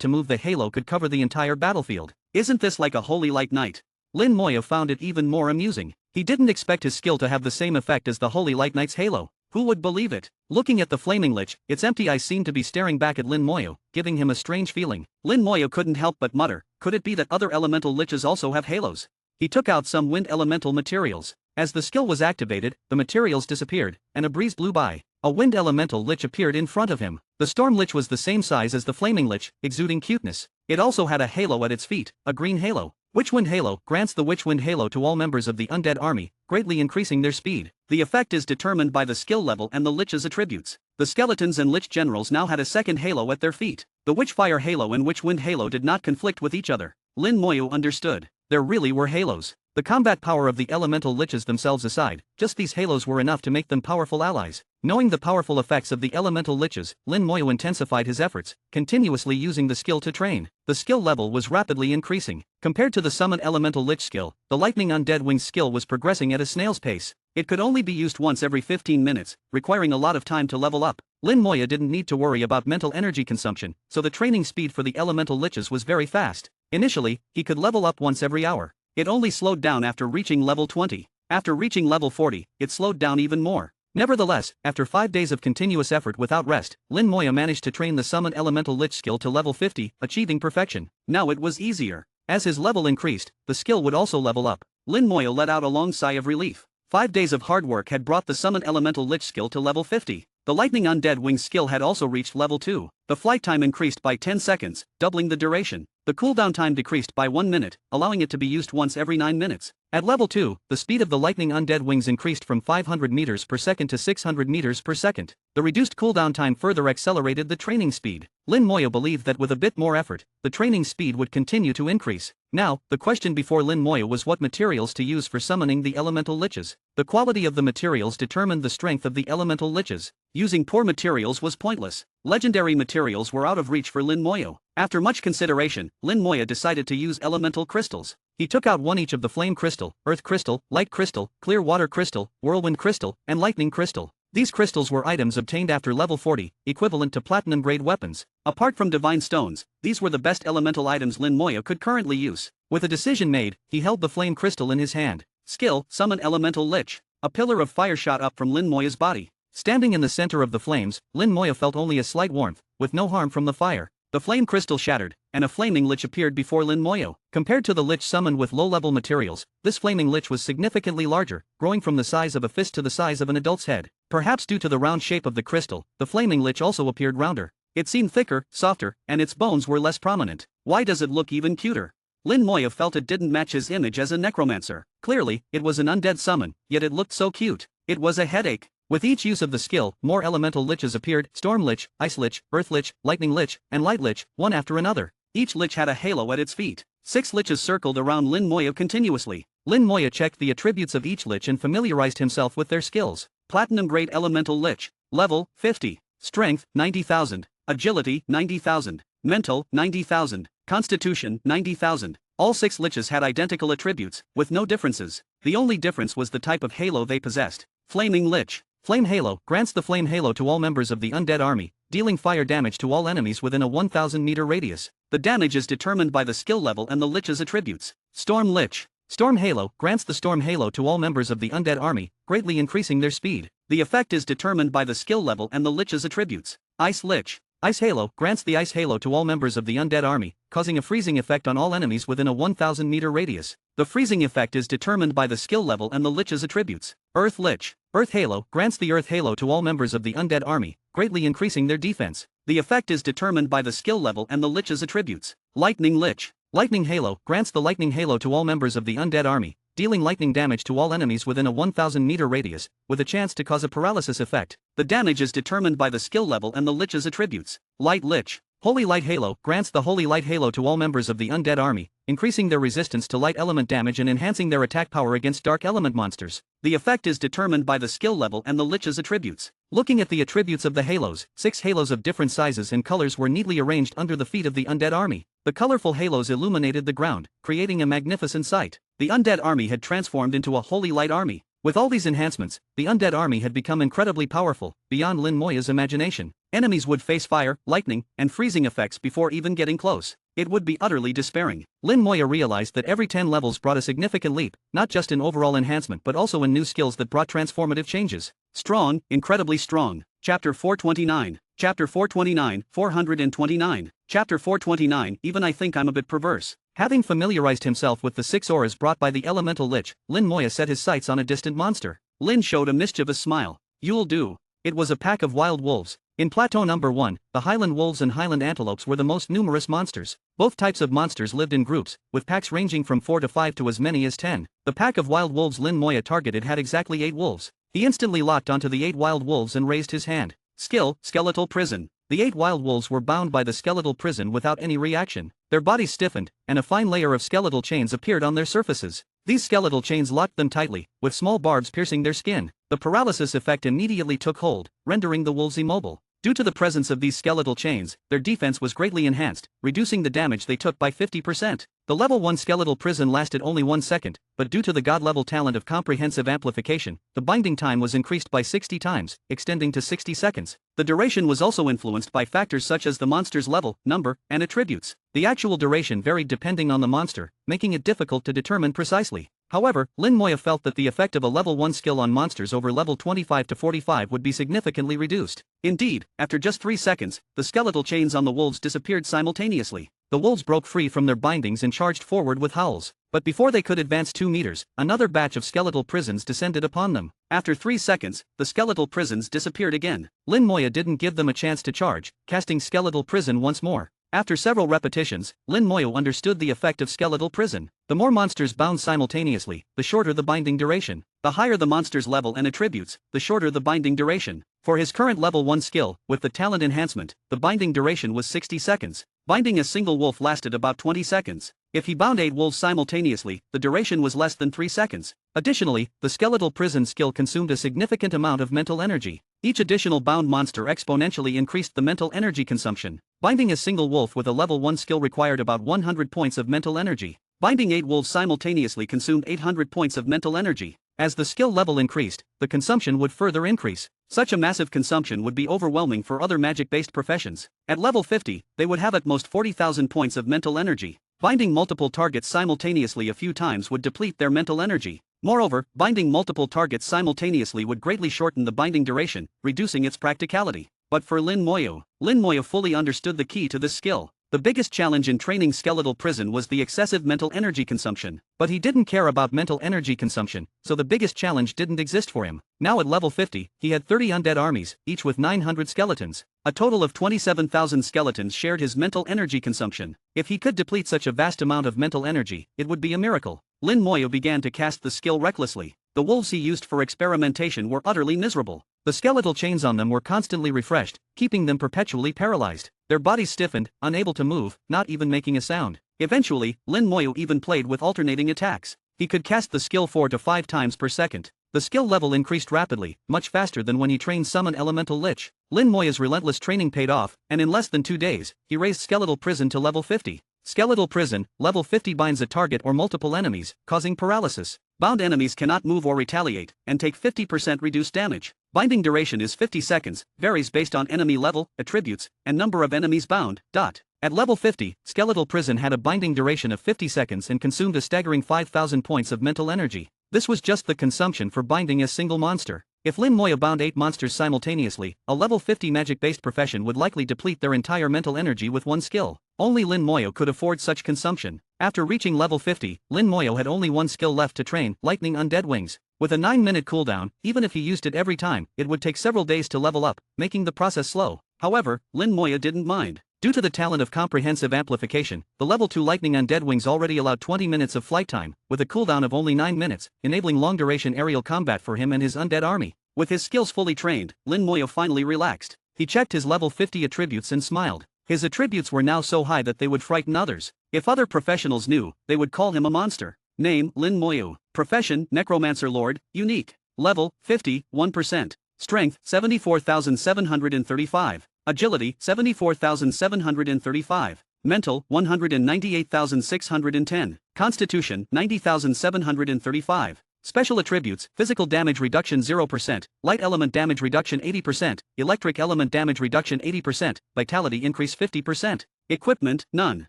B: to move, the halo could cover the entire battlefield. Isn't this like a Holy Light Knight? Lin Moya found it even more amusing. He didn't expect his skill to have the same effect as the Holy Light Knight's halo. Who would believe it? Looking at the flaming lich, its empty eyes seemed to be staring back at Lin Moya, giving him a strange feeling. Lin Moya couldn't help but mutter, could it be that other elemental liches also have halos? He took out some wind elemental materials. As the skill was activated, the materials disappeared, and a breeze blew by. A wind elemental lich appeared in front of him. The storm lich was the same size as the flaming lich, exuding cuteness. It also had a halo at its feet, a green halo. Witchwind Halo grants the Witchwind Halo to all members of the undead army, greatly increasing their speed. The effect is determined by the skill level and the lich's attributes. The skeletons and lich generals now had a second halo at their feet. The Witchfire Halo and Witchwind Halo did not conflict with each other. Lin Moya understood. There really were halos. The combat power of the elemental liches themselves aside, just these halos were enough to make them powerful allies. Knowing the powerful effects of the elemental liches, Lin Moya intensified his efforts, continuously using the skill to train. The skill level was rapidly increasing. Compared to the summon elemental lich skill, the lightning undead wings skill was progressing at a snail's pace. It could only be used once every 15 minutes, requiring a lot of time to level up. Lin Moya didn't need to worry about mental energy consumption, so the training speed for the elemental liches was very fast. Initially, he could level up once every hour. It only slowed down after reaching level 20. After reaching level 40, it slowed down even more. Nevertheless, after 5 days of continuous effort without rest, Lin Moya managed to train the summon elemental lich skill to level 50, achieving perfection. Now it was easier. As his level increased, the skill would also level up. Lin Moya let out a long sigh of relief. 5 days of hard work had brought the summon elemental lich skill to level 50. The lightning undead wing skill had also reached level 2. The flight time increased by 10 seconds, doubling the duration. The cooldown time decreased by 1 minute, allowing it to be used once every 9 minutes. At level 2, the speed of the lightning undead wings increased from 500 meters per second to 600 meters per second. The reduced cooldown time further accelerated the training speed. Lin Moya believed that with a bit more effort, the training speed would continue to increase. Now, the question before Lin Moya was what materials to use for summoning the elemental liches. The quality of the materials determined the strength of the elemental liches. Using poor materials was pointless. Legendary materials were out of reach for Lin Moya. After much consideration, Lin Moya decided to use elemental crystals. He took out one each of the flame crystal, earth crystal, light crystal, clear water crystal, whirlwind crystal, and lightning crystal. These crystals were items obtained after level 40, equivalent to platinum-grade weapons. Apart from divine stones, these were the best elemental items Lin Moya could currently use. With a decision made, he held the flame crystal in his hand. Skill, summon elemental lich. A pillar of fire shot up from Lin Moya's body. Standing in the center of the flames, Lin Moya felt only a slight warmth, with no harm from the fire. The flame crystal shattered, and a flaming lich appeared before Lin Moya. Compared to the lich summoned with low-level materials, this flaming lich was significantly larger, growing from the size of a fist to the size of an adult's head. Perhaps due to the round shape of the crystal, the flaming lich also appeared rounder. It seemed thicker, softer, and its bones were less prominent. Why does it look even cuter? Lin Moya felt it didn't match his image as a necromancer. Clearly, it was an undead summon, yet it looked so cute. It was a headache. With each use of the skill, more elemental liches appeared: Storm Lich, Ice Lich, Earth Lich, Lightning Lich, and Light Lich, one after another. Each lich had a halo at its feet. 6 liches circled around Lin Moya continuously. Lin Moya checked the attributes of each lich and familiarized himself with their skills. Platinum Grade Elemental Lich. Level, 50. Strength, 90,000. Agility, 90,000. Mental, 90,000. Constitution, 90,000. All 6 liches had identical attributes, with no differences. The only difference was the type of halo they possessed. Flaming Lich. Flame Halo grants the Flame Halo to all members of the undead army, dealing fire damage to all enemies within a 1,000-meter radius. The damage is determined by the skill level and the lich's attributes. Storm Lich. Storm Halo grants the Storm Halo to all members of the undead army, greatly increasing their speed. The effect is determined by the skill level and the lich's attributes. Ice Lich. Ice Halo grants the Ice Halo to all members of the undead army, causing a freezing effect on all enemies within a 1,000-meter radius. The freezing effect is determined by the skill level and the lich's attributes. Earth Lich. Earth Halo grants the Earth Halo to all members of the undead army, greatly increasing their defense. The effect is determined by the skill level and the lich's attributes. Lightning Lich. Lightning Halo grants the Lightning Halo to all members of the undead army, dealing lightning damage to all enemies within a 1000-meter radius, with a chance to cause a paralysis effect. The damage is determined by the skill level and the Lich's attributes. Light Lich. Holy Light Halo grants the Holy Light Halo to all members of the undead army, increasing their resistance to light element damage and enhancing their attack power against dark element monsters. The effect is determined by the skill level and the Lich's attributes. Looking at the attributes of the halos, 6 halos of different sizes and colors were neatly arranged under the feet of the undead army. The colorful halos illuminated the ground, creating a magnificent sight. The undead army had transformed into a Holy Light army. With all these enhancements, the undead army had become incredibly powerful, beyond Lin Moya's imagination. Enemies would face fire, lightning, and freezing effects before even getting close. It would be utterly despairing. Lin Moya realized that every 10 levels brought a significant leap, not just in overall enhancement but also in new skills that brought transformative changes. Strong, incredibly strong. Chapter 429. Chapter 429, 429. Chapter 429, even I think I'm a bit perverse. Having familiarized himself with the 6 auras brought by the elemental lich, Lin Moya set his sights on a distant monster. Lin showed a mischievous smile. You'll do. It was a pack of wild wolves. In Plateau Number 1, the Highland wolves and Highland antelopes were the most numerous monsters. Both types of monsters lived in groups, with packs ranging from 4 to 5 to as many as 10. The pack of wild wolves Lin Moya targeted had exactly 8 wolves. He instantly locked onto the 8 wild wolves and raised his hand. Skill, Skeletal Prison. The 8 wild wolves were bound by the skeletal prison without any reaction. Their bodies stiffened, and a fine layer of skeletal chains appeared on their surfaces. These skeletal chains locked them tightly, with small barbs piercing their skin. The paralysis effect immediately took hold, rendering the wolves immobile. Due to the presence of these skeletal chains, their defense was greatly enhanced, reducing the damage they took by 50%. The level 1 skeletal prison lasted only 1 second, but due to the god-level talent of comprehensive amplification, the binding time was increased by 60 times, extending to 60 seconds. The duration was also influenced by factors such as the monster's level, number, and attributes. The actual duration varied depending on the monster, making it difficult to determine precisely. However, Lin Moya felt that the effect of a level 1 skill on monsters over level 25 to 45 would be significantly reduced. Indeed, after just 3 seconds, the skeletal chains on the wolves disappeared simultaneously. The wolves broke free from their bindings and charged forward with howls. But before they could advance 2 meters, another batch of skeletal prisons descended upon them. After 3 seconds, the skeletal prisons disappeared again. Lin Moya didn't give them a chance to charge, casting skeletal prison once more. After several repetitions, Lin Moya understood the effect of skeletal prison. The more monsters bound simultaneously, the shorter the binding duration. The higher the monster's level and attributes, the shorter the binding duration. For his current level 1 skill, with the talent enhancement, the binding duration was 60 seconds. Binding a single wolf lasted about 20 seconds. If he bound 8 wolves simultaneously, the duration was less than 3 seconds. Additionally, the skeletal prison skill consumed a significant amount of mental energy. Each additional bound monster exponentially increased the mental energy consumption. Binding a single wolf with a level 1 skill required about 100 points of mental energy. Binding 8 wolves simultaneously consumed 800 points of mental energy. As the skill level increased, the consumption would further increase. Such a massive consumption would be overwhelming for other magic-based professions. At level 50, they would have at most 40,000 points of mental energy. Binding multiple targets simultaneously a few times would deplete their mental energy. Moreover, binding multiple targets simultaneously would greatly shorten the binding duration, reducing its practicality. But for Lin Moya fully understood the key to this skill. The biggest challenge in training skeletal prison was the excessive mental energy consumption. But he didn't care about mental energy consumption, so the biggest challenge didn't exist for him. Now at level 50, he had 30 undead armies, each with 900 skeletons. A total of 27,000 skeletons shared his mental energy consumption. If he could deplete such a vast amount of mental energy, it would be a miracle. Lin Moya began to cast the skill recklessly. The wolves he used for experimentation were utterly miserable. The skeletal chains on them were constantly refreshed, keeping them perpetually paralyzed. Their bodies stiffened, unable to move, not even making a sound. Eventually, Lin Moya even played with alternating attacks. He could cast the skill 4 to 5 times per second. The skill level increased rapidly, much faster than when he trained Summon Elemental Lich. Lin Moya's relentless training paid off, and in less than 2 days, he raised Skeletal Prison to level 50. Skeletal Prison, level 50 binds a target or multiple enemies, causing paralysis. Bound enemies cannot move or retaliate, and take 50% reduced damage. Binding duration is 50 seconds, varies based on enemy level, attributes, and number of enemies bound. At level 50, Skeletal Prison had a binding duration of 50 seconds and consumed a staggering 5,000 points of mental energy. This was just the consumption for binding a single monster. If Lin Moya bound 8 monsters simultaneously, a level 50 magic-based profession would likely deplete their entire mental energy with 1 skill. Only Lin Moya could afford such consumption. After reaching level 50, Lin Moya had only 1 skill left to train, Lightning Undead Wings. With a 9-minute cooldown, even if he used it every time, it would take several days to level up, making the process slow. However, Lin Moya didn't mind. Due to the talent of comprehensive amplification, the level 2 Lightning Undead Wings already allowed 20 minutes of flight time, with a cooldown of only 9 minutes, enabling long-duration aerial combat for him and his undead army. With his skills fully trained, Lin Moyo finally relaxed. He checked his level 50 attributes and smiled. His attributes were now so high that they would frighten others. If other professionals knew, they would call him a monster. Name, Lin Moyo. Profession, Necromancer Lord, unique. Level, 50, 1%. Strength, 74,735. Agility, 74,735. Mental, 198,610. Constitution, 90,735. Special attributes: physical damage reduction 0%, light element damage reduction 80%, electric element damage reduction 80%, vitality increase 50%. Equipment, none.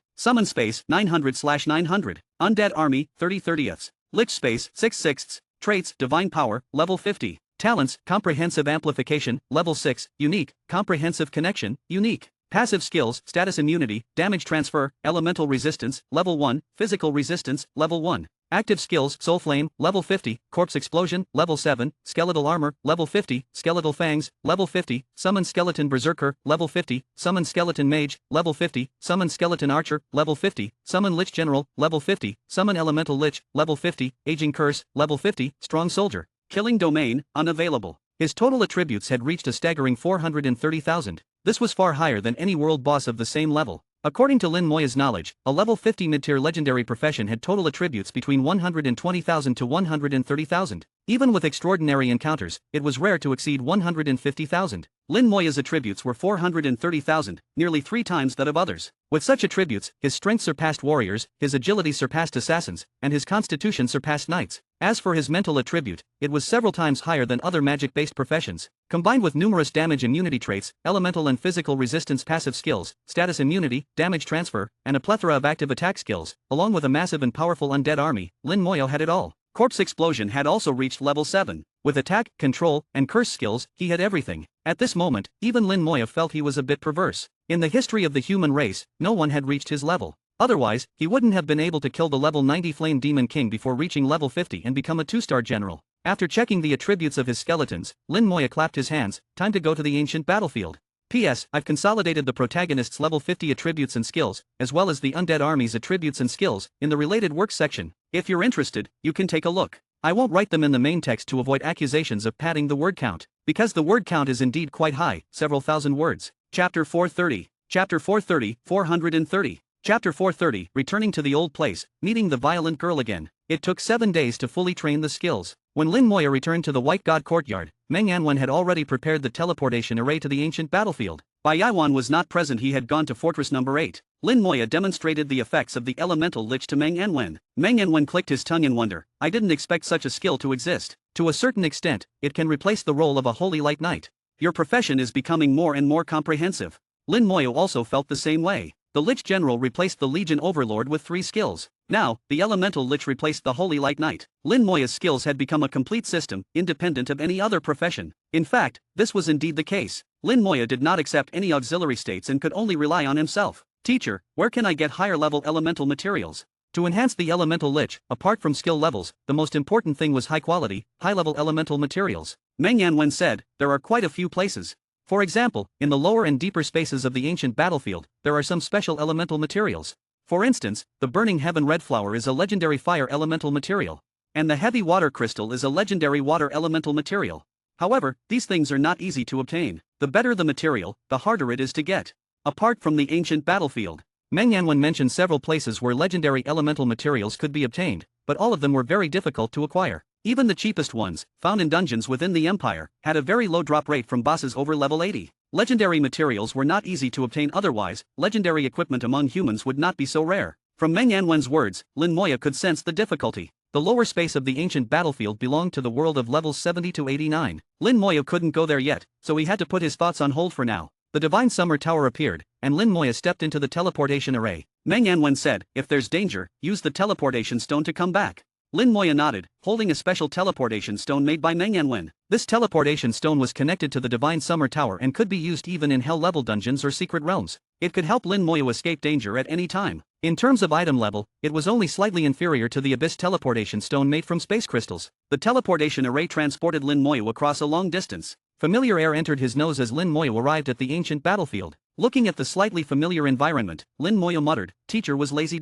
B: Summon space, 900/900. Undead army, 30/30ths. Lich space, 6/6. Traits, divine power, level 50. Talents, comprehensive amplification, level 6, unique, comprehensive connection, unique. Passive skills, status immunity, damage transfer, elemental resistance, level 1, physical resistance, level 1. Active skills, soul flame, level 50, corpse explosion, level 7, skeletal armor, level 50, skeletal fangs, level 50, summon skeleton berserker, level 50, summon skeleton mage, level 50, summon skeleton archer, level 50, summon lich general, level 50, summon elemental lich, level 50, aging curse, level 50, strong soldier. Killing domain, unavailable. His total attributes had reached a staggering 430,000. This was far higher than any world boss of the same level. According to Lin Moya's knowledge, a level 50 mid-tier legendary profession had total attributes between 120,000 to 130,000. Even with extraordinary encounters, it was rare to exceed 150,000. Lin Moya's attributes were 430,000, nearly 3 times that of others. With such attributes, his strength surpassed warriors, his agility surpassed assassins, and his constitution surpassed knights. As for his mental attribute, it was several times higher than other magic-based professions. Combined with numerous damage immunity traits, elemental and physical resistance passive skills, status immunity, damage transfer, and a plethora of active attack skills, along with a massive and powerful undead army, Lin Moyo had it all. Corpse Explosion had also reached level 7. With attack, control, and curse skills, he had everything. At this moment, even Lin Moyo felt he was a bit perverse. In the history of the human race, no one had reached his level. Otherwise, he wouldn't have been able to kill the level 90 Flame Demon King before reaching level 50 and become a 2-star general. After checking the attributes of his skeletons, Lin Moyo clapped his hands. Time to go to the ancient battlefield. P.S. I've consolidated the protagonist's level 50 attributes and skills, as well as the undead army's attributes and skills, in the related works section. If you're interested, you can take a look. I won't write them in the main text to avoid accusations of padding the word count, because the word count is indeed quite high, several thousand words. Chapter 430. Chapter 430, 430. Chapter 430, returning to the old place, meeting the violent girl again. It took 7 days to fully train the skills. When Lin Moyo returned to the White God Courtyard, Meng Anwen had already prepared the teleportation array to the ancient battlefield. Bai Yaiwan was not present. He had gone to Fortress Number 8. Lin Moyo demonstrated the effects of the elemental lich to Meng Anwen. Meng Anwen clicked his tongue in wonder. I didn't expect such a skill to exist. To a certain extent, it can replace the role of a holy light knight. Your profession is becoming more and more comprehensive. Lin Moyo also felt the same way. The Lich General replaced the Legion Overlord with 3 skills. Now, the Elemental Lich replaced the Holy Light Knight. Lin Moyo's skills had become a complete system, independent of any other profession. In fact, this was indeed the case. Lin Moyo did not accept any auxiliary states and could only rely on himself. Teacher, where can I get higher-level elemental materials? To enhance the Elemental Lich, apart from skill levels, the most important thing was high-quality, high-level elemental materials. Meng Anwen said, there are quite a few places. For example, in the lower and deeper spaces of the ancient battlefield, there are some special elemental materials. For instance, the Burning Heaven Red Flower is a legendary fire elemental material. And the Heavy Water Crystal is a legendary water elemental material. However, these things are not easy to obtain. The better the material, the harder it is to get. Apart from the ancient battlefield, Meng Yanwen mentioned several places where legendary elemental materials could be obtained, but all of them were very difficult to acquire. Even the cheapest ones, found in dungeons within the Empire, had a very low drop rate from bosses over level 80. Legendary materials were not easy to obtain. Otherwise, legendary equipment among humans would not be so rare. From Meng Yanwen's words, Lin Moyo could sense the difficulty. The lower space of the ancient battlefield belonged to the world of levels 70 to 89. Lin Moyo couldn't go there yet, so he had to put his thoughts on hold for now. The Divine Summer Tower appeared, and Lin Moyo stepped into the teleportation array. Meng Yanwen said, if there's danger, use the teleportation stone to come back. Lin Moyo nodded, holding a special teleportation stone made by Meng Yanwen. This teleportation stone was connected to the Divine Summer Tower and could be used even in hell-level dungeons or secret realms. It could help Lin Moyo escape danger at any time. In terms of item level, it was only slightly inferior to the Abyss teleportation stone made from space crystals. The teleportation array transported Lin Moyo across a long distance. Familiar air entered his nose as Lin Moyo arrived at the ancient battlefield. Looking at the slightly familiar environment, Lin Moyo muttered, "Teacher was lazy.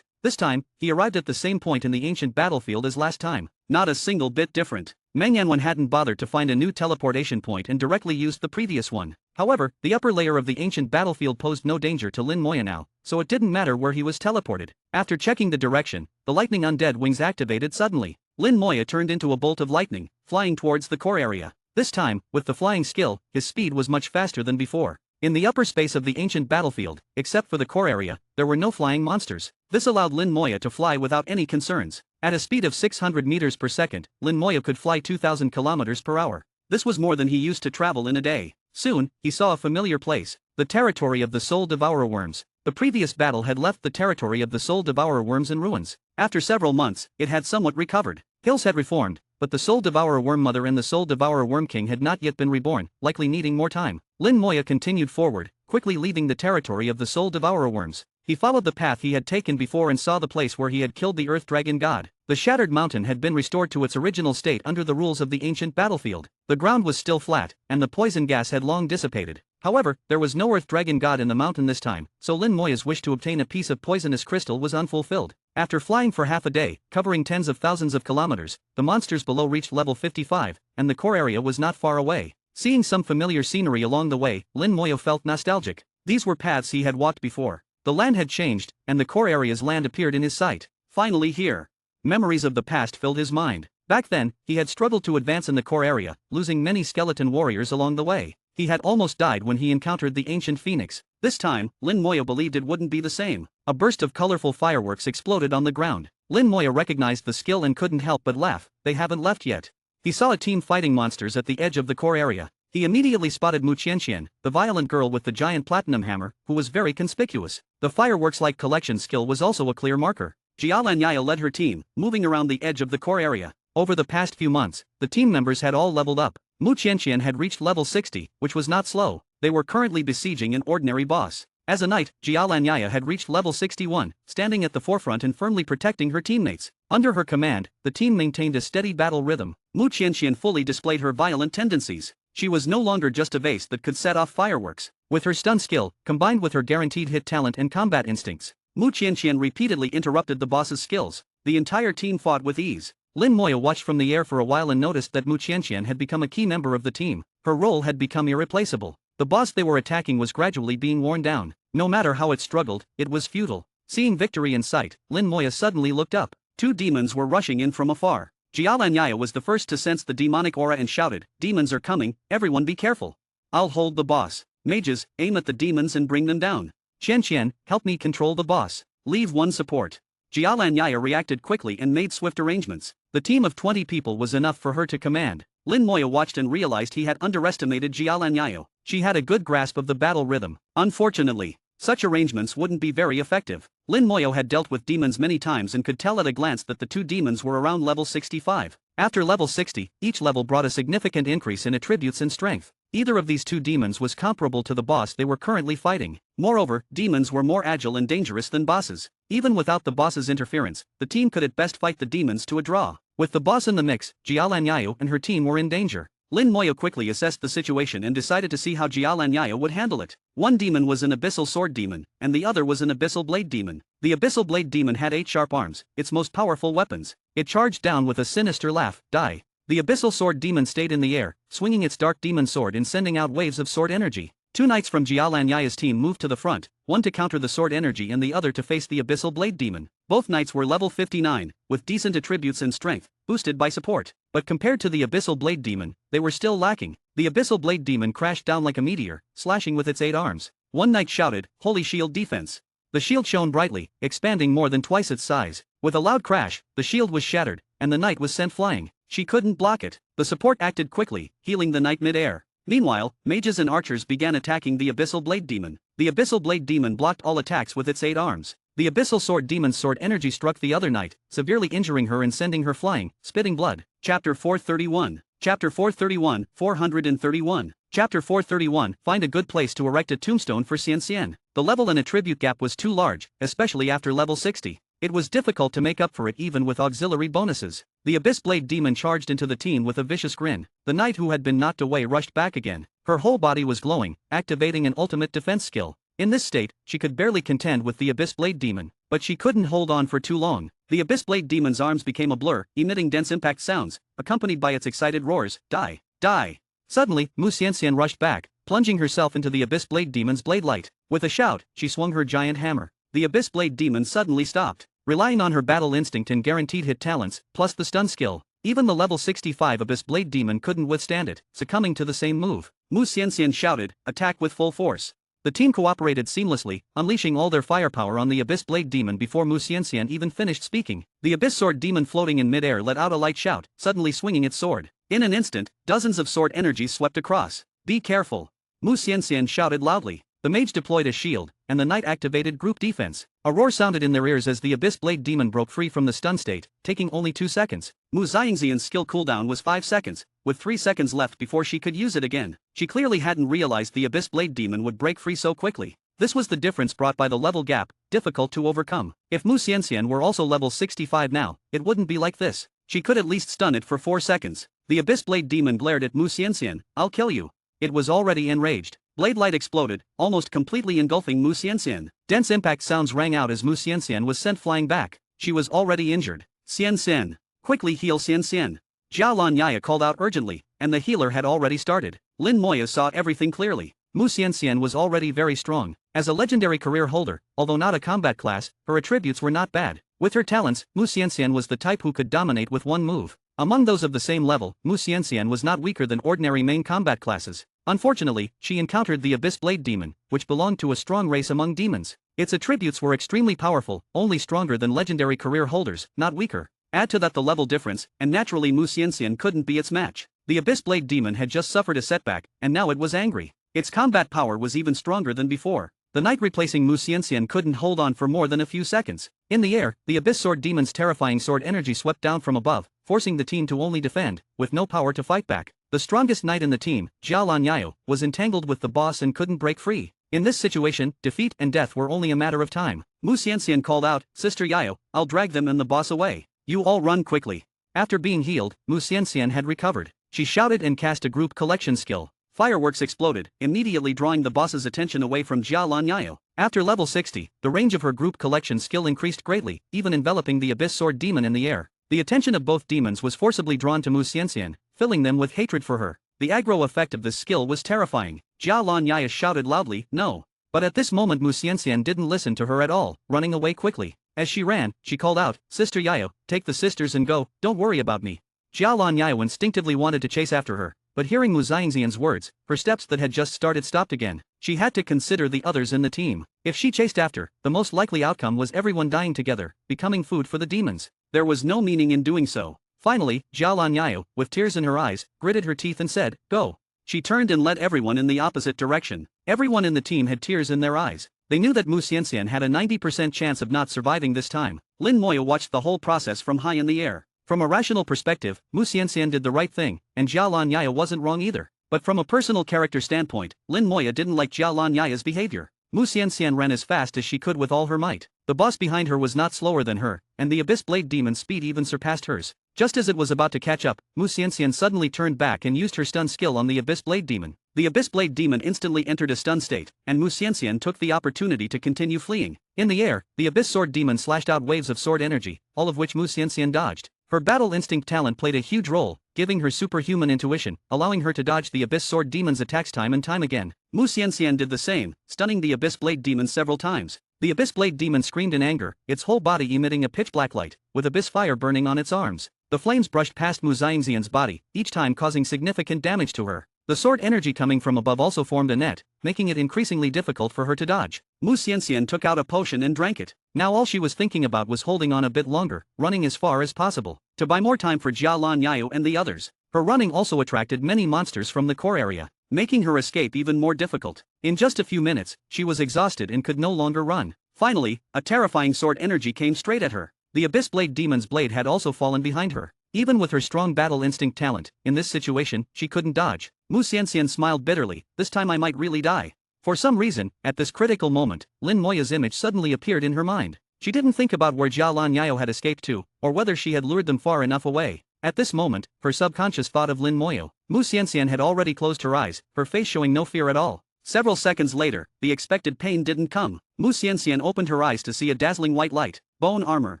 B: This time, he arrived at the same point in the ancient battlefield as last time. Not a single bit different. Meng Yanwen hadn't bothered to find a new teleportation point and directly used the previous one. However, the upper layer of the ancient battlefield posed no danger to Lin Moyo now, so it didn't matter where he was teleported. After checking the direction, the lightning undead wings activated suddenly. Lin Moyo turned into a bolt of lightning, flying towards the core area. This time, with the flying skill, his speed was much faster than before. In the upper space of the ancient battlefield, except for the core area, there were no flying monsters. This allowed Lin Moyo to fly without any concerns. At a speed of 600 meters per second, Lin Moyo could fly 2,000 kilometers per hour. This was more than he used to travel in a day. Soon, he saw a familiar place, the territory of the Soul Devourer worms. The previous battle had left the territory of the Soul Devourer worms in ruins. After several months, it had somewhat recovered. Hills had reformed, but the Soul Devourer Worm Mother and the Soul Devourer Worm King had not yet been reborn, likely needing more time. Lin Moyo continued forward, quickly leaving the territory of the Soul Devourer worms. He followed the path he had taken before and saw the place where he had killed the Earth Dragon God. The shattered mountain had been restored to its original state under the rules of the ancient battlefield. The ground was still flat, and the poison gas had long dissipated. However, there was no Earth Dragon God in the mountain this time, so Lin Moyo's wish to obtain a piece of poisonous crystal was unfulfilled. After flying for half a day, covering tens of thousands of kilometers, the monsters below reached level 55, and the core area was not far away. Seeing some familiar scenery along the way, Lin Moyo felt nostalgic. These were paths he had walked before. The land had changed, and the core area's land appeared in his sight. Finally here. Memories of the past filled his mind. Back then, he had struggled to advance in the core area, losing many skeleton warriors along the way. He had almost died when he encountered the ancient phoenix. This time, Lin Moyo believed it wouldn't be the same. A burst of colorful fireworks exploded on the ground. Lin Moyo recognized the skill and couldn't help but laugh. They haven't left yet. He saw a team fighting monsters at the edge of the core area. He immediately spotted Mu Qianqian, the violent girl with the giant platinum hammer, who was very conspicuous. The fireworks-like collection skill was also a clear marker. Jialanyaya led her team, moving around the edge of the core area. Over the past few months, the team members had all leveled up. Mu Qianqian had reached level 60, which was not slow. They were currently besieging an ordinary boss. As a knight, Jialanyaya had reached level 61, standing at the forefront and firmly protecting her teammates. Under her command, the team maintained a steady battle rhythm. Mu Qianqian fully displayed her violent tendencies. She was no longer just a vase that could set off fireworks. With her stun skill, combined with her guaranteed hit talent and combat instincts, Mu Qianqian repeatedly interrupted the boss's skills. The entire team fought with ease. Lin Moyo watched from the air for a while and noticed that Mu Qianqian had become a key member of the team. Her role had become irreplaceable. The boss they were attacking was gradually being worn down. No matter how it struggled, it was futile. Seeing victory in sight, Lin Moyo suddenly looked up. Two demons were rushing in from afar. Jialanyaya was the first to sense the demonic aura and shouted, "Demons are coming, everyone be careful. I'll hold the boss. Mages, aim at the demons and bring them down. Qianqian, help me control the boss. Leave one support." Jialanyaya reacted quickly and made swift arrangements. The team of 20 people was enough for her to command. Lin Moyo watched and realized he had underestimated Jialanyaya. She had a good grasp of the battle rhythm. Unfortunately, such arrangements wouldn't be very effective. Lin Moyo had dealt with demons many times and could tell at a glance that the two demons were around level 65. After level 60, each level brought a significant increase in attributes and strength. Either of these two demons was comparable to the boss they were currently fighting. Moreover, demons were more agile and dangerous than bosses. Even without the boss's interference, the team could at best fight the demons to a draw. With the boss in the mix, Jialanyaya and her team were in danger. Lin Moyo quickly assessed the situation and decided to see how Jialanyaya would handle it. One demon was an abyssal sword demon, and the other was an abyssal blade demon. The abyssal blade demon had 8 sharp arms, its most powerful weapons. It charged down with a sinister laugh, die. The abyssal sword demon stayed in the air, swinging its dark demon sword and sending out waves of sword energy. Two knights from Jialanyaya's team moved to the front, one to counter the sword energy and the other to face the abyssal blade demon. Both knights were level 59, with decent attributes and strength, boosted by support. But compared to the abyssal blade demon, they were still lacking. The abyssal blade demon crashed down like a meteor, slashing with its 8 arms. One knight shouted, "Holy shield defense." The shield shone brightly, expanding more than twice its size. With a loud crash, the shield was shattered, and the knight was sent flying. She couldn't block it. The support acted quickly, healing the knight mid-air. Meanwhile, mages and archers began attacking the abyssal blade demon. The abyssal blade demon blocked all attacks with its 8 arms. The abyssal sword demon's sword energy struck the other knight, severely injuring her and sending her flying, spitting blood. Chapter 431. Chapter 431, 431. Chapter 431, find a good place to erect a tombstone for Xian Xian. The level and attribute gap was too large, especially after level 60. It was difficult to make up for it even with auxiliary bonuses. The Abyss Blade Demon charged into the team with a vicious grin. The knight who had been knocked away rushed back again. Her whole body was glowing, activating an ultimate defense skill. In this state, she could barely contend with the Abyss Blade Demon, but she couldn't hold on for too long. The Abyss Blade Demon's arms became a blur, emitting dense impact sounds, accompanied by its excited roars, "Die! Die!" Suddenly, Mu Xianxian rushed back, plunging herself into the Abyss Blade Demon's blade light. With a shout, she swung her giant hammer. The Abyss Blade Demon suddenly stopped. Relying on her battle instinct and guaranteed hit talents, plus the stun skill, even the level 65 Abyss Blade Demon couldn't withstand it, succumbing to the same move. Mu Xianxian shouted, "Attack with full force." The team cooperated seamlessly, unleashing all their firepower on the Abyss Blade Demon before Mu Xianxian even finished speaking. The Abyss Sword Demon floating in midair let out a light shout, suddenly swinging its sword. In an instant, dozens of sword energies swept across. "Be careful!" Mu Xianxian shouted loudly. The mage deployed a shield, and the knight activated group defense. A roar sounded in their ears as the Abyss Blade Demon broke free from the stun state, taking only 2 seconds. Mu Xianxian's skill cooldown was 5 seconds, with 3 seconds left before she could use it again. She clearly hadn't realized the Abyss Blade Demon would break free so quickly. This was the difference brought by the level gap, difficult to overcome. If Mu Xianxian were also level 65 now, it wouldn't be like this. She could at least stun it for 4 seconds. The Abyss Blade Demon glared at Mu Xianxian, "I'll kill you." It was already enraged. Blade light exploded, almost completely engulfing Mu Xianxian. Dense impact sounds rang out as Mu Xianxian was sent flying back. She was already injured. "Xianxian! Quickly heal Xianxian!" Jia Lanyaya called out urgently, and the healer had already started. Lin Moya saw everything clearly. Mu Xianxian was already very strong. As a legendary career holder, although not a combat class, her attributes were not bad. With her talents, Mu Xianxian was the type who could dominate with one move. Among those of the same level, Mu Xianxian was not weaker than ordinary main combat classes. Unfortunately, she encountered the Abyss Blade Demon, which belonged to a strong race among demons. Its attributes were extremely powerful, only stronger than legendary career holders, not weaker. Add to that the level difference, and naturally Mu Xianxian couldn't be its match. The Abyss Blade Demon had just suffered a setback, and now it was angry. Its combat power was even stronger than before. The knight replacing Mu Xianxian couldn't hold on for more than a few seconds. In the air, the Abyss Sword Demon's terrifying sword energy swept down from above, forcing the team to only defend, with no power to fight back. The strongest knight in the team, Jia Lanyayo, was entangled with the boss and couldn't break free. In this situation, defeat and death were only a matter of time. Mu Xianxian called out, "Sister Yayo, I'll drag them and the boss away. You all run quickly." After being healed, Mu Xianxian had recovered. She shouted and cast a group collection skill. Fireworks exploded, immediately drawing the boss's attention away from Jia Lanyayo. After level 60, the range of her group collection skill increased greatly, even enveloping the Abyss Sword Demon in the air. The attention of both demons was forcibly drawn to Mu Xianxian, filling them with hatred for her. The aggro effect of this skill was terrifying. Jia Lanyaya shouted loudly, "No." But at this moment Mu Xianxian didn't listen to her at all, running away quickly. As she ran, she called out, "Sister Yayo, take the sisters and go, don't worry about me." Jia Lanyaya instinctively wanted to chase after her, but hearing Mu Xianxian's words, her steps that had just started stopped again. She had to consider the others in the team. If she chased after, the most likely outcome was everyone dying together, becoming food for the demons. There was no meaning in doing so. Finally, Jia Lanyayo, with tears in her eyes, gritted her teeth and said, "Go." She turned and led everyone in the opposite direction. Everyone in the team had tears in their eyes. They knew that Mu Xianxian had a 90% chance of not surviving this time. Lin Moya watched the whole process from high in the air. From a rational perspective, Mu Xianxian did the right thing, and Jia Lanyaya wasn't wrong either. But from a personal character standpoint, Lin Moya didn't like Jia Lanyaya's behavior. Mu Xianxian ran as fast as she could with all her might. The boss behind her was not slower than her, and the Abyss Blade Demon's speed even surpassed hers. Just as it was about to catch up, Mu Xianxian suddenly turned back and used her stun skill on the Abyss Blade Demon. The Abyss Blade Demon instantly entered a stun state, and Mu Xianxian took the opportunity to continue fleeing. In the air, the Abyss Sword Demon slashed out waves of sword energy, all of which Mu Xianxian dodged. Her battle instinct talent played a huge role, giving her superhuman intuition, allowing her to dodge the Abyss Sword Demon's attacks time and time again. Mu Xianxian did the same, stunning the Abyss Blade Demon several times. The Abyss Blade Demon screamed in anger, its whole body emitting a pitch-black light, with abyss fire burning on its arms. The flames brushed past Mu Xianxian's body, each time causing significant damage to her. The sword energy coming from above also formed a net, making it increasingly difficult for her to dodge. Mu Xianxian took out a potion and drank it. Now all she was thinking about was holding on a bit longer, running as far as possible, to buy more time for Jia Lanyayo and the others. Her running also attracted many monsters from the core area, making her escape even more difficult. In just a few minutes, she was exhausted and could no longer run. Finally, a terrifying sword energy came straight at her. The Abyss Blade Demon's blade had also fallen behind her. Even with her strong battle instinct talent, in this situation, she couldn't dodge. Mu Xianxian smiled bitterly, "This time I might really die." For some reason, at this critical moment, Lin Moya's image suddenly appeared in her mind. She didn't think about where Jia Lanyayo had escaped to, or whether she had lured them far enough away. At this moment, her subconscious thought of Lin Moyo. Mu Xianxian had already closed her eyes, her face showing no fear at all. Several seconds later, the expected pain didn't come. Mu Xianxian opened her eyes to see a dazzling white light. Bone armor.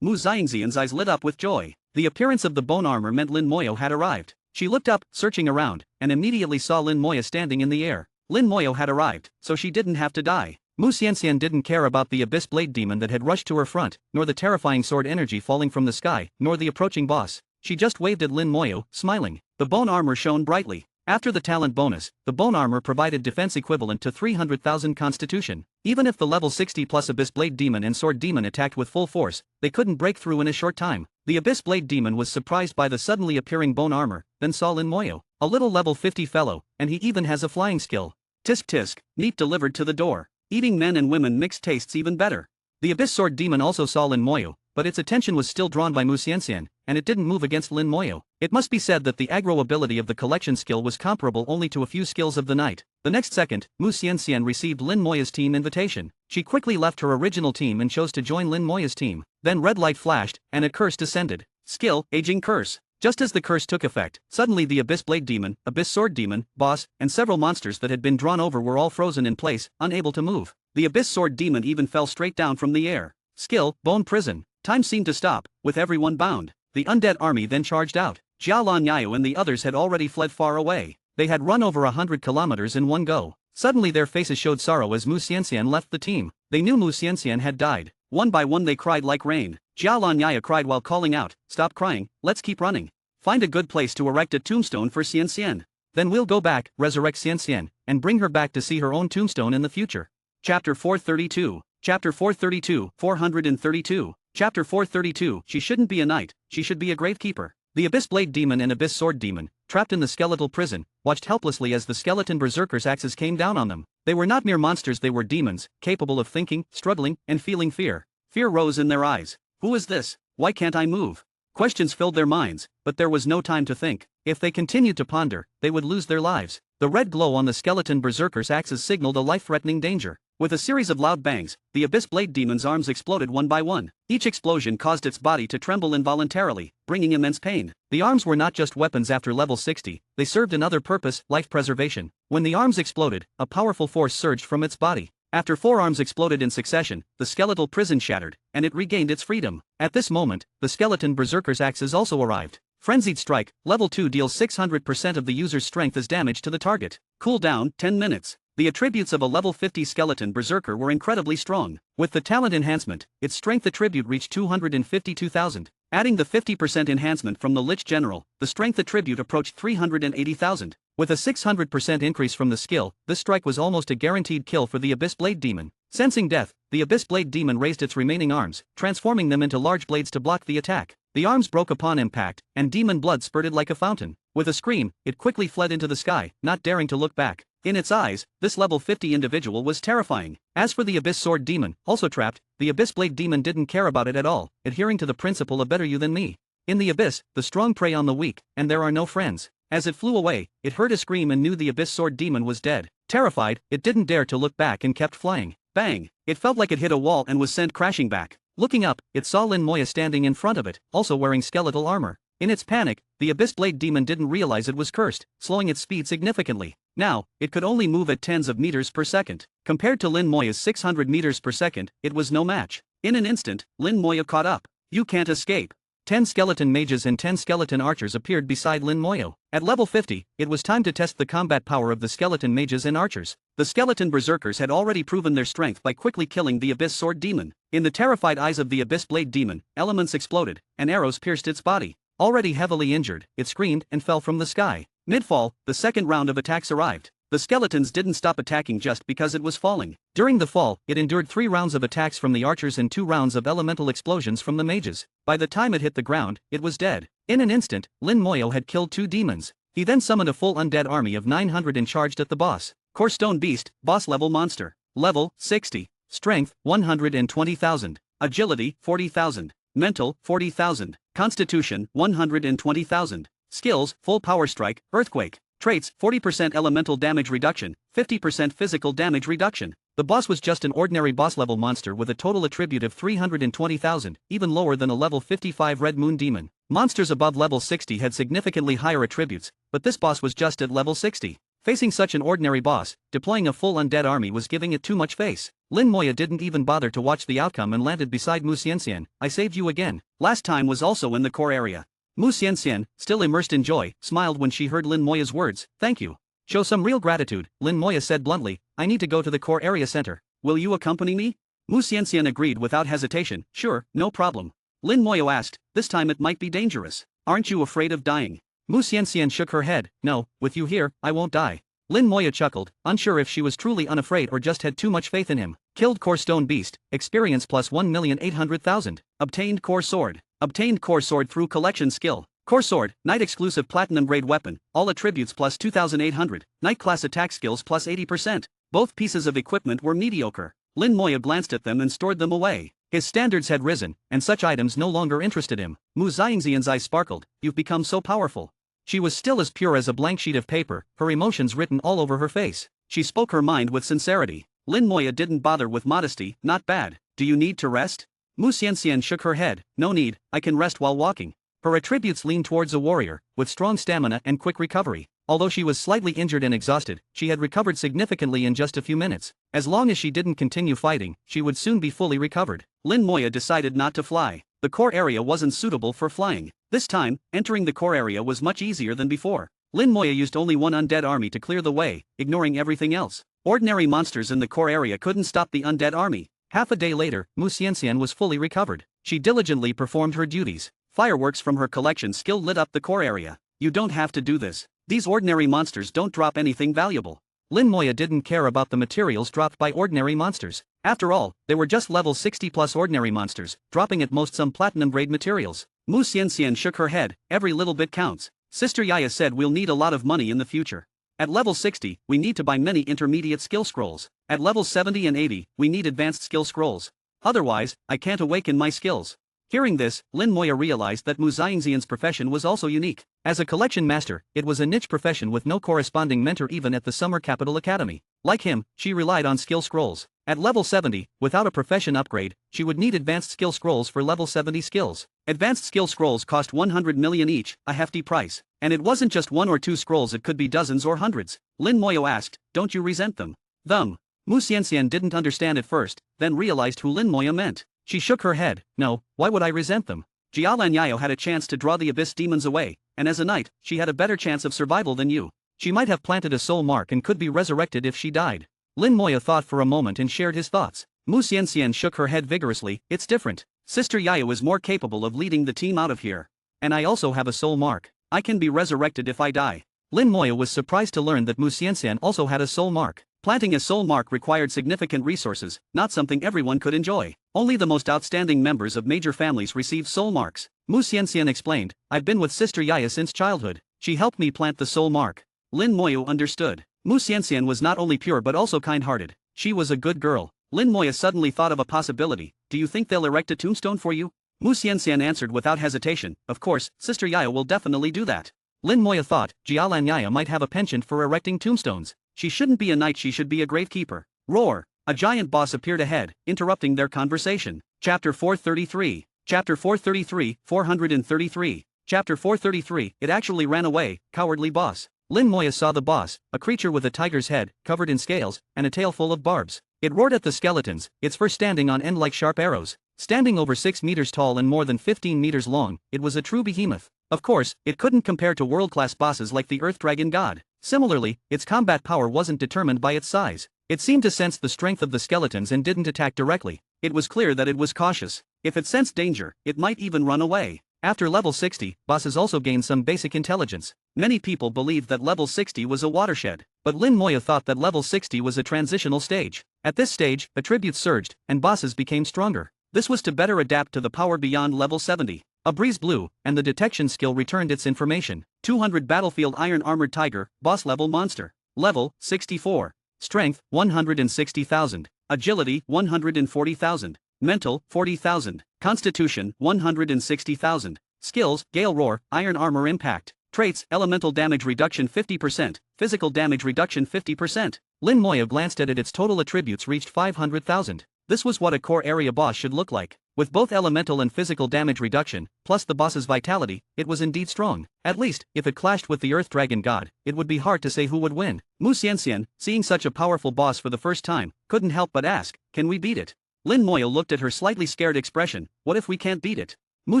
B: Mu Xiangxian's eyes lit up with joy. The appearance of the bone armor meant Lin Moyo had arrived. She looked up, searching around, and immediately saw Lin Moyo standing in the air. Lin Moyo had arrived, so she didn't have to die. Mu Xianxian didn't care about the abyss blade demon that had rushed to her front, nor the terrifying sword energy falling from the sky, nor the approaching boss. She just waved at Lin Moyo, smiling. The bone armor shone brightly. After the talent bonus, the bone armor provided defense equivalent to 300,000 constitution. Even if the level 60 plus abyss blade demon and sword demon attacked with full force, they couldn't break through in a short time. The abyss blade demon was surprised by the suddenly appearing bone armor, then saw Lin Moyo, a little level 50 fellow, and he even has a flying skill. Tisk tisk, meat delivered to the door. Eating men and women mixed tastes even better. The abyss sword demon also saw Lin Moyo, but its attention was still drawn by Mu Xianxian, and it didn't move against Lin Moyo. It must be said that the aggro ability of the collection skill was comparable only to a few skills of the night. The next second, Mu Xianxian received Lin Moyo's team invitation. She quickly left her original team and chose to join Lin Moyo's team. Then red light flashed, and a curse descended. Skill, Aging Curse. Just as the curse took effect, suddenly the abyss blade demon, abyss sword demon, boss, and several monsters that had been drawn over were all frozen in place, unable to move. The abyss sword demon even fell straight down from the air. Skill, Bone Prison. Time seemed to stop, with everyone bound. The undead army then charged out. Jiao Lan Yayo and the others had already fled far away. They had run over 100 kilometers in one go. Suddenly their faces showed sorrow as Mu Xianxian left the team. They knew Mu Xianxian had died. One by one they cried like rain. Jiao Lan Yayo cried while calling out, "Stop crying, let's keep running. Find a good place to erect a tombstone for Xianxian. Then we'll go back, resurrect Xianxian, and bring her back to see her own tombstone in the future." Chapter 432. Chapter 432, 432. Chapter 432. She shouldn't be a knight, she should be a gravekeeper. The abyss blade demon and abyss sword demon, trapped in the skeletal prison, watched helplessly as the skeleton berserkers' axes came down on them. They were not mere monsters, they were demons, capable of thinking, struggling, and feeling fear. Fear rose in their eyes. Who is this? Why can't I move? Questions filled their minds, but there was no time to think. If they continued to ponder, they would lose their lives. The red glow on the skeleton berserker's axes signaled a life-threatening danger. With a series of loud bangs, the abyss blade demon's arms exploded one by one. Each explosion caused its body to tremble involuntarily, bringing immense pain. The arms were not just weapons after level 60, they served another purpose, life preservation. When the arms exploded, a powerful force surged from its body. After 4 arms exploded in succession, the skeletal prison shattered, and it regained its freedom. At this moment, the skeleton berserker's axes also arrived. Frenzied Strike, level 2 deals 600% of the user's strength as damage to the target. Cooldown, 10 minutes. The attributes of a level 50 skeleton berserker were incredibly strong. With the talent enhancement, its strength attribute reached 252,000. Adding the 50% enhancement from the Lich General, the strength attribute approached 380,000. With a 600% increase from the skill, this strike was almost a guaranteed kill for the Abyss Blade Demon. Sensing death, the Abyss Blade Demon raised its remaining arms, transforming them into large blades to block the attack. The arms broke upon impact, and demon blood spurted like a fountain. With a scream, it quickly fled into the sky, not daring to look back. In its eyes, this level 50 individual was terrifying. As for the Abyss Sword Demon, also trapped, the Abyss Blade Demon didn't care about it at all, adhering to the principle of better you than me. In the abyss, the strong prey on the weak, and there are no friends. As it flew away, it heard a scream and knew the Abyss Sword Demon was dead. Terrified, it didn't dare to look back and kept flying. Bang! It felt like it hit a wall and was sent crashing back. Looking up, it saw Lin Moya standing in front of it, also wearing skeletal armor. In its panic, the Abyss Blade Demon didn't realize it was cursed, slowing its speed significantly. Now, it could only move at tens of meters per second. Compared to Lin Moya's 600 meters per second, it was no match. In an instant, Lin Moya caught up. You can't escape. 10 skeleton mages and 10 skeleton archers appeared beside Lin Moyo. At level 50, it was time to test the combat power of the skeleton mages and archers. The skeleton berserkers had already proven their strength by quickly killing the Abyss Sword Demon. In the terrified eyes of the Abyss Blade Demon, elements exploded, and arrows pierced its body. Already heavily injured, it screamed and fell from the sky. Mid-fall, the second round of attacks arrived. The skeletons didn't stop attacking just because it was falling. During the fall, it endured 3 rounds of attacks from the archers and 2 rounds of elemental explosions from the mages. By the time it hit the ground, it was dead. In an instant, Lin Moyo had killed 2 demons. He then summoned a full undead army of 900 and charged at the boss. Core Stone Beast, boss level monster. Level, 60. Strength, 120,000. Agility, 40,000. Mental, 40,000. Constitution, 120,000. Skills, Full Power Strike, Earthquake. Traits, 40% elemental damage reduction, 50% physical damage reduction. The boss was just an ordinary boss level monster with a total attribute of 320,000, even lower than a level 55 Red Moon Demon. Monsters above level 60 had significantly higher attributes, but this boss was just at level 60. Facing such an ordinary boss, deploying a full undead army was giving it too much face. Lin Moya didn't even bother to watch the outcome and landed beside Mu Xianxian. I saved you again. Last time was also in the core area. Mu Xianxian, still immersed in joy, smiled when she heard Lin Moya's words. Thank you. Show some real gratitude, Lin Moya said bluntly. I need to go to the core area center. Will you accompany me? Mu Xianxian agreed without hesitation. Sure, no problem. Lin Moya asked, this time it might be dangerous. Aren't you afraid of dying? Mu Xianxian shook her head. No, with you here, I won't die. Lin Moya chuckled, unsure if she was truly unafraid or just had too much faith in him. Killed core stone beast, experience plus 1,800,000. Obtained core sword. Obtained core sword through collection skill. Core sword, night exclusive platinum grade weapon, all attributes plus 2,800, night class attack skills plus 80%. Both pieces of equipment were mediocre. Lin Moya glanced at them and stored them away. His standards had risen, and such items no longer interested him. Mu Xiangxian's eyes sparkled. You've become so powerful. She was still as pure as a blank sheet of paper, her emotions written all over her face. She spoke her mind with sincerity. Lin Moya didn't bother with modesty. Not bad. Do you need to rest? Mu Xianxian shook her head. No need, I can rest while walking. Her attributes leaned towards a warrior, with strong stamina and quick recovery. Although she was slightly injured and exhausted, she had recovered significantly in just a few minutes. As long as she didn't continue fighting, she would soon be fully recovered. Lin Moya decided not to fly. The core area wasn't suitable for flying. This time, entering the core area was much easier than before. Lin Moya used only one undead army to clear the way, ignoring everything else. Ordinary monsters in the core area couldn't stop the undead army. Half a day later, Mu Xianxian was fully recovered. She diligently performed her duties. Fireworks from her collection skill lit up the core area. You don't have to do this. These ordinary monsters don't drop anything valuable. Lin Moya didn't care about the materials dropped by ordinary monsters. After all, they were just level 60 plus ordinary monsters, dropping at most some platinum grade materials. Mu Xianxian shook her head. Every little bit counts. Sister Yaya said we'll need a lot of money in the future. At level 60, we need to buy many intermediate skill scrolls. At levels 70 and 80, we need advanced skill scrolls. Otherwise, I can't awaken my skills. Hearing this, Lin Moya realized that Mu Xiangxian's profession was also unique. As a collection master, it was a niche profession with no corresponding mentor even at the Summer Capital Academy. Like him, she relied on skill scrolls. At level 70, without a profession upgrade, she would need advanced skill scrolls for level 70 skills. Advanced skill scrolls cost 100 million each, a hefty price. And it wasn't just one or two scrolls, it could be dozens or hundreds. Lin Moya asked, don't you resent them? Them. Mu Xianxian didn't understand at first, then realized who Lin Moya meant. She shook her head. No, why would I resent them? Jialan Yayo had a chance to draw the abyss demons away, and as a knight, she had a better chance of survival than you. She might have planted a soul mark and could be resurrected if she died. Lin Moya thought for a moment and shared his thoughts. Mu Xianxian shook her head vigorously. It's different. Sister Yayo is more capable of leading the team out of here. And I also have a soul mark. I can be resurrected if I die. Lin Moya was surprised to learn that Mu Xianxian also had a soul mark. Planting a soul mark required significant resources, not something everyone could enjoy. Only the most outstanding members of major families receive soul marks. Mu Xianxian explained, I've been with Sister Yaya since childhood. She helped me plant the soul mark. Lin Moya understood. Mu Xianxian was not only pure but also kind-hearted. She was a good girl. Lin Moya suddenly thought of a possibility. Do you think they'll erect a tombstone for you? Mu Xianxian answered without hesitation. Of course, Sister Yaya will definitely do that. Lin Moya thought, Jialan Yaya might have a penchant for erecting tombstones. She shouldn't be a knight, she should be a gravekeeper. Roar! A giant boss appeared ahead, interrupting their conversation. Chapter 433. Chapter 433, 433. Chapter 433, it actually ran away, cowardly boss. Lin Moya saw the boss, a creature with a tiger's head, covered in scales, and a tail full of barbs. It roared at the skeletons, its fur standing on end like sharp arrows. Standing over 6 meters tall and more than 15 meters long, it was a true behemoth. Of course, it couldn't compare to world-class bosses like the Earth Dragon God. Similarly, its combat power wasn't determined by its size. It seemed to sense the strength of the skeletons and didn't attack directly. It was clear that it was cautious. If it sensed danger, it might even run away. After level 60, bosses also gained some basic intelligence. Many people believed that level 60 was a watershed, but Lin Moya thought that level 60 was a transitional stage. At this stage, attributes surged, and bosses became stronger. This was to better adapt to the power beyond level 70. A breeze blew, and the detection skill returned its information. 200 Battlefield Iron Armored Tiger, boss level monster. Level, 64. Strength, 160,000. Agility, 140,000. Mental, 40,000. Constitution, 160,000. Skills, Gale Roar, Iron Armor Impact. Traits, Elemental Damage Reduction 50%, Physical Damage Reduction 50%. Lin Moya glanced at it, its total attributes reached 500,000. This was what a core area boss should look like. With both elemental and physical damage reduction, plus the boss's vitality, it was indeed strong. At least, if it clashed with the Earth Dragon God, it would be hard to say who would win. Mu Xianxian, seeing such a powerful boss for the first time, couldn't help but ask, can we beat it? Lin Moyo looked at her slightly scared expression, what if we can't beat it? Mu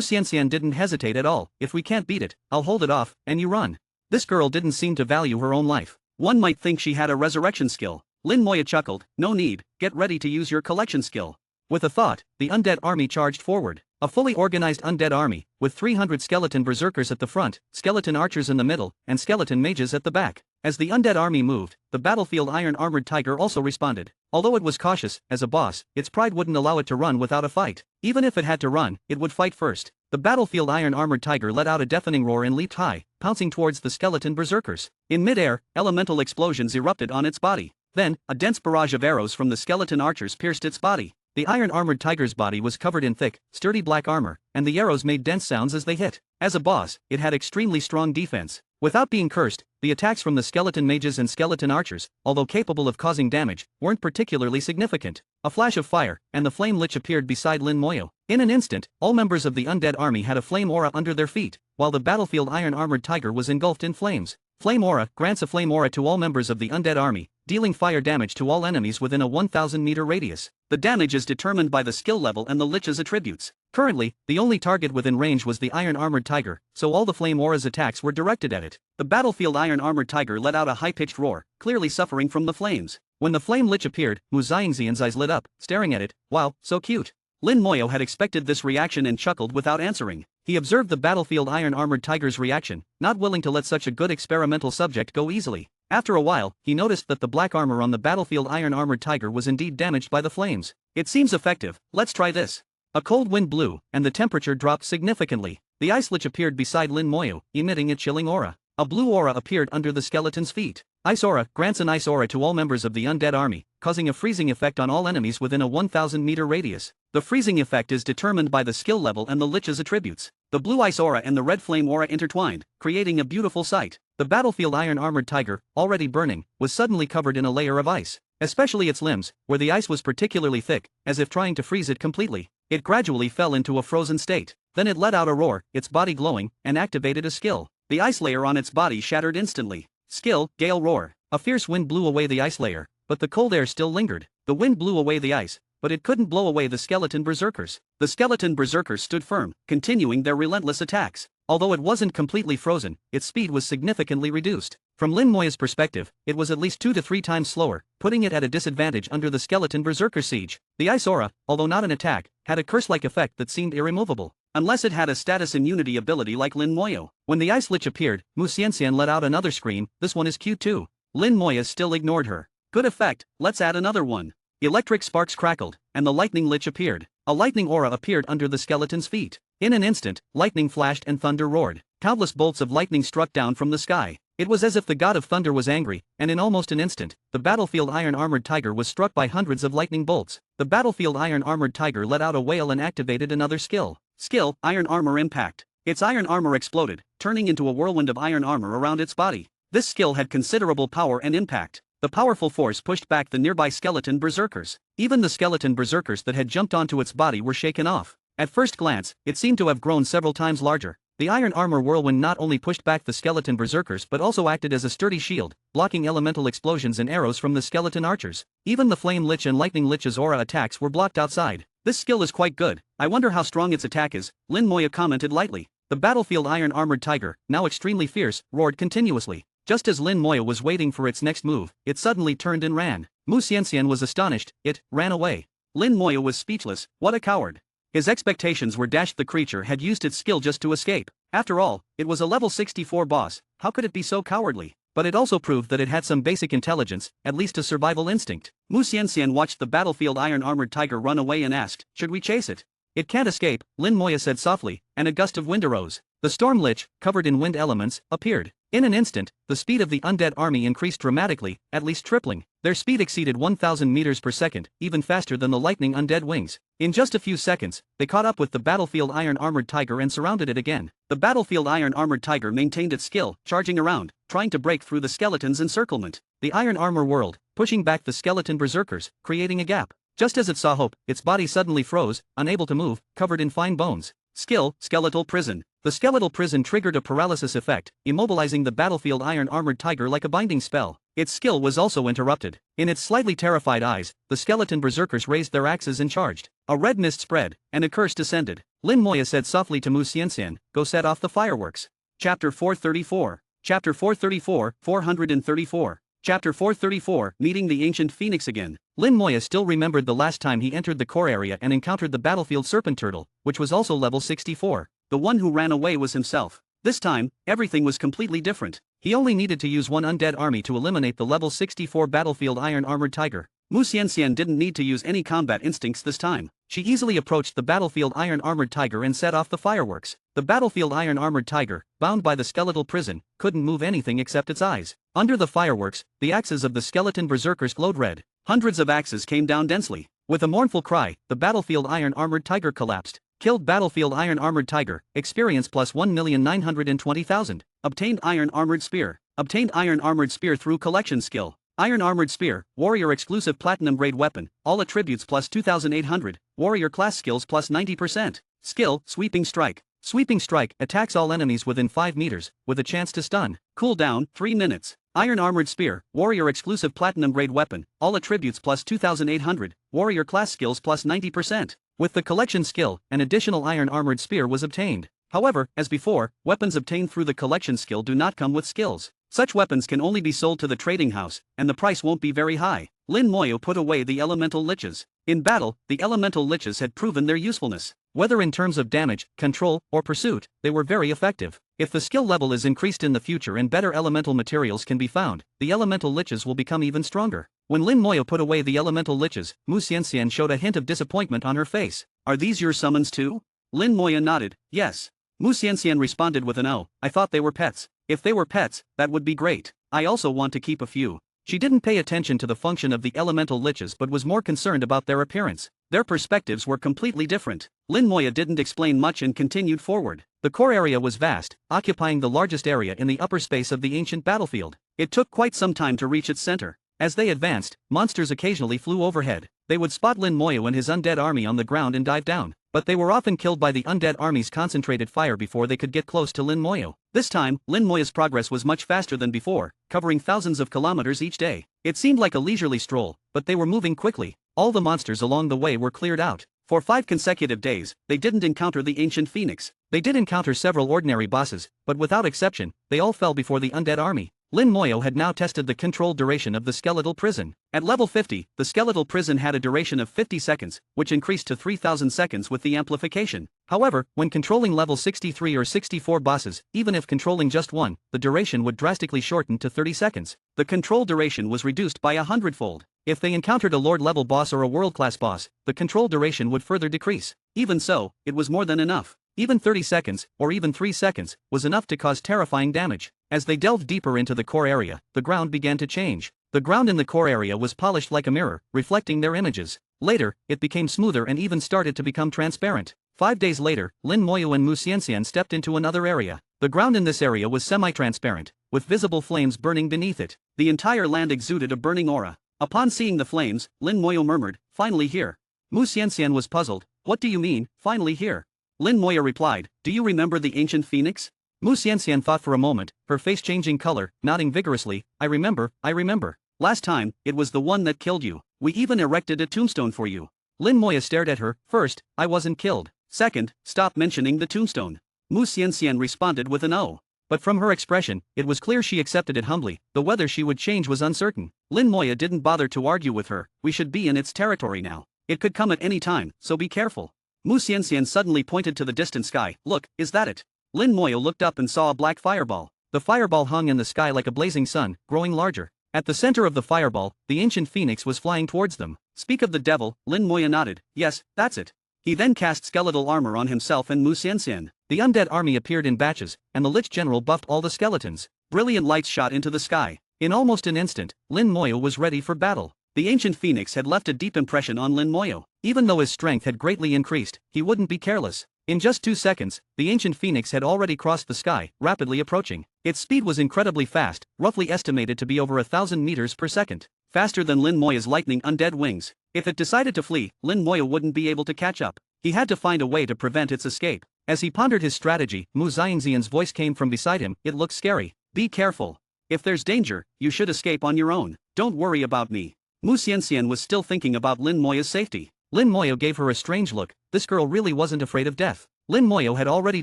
B: Xianxian didn't hesitate at all, if we can't beat it, I'll hold it off, and you run. This girl didn't seem to value her own life. One might think she had a resurrection skill. Lin Moya chuckled, no need, get ready to use your collection skill. With a thought, the undead army charged forward. A fully organized undead army, with 300 skeleton berserkers at the front, skeleton archers in the middle, and skeleton mages at the back. As the undead army moved, the battlefield iron-armored tiger also responded. Although it was cautious, as a boss, its pride wouldn't allow it to run without a fight. Even if it had to run, it would fight first. The battlefield iron-armored tiger let out a deafening roar and leaped high, pouncing towards the skeleton berserkers. In mid-air, elemental explosions erupted on its body. Then, a dense barrage of arrows from the skeleton archers pierced its body. The iron-armored tiger's body was covered in thick, sturdy black armor, and the arrows made dense sounds as they hit. As a boss, it had extremely strong defense. Without being cursed, the attacks from the skeleton mages and skeleton archers, although capable of causing damage, weren't particularly significant. A flash of fire, and the flame lich appeared beside Lin Moyo. In an instant, all members of the undead army had a flame aura under their feet, while the battlefield iron-armored tiger was engulfed in flames. Flame aura grants a flame aura to all members of the undead army, dealing fire damage to all enemies within a 1,000-meter radius. The damage is determined by the skill level and the lich's attributes. Currently, the only target within range was the iron-armored tiger, so all the flame aura's attacks were directed at it. The battlefield iron-armored tiger let out a high-pitched roar, clearly suffering from the flames. When the flame lich appeared, Mu Xianxian's eyes lit up, staring at it. Wow, so cute. Lin Moyo had expected this reaction and chuckled without answering. He observed the battlefield iron-armored tiger's reaction, not willing to let such a good experimental subject go easily. After a while, he noticed that the black armor on the battlefield iron-armored tiger was indeed damaged by the flames. It seems effective, let's try this. A cold wind blew, and the temperature dropped significantly. The ice lich appeared beside Lin Moyo, emitting a chilling aura. A blue aura appeared under the skeleton's feet. Ice aura grants an ice aura to all members of the undead army, causing a freezing effect on all enemies within a 1,000-meter radius. The freezing effect is determined by the skill level and the lich's attributes. The blue ice aura and the red flame aura intertwined, creating a beautiful sight. The battlefield iron-armored tiger, already burning, was suddenly covered in a layer of ice, especially its limbs, where the ice was particularly thick, as if trying to freeze it completely. It gradually fell into a frozen state. Then it let out a roar, its body glowing, and activated a skill. The ice layer on its body shattered instantly. Skill, Gale Roar. A fierce wind blew away the ice layer, but the cold air still lingered. The wind blew away the ice, but it couldn't blow away the skeleton berserkers. The skeleton berserkers stood firm, continuing their relentless attacks. Although it wasn't completely frozen, its speed was significantly reduced. From Lin Moya's perspective, it was at least 2 to 3 times slower, putting it at a disadvantage under the skeleton berserker siege. The ice aura, although not an attack, had a curse-like effect that seemed irremovable. Unless it had a status immunity ability like Lin Moyo. When the ice lich appeared, Mu Xianxian let out another scream, this one is cute too. Lin Moya still ignored her. Good effect, let's add another one. Electric sparks crackled, and the lightning lich appeared. A lightning aura appeared under the skeleton's feet. In an instant, lightning flashed and thunder roared. Countless bolts of lightning struck down from the sky. It was as if the god of thunder was angry, and in almost an instant, the battlefield iron-armored tiger was struck by hundreds of lightning bolts. The battlefield iron-armored tiger let out a wail and activated another skill. Skill, Iron Armor Impact. Its iron armor exploded, turning into a whirlwind of iron armor around its body. This skill had considerable power and impact. The powerful force pushed back the nearby skeleton berserkers. Even the skeleton berserkers that had jumped onto its body were shaken off. At first glance, it seemed to have grown several times larger. The iron armor whirlwind not only pushed back the skeleton berserkers but also acted as a sturdy shield, blocking elemental explosions and arrows from the skeleton archers. Even the flame lich and lightning lich's aura attacks were blocked outside. This skill is quite good. I wonder how strong its attack is, Lin Moya commented lightly. The battlefield iron-armored tiger, now extremely fierce, roared continuously. Just as Lin Moya was waiting for its next move, it suddenly turned and ran. Mu Xianxian was astonished, it ran away. Lin Moya was speechless, what a coward. His expectations were dashed. The creature had used its skill just to escape. After all, it was a level 64 boss, how could it be so cowardly? But it also proved that it had some basic intelligence, at least a survival instinct. Mu Xianxian watched the battlefield iron-armored tiger run away and asked, should we chase it? It can't escape, Lin Moya said softly, and a gust of wind arose. The storm lich, covered in wind elements, appeared. In an instant, the speed of the undead army increased dramatically, at least tripling. Their speed exceeded 1,000 meters per second, even faster than the lightning undead wings. In just a few seconds, they caught up with the battlefield iron-armored tiger and surrounded it again. The battlefield iron-armored tiger maintained its skill, charging around, trying to break through the skeleton's encirclement. The iron armor whirled, pushing back the skeleton berserkers, creating a gap. Just as it saw hope, its body suddenly froze, unable to move, covered in fine bones. Skill, Skeletal Prison. The skeletal prison triggered a paralysis effect, immobilizing the battlefield iron-armored tiger like a binding spell. Its skill was also interrupted. In its slightly terrified eyes, the skeleton berserkers raised their axes and charged. A red mist spread, and a curse descended. Lin Moya said softly to Mu Xianxian, "Go set off the fireworks." Chapter 434. Chapter 434, 434. Chapter 434, Meeting the Ancient Phoenix Again. Lin Moya still remembered the last time he entered the core area and encountered the battlefield serpent turtle, which was also level 64. The one who ran away was himself. This time, everything was completely different. He only needed to use one undead army to eliminate the level 64 battlefield iron-armored tiger. Mu Xianxian didn't need to use any combat instincts this time. She easily approached the battlefield iron-armored tiger and set off the fireworks. The battlefield iron-armored tiger, bound by the skeletal prison, couldn't move anything except its eyes. Under the fireworks, the axes of the skeleton berserkers glowed red. Hundreds of axes came down densely. With a mournful cry, the battlefield iron-armored tiger collapsed. Killed battlefield iron-armored tiger, experience plus 1,920,000. Obtained iron-armored spear. Obtained iron-armored spear through collection skill. Iron Armored Spear, Warrior Exclusive Platinum Grade Weapon, all attributes plus 2,800, Warrior Class Skills plus 90%. Skill, Sweeping Strike. Sweeping Strike attacks all enemies within 5 meters, with a chance to stun. Cooldown, 3 minutes. Iron Armored Spear, Warrior Exclusive Platinum Grade Weapon, all attributes plus 2,800, Warrior Class Skills plus 90%. With the collection skill, an additional Iron Armored Spear was obtained. However, as before, weapons obtained through the collection skill do not come with skills. Such weapons can only be sold to the trading house, and the price won't be very high. Lin Moyo put away the elemental liches. In battle, the elemental liches had proven their usefulness. Whether in terms of damage, control, or pursuit, they were very effective. If the skill level is increased in the future and better elemental materials can be found, the elemental liches will become even stronger. When Lin Moyo put away the elemental liches, Mu Xianxian showed a hint of disappointment on her face. "Are these your summons too?" Lin Moyo nodded, "Yes." Mu Xianxian responded with an "Oh, I thought they were pets." "If they were pets, that would be great. I also want to keep a few." She didn't pay attention to the function of the elemental liches but was more concerned about their appearance. Their perspectives were completely different. Lin Moya didn't explain much and continued forward. The core area was vast, occupying the largest area in the upper space of the ancient battlefield. It took quite some time to reach its center. As they advanced, monsters occasionally flew overhead. They would spot Lin Moyo and his undead army on the ground and dive down. But they were often killed by the undead army's concentrated fire before they could get close to Lin Moyo. This time, Lin Moyo's progress was much faster than before, covering thousands of kilometers each day. It seemed like a leisurely stroll, but they were moving quickly. All the monsters along the way were cleared out. For 5 consecutive days, they didn't encounter the ancient phoenix. They did encounter several ordinary bosses, but without exception, they all fell before the undead army. Lin Moyo had now tested the control duration of the skeletal prison. At level 50, the skeletal prison had a duration of 50 seconds, which increased to 3,000 seconds with the amplification. However, when controlling level 63 or 64 bosses, even if controlling just one, the duration would drastically shorten to 30 seconds. The control duration was reduced by 100-fold. If they encountered a Lord-level boss or a world-class boss, the control duration would further decrease. Even so, it was more than enough. Even 30 seconds, or even 3 seconds, was enough to cause terrifying damage. As they delved deeper into the core area, the ground began to change. The ground in the core area was polished like a mirror, reflecting their images. Later, it became smoother and even started to become transparent. 5 days later, Lin Moyo and Mu Xianxian stepped into another area. The ground in this area was semi-transparent, with visible flames burning beneath it. The entire land exuded a burning aura. Upon seeing the flames, Lin Moyo murmured, "Finally here." Mu Xianxian was puzzled. "What do you mean, finally here?" Lin Moyo replied, "Do you remember the ancient phoenix?" Mu Xianxian thought for a moment, her face changing color, nodding vigorously, I remember. Last time, it was the one that killed you. We even erected a tombstone for you." Lin Moya stared at her. "First, I wasn't killed. Second, stop mentioning the tombstone." Mu Xianxian responded with an "Oh." But from her expression, it was clear she accepted it humbly, though whether she would change was uncertain. Lin Moya didn't bother to argue with her. "We should be in its territory now. It could come at any time, so be careful." Mu Xianxian suddenly pointed to the distant sky. "Look, is that it?" Lin Moyo looked up and saw a black fireball. The fireball hung in the sky like a blazing sun, growing larger. At the center of the fireball, the ancient phoenix was flying towards them. "Speak of the devil," Lin Moyo nodded. "Yes, that's it." He then cast skeletal armor on himself and Mu Xianxian. The undead army appeared in batches, and the Lich General buffed all the skeletons. Brilliant lights shot into the sky. In almost an instant, Lin Moyo was ready for battle. The ancient phoenix had left a deep impression on Lin Moyo. Even though his strength had greatly increased, he wouldn't be careless. In just 2 seconds, the ancient phoenix had already crossed the sky, rapidly approaching. Its speed was incredibly fast, roughly estimated to be over 1,000 meters per second. faster than Lin Moya's lightning undead wings. If it decided to flee, Lin Moya wouldn't be able to catch up. He had to find a way to prevent its escape. As he pondered his strategy, Mu Xiangxian's voice came from beside him. It looks scary. Be careful. If there's danger, you should escape on your own. Don't worry about me. Mu Xianxian was still thinking about Lin Moya's safety. Lin Moya gave her a strange look. This girl really wasn't afraid of death. Lin Moya had already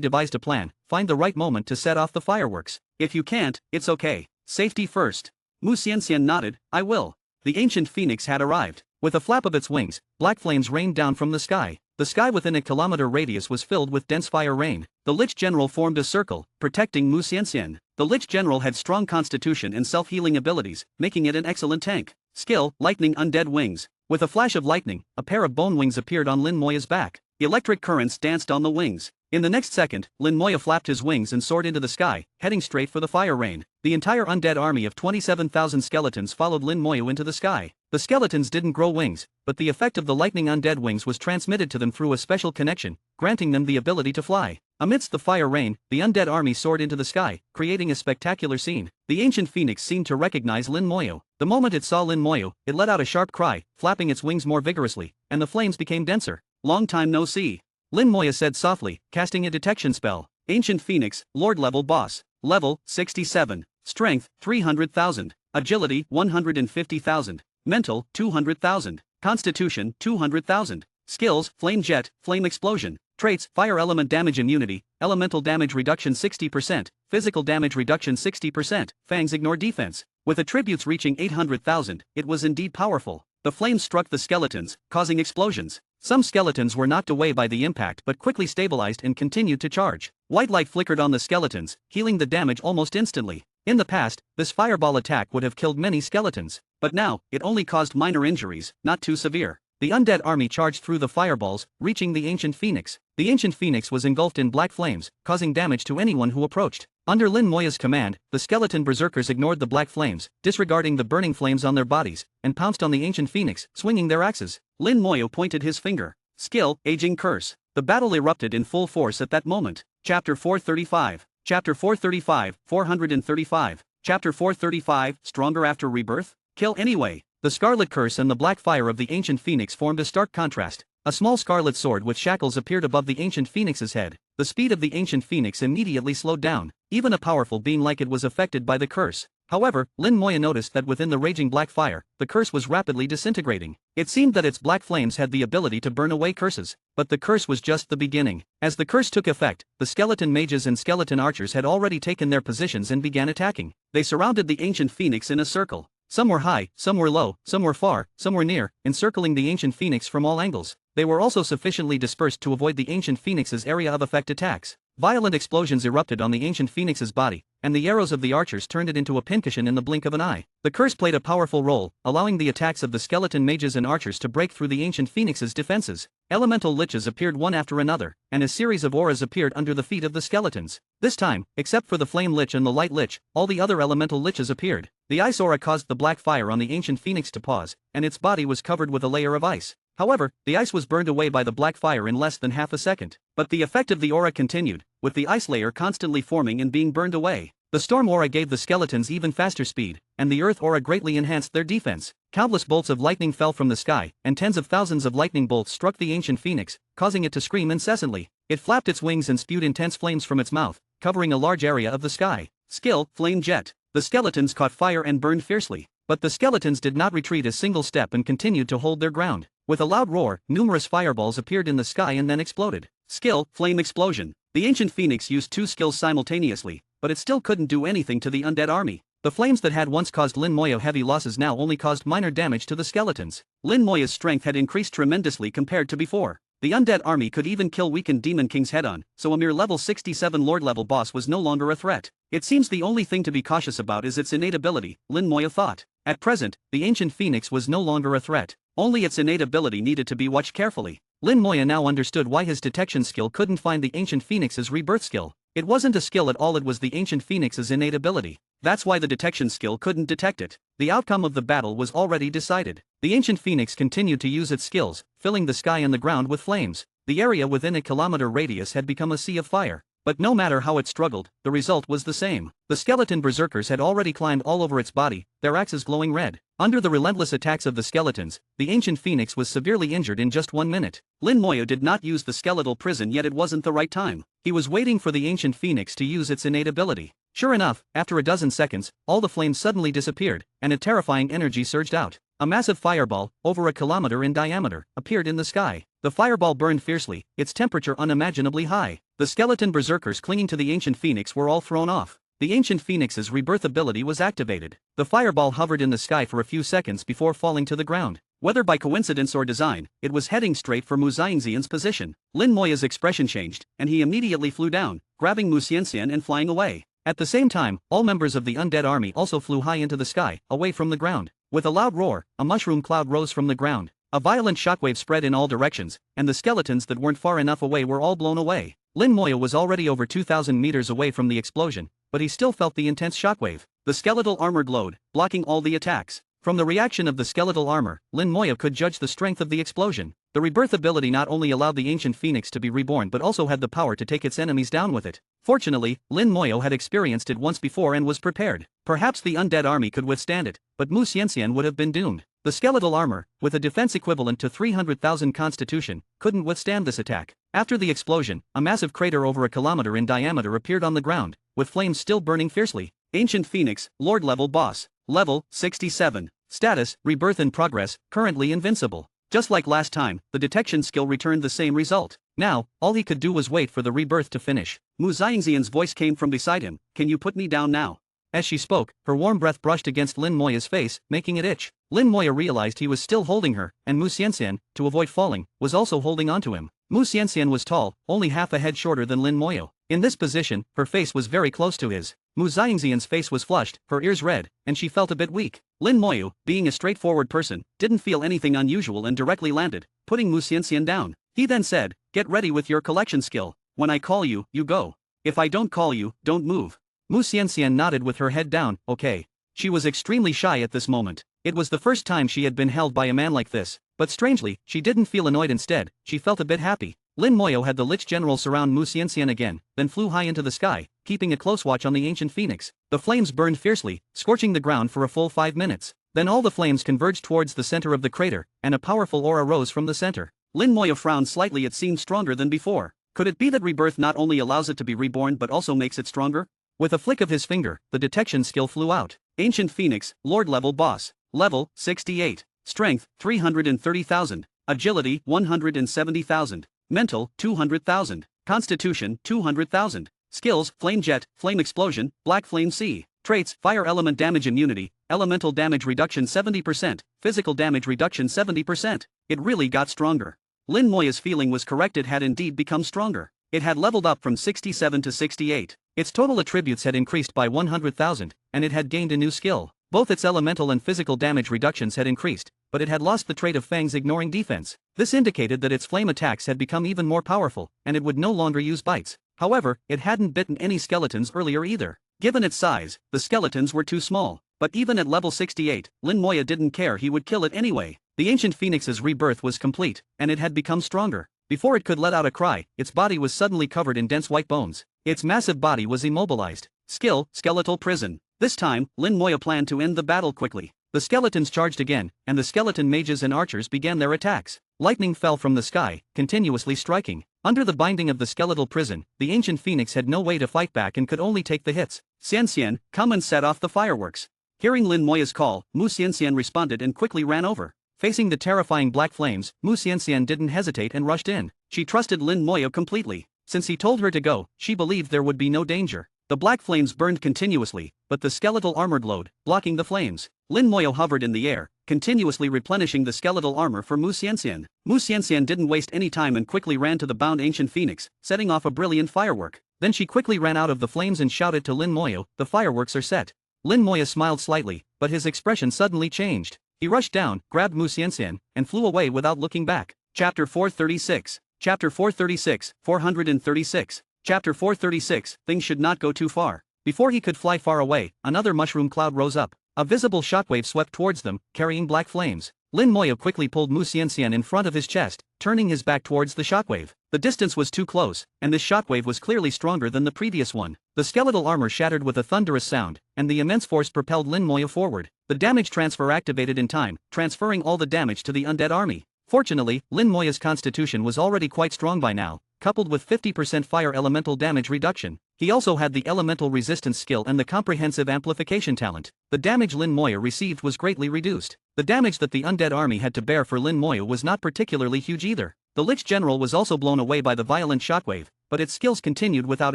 B: devised a plan. Find the right moment to set off the fireworks. If you can't, it's okay. Safety first. Mu Xianxian nodded. I will. The ancient phoenix had arrived. With a flap of its wings, black flames rained down from the sky. The sky within a kilometer radius was filled with dense fire rain. The Lich General formed a circle, protecting Mu Xianxian. The Lich General had strong constitution and self-healing abilities, making it an excellent tank. Skill, lightning undead wings. With a flash of lightning, a pair of bone wings appeared on Lin Moya's back. Electric currents danced on the wings. In the next second, Lin Moya flapped his wings and soared into the sky, heading straight for the fire rain. The entire undead army of 27,000 skeletons followed Lin Moya into the sky. The skeletons didn't grow wings, but the effect of the lightning undead wings was transmitted to them through a special connection, granting them the ability to fly. Amidst the fire rain, the undead army soared into the sky, creating a spectacular scene. The ancient phoenix seemed to recognize Lin Moya. The moment it saw Lin Moya, it let out a sharp cry, flapping its wings more vigorously, and the flames became denser. Long time no see. Lin Moya said softly, casting a detection spell. Ancient Phoenix, Lord level boss. Level, 67. Strength, 300,000. Agility, 150,000. Mental, 200,000. Constitution, 200,000. Skills, Flame Jet, Flame Explosion. Traits, Fire Element Damage Immunity, Elemental Damage Reduction 60%, Physical Damage Reduction 60%, Fangs Ignore Defense. With attributes reaching 800,000, it was indeed powerful. The flames struck the skeletons, causing explosions. Some skeletons were knocked away by the impact but quickly stabilized and continued to charge. White light flickered on the skeletons, healing the damage almost instantly. In the past, this fireball attack would have killed many skeletons, but now, it only caused minor injuries, not too severe. The undead army charged through the fireballs, reaching the ancient phoenix. The ancient phoenix was engulfed in black flames, causing damage to anyone who approached. Under Lin Moya's command, the skeleton berserkers ignored the black flames, disregarding the burning flames on their bodies, and pounced on the ancient phoenix, swinging their axes. Lin Moya pointed his finger. Skill, Aging Curse. The battle erupted in full force at that moment. Chapter 435. Chapter 435, 435. Chapter 435, Stronger After Rebirth? Kill anyway. The Scarlet Curse and the black fire of the ancient phoenix formed a stark contrast. A small scarlet sword with shackles appeared above the ancient phoenix's head. The speed of the ancient phoenix immediately slowed down. Even a powerful being like it was affected by the curse. However, Lin Moya noticed that within the raging black fire, the curse was rapidly disintegrating. It seemed that its black flames had the ability to burn away curses. But the curse was just the beginning. As the curse took effect, the skeleton mages and skeleton archers had already taken their positions and began attacking. They surrounded the ancient phoenix in a circle. Some were high, some were low, some were far, some were near, encircling the ancient phoenix from all angles. They were also sufficiently dispersed to avoid the ancient phoenix's area of effect attacks. Violent explosions erupted on the ancient phoenix's body, and the arrows of the archers turned it into a pincushion in the blink of an eye. The curse played a powerful role, allowing the attacks of the skeleton mages and archers to break through the ancient phoenix's defenses. Elemental liches appeared one after another, and a series of auras appeared under the feet of the skeletons. This time, except for the flame lich and the light lich, all the other elemental liches appeared. The ice aura caused the black fire on the ancient phoenix to pause, and its body was covered with a layer of ice. However, the ice was burned away by the black fire in less than half a second. But the effect of the aura continued, with the ice layer constantly forming and being burned away. The storm aura gave the skeletons even faster speed, and the earth aura greatly enhanced their defense. Countless bolts of lightning fell from the sky, and tens of thousands of lightning bolts struck the ancient phoenix, causing it to scream incessantly. It flapped its wings and spewed intense flames from its mouth, covering a large area of the sky. Skill, Flame Jet. The skeletons caught fire and burned fiercely. But the skeletons did not retreat a single step and continued to hold their ground. With a loud roar, numerous fireballs appeared in the sky and then exploded. Skill, Flame Explosion. The ancient phoenix used two skills simultaneously, but it still couldn't do anything to the undead army. The flames that had once caused Lin Moya heavy losses now only caused minor damage to the skeletons. Lin Moya's strength had increased tremendously compared to before. The undead army could even kill weakened Demon Kings head-on, so a mere level 67 Lord-level boss was no longer a threat. It seems the only thing to be cautious about is its innate ability, Lin Moya thought. At present, the ancient phoenix was no longer a threat. Only its innate ability needed to be watched carefully. Lin Moya now understood why his detection skill couldn't find the ancient phoenix's rebirth skill. It wasn't a skill at all, it was the ancient phoenix's innate ability. That's why the detection skill couldn't detect it. The outcome of the battle was already decided. The ancient phoenix continued to use its skills, filling the sky and the ground with flames. The area within a kilometer radius had become a sea of fire. But no matter how it struggled, the result was the same. The skeleton berserkers had already climbed all over its body, their axes glowing red. Under the relentless attacks of the skeletons, the ancient phoenix was severely injured in just 1 minute. Lin Moyo did not use the skeletal prison yet, it wasn't the right time. He was waiting for the ancient phoenix to use its innate ability. Sure enough, after a dozen seconds, all the flames suddenly disappeared, and a terrifying energy surged out. A massive fireball, over a kilometer in diameter, appeared in the sky. The fireball burned fiercely, its temperature unimaginably high. The skeleton berserkers clinging to the ancient phoenix were all thrown off. The ancient phoenix's rebirth ability was activated. The fireball hovered in the sky for a few seconds before falling to the ground. Whether by coincidence or design, it was heading straight for Mu Xiangxian's position. Lin Moya's expression changed, and he immediately flew down, grabbing Mu Xianxian and flying away. At the same time, all members of the undead army also flew high into the sky, away from the ground. With a loud roar, a mushroom cloud rose from the ground. A violent shockwave spread in all directions, and the skeletons that weren't far enough away were all blown away. Lin Moya was already over 2,000 meters away from the explosion, but he still felt the intense shockwave. The skeletal armor glowed, blocking all the attacks. From the reaction of the skeletal armor, Lin Moya could judge the strength of the explosion. The rebirth ability not only allowed the ancient phoenix to be reborn but also had the power to take its enemies down with it. Fortunately, Lin Moyo had experienced it once before and was prepared. Perhaps the undead army could withstand it, but Mu Xianxian would have been doomed. The skeletal armor, with a defense equivalent to 300,000 constitution, couldn't withstand this attack. After the explosion, a massive crater over a kilometer in diameter appeared on the ground, with flames still burning fiercely. Ancient Phoenix, Lord level boss. Level 67. Status, rebirth in progress, currently invincible. Just like last time, the detection skill returned the same result. Now, all he could do was wait for the rebirth to finish. Mu Xiangxian's voice came from beside him. Can you put me down now? As she spoke, her warm breath brushed against Lin Moya's face, making it itch. Lin Moya realized he was still holding her, and Mu Xianxian, to avoid falling, was also holding onto him. Mu Xianxian was tall, only half a head shorter than Lin Moyo. In this position, her face was very close to his. Mu Xiangxian's face was flushed, her ears red, and she felt a bit weak. Lin Moyo, being a straightforward person, didn't feel anything unusual and directly landed, putting Mu Xianxian down. He then said, "Get ready with your collection skill. When I call you, you go. If I don't call you, don't move." Mu Xianxian nodded with her head down, okay. She was extremely shy at this moment. It was the first time she had been held by a man like this, but strangely, she didn't feel annoyed. Instead, she felt a bit happy. Lin Moyo had the Lich General surround Mu Xianxian again, then flew high into the sky, keeping a close watch on the ancient phoenix. The flames burned fiercely, scorching the ground for a full 5 minutes. Then all the flames converged towards the center of the crater, and a powerful aura rose from the center. Lin Moyo frowned slightly. It seemed stronger than before. Could it be that rebirth not only allows it to be reborn but also makes it stronger? With a flick of his finger, the detection skill flew out. Ancient Phoenix, Lord level boss. Level 68. Strength 330,000. Agility 170,000. Mental 200,000. Constitution 200,000. Skills: Flame Jet, Flame Explosion, Black Flame Sea. Traits: Fire Element Damage Immunity, Elemental Damage Reduction 70%, Physical Damage Reduction 70%. It really got stronger. Lin Moya's feeling was correct, it had indeed become stronger. It had leveled up from 67 to 68. Its total attributes had increased by 100,000, and it had gained a new skill. Both its elemental and physical damage reductions had increased, but it had lost the trait of Fang's ignoring defense. This indicated that its flame attacks had become even more powerful, and it would no longer use bites. However, it hadn't bitten any skeletons earlier either. Given its size, the skeletons were too small. But even at level 68, Lin Moya didn't care, he would kill it anyway. The ancient phoenix's rebirth was complete, and it had become stronger. Before it could let out a cry, its body was suddenly covered in dense white bones. Its massive body was immobilized. Skill: Skeletal Prison. This time, Lin Moya planned to end the battle quickly. The skeletons charged again, and the skeleton mages and archers began their attacks. Lightning fell from the sky, continuously striking. Under the binding of the skeletal prison, the ancient phoenix had no way to fight back and could only take the hits. "Xianxian, come and set off the fireworks." Hearing Lin Moya's call, Mu Xianxian responded and quickly ran over. Facing the terrifying black flames, Mu Xianxian didn't hesitate and rushed in. She trusted Lin Moya completely. Since he told her to go, she believed there would be no danger. The black flames burned continuously, but the skeletal armor glowed, blocking the flames. Lin Moya hovered in the air, continuously replenishing the skeletal armor for Mu Xianxian. Mu Xianxian didn't waste any time and quickly ran to the bound ancient phoenix, setting off a brilliant firework. Then she quickly ran out of the flames and shouted to Lin Moya, "The fireworks are set." Lin Moya smiled slightly, but his expression suddenly changed. He rushed down, grabbed Mu Xianxian, and flew away without looking back. Chapter 436. Chapter 436, 436. Chapter 436, things should not go too far. Before he could fly far away, another mushroom cloud rose up. A visible shockwave swept towards them, carrying black flames. Lin Moya quickly pulled Mu Xianxian in front of his chest, turning his back towards the shockwave. The The distance was too close, and this shockwave was clearly stronger than the previous one. The skeletal armor shattered with a thunderous sound, and the immense force propelled Lin Moya forward. The damage transfer activated in time, transferring all the damage to the undead army. Fortunately, Lin Moya's constitution was already quite strong by now, coupled with 50% fire elemental damage reduction. He also had the elemental resistance skill and the comprehensive amplification talent. The damage Lin Moya received was greatly reduced. The damage that the undead army had to bear for Lin Moya was not particularly huge either. The Lich General was also blown away by the violent shockwave, but its skills continued without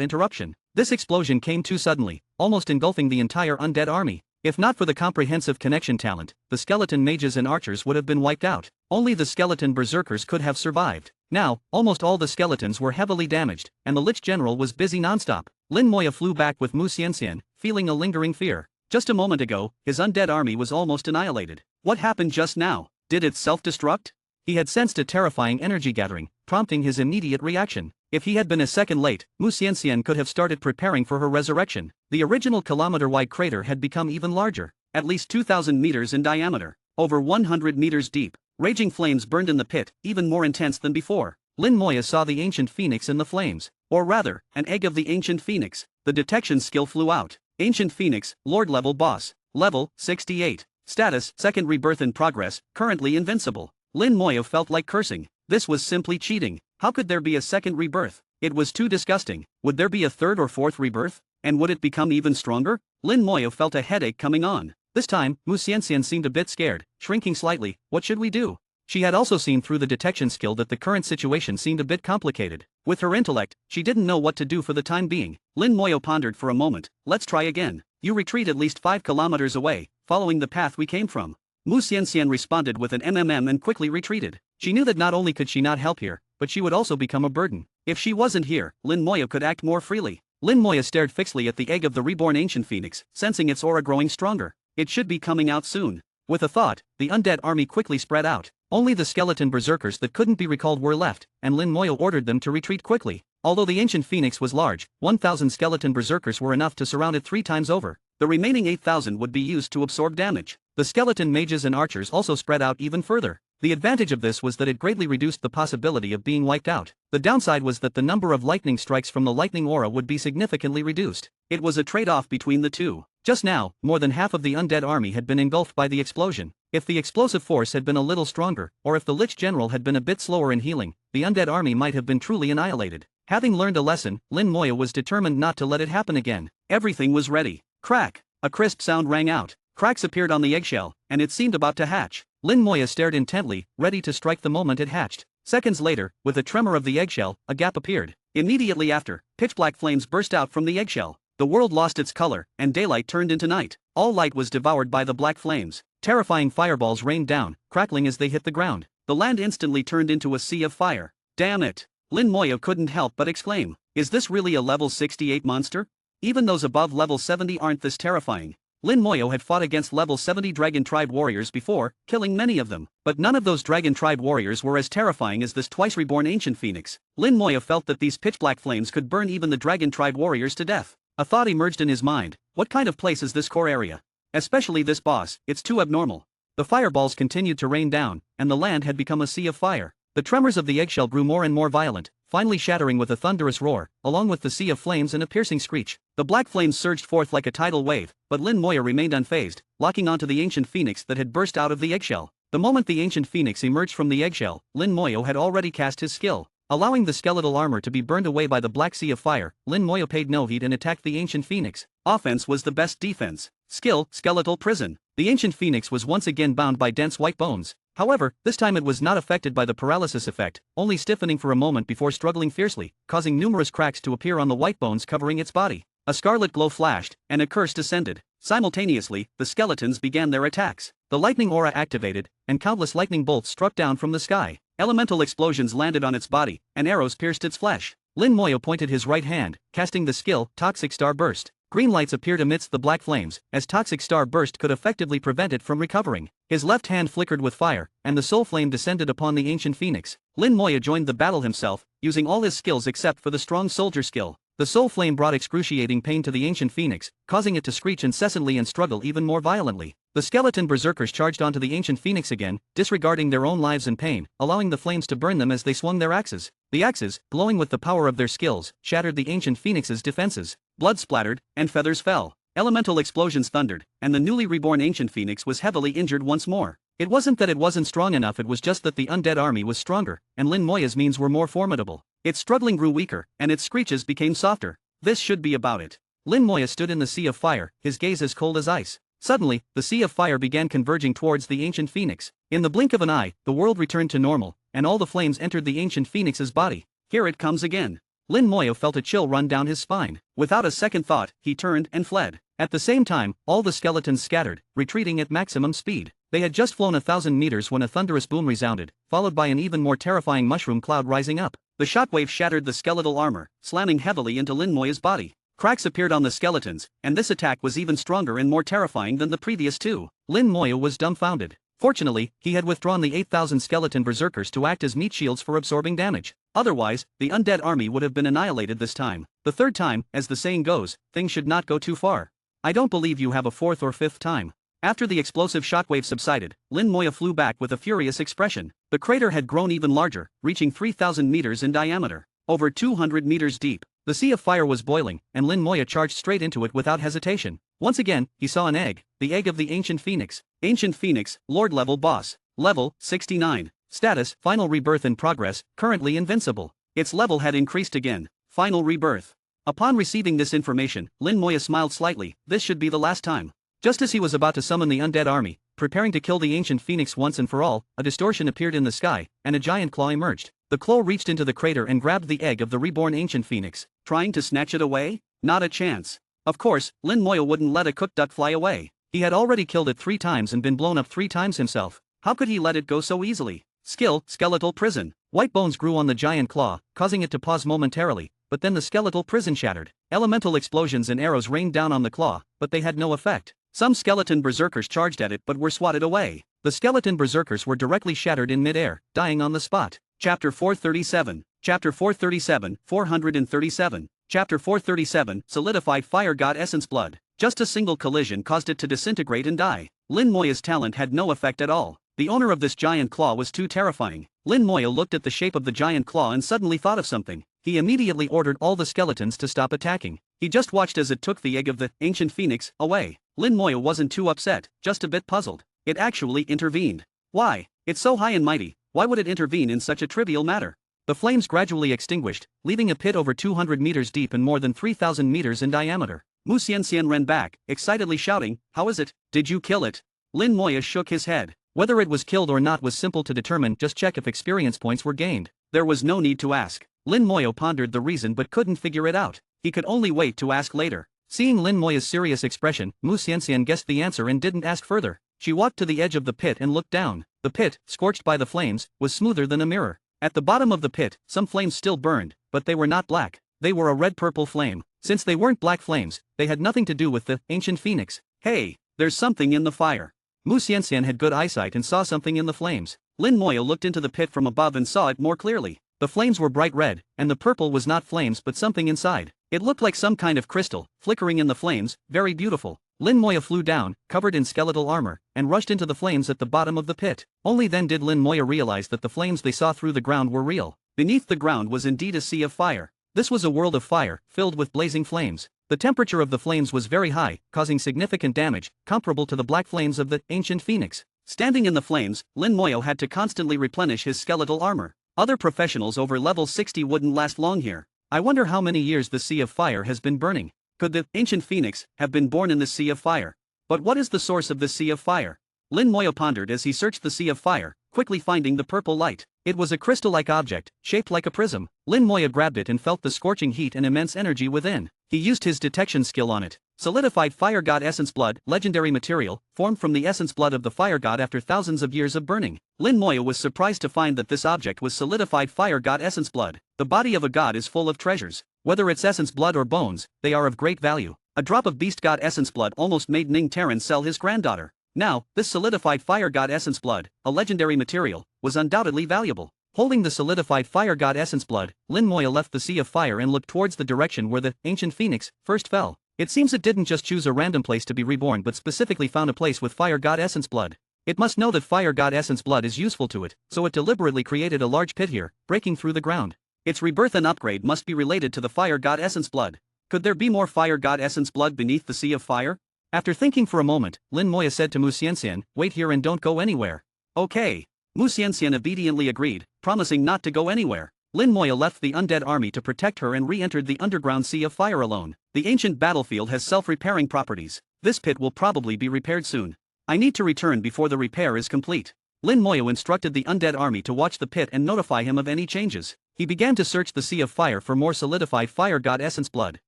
B: interruption. This explosion came too suddenly, almost engulfing the entire undead army. If not for the comprehensive connection talent, the skeleton mages and archers would have been wiped out. Only the skeleton berserkers could have survived. Now, almost all the skeletons were heavily damaged, and the Lich General was busy nonstop. Lin Moya flew back with Mu Xianxian, feeling a lingering fear. Just a moment ago, his undead army was almost annihilated. What happened just now? Did it self-destruct? He had sensed a terrifying energy gathering, prompting his immediate reaction. If he had been a second late, Mu Xianxian could have started preparing for her resurrection. The original kilometer-wide crater had become even larger, at least 2,000 meters in diameter, over 100 meters deep. Raging flames burned in the pit, even more intense than before. Lin Moya saw the ancient phoenix in the flames, or rather, an egg of the ancient phoenix. The detection skill flew out. Ancient phoenix, Lord level boss, level 68. Status, second rebirth in progress, currently invincible. Lin Moya felt like cursing. This was simply cheating. How could there be a second rebirth? It was too disgusting. Would there be a third or fourth rebirth? And would it become even stronger? Lin Moya felt a headache coming on. This time, Mu Xianxian seemed a bit scared, shrinking slightly. What should we do? She had also seen through the detection skill that the current situation seemed a bit complicated. With her intellect, she didn't know what to do for the time being. Lin Moya pondered for a moment. Let's try again. You retreat at least 5 kilometers away, following the path we came from. Mu Xianxian responded with an MMM and quickly retreated. She knew that not only could she not help here, but she would also become a burden. If she wasn't here, Lin Moya could act more freely. Lin Moya stared fixedly at the egg of the reborn ancient phoenix, sensing its aura growing stronger. It should be coming out soon. With a thought, the undead army quickly spread out. Only the skeleton berserkers that couldn't be recalled were left, and Lin Moya ordered them to retreat quickly. Although the ancient phoenix was large, 1,000 skeleton berserkers were enough to surround it 3 times over. The remaining 8,000 would be used to absorb damage. The skeleton mages and archers also spread out even further. The advantage of this was that it greatly reduced the possibility of being wiped out. The downside was that the number of lightning strikes from the lightning aura would be significantly reduced. It was a trade-off between the two. Just now, more than half of the undead army had been engulfed by the explosion. If the explosive force had been a little stronger, or if the Lich General had been a bit slower in healing, the undead army might have been truly annihilated. Having learned a lesson, Lin Moya was determined not to let it happen again. Everything was ready. Crack! A crisp sound rang out. Cracks appeared on the eggshell, and it seemed about to hatch. Lin Moya stared intently, ready to strike the moment it hatched. Seconds later, with a tremor of the eggshell, a gap appeared. Immediately after, pitch-black flames burst out from the eggshell. The world lost its color, and daylight turned into night. All light was devoured by the black flames. Terrifying fireballs rained down, crackling as they hit the ground. The land instantly turned into a sea of fire. Damn it! Lin Moya couldn't help but exclaim. Is this really a level 68 monster? Even those above level 70 aren't this terrifying. Lin Moya had fought against level 70 Dragon Tribe warriors before, killing many of them, but none of those Dragon Tribe warriors were as terrifying as this twice-reborn ancient phoenix. Lin Moya felt that these pitch-black flames could burn even the Dragon Tribe warriors to death. A thought emerged in his mind. What kind of place is this core area? Especially this boss, it's too abnormal. The fireballs continued to rain down, and the land had become a sea of fire. The tremors of the eggshell grew more and more violent, finally shattering with a thunderous roar, along with the sea of flames and a piercing screech. The black flames surged forth like a tidal wave, but Lin Moya remained unfazed, locking onto the ancient phoenix that had burst out of the eggshell. The moment the ancient phoenix emerged from the eggshell, Lin Moya had already cast his skill. Allowing the skeletal armor to be burned away by the black sea of fire, Lin Moya paid no heed and attacked the ancient phoenix. Offense was the best defense. Skill, skeletal prison. The ancient phoenix was once again bound by dense white bones. However, this time it was not affected by the paralysis effect, only stiffening for a moment before struggling fiercely, causing numerous cracks to appear on the white bones covering its body. A scarlet glow flashed, and a curse descended. Simultaneously, the skeletons began their attacks. The lightning aura activated, and countless lightning bolts struck down from the sky. Elemental explosions landed on its body, and arrows pierced its flesh. Lin Moya pointed his right hand, casting the skill, Toxic Star Burst. Green lights appeared amidst the black flames, as Toxic Star Burst could effectively prevent it from recovering. His left hand flickered with fire, and the soul flame descended upon the ancient phoenix. Lin Moya joined the battle himself, using all his skills except for the strong soldier skill. The soul flame brought excruciating pain to the ancient phoenix, causing it to screech incessantly and struggle even more violently. The skeleton berserkers charged onto the ancient phoenix again, disregarding their own lives and pain, allowing the flames to burn them as they swung their axes. The axes, glowing with the power of their skills, shattered the ancient phoenix's defenses. Blood splattered, and feathers fell. Elemental explosions thundered, and the newly reborn ancient phoenix was heavily injured once more. It wasn't that it wasn't strong enough, it was just that the undead army was stronger, and Lin Moya's means were more formidable. Its struggling grew weaker, and its screeches became softer. This should be about it. Lin Moya stood in the sea of fire, his gaze as cold as ice. Suddenly, the sea of fire began converging towards the ancient phoenix. In the blink of an eye, the world returned to normal, and all the flames entered the ancient phoenix's body. Here it comes again. Lin Moya felt a chill run down his spine. Without a second thought, he turned and fled. At the same time, all the skeletons scattered, retreating at maximum speed. They had just flown 1,000 meters when a thunderous boom resounded, followed by an even more terrifying mushroom cloud rising up. The shockwave shattered the skeletal armor, slamming heavily into Lin Moya's body. Cracks appeared on the skeletons, and this attack was even stronger and more terrifying than the previous two. Lin Moya was dumbfounded. Fortunately, he had withdrawn the 8,000 skeleton berserkers to act as meat shields for absorbing damage. Otherwise, the undead army would have been annihilated this time. The third time, as the saying goes, things should not go too far. I don't believe you have a fourth or fifth time. After the explosive shockwave subsided, Lin Moya flew back with a furious expression. The crater had grown even larger, reaching 3,000 meters in diameter. Over 200 meters deep. The sea of fire was boiling, and Lin Moya charged straight into it without hesitation. Once again, he saw an egg, the egg of the ancient phoenix. Ancient phoenix, Lord level boss. Level, 69. Status, final rebirth in progress, currently invincible. Its level had increased again. Final rebirth. Upon receiving this information, Lin Moya smiled slightly. This should be the last time. Just as he was about to summon the undead army, preparing to kill the ancient phoenix once and for all, a distortion appeared in the sky, and a giant claw emerged. The claw reached into the crater and grabbed the egg of the reborn ancient phoenix. Trying to snatch it away? Not a chance. Of course, Lin Moya wouldn't let a cooked duck fly away. He had already killed it 3 times and been blown up 3 times himself. How could he let it go so easily? Skill, skeletal prison. White bones grew on the giant claw, causing it to pause momentarily, but then the skeletal prison shattered. Elemental explosions and arrows rained down on the claw, but they had no effect. Some skeleton berserkers charged at it but were swatted away. The skeleton berserkers were directly shattered in midair, dying on the spot. Chapter 437. Chapter 437, 437. Chapter 437, Solidified Fire God Essence Blood. Just a single collision caused it to disintegrate and die. Lin Moya's talent had no effect at all. The owner of this giant claw was too terrifying. Lin Moya looked at the shape of the giant claw and suddenly thought of something. He immediately ordered all the skeletons to stop attacking. He just watched as it took the egg of the ancient phoenix away. Lin Moya wasn't too upset, just a bit puzzled. It actually intervened. Why? It's so high and mighty. Why would it intervene in such a trivial matter? The flames gradually extinguished, leaving a pit over 200 meters deep and more than 3,000 meters in diameter. Mu Xianxian ran back, excitedly shouting, "How is it? Did you kill it?" Lin Moya shook his head. Whether it was killed or not was simple to determine, just check if experience points were gained. There was no need to ask. Lin Moya pondered the reason but couldn't figure it out. He could only wait to ask later. Seeing Lin Moya's serious expression, Mu Xianxian guessed the answer and didn't ask further. She walked to the edge of the pit and looked down. The pit, scorched by the flames, was smoother than a mirror. At the bottom of the pit, some flames still burned, but they were not black. They were a red-purple flame. Since they weren't black flames, they had nothing to do with the ancient phoenix. Hey, there's something in the fire. Mu Xianxian had good eyesight and saw something in the flames. Lin Moya looked into the pit from above and saw it more clearly. The flames were bright red, and the purple was not flames but something inside. It looked like some kind of crystal, flickering in the flames, very beautiful. Lin Moya flew down, covered in skeletal armor, and rushed into the flames at the bottom of the pit. Only then did Lin Moya realize that the flames they saw through the ground were real. Beneath the ground was indeed a sea of fire. This was a world of fire, filled with blazing flames. The temperature of the flames was very high, causing significant damage, comparable to the black flames of the ancient phoenix. Standing in the flames, Lin Moya had to constantly replenish his skeletal armor. Other professionals over level 60 wouldn't last long here. I wonder how many years the sea of fire has been burning. Could the ancient phoenix have been born in the sea of fire? But what is the source of the sea of fire? Lin Moya pondered as he searched the sea of fire, quickly finding the purple light. It was a crystal-like object, shaped like a prism. Lin Moya grabbed it and felt the scorching heat and immense energy within. He used his detection skill on it. Solidified Fire God Essence Blood, legendary material, formed from the essence blood of the fire god after thousands of years of burning. Lin Moya was surprised to find that this object was solidified fire god essence blood. The body of a god is full of treasures. Whether it's essence blood or bones, they are of great value. A drop of beast god essence blood almost made Ning Terran sell his granddaughter. Now, this solidified fire god essence blood, a legendary material, was undoubtedly valuable. Holding the solidified fire god essence blood, Lin Moya left the sea of fire and looked towards the direction where the ancient phoenix first fell. It seems it didn't just choose a random place to be reborn but specifically found a place with fire god essence blood. It must know that fire god essence blood is useful to it, so it deliberately created a large pit here, breaking through the ground. Its rebirth and upgrade must be related to the fire god essence blood. Could there be more fire god essence blood beneath the sea of fire? After thinking for a moment, Lin Moya said to Mu Xianxian, "Wait here and don't go anywhere." Okay. Mu Xianxian obediently agreed, promising not to go anywhere. Lin Moya left the undead army to protect her and re-entered the underground sea of fire alone. The ancient battlefield has self-repairing properties. This pit will probably be repaired soon. I need to return before the repair is complete. Lin Moya instructed the undead army to watch the pit and notify him of any changes. He began to search the sea of fire for more solidified fire god essence blood.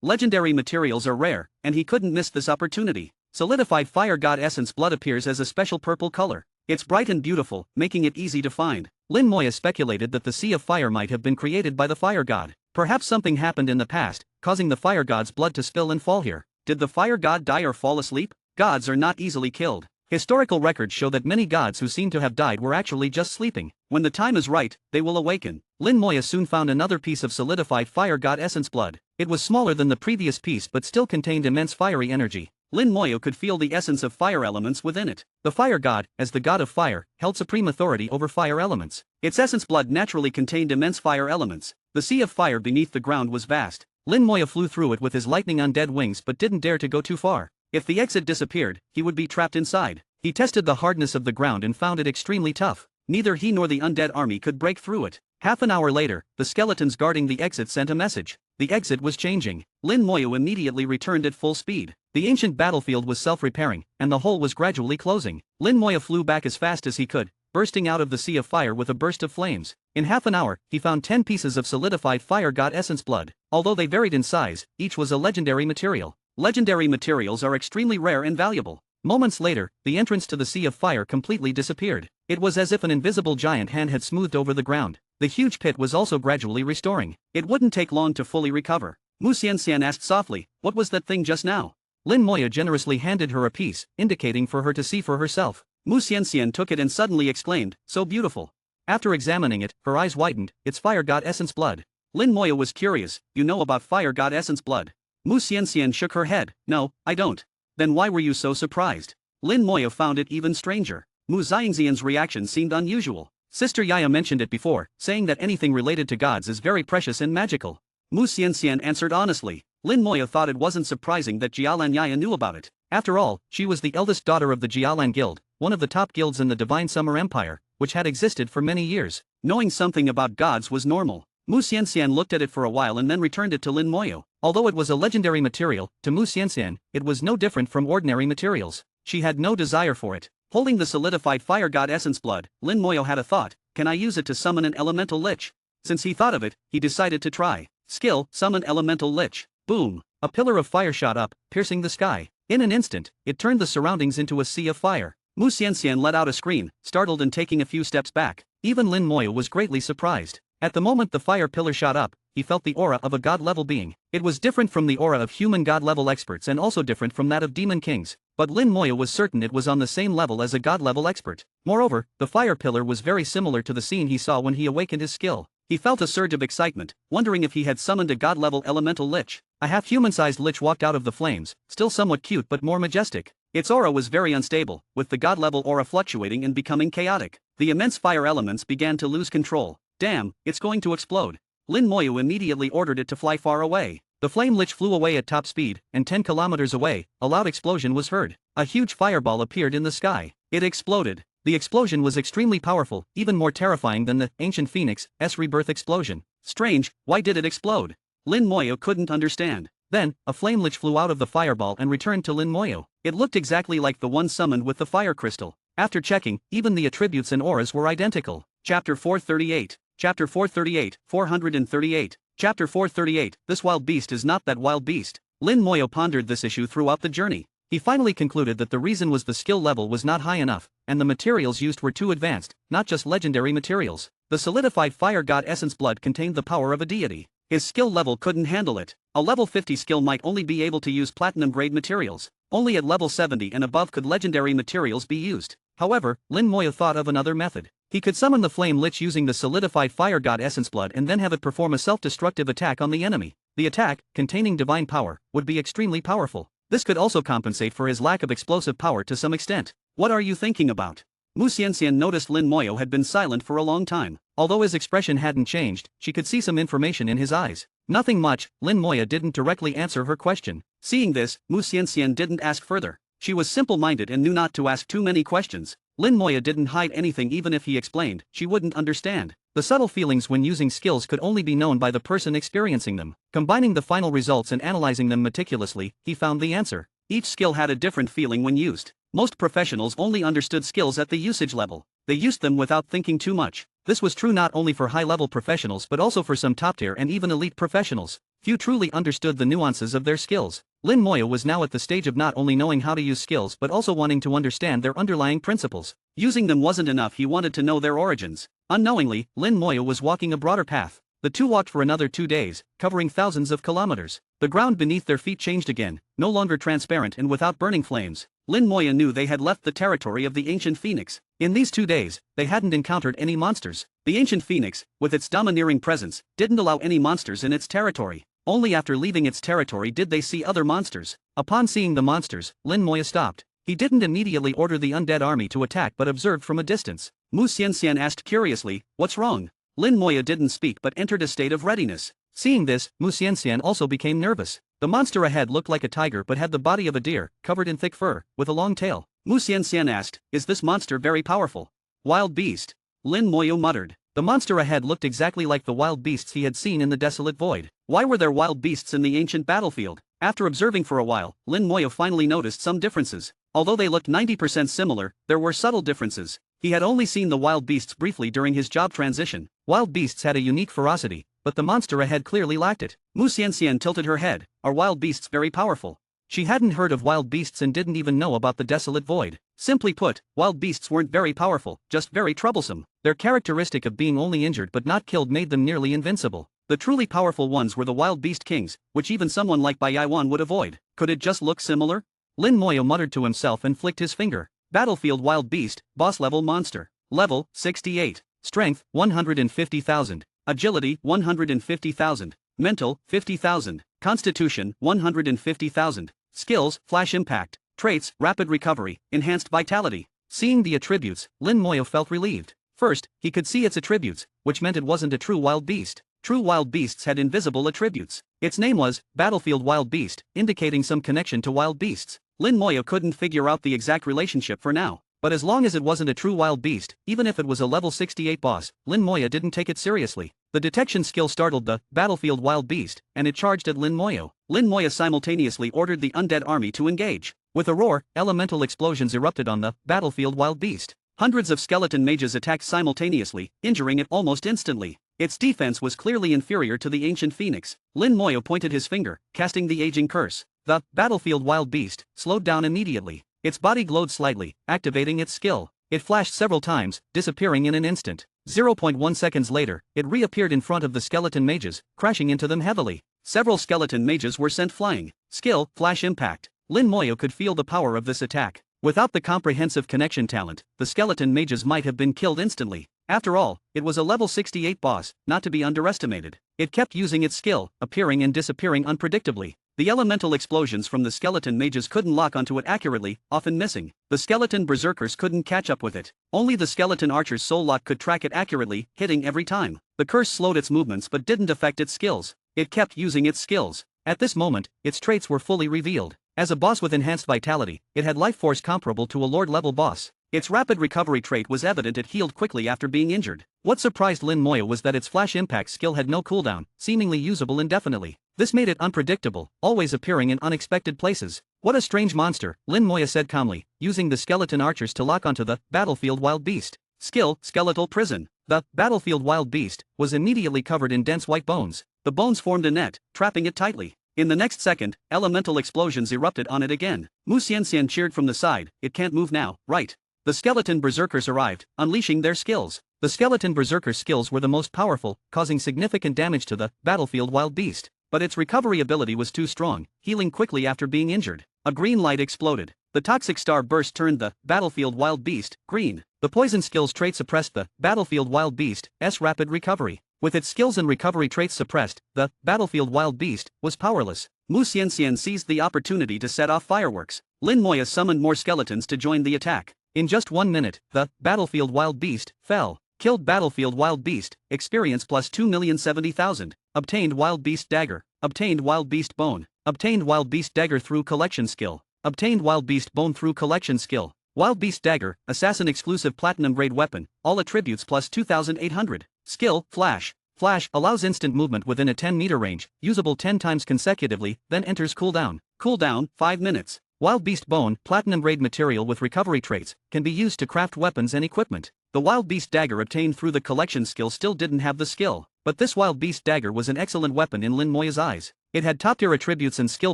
B: Legendary materials are rare, and he couldn't miss this opportunity. Solidified fire god essence blood appears as a special purple color. It's bright and beautiful, making it easy to find. Lin Moya speculated that the sea of fire might have been created by the fire god. Perhaps something happened in the past, causing the fire god's blood to spill and fall here. Did the fire god die or fall asleep? Gods are not easily killed. Historical records show that many gods who seem to have died were actually just sleeping. When the time is right, they will awaken. Lin Moya soon found another piece of solidified fire god essence blood. It was smaller than the previous piece but still contained immense fiery energy. Lin Moya could feel the essence of fire elements within it. The fire god, as the god of fire, held supreme authority over fire elements. Its essence blood naturally contained immense fire elements. The sea of fire beneath the ground was vast. Lin Moya flew through it with his lightning undead wings but didn't dare to go too far. If the exit disappeared, he would be trapped inside. He tested the hardness of the ground and found it extremely tough. Neither he nor the undead army could break through it. Half an hour later, the skeletons guarding the exit sent a message. The exit was changing. Lin Moya immediately returned at full speed. The ancient battlefield was self-repairing, and the hole was gradually closing. Lin Moya flew back as fast as he could, bursting out of the sea of fire with a burst of flames. In half an hour, he found 10 pieces of solidified fire god essence blood. Although they varied in size, each was a legendary material. Legendary materials are extremely rare and valuable. Moments later, the entrance to the sea of fire completely disappeared. It was as if an invisible giant hand had smoothed over the ground. The huge pit was also gradually restoring. It wouldn't take long to fully recover. Mu Xianxian asked softly, "What was that thing just now?" Lin Moya generously handed her a piece, indicating for her to see for herself. Mu Xianxian took it and suddenly exclaimed, "So beautiful." After examining it, her eyes widened. "It's fire god essence blood." Lin Moya was curious, "You know about fire god essence blood?" Mu Xianxian shook her head, "No, I don't." "Then why were you so surprised?" Lin Moya found it even stranger. Mu Xianxian's reaction seemed unusual. Sister Yaya mentioned it before, saying that anything related to gods is very precious and magical. Mu Xianxian answered honestly. Lin Moya thought it wasn't surprising that Jialan Yaya knew about it. After all, she was the eldest daughter of the Jialan Guild, one of the top guilds in the Divine Summer Empire, which had existed for many years. Knowing something about gods was normal. Mu Xianxian looked at it for a while and then returned it to Lin Moya. Although it was a legendary material, to Mu Xianxian, it was no different from ordinary materials. She had no desire for it. Holding the solidified fire god essence blood, Lin Moya had a thought, "Can I use it to summon an elemental lich?" Since he thought of it, he decided to try. Skill, summon elemental lich. Boom! A pillar of fire shot up, piercing the sky. In an instant, it turned the surroundings into a sea of fire. Mu Xianxian let out a scream, startled and taking a few steps back. Even Lin Moya was greatly surprised. At the moment the fire pillar shot up, he felt the aura of a god-level being. It was different from the aura of human god-level experts and also different from that of demon kings. But Lin Moya was certain it was on the same level as a god-level expert. Moreover, the fire pillar was very similar to the scene he saw when he awakened his skill. He felt a surge of excitement, wondering if he had summoned a god-level elemental lich. A half-human-sized lich walked out of the flames, still somewhat cute but more majestic. Its aura was very unstable, with the god-level aura fluctuating and becoming chaotic. The immense fire elements began to lose control. Damn, it's going to explode. Lin Moya immediately ordered it to fly far away. The flame lich flew away at top speed, and 10 kilometers away, a loud explosion was heard. A huge fireball appeared in the sky. It exploded. The explosion was extremely powerful, even more terrifying than the ancient phoenix's rebirth explosion. Strange, why did it explode? Lin Moya couldn't understand. Then, a flame lich flew out of the fireball and returned to Lin Moya. It looked exactly like the one summoned with the fire crystal. After checking, even the attributes and auras were identical. Chapter 438. Chapter 438, 438. Chapter 438, this wild beast is not that wild beast. Lin Moya pondered this issue throughout the journey. He finally concluded that the reason was the skill level was not high enough, and the materials used were too advanced, not just legendary materials. The solidified fire god essence blood contained the power of a deity. His skill level couldn't handle it. A level 50 skill might only be able to use platinum grade materials. Only at level 70 and above could legendary materials be used. However, Lin Moya thought of another method. He could summon the flame lich using the solidified fire god essence blood and then have it perform a self-destructive attack on the enemy. The attack, containing divine power, would be extremely powerful. This could also compensate for his lack of explosive power to some extent. What are you thinking about? Mu Xianxian noticed Lin Moyo had been silent for a long time. Although his expression hadn't changed, she could see some information in his eyes. Nothing much. Lin Moyo didn't directly answer her question. Seeing this, Mu Xianxian didn't ask further. She was simple-minded and knew not to ask too many questions. Lin Moyo didn't hide anything. Even if he explained, she wouldn't understand. The subtle feelings when using skills could only be known by the person experiencing them. Combining the final results and analyzing them meticulously, he found the answer. Each skill had a different feeling when used. Most professionals only understood skills at the usage level. They used them without thinking too much. This was true not only for high-level professionals but also for some top-tier and even elite professionals. Few truly understood the nuances of their skills. Lin Moyo was now at the stage of not only knowing how to use skills but also wanting to understand their underlying principles. Using them wasn't enough, he wanted to know their origins. Unknowingly, Lin Moyo was walking a broader path. The two walked for another 2 days, covering thousands of kilometers. The ground beneath their feet changed again, no longer transparent and without burning flames. Lin Moyo knew they had left the territory of the ancient phoenix. In these 2 days, they hadn't encountered any monsters. The ancient phoenix, with its domineering presence, didn't allow any monsters in its territory. Only after leaving its territory did they see other monsters. Upon seeing the monsters, Lin Moyo stopped. He didn't immediately order the undead army to attack but observed from a distance. Mu Xianxian asked curiously, "What's wrong?" Lin Moyo didn't speak but entered a state of readiness. Seeing this, Mu Xianxian also became nervous. The monster ahead looked like a tiger but had the body of a deer, covered in thick fur, with a long tail. Mu Xianxian asked, "Is this monster very powerful?" "Wild beast," Lin Moyo muttered. The monster ahead looked exactly like the wild beasts he had seen in the desolate void. Why were there wild beasts in the ancient battlefield? After observing for a while, Lin Moyo finally noticed some differences. Although they looked 90% similar, there were subtle differences. He had only seen the wild beasts briefly during his job transition. Wild beasts had a unique ferocity, but the monster ahead clearly lacked it. Mu Xianxian tilted her head. "Are wild beasts very powerful?" She hadn't heard of wild beasts and didn't even know about the desolate void. Simply put, wild beasts weren't very powerful, just very troublesome. Their characteristic of being only injured but not killed made them nearly invincible. The truly powerful ones were the wild beast kings, which even someone like Bai Yaiwan would avoid. Could it just look similar? Lin Moyo muttered to himself and flicked his finger. Battlefield wild beast, boss level monster. Level 68. Strength 150,000. Agility 150,000. Mental 50,000. Constitution 150,000. Skills, flash impact. Traits, rapid recovery, enhanced vitality. Seeing the attributes, Lin Moyo felt relieved. First, he could see its attributes, which meant it wasn't a true wild beast. True wild beasts had invisible attributes. Its name was Battlefield Wild Beast, indicating some connection to wild beasts. Lin Moyo couldn't figure out the exact relationship for now. But as long as it wasn't a true wild beast, even if it was a level 68 boss, Lin Moyo didn't take it seriously. The detection skill startled the Battlefield Wild Beast, and it charged at Lin Moyo. Lin Moyo simultaneously ordered the undead army to engage. With a roar, elemental explosions erupted on the Battlefield Wild Beast. Hundreds of skeleton mages attacked simultaneously, injuring it almost instantly. Its defense was clearly inferior to the ancient phoenix. Lin Moyo pointed his finger, casting the aging curse. The Battlefield Wild Beast slowed down immediately. Its body glowed slightly, activating its skill. It flashed several times, disappearing in an instant. 0.1 seconds later, it reappeared in front of the skeleton mages, crashing into them heavily. Several skeleton mages were sent flying. Skill, flash impact. Lin Moyo could feel the power of this attack. Without the comprehensive connection talent, the skeleton mages might have been killed instantly. After all, it was a level 68 boss, not to be underestimated. It kept using its skill, appearing and disappearing unpredictably. The elemental explosions from the skeleton mages couldn't lock onto it accurately, often missing. The skeleton berserkers couldn't catch up with it. Only the skeleton archer's soul lock could track it accurately, hitting every time. The curse slowed its movements but didn't affect its skills. It kept using its skills. At this moment, its traits were fully revealed. As a boss with enhanced vitality, it had life force comparable to a lord-level boss. Its rapid recovery trait was evident. It healed quickly after being injured. What surprised Lin Moyo was that its flash impact skill had no cooldown, seemingly usable indefinitely. This made it unpredictable, always appearing in unexpected places. What a strange monster, Lin Moyo said calmly, using the skeleton archers to lock onto the Battlefield Wild Beast. Skill, Skeletal Prison. The Battlefield Wild Beast was immediately covered in dense white bones. The bones formed a net, trapping it tightly. In the next second, elemental explosions erupted on it again. Mu Xianxian cheered from the side. It can't move now, right? The skeleton berserkers arrived, unleashing their skills. The skeleton berserkers' skills were the most powerful, causing significant damage to the Battlefield Wild Beast. But its recovery ability was too strong, healing quickly after being injured. A green light exploded. The toxic star burst turned the Battlefield Wild Beast green. The poison skills trait suppressed the Battlefield Wild Beast's rapid recovery. With its skills and recovery traits suppressed, the Battlefield Wild Beast was powerless. Mu Xianxian seized the opportunity to set off fireworks. Lin Moyo summoned more skeletons to join the attack. In just 1 minute, the Battlefield Wild Beast fell. Killed Battlefield Wild Beast, experience plus 2,070,000. Obtained Wild Beast Dagger. Obtained Wild Beast Bone. Obtained Wild Beast Dagger through collection skill. Obtained Wild Beast Bone through collection skill. Wild Beast Dagger, assassin exclusive platinum grade weapon, all attributes plus 2,800. Skill, Flash. Flash allows instant movement within a 10-meter range, usable 10 times consecutively, then enters cooldown. Cooldown, 5 minutes. Wild Beast Bone, platinum grade material with recovery traits, can be used to craft weapons and equipment. The Wild Beast Dagger obtained through the collection skill still didn't have the skill, but this Wild Beast Dagger was an excellent weapon in Lin Moya's eyes. It had top-tier attributes and skill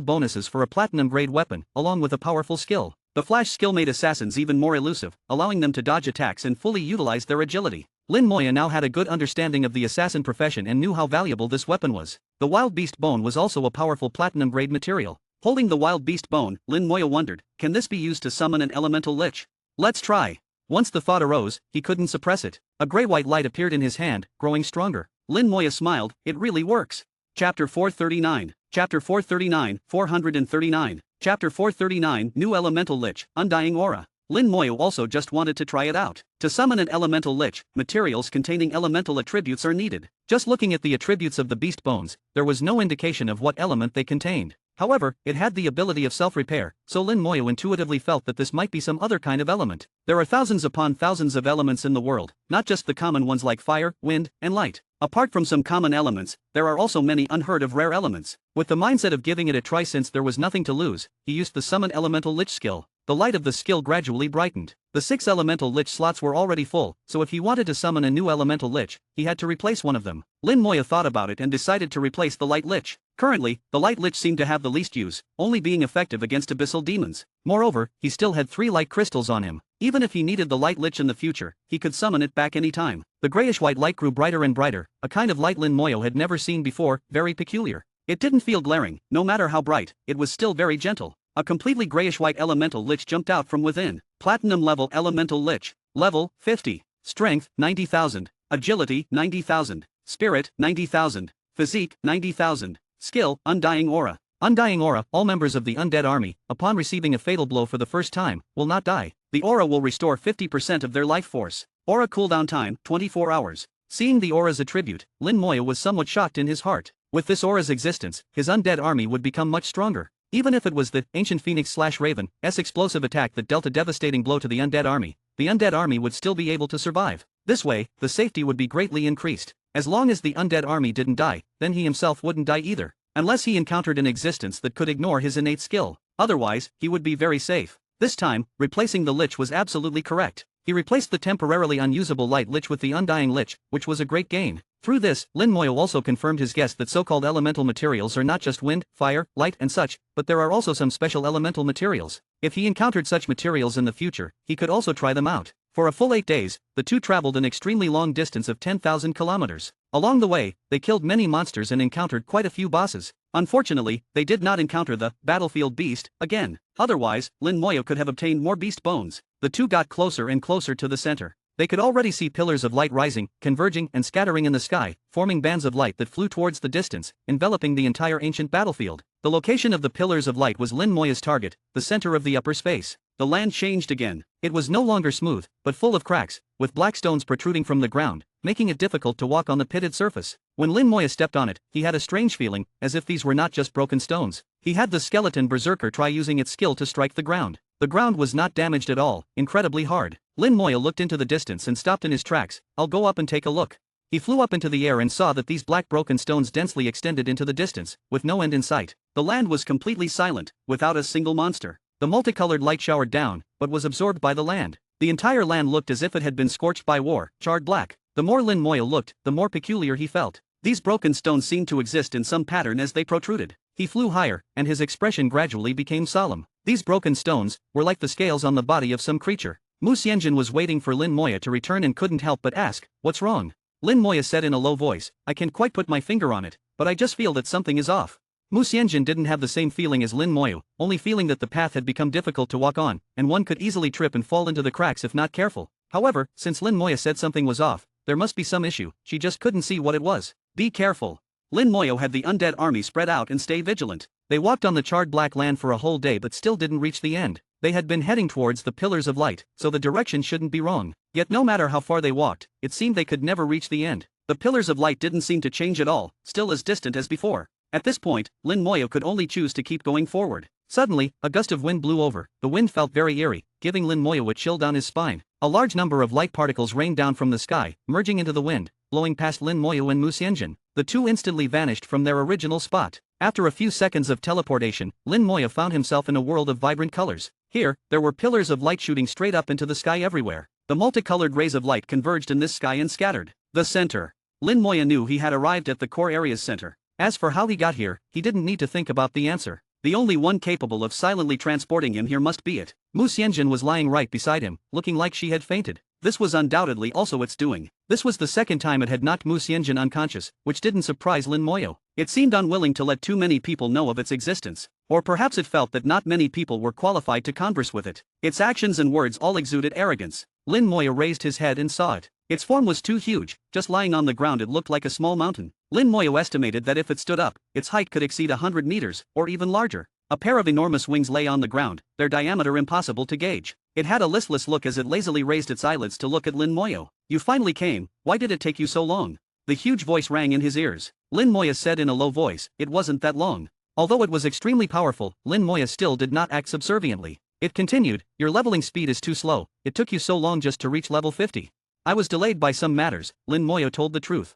B: bonuses for a platinum grade weapon, along with a powerful skill. The Flash skill made assassins even more elusive, allowing them to dodge attacks and fully utilize their agility. Lin Moya now had a good understanding of the assassin profession and knew how valuable this weapon was. The Wild Beast Bone was also a powerful platinum grade material. Holding the Wild Beast Bone, Lin Moya wondered, can this be used to summon an elemental lich? Let's try. Once the thought arose, he couldn't suppress it. A gray-white light appeared in his hand, growing stronger. Lin Moya smiled, it really works. Chapter 439. Chapter 439, 439. Chapter 439, New Elemental Lich, Undying Aura. Lin Moya also just wanted to try it out. To summon an elemental lich, materials containing elemental attributes are needed. Just looking at the attributes of the beast bones, there was no indication of what element they contained. However, it had the ability of self-repair, so Lin Moya intuitively felt that this might be some other kind of element. There are thousands upon thousands of elements in the world, not just the common ones like fire, wind, and light. Apart from some common elements, there are also many unheard of rare elements. With the mindset of giving it a try since there was nothing to lose, he used the Summon Elemental Lich skill. The light of the skill gradually brightened. The 6 Elemental Lich slots were already full, so if he wanted to summon a new Elemental Lich, he had to replace one of them. Lin Moya thought about it and decided to replace the Light Lich. Currently, the Light Lich seemed to have the least use, only being effective against abyssal demons. Moreover, he still had 3 light crystals on him. Even if he needed the Light Lich in the future, he could summon it back any time. The grayish-white light grew brighter and brighter, a kind of light Lin Moya had never seen before, very peculiar. It didn't feel glaring, no matter how bright, it was still very gentle. A completely grayish-white elemental lich jumped out from within. Platinum level elemental lich. Level 50. Strength 90,000. Agility 90,000. Spirit 90,000. Physique 90,000. Skill Undying Aura. Undying Aura, all members of the undead army, upon receiving a fatal blow for the first time, will not die. The aura will restore 50% of their life force. Aura cooldown time 24 hours. Seeing the aura's attribute, Lin Moya was somewhat shocked in his heart. With this aura's existence, his undead army would become much stronger. Even if it was the Ancient Phoenix/Raven's explosive attack that dealt a devastating blow to the undead army would still be able to survive. This way, the safety would be greatly increased. As long as the undead army didn't die, then he himself wouldn't die either. Unless he encountered an existence that could ignore his innate skill. Otherwise, he would be very safe. This time, replacing the lich was absolutely correct. He replaced the temporarily unusable light lich with the undying lich, which was a great gain. Through this, Lin Moya also confirmed his guess that so-called elemental materials are not just wind, fire, light and such, but there are also some special elemental materials. If he encountered such materials in the future, he could also try them out. For a full 8 days, the two traveled an extremely long distance of 10,000 kilometers. Along the way, they killed many monsters and encountered quite a few bosses. Unfortunately, they did not encounter the battlefield beast again. Otherwise, Lin Moya could have obtained more beast bones. The two got closer and closer to the center. They could already see pillars of light rising, converging and scattering in the sky, forming bands of light that flew towards the distance, enveloping the entire ancient battlefield. The location of the pillars of light was Lin Moya's target, the center of the upper space. The land changed again. It was no longer smooth, but full of cracks, with black stones protruding from the ground, making it difficult to walk on the pitted surface. When Lin Moya stepped on it, he had a strange feeling, as if these were not just broken stones. He had the skeleton berserker try using its skill to strike the ground. The ground was not damaged at all, incredibly hard. Lin Moya looked into the distance and stopped in his tracks. I'll go up and take a look. He flew up into the air and saw that these black broken stones densely extended into the distance, with no end in sight. The land was completely silent, without a single monster. The multicolored light showered down, but was absorbed by the land. The entire land looked as if it had been scorched by war, charred black. The more Lin Moya looked, the more peculiar he felt. These broken stones seemed to exist in some pattern as they protruded. He flew higher, and his expression gradually became solemn. These broken stones were like the scales on the body of some creature. Mu Xianjun was waiting for Lin Moya to return and couldn't help but ask, "What's wrong?" Lin Moya said in a low voice, "I can't quite put my finger on it, but I just feel that something is off." Mu Xianjun didn't have the same feeling as Lin Moya, only feeling that the path had become difficult to walk on, and one could easily trip and fall into the cracks if not careful. However, since Lin Moya said something was off, there must be some issue, she just couldn't see what it was. Be careful. Lin Moya had the undead army spread out and stay vigilant. They walked on the charred black land for a whole day but still didn't reach the end. They had been heading towards the pillars of light, so the direction shouldn't be wrong. Yet no matter how far they walked, it seemed they could never reach the end. The pillars of light didn't seem to change at all, still as distant as before. At this point, Lin Moyo could only choose to keep going forward. Suddenly, a gust of wind blew over. The wind felt very eerie, giving Lin Moyo a chill down his spine. A large number of light particles rained down from the sky, merging into the wind, blowing past Lin Moyo and Mu Xianjun. The two instantly vanished from their original spot. After a few seconds of teleportation, Lin Moyo found himself in a world of vibrant colors. Here, there were pillars of light shooting straight up into the sky everywhere. The multicolored rays of light converged in this sky and scattered. The center. Lin Moyo knew he had arrived at the core area's center. As for how he got here, he didn't need to think about the answer. The only one capable of silently transporting him here must be it. Mu Xianjun was lying right beside him, looking like she had fainted. This was undoubtedly also its doing. This was the second time it had knocked Mu Xianjun unconscious, which didn't surprise Lin Moyo. It seemed unwilling to let too many people know of its existence. Or perhaps it felt that not many people were qualified to converse with it. Its actions and words all exuded arrogance. Lin Moyo raised his head and saw it. Its form was too huge, just lying on the ground it looked like a small mountain. Lin Moyo estimated that if it stood up, its height could exceed 100 meters, or even larger. A pair of enormous wings lay on the ground, their diameter impossible to gauge. It had a listless look as it lazily raised its eyelids to look at Lin Moyo. "You finally came, why did it take you so long?" The huge voice rang in his ears. Lin Moyo said in a low voice, "It wasn't that long." Although it was extremely powerful, Lin Moyo still did not act subserviently. It continued, "Your leveling speed is too slow, it took you so long just to reach level 50. I was delayed by some matters," Lin Moyo told the truth.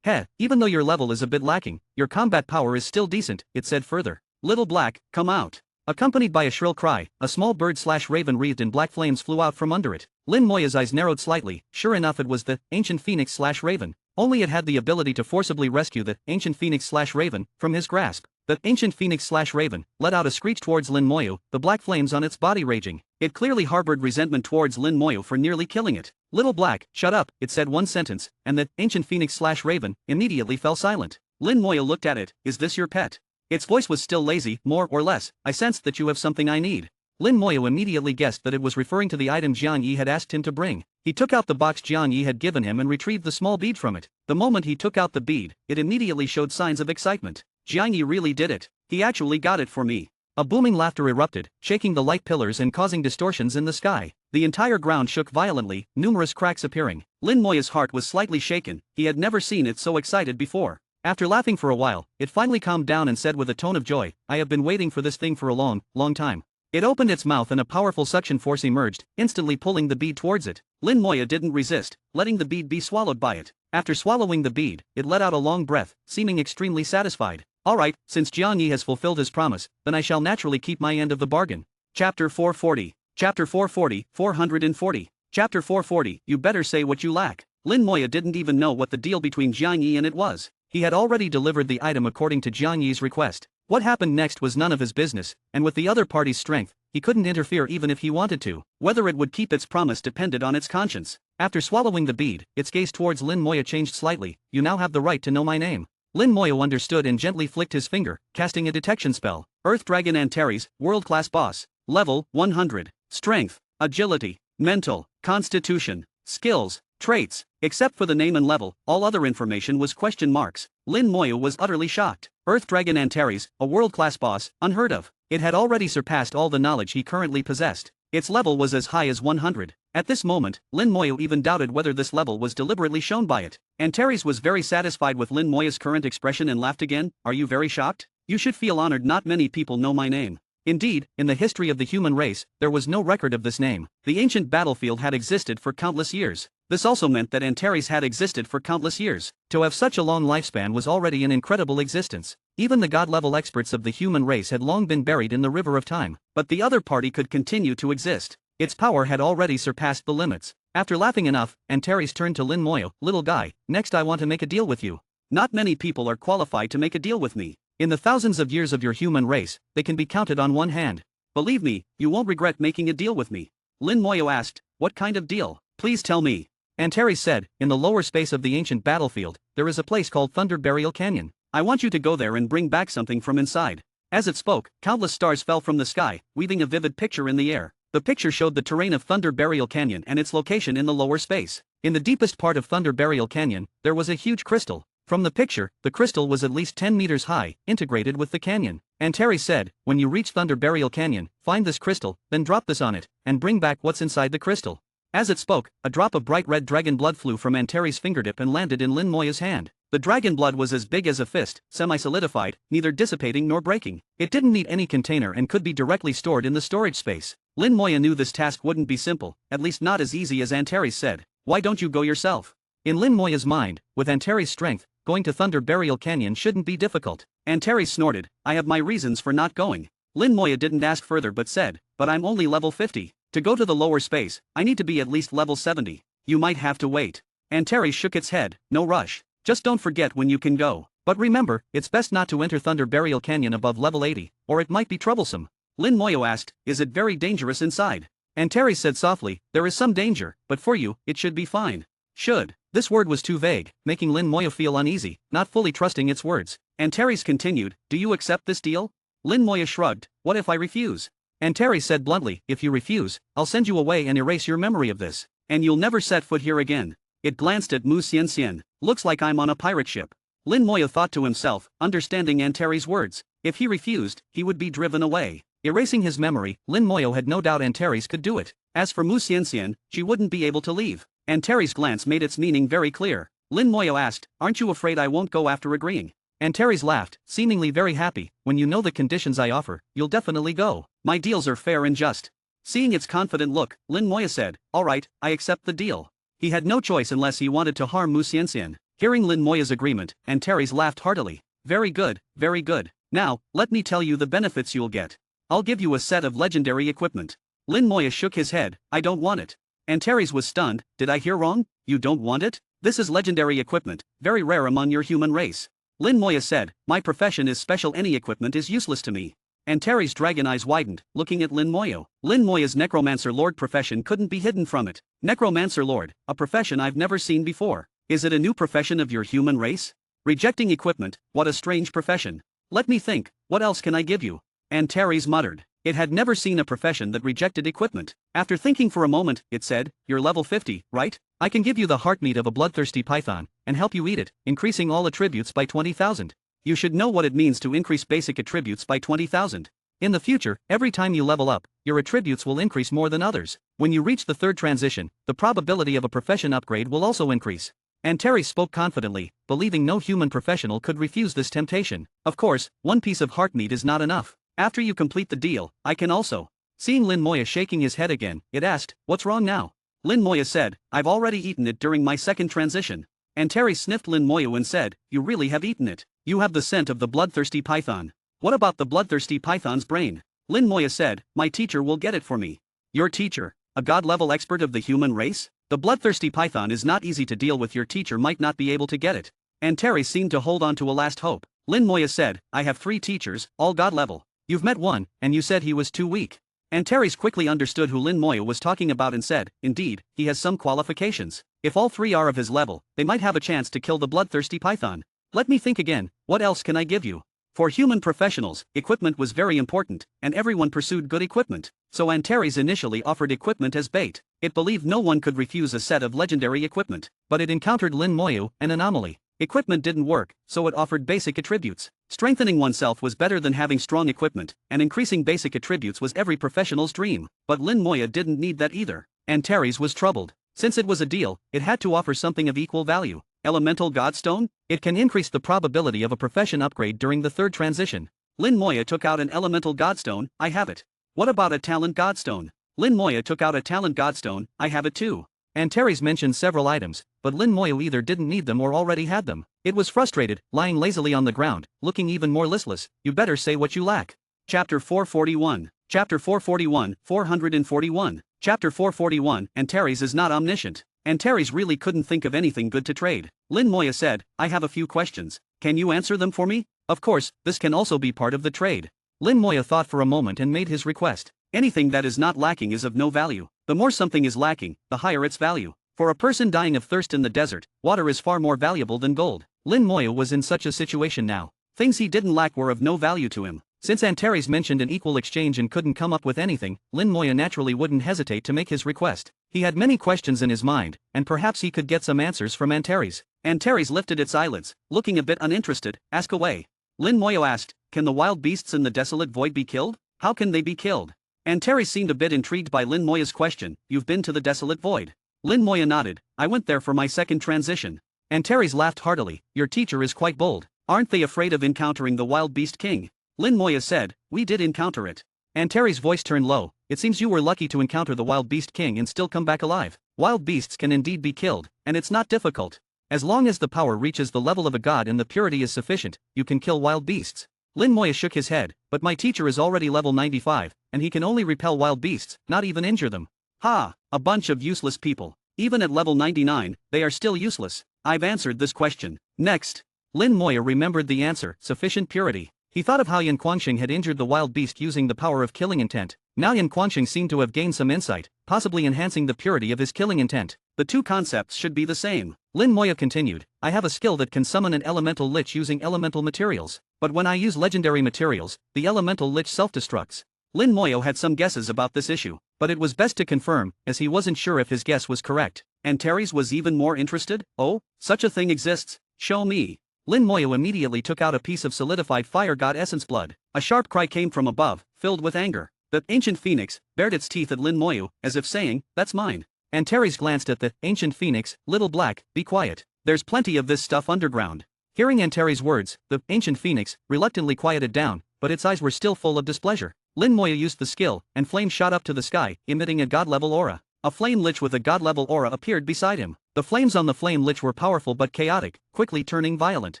B: Even though your level is a bit lacking, your combat power is still decent," it said further. "Little Black, come out." Accompanied by a shrill cry, a small bird/raven wreathed in black flames flew out from under it. Lin Moyo's eyes narrowed slightly. Sure enough, it was the ancient phoenix/raven. Only it had the ability to forcibly rescue the ancient phoenix/raven from his grasp. The ancient phoenix/raven let out a screech towards Lin Moyo, the black flames on its body raging. It clearly harbored resentment towards Lin Moyo for nearly killing it. "Little Black, shut up," it said one sentence, and the ancient phoenix/raven immediately fell silent. Lin Moyo looked at it. "Is this your pet?" Its voice was still lazy, more or less. "I sensed that you have something I need." Lin Moyo immediately guessed that it was referring to the item Jiang Yi had asked him to bring. He took out the box Jiang Yi had given him and retrieved the small bead from it. The moment he took out the bead, it immediately showed signs of excitement. "Jiang Yi really did it. He actually got it for me." A booming laughter erupted, shaking the light pillars and causing distortions in the sky. The entire ground shook violently, numerous cracks appearing. Lin Moyo's heart was slightly shaken. He had never seen it so excited before. After laughing for a while, it finally calmed down and said with a tone of joy, "I have been waiting for this thing for a long, long time." It opened its mouth and a powerful suction force emerged, instantly pulling the bead towards it. Lin Moyo didn't resist, letting the bead be swallowed by it. After swallowing the bead, it let out a long breath, seeming extremely satisfied. "Alright, since Jiang Yi has fulfilled his promise, then I shall naturally keep my end of the bargain." Chapter 440. Chapter 440, 440. Chapter 440, You better say what you lack. Lin Moyo didn't even know what the deal between Jiang Yi and it was. He had already delivered the item according to Jiang Yi's request. What happened next was none of his business, and with the other party's strength, he couldn't interfere even if he wanted to. Whether it would keep its promise depended on its conscience. After swallowing the bead, its gaze towards Lin Moyo changed slightly. "You now have the right to know my name." Lin Moyo understood and gently flicked his finger, casting a detection spell. "Earth Dragon Antares, world-class boss. Level 100. Strength, agility, mental, constitution, skills, traits." Except for the name and level, all other information was question marks. Lin Moyo was utterly shocked. Earth Dragon Antares, a world-class boss, unheard of. It had already surpassed all the knowledge he currently possessed. Its level was as high as 100. At this moment, Lin Moyo even doubted whether this level was deliberately shown by it. Antares was very satisfied with Lin Moyo's current expression and laughed again. "Are you very shocked? You should feel honored. Not many people know my name." Indeed, in the history of the human race, there was no record of this name. The ancient battlefield had existed for countless years. This also meant that Antares had existed for countless years. To have such a long lifespan was already an incredible existence. Even the god-level experts of the human race had long been buried in the river of time. But the other party could continue to exist. Its power had already surpassed the limits. After laughing enough, Antares turned to Lin Moyo. "Little guy, next I want to make a deal with you. Not many people are qualified to make a deal with me. In the thousands of years of your human race, they can be counted on one hand. Believe me, you won't regret making a deal with me." Lin Moyo asked, "What kind of deal? Please tell me." Antares said, "In the lower space of the ancient battlefield, there is a place called Thunder Burial Canyon. I want you to go there and bring back something from inside." As it spoke, countless stars fell from the sky, weaving a vivid picture in the air. The picture showed the terrain of Thunder Burial Canyon and its location in the lower space. In the deepest part of Thunder Burial Canyon, there was a huge crystal. From the picture, the crystal was at least 10 meters high, integrated with the canyon. Antares said, when you reach Thunder Burial Canyon, find this crystal, then drop this on it, and bring back what's inside the crystal. As it spoke, a drop of bright red dragon blood flew from Antares' fingertip and landed in Lin Moya's hand. The dragon blood was as big as a fist, semi-solidified, neither dissipating nor breaking. It didn't need any container and could be directly stored in the storage space. Lin Moya knew this task wouldn't be simple, at least not as easy as Antares said. Why don't you go yourself? In Lin Moya's mind, with Antares' strength, going to Thunder Burial Canyon shouldn't be difficult. Antares snorted, I have my reasons for not going. Lin Moya didn't ask further but said, but I'm only level 50. To go to the lower space, I need to be at least level 70. You might have to wait. Antares shook its head, no rush. Just don't forget when you can go. But remember, it's best not to enter Thunder Burial Canyon above level 80, or it might be troublesome. Lin Moya asked, is it very dangerous inside? Antares said softly, there is some danger, but for you, it should be fine. Should. This word was too vague, making Lin Moya feel uneasy, not fully trusting its words. Antares continued, do you accept this deal? Lin Moya shrugged, what if I refuse? Antares said bluntly, if you refuse, I'll send you away and erase your memory of this, and you'll never set foot here again. It glanced at Mu Xianxian, looks like I'm on a pirate ship. Lin Moya thought to himself, understanding Antares' words, if he refused, he would be driven away. Erasing his memory, Lin Moya had no doubt Antares could do it. As for Mu Xianxian, she wouldn't be able to leave. Antares' glance made its meaning very clear. Lin Moya asked, aren't you afraid I won't go after agreeing? Antares laughed, seemingly very happy, when you know the conditions I offer, you'll definitely go. My deals are fair and just. Seeing its confident look, Lin Moya said, alright, I accept the deal. He had no choice unless he wanted to harm Mu Xianxian. Hearing Lin Moya's agreement, Antares laughed heartily. Very good, very good. Now, let me tell you the benefits you'll get. I'll give you a set of legendary equipment. Lin Moya shook his head, I don't want it. Antares was stunned, did I hear wrong? You don't want it? This is legendary equipment, very rare among your human race. Lin Moya said, my profession is special, any equipment is useless to me. Antares' dragon eyes widened, looking at Lin Moya. Lin Moya's Necromancer Lord profession couldn't be hidden from it. Necromancer Lord, a profession I've never seen before. Is it a new profession of your human race? Rejecting equipment, what a strange profession. Let me think, what else can I give you? Antares muttered. It had never seen a profession that rejected equipment. After thinking for a moment, it said, you're level 50, right? I can give you the heartmeat of a bloodthirsty python, and help you eat it, increasing all attributes by 20,000. You should know what it means to increase basic attributes by 20,000. In the future, every time you level up, your attributes will increase more than others. When you reach the third transition, the probability of a profession upgrade will also increase. Antares spoke confidently, believing no human professional could refuse this temptation. Of course, one piece of heartmeat is not enough. After you complete the deal, I can also. Seeing Lin Moya shaking his head again, it asked, what's wrong now? Lin Moya said, I've already eaten it during my second transition. Antares sniffed Lin Moya and said, you really have eaten it. You have the scent of the bloodthirsty python. What about the bloodthirsty python's brain? Lin Moya said, my teacher will get it for me. Your teacher? A god-level expert of the human race? The bloodthirsty python is not easy to deal with, your teacher might not be able to get it. Antares seemed to hold on to a last hope. Lin Moya said, I have 3 teachers, all god-level. You've met one, and you said he was too weak. Antares quickly understood who Lin Moya was talking about and said, indeed, he has some qualifications. If all 3 are of his level, they might have a chance to kill the bloodthirsty python. Let me think again, what else can I give you? For human professionals, equipment was very important, and everyone pursued good equipment. So Antares initially offered equipment as bait. It believed no one could refuse a set of legendary equipment. But it encountered Lin Moya, an anomaly. Equipment didn't work, so it offered basic attributes. Strengthening oneself was better than having strong equipment, and increasing basic attributes was every professional's dream. But Lin Moya didn't need that either. Antares was troubled. Since it was a deal, it had to offer something of equal value. Elemental Godstone? It can increase the probability of a profession upgrade during the third transition. Lin Moya took out an Elemental Godstone, I have it. What about a Talent Godstone? Lin Moya took out a Talent Godstone, I have it too. Antares mentioned several items, but Lin Moya either didn't need them or already had them. It was frustrated, lying lazily on the ground, looking even more listless. You better say what you lack. Chapter 441. Chapter 441, 441. Chapter 441, Antares is not omniscient. Antares really couldn't think of anything good to trade. Lin Moya said, I have a few questions. Can you answer them for me? Of course, this can also be part of the trade. Lin Moya thought for a moment and made his request. Anything that is not lacking is of no value. The more something is lacking, the higher its value. For a person dying of thirst in the desert, water is far more valuable than gold. Lin Moya was in such a situation now. Things he didn't lack were of no value to him. Since Antares mentioned an equal exchange and couldn't come up with anything, Lin Moya naturally wouldn't hesitate to make his request. He had many questions in his mind, and perhaps he could get some answers from Antares. Antares lifted its eyelids, looking a bit uninterested. Ask away. Lin Moya asked, can the wild beasts in the desolate void be killed? How can they be killed? Antares seemed a bit intrigued by Lin Moya's question. You've been to the desolate void? Lin Moya nodded. I went there for my second transition. Antares laughed heartily. Your teacher is quite bold. Aren't they afraid of encountering the wild beast king? Lin Moya said, we did encounter it. Antares' voice turned low. It seems you were lucky to encounter the wild beast king and still come back alive. Wild beasts can indeed be killed, and it's not difficult. As long as the power reaches the level of a god and the purity is sufficient, you can kill wild beasts. Lin Moya shook his head, but my teacher is already level 95, and he can only repel wild beasts, not even injure them. Ha! A bunch of useless people. Even at level 99, they are still useless. I've answered this question. Next. Lin Moya remembered the answer, sufficient purity. He thought of how Yan Quanxing had injured the wild beast using the power of killing intent. Now Yan Quanxing seemed to have gained some insight, possibly enhancing the purity of his killing intent. The two concepts should be the same. Lin Moya continued, I have a skill that can summon an elemental lich using elemental materials. But when I use legendary materials, the elemental lich self-destructs. Lin Moya had some guesses about this issue, but it was best to confirm, as he wasn't sure if his guess was correct. Antares was even more interested. Oh, such a thing exists? Show me. Lin Moya immediately took out a piece of solidified fire god essence blood. A sharp cry came from above, filled with anger. The ancient phoenix bared its teeth at Lin Moya, as if saying, that's mine. Antares glanced at the ancient phoenix. Little black, be quiet. There's plenty of this stuff underground. Hearing Antares' words, the ancient phoenix reluctantly quieted down, but its eyes were still full of displeasure. Lin Moya used the skill, and flame shot up to the sky, emitting a god-level aura. A flame lich with a god-level aura appeared beside him. The flames on the flame lich were powerful but chaotic, quickly turning violent.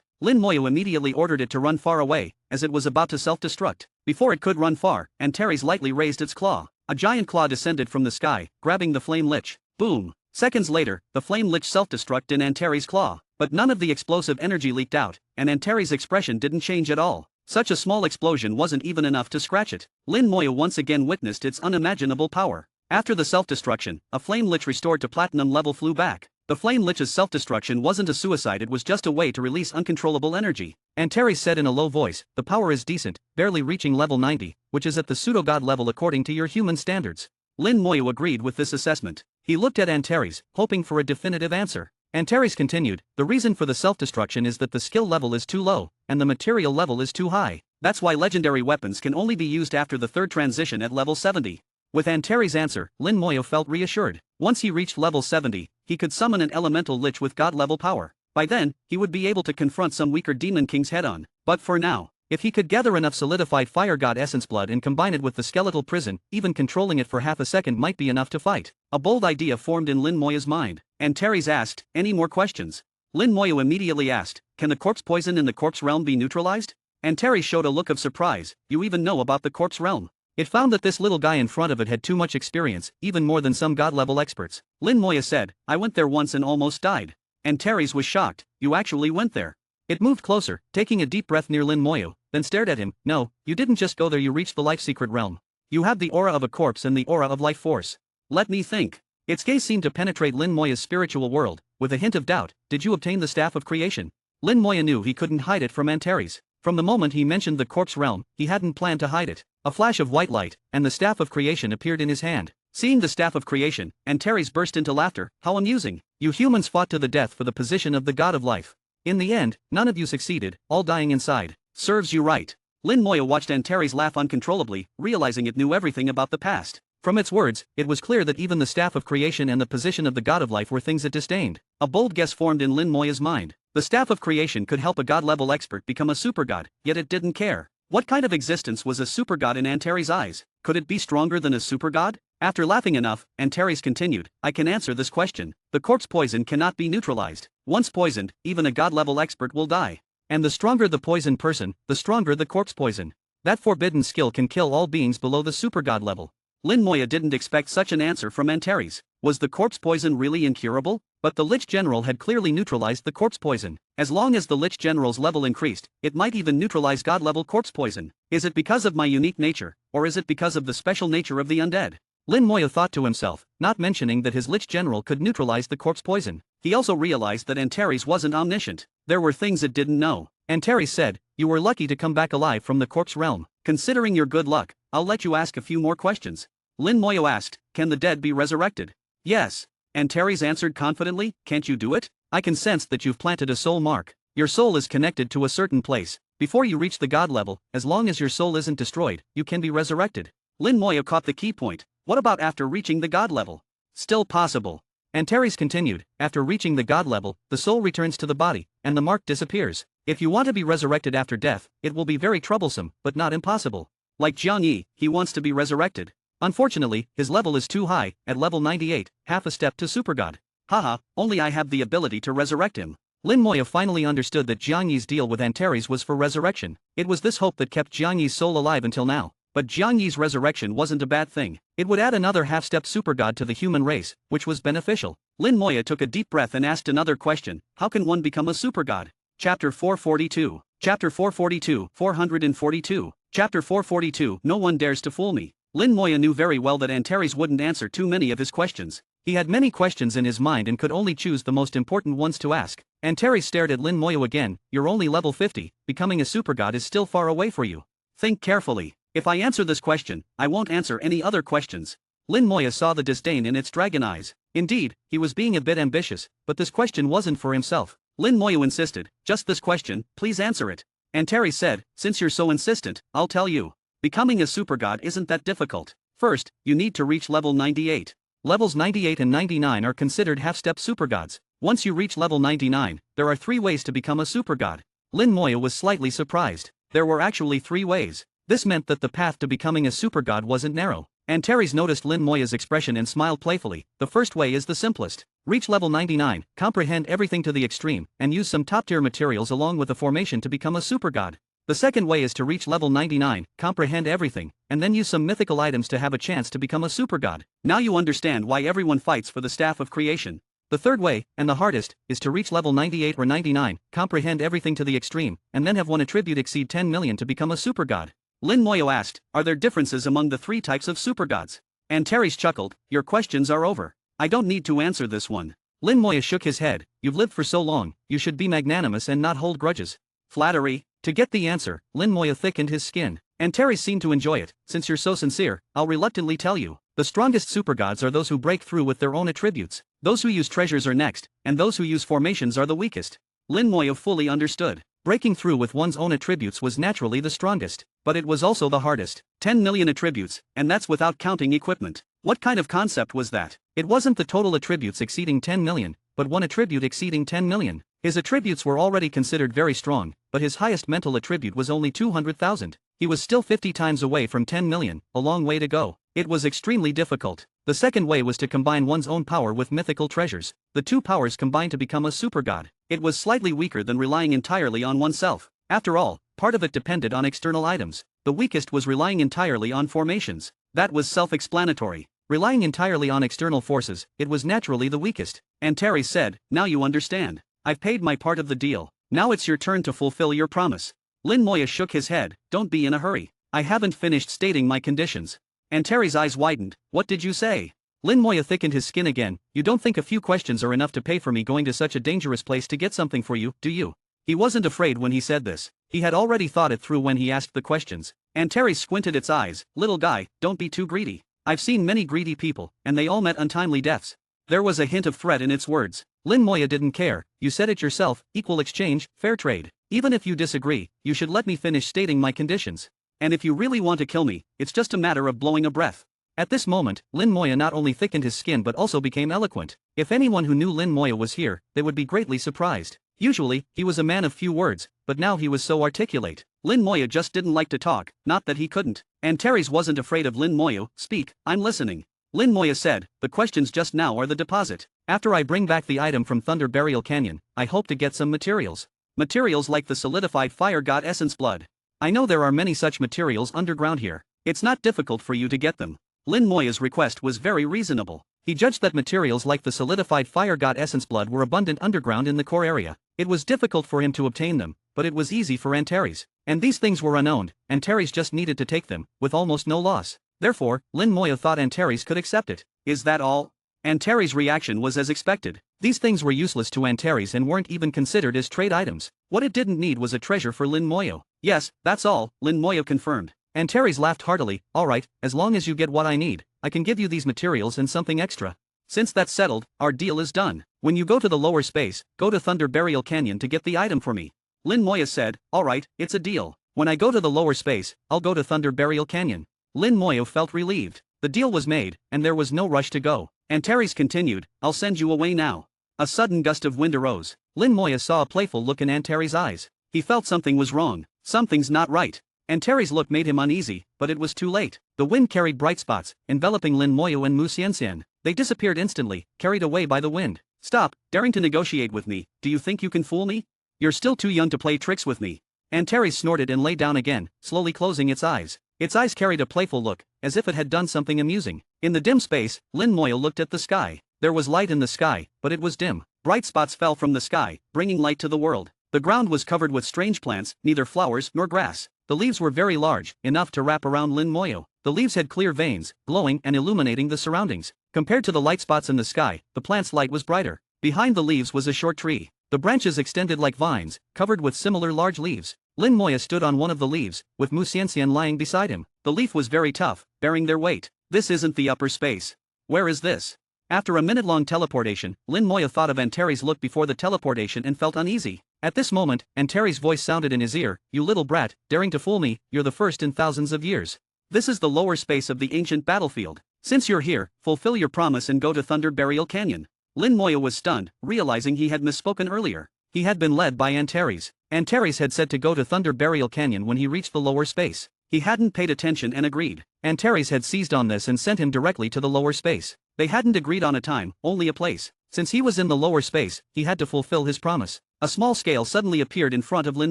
B: Lin Moya immediately ordered it to run far away, as it was about to self-destruct. Before it could run far, Antares lightly raised its claw. A giant claw descended from the sky, grabbing the flame lich. Boom! Seconds later, the flame lich self-destruct in Antares' claw. But none of the explosive energy leaked out, and Antares' expression didn't change at all. Such a small explosion wasn't even enough to scratch it. Lin Moya once again witnessed its unimaginable power. After the self-destruction, a flame lich restored to platinum level flew back. The flame lich's self-destruction wasn't a suicide, it was just a way to release uncontrollable energy. Antares said in a low voice, the power is decent, barely reaching level 90, which is at the pseudo-god level according to your human standards. Lin Moya agreed with this assessment. He looked at Antares, hoping for a definitive answer. Antares continued, the reason for the self-destruction is that the skill level is too low, and the material level is too high. That's why legendary weapons can only be used after the third transition at level 70. With Antares' answer, Lin Moya felt reassured. Once he reached level 70, he could summon an elemental lich with god-level power. By then, he would be able to confront some weaker demon kings head-on. But for now, if he could gather enough solidified fire god essence blood and combine it with the skeletal prison, even controlling it for half a second might be enough to fight. A bold idea formed in Lin Moya's mind. Antares asked, any more questions? Lin Moya immediately asked, can the corpse poison in the corpse realm be neutralized? Antares showed a look of surprise. You even know about the corpse realm? It found that this little guy in front of it had too much experience, even more than some god-level experts. Lin Moya said, I went there once and almost died. Antares was shocked. You actually went there? It moved closer, taking a deep breath near Lin Moya, then stared at him. No, you didn't just go there, you reached the life secret realm. You have the aura of a corpse and the aura of life force. Let me think. Its gaze seemed to penetrate Lin Moya's spiritual world, with a hint of doubt. Did you obtain the staff of creation? Lin Moya knew he couldn't hide it from Antares. From the moment he mentioned the corpse realm, he hadn't planned to hide it. A flash of white light, and the staff of creation appeared in his hand. Seeing the staff of creation, Antares burst into laughter. How amusing. You humans fought to the death for the position of the god of life. In the end, none of you succeeded, all dying inside. Serves you right. Lin Moya watched Antares laugh uncontrollably, realizing it knew everything about the past. From its words, it was clear that even the staff of creation and the position of the god of life were things it disdained. A bold guess formed in Lin Moya's mind. The staff of creation could help a god-level expert become a supergod, yet it didn't care. What kind of existence was a supergod in Antares' eyes? Could it be stronger than a supergod? After laughing enough, Antares continued, I can answer this question. The corpse poison cannot be neutralized. Once poisoned, even a god-level expert will die. And the stronger the poisoned person, the stronger the corpse poison. That forbidden skill can kill all beings below the supergod level. Lin Moya didn't expect such an answer from Antares. Was the corpse poison really incurable? But the Lich General had clearly neutralized the corpse poison. As long as the Lich General's level increased, it might even neutralize god-level corpse poison. Is it because of my unique nature, or is it because of the special nature of the undead? Lin Moya thought to himself, not mentioning that his Lich General could neutralize the corpse poison. He also realized that Antares wasn't omniscient. There were things it didn't know. Antares said, you were lucky to come back alive from the corpse realm. Considering your good luck, I'll let you ask a few more questions. Lin Moya asked, can the dead be resurrected? Yes. Antares answered confidently, can't you do it? I can sense that you've planted a soul mark. Your soul is connected to a certain place. Before you reach the god level, as long as your soul isn't destroyed, you can be resurrected. Lin Moya caught the key point. What about after reaching the god level? Still possible. Antares continued, after reaching the god level, the soul returns to the body, and the mark disappears. If you want to be resurrected after death, it will be very troublesome, but not impossible. Like Jiang Yi, he wants to be resurrected. Unfortunately, his level is too high, at level 98, half a step to supergod. Haha, only I have the ability to resurrect him. Lin Moya finally understood that Jiang Yi's deal with Antares was for resurrection. It was this hope that kept Jiang Yi's soul alive until now. But Jiang Yi's resurrection wasn't a bad thing. It would add another half-step supergod to the human race, which was beneficial. Lin Moya took a deep breath and asked another question: how can one become a supergod? Chapter 442. Chapter 442, 442. Chapter 442, no one dares to fool me. Lin Moya knew very well that Antares wouldn't answer too many of his questions. He had many questions in his mind and could only choose the most important ones to ask. Antares stared at Lin Moya again. You're only level 50, becoming a supergod is still far away for you. Think carefully. If I answer this question, I won't answer any other questions. Lin Moya saw the disdain in its dragon eyes. Indeed, he was being a bit ambitious, but this question wasn't for himself. Lin Moya insisted, just this question, please answer it. Antares said, since you're so insistent, I'll tell you. Becoming a supergod isn't that difficult. First, you need to reach level 98. Levels 98 and 99 are considered half-step supergods. Once you reach level 99, there are 3 ways to become a supergod. Lin Moya was slightly surprised. There were actually 3 ways. This meant that the path to becoming a supergod wasn't narrow. Antares noticed Lin Moya's expression and smiled playfully. The first way is the simplest. Reach level 99, comprehend everything to the extreme, and use some top-tier materials along with a formation to become a supergod. The second way is to reach level 99, comprehend everything, and then use some mythical items to have a chance to become a supergod. Now you understand why everyone fights for the Staff of Creation. The third way, and the hardest, is to reach level 98 or 99, comprehend everything to the extreme, and then have one attribute exceed 10 million to become a supergod. Lin Moya asked, are there differences among the 3 types of supergods? Antares chuckled, your questions are over. I don't need to answer this one. Lin Moya shook his head, you've lived for so long, you should be magnanimous and not hold grudges. Flattery. To get the answer, Lin Moya thickened his skin. Antares seemed to enjoy it. Since you're so sincere, I'll reluctantly tell you. The strongest supergods are those who break through with their own attributes. Those who use treasures are next, and those who use formations are the weakest. Lin Moya fully understood. Breaking through with one's own attributes was naturally the strongest, but it was also the hardest. 10 million attributes, and that's without counting equipment. What kind of concept was that? It wasn't the total attributes exceeding 10 million, but one attribute exceeding 10 million. His attributes were already considered very strong, but his highest mental attribute was only 200,000. He was still 50 times away from 10 million, a long way to go. It was extremely difficult. The second way was to combine one's own power with mythical treasures. The 2 powers combined to become a supergod. It was slightly weaker than relying entirely on oneself. After all, part of it depended on external items. The weakest was relying entirely on formations. That was self-explanatory. Relying entirely on external forces, it was naturally the weakest. Antares said, now you understand. I've paid my part of the deal. Now it's your turn to fulfill your promise. Lin Moya shook his head, don't be in a hurry. I haven't finished stating my conditions. Antares' eyes widened, what did you say? Lin Moya thickened his skin again, you don't think a few questions are enough to pay for me going to such a dangerous place to get something for you, do you? He wasn't afraid when he said this. He had already thought it through when he asked the questions. Antares squinted its eyes, little guy, don't be too greedy. I've seen many greedy people, and they all met untimely deaths. There was a hint of threat in its words. Lin Moya didn't care, you said it yourself, equal exchange, fair trade. Even if you disagree, you should let me finish stating my conditions. And if you really want to kill me, it's just a matter of blowing a breath. At this moment, Lin Moya not only thickened his skin but also became eloquent. If anyone who knew Lin Moya was here, they would be greatly surprised. Usually, he was a man of few words, but now he was so articulate. Lin Moya just didn't like to talk, not that he couldn't. Antares wasn't afraid of Lin Moya. Speak, I'm listening. Lin Moya said, the questions just now are the deposit. After I bring back the item from Thunder Burial Canyon, I hope to get some materials. Materials like the solidified fire god essence blood. I know there are many such materials underground here. It's not difficult for you to get them. Lin Moya's request was very reasonable. He judged that materials like the solidified fire god essence blood were abundant underground in the core area. It was difficult for him to obtain them, but it was easy for Antares. And these things were unowned, Antares just needed to take them, with almost no loss. Therefore, Lin Moya thought Antares could accept it. Is that all? Antares' reaction was as expected. These things were useless to Antares and weren't even considered as trade items. What it didn't need was a treasure for Lin Moya. Yes, that's all, Lin Moya confirmed. Antares laughed heartily, alright, as long as you get what I need, I can give you these materials and something extra. Since that's settled, our deal is done. When you go to the lower space, go to Thunder Burial Canyon to get the item for me. Lin Moya said, alright, it's a deal. When I go to the lower space, I'll go to Thunder Burial Canyon. Lin Moya felt relieved. The deal was made, and there was no rush to go. Antares continued, I'll send you away now. A sudden gust of wind arose. Lin Moya saw a playful look in Antares' eyes. He felt something was wrong. Something's not right. Antares' look made him uneasy, but it was too late. The wind carried bright spots, enveloping Lin Moya and Mu Xianxian. They disappeared instantly, carried away by the wind. Stop, daring to negotiate with me, do you think you can fool me? You're still too young to play tricks with me. Antares snorted and lay down again, slowly closing its eyes. Its eyes carried a playful look, as if it had done something amusing. In the dim space, Lin Moya looked at the sky. There was light in the sky, but it was dim. Bright spots fell from the sky, bringing light to the world. The ground was covered with strange plants, neither flowers nor grass. The leaves were very large, enough to wrap around Lin Moya. The leaves had clear veins, glowing and illuminating the surroundings. Compared to the light spots in the sky, the plant's light was brighter. Behind the leaves was a short tree. The branches extended like vines, covered with similar large leaves. Lin Moya stood on one of the leaves, with Mu Xianxian lying beside him. The leaf was very tough, bearing their weight. This isn't the upper space. Where is this? After a minute-long teleportation, Lin Moya thought of Antares' look before the teleportation and felt uneasy. At this moment, Antares' voice sounded in his ear, you little brat, daring to fool me, you're the first in thousands of years. This is the lower space of the ancient battlefield. Since you're here, fulfill your promise and go to Thunder Burial Canyon. Lin Moya was stunned, realizing he had misspoken earlier. He had been led by Antares. Antares had said to go to Thunder Burial Canyon when he reached the lower space. He hadn't paid attention and agreed. Antares had seized on this and sent him directly to the lower space. They hadn't agreed on a time, only a place. Since he was in the lower space, he had to fulfill his promise. A small scale suddenly appeared in front of Lin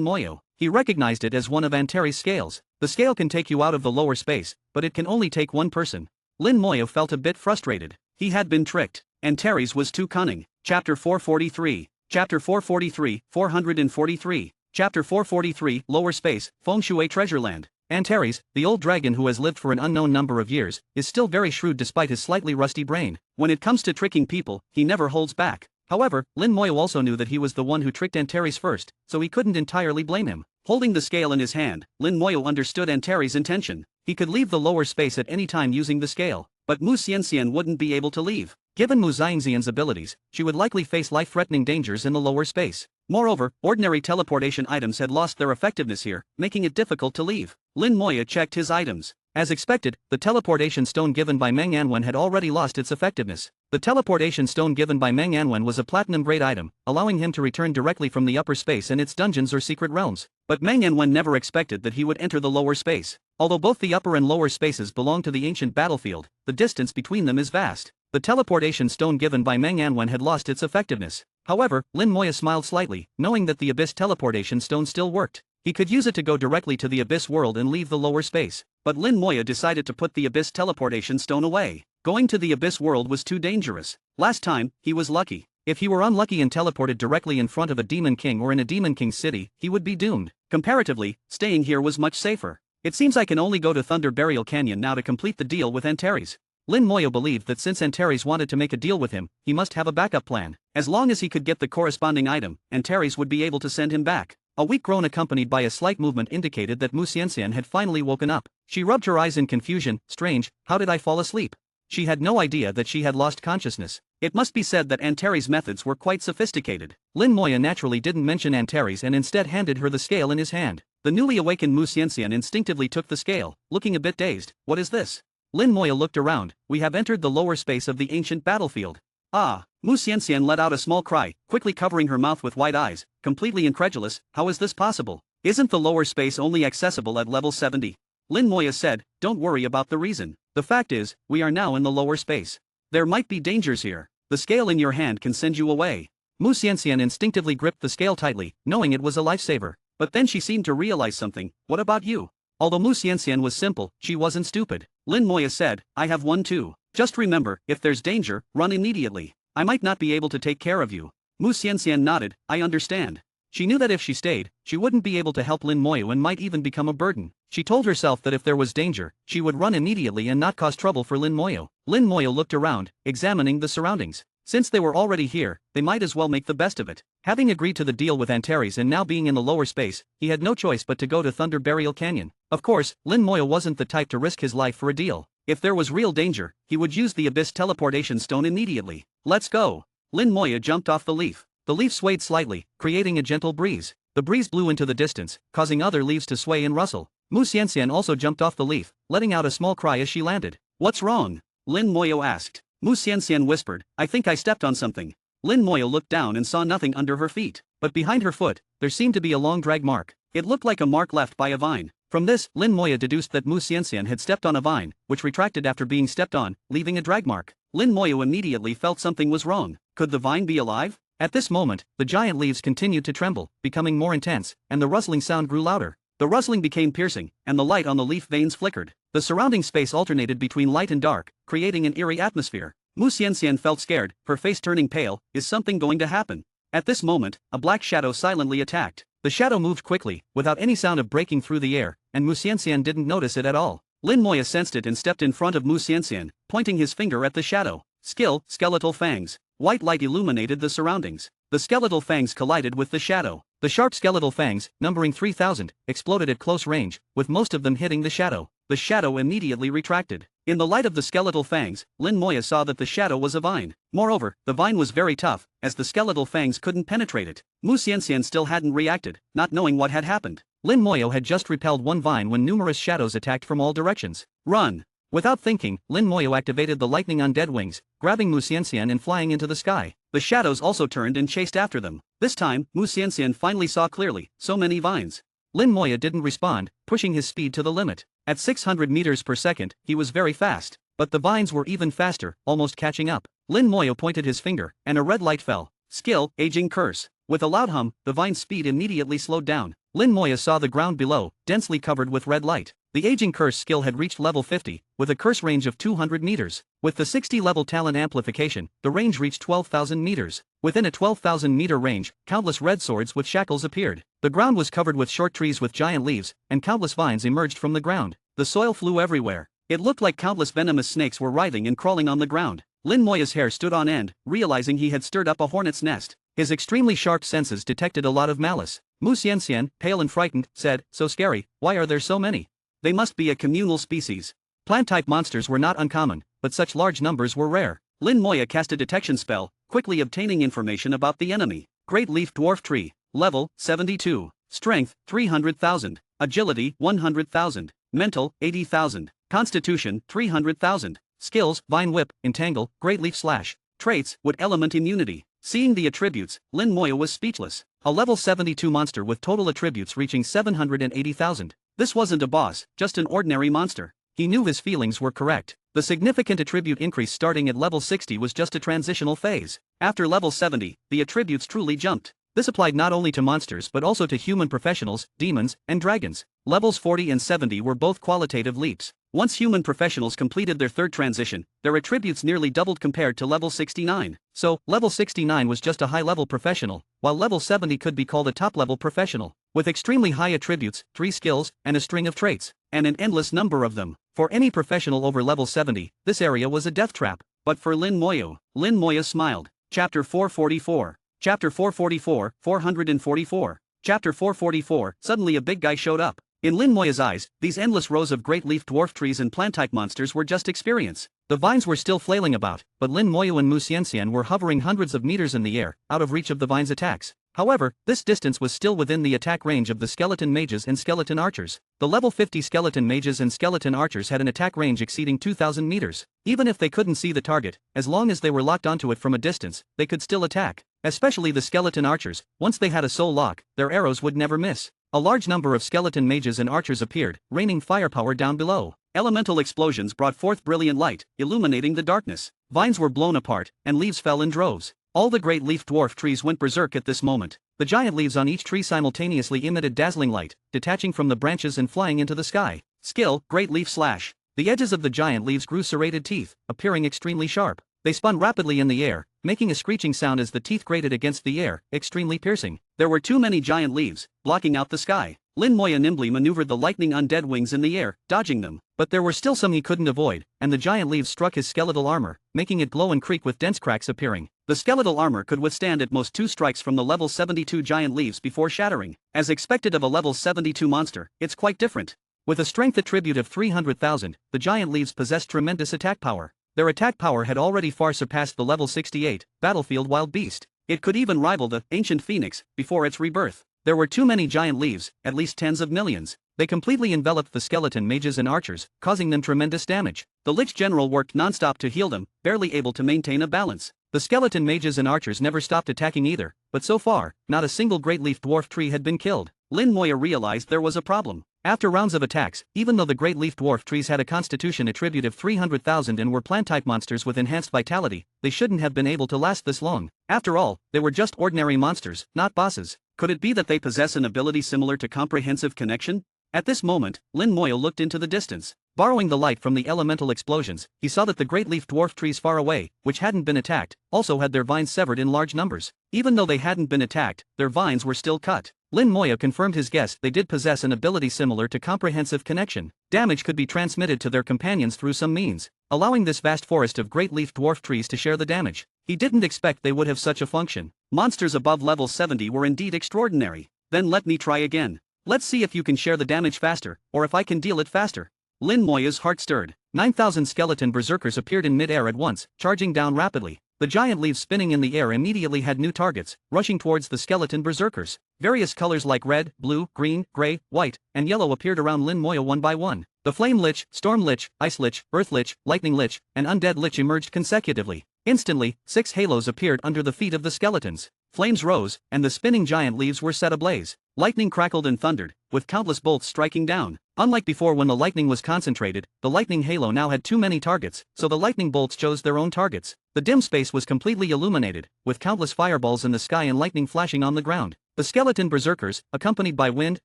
B: Moya. He recognized it as one of Antares' scales. The scale can take you out of the lower space, but it can only take one person. Lin Moya felt a bit frustrated. He had been tricked. Antares was too cunning. Chapter 443. Chapter 443, 443. Chapter 443, Lower Space, Feng Shui Treasureland. Antares, the old dragon who has lived for an unknown number of years, is still very shrewd despite his slightly rusty brain. When it comes to tricking people, he never holds back. However, Lin Moya also knew that he was the one who tricked Antares first, so he couldn't entirely blame him. Holding the scale in his hand, Lin Moya understood Antares' intention. He could leave the lower space at any time using the scale, but Mu Xianxian wouldn't be able to leave. Given Mu Xianxian's abilities, she would likely face life-threatening dangers in the lower space. Moreover, ordinary teleportation items had lost their effectiveness here, making it difficult to leave. Lin Moya checked his items. As expected, the teleportation stone given by Meng Anwen had already lost its effectiveness. The teleportation stone given by Meng Anwen was a platinum-grade item, allowing him to return directly from the upper space and its dungeons or secret realms. But Meng Anwen never expected that he would enter the lower space. Although both the upper and lower spaces belong to the ancient battlefield, the distance between them is vast. The teleportation stone given by Meng Anwen had lost its effectiveness. However, Lin Moya smiled slightly, knowing that the Abyss teleportation stone still worked. He could use it to go directly to the Abyss world and leave the lower space. But Lin Moya decided to put the Abyss teleportation stone away. Going to the Abyss world was too dangerous. Last time, he was lucky. If he were unlucky and teleported directly in front of a Demon King or in a Demon King city, he would be doomed. Comparatively, staying here was much safer. It seems I can only go to Thunder Burial Canyon now to complete the deal with Antares. Lin Moya believed that since Antares wanted to make a deal with him, he must have a backup plan. As long as he could get the corresponding item, Antares would be able to send him back. A weak groan accompanied by a slight movement indicated that Mu Xianxian had finally woken up. She rubbed her eyes in confusion. Strange, how did I fall asleep? She had no idea that she had lost consciousness. It must be said that Antares' methods were quite sophisticated. Lin Moya naturally didn't mention Antares and instead handed her the scale in his hand. The newly awakened Mu Xianxian instinctively took the scale, looking a bit dazed. What is this? Lin Moya looked around. We have entered the lower space of the ancient battlefield. Ah! Mu Xianxian let out a small cry, quickly covering her mouth with wide eyes, completely incredulous. How is this possible? Isn't the lower space only accessible at level 70? Lin Moya said, don't worry about the reason. The fact is, we are now in the lower space. There might be dangers here. The scale in your hand can send you away. Mu Xianxian instinctively gripped the scale tightly, knowing it was a lifesaver. But then she seemed to realize something. What about you? Although Mu Xianxian was simple, she wasn't stupid. Lin Moya said, I have one too. Just remember, if there's danger, run immediately. I might not be able to take care of you. Mu Xianxian nodded, I understand. She knew that if she stayed, she wouldn't be able to help Lin Moya and might even become a burden. She told herself that if there was danger, she would run immediately and not cause trouble for Lin Moya. Lin Moya looked around, examining the surroundings. Since they were already here, they might as well make the best of it. Having agreed to the deal with Antares and now being in the lower space, he had no choice but to go to Thunder Burial Canyon. Of course, Lin Moya wasn't the type to risk his life for a deal. If there was real danger, he would use the Abyss teleportation stone immediately. Let's go. Lin Moya jumped off the leaf. The leaf swayed slightly, creating a gentle breeze. The breeze blew into the distance, causing other leaves to sway and rustle. Mu Xianxian also jumped off the leaf, letting out a small cry as she landed. "What's wrong?" Lin Moyo asked. Mu Xianxian whispered, "I think I stepped on something." Lin Moyo looked down and saw nothing under her feet, but behind her foot, there seemed to be a long drag mark. It looked like a mark left by a vine. From this, Lin Moyo deduced that Mu Xianxian had stepped on a vine, which retracted after being stepped on, leaving a drag mark. Lin Moyo immediately felt something was wrong. Could the vine be alive? At this moment, the giant leaves continued to tremble, becoming more intense, and the rustling sound grew louder. The rustling became piercing, and the light on the leaf veins flickered. The surrounding space alternated between light and dark, creating an eerie atmosphere. Mu Xianxian felt scared, her face turning pale. Is something going to happen? At this moment, a black shadow silently attacked. The shadow moved quickly, without any sound of breaking through the air, and Mu Xianxian didn't notice it at all. Lin Moyo sensed it and stepped in front of Mu Xianxian, pointing his finger at the shadow. Skill, skeletal fangs. White light illuminated the surroundings. The skeletal fangs collided with the shadow. The sharp skeletal fangs, numbering 3,000, exploded at close range, with most of them hitting the shadow. The shadow immediately retracted. In the light of the skeletal fangs, Lin Moyo saw that the shadow was a vine. Moreover, the vine was very tough, as the skeletal fangs couldn't penetrate it. Mu Xianxian still hadn't reacted, not knowing what had happened. Lin Moyo had just repelled one vine when numerous shadows attacked from all directions. Run! Without thinking, Lin Moyo activated the lightning undead wings, grabbing Mu Xianxian and flying into the sky. The shadows also turned and chased after them. This time, Mu Xianxian finally saw clearly, so many vines. Lin Moyo didn't respond, pushing his speed to the limit. At 600 meters per second, he was very fast. But the vines were even faster, almost catching up. Lin Moyo pointed his finger, and a red light fell. Skill, Aging Curse. With a loud hum, the vine's speed immediately slowed down. Lin Moyo saw the ground below, densely covered with red light. The Aging Curse skill had reached level 50, with a curse range of 200 meters. With the 60-level talent amplification, the range reached 12,000 meters. Within a 12,000-meter range, countless red swords with shackles appeared. The ground was covered with short trees with giant leaves, and countless vines emerged from the ground. The soil flew everywhere. It looked like countless venomous snakes were writhing and crawling on the ground. Lin Moyo's hair stood on end, realizing he had stirred up a hornet's nest. His extremely sharp senses detected a lot of malice. Mu Xianxian, pale and frightened, said, "So scary, why are there so many? They must be a communal species." Plant-type monsters were not uncommon, but such large numbers were rare. Lin Moyo cast a detection spell, quickly obtaining information about the enemy. Great Leaf Dwarf Tree. Level, 72. Strength, 300,000. Agility, 100,000. Mental, 80,000. Constitution, 300,000. Skills, Vine Whip, Entangle, Great Leaf Slash. Traits, Wood Element Immunity. Seeing the attributes, Lin Moyo was speechless. A level 72 monster with total attributes reaching 780,000. This wasn't a boss, just an ordinary monster. He knew his feelings were correct. The significant attribute increase starting at level 60 was just a transitional phase. After level 70, the attributes truly jumped. This applied not only to monsters but also to human professionals, demons, and dragons. Levels 40 and 70 were both qualitative leaps. Once human professionals completed their third transition, their attributes nearly doubled compared to level 69. So, level 69 was just a high-level professional, while level 70 could be called a top-level professional. With extremely high attributes, 3 skills, and a string of traits, and an endless number of them. For any professional over level 70, this area was a death trap. But for Lin Moyo smiled. Chapter 444. Chapter 444, 444. Chapter 444, suddenly a big guy showed up. In Lin Moyo's eyes, these endless rows of great leaf dwarf trees and plant-type monsters were just experience. The vines were still flailing about, but Lin Moyo and Mu Xianxian were hovering hundreds of meters in the air, out of reach of the vines' attacks. However, this distance was still within the attack range of the skeleton mages and skeleton archers. The level 50 skeleton mages and skeleton archers had an attack range exceeding 2,000 meters. Even if they couldn't see the target, as long as they were locked onto it from a distance, they could still attack. Especially the skeleton archers, once they had a soul lock, their arrows would never miss. A large number of skeleton mages and archers appeared, raining firepower down below. Elemental explosions brought forth brilliant light, illuminating the darkness. Vines were blown apart, and leaves fell in droves. All the great leaf dwarf trees went berserk at this moment. The giant leaves on each tree simultaneously emitted dazzling light, detaching from the branches and flying into the sky. Skill, Great Leaf Slash. The edges of the giant leaves grew serrated teeth, appearing extremely sharp. They spun rapidly in the air, making a screeching sound as the teeth grated against the air, extremely piercing. There were too many giant leaves, blocking out the sky. Lin Moyo nimbly maneuvered the lightning undead wings in the air, dodging them. But there were still some he couldn't avoid, and the giant leaves struck his skeletal armor, making it glow and creak with dense cracks appearing. The skeletal armor could withstand at most 2 strikes from the level 72 giant leaves before shattering. As expected of a level 72 monster, it's quite different. With a strength attribute of 300,000, the giant leaves possessed tremendous attack power. Their attack power had already far surpassed the level 68 Battlefield Wild Beast. It could even rival the Ancient Phoenix before its rebirth. There were too many giant leaves, at least tens of millions. They completely enveloped the skeleton mages and archers, causing them tremendous damage. The Lich General worked non-stop to heal them, barely able to maintain a balance. The skeleton mages and archers never stopped attacking either, but so far, not a single great leaf dwarf tree had been killed. Lin Moya realized there was a problem. After rounds of attacks, even though the great leaf dwarf trees had a constitution attribute of 300,000 and were plant-type monsters with enhanced vitality, they shouldn't have been able to last this long. After all, they were just ordinary monsters, not bosses. Could it be that they possess an ability similar to comprehensive connection? At this moment, Lin Moya looked into the distance. Borrowing the light from the elemental explosions, he saw that the great leaf dwarf trees far away, which hadn't been attacked, also had their vines severed in large numbers. Even though they hadn't been attacked, their vines were still cut. Lin Moya confirmed his guess they did possess an ability similar to comprehensive connection. Damage could be transmitted to their companions through some means, allowing this vast forest of great leaf dwarf trees to share the damage. He didn't expect they would have such a function. Monsters above level 70 were indeed extraordinary. Then let me try again. Let's see if you can share the damage faster, or if I can deal it faster. Lin Moya's heart stirred. 9,000 skeleton berserkers appeared in mid-air at once, charging down rapidly. The giant leaves spinning in the air immediately had new targets, rushing towards the skeleton berserkers. Various colors like red, blue, green, gray, white, and yellow appeared around Lin Moya one by one. The Flame Lich, Storm Lich, Ice Lich, Earth Lich, Lightning Lich, and Undead Lich emerged consecutively. Instantly, 6 halos appeared under the feet of the skeletons. Flames rose, and the spinning giant leaves were set ablaze. Lightning crackled and thundered, with countless bolts striking down. Unlike before when the lightning was concentrated, the lightning halo now had too many targets, so the lightning bolts chose their own targets. The dim space was completely illuminated, with countless fireballs in the sky and lightning flashing on the ground. The skeleton berserkers, accompanied by wind,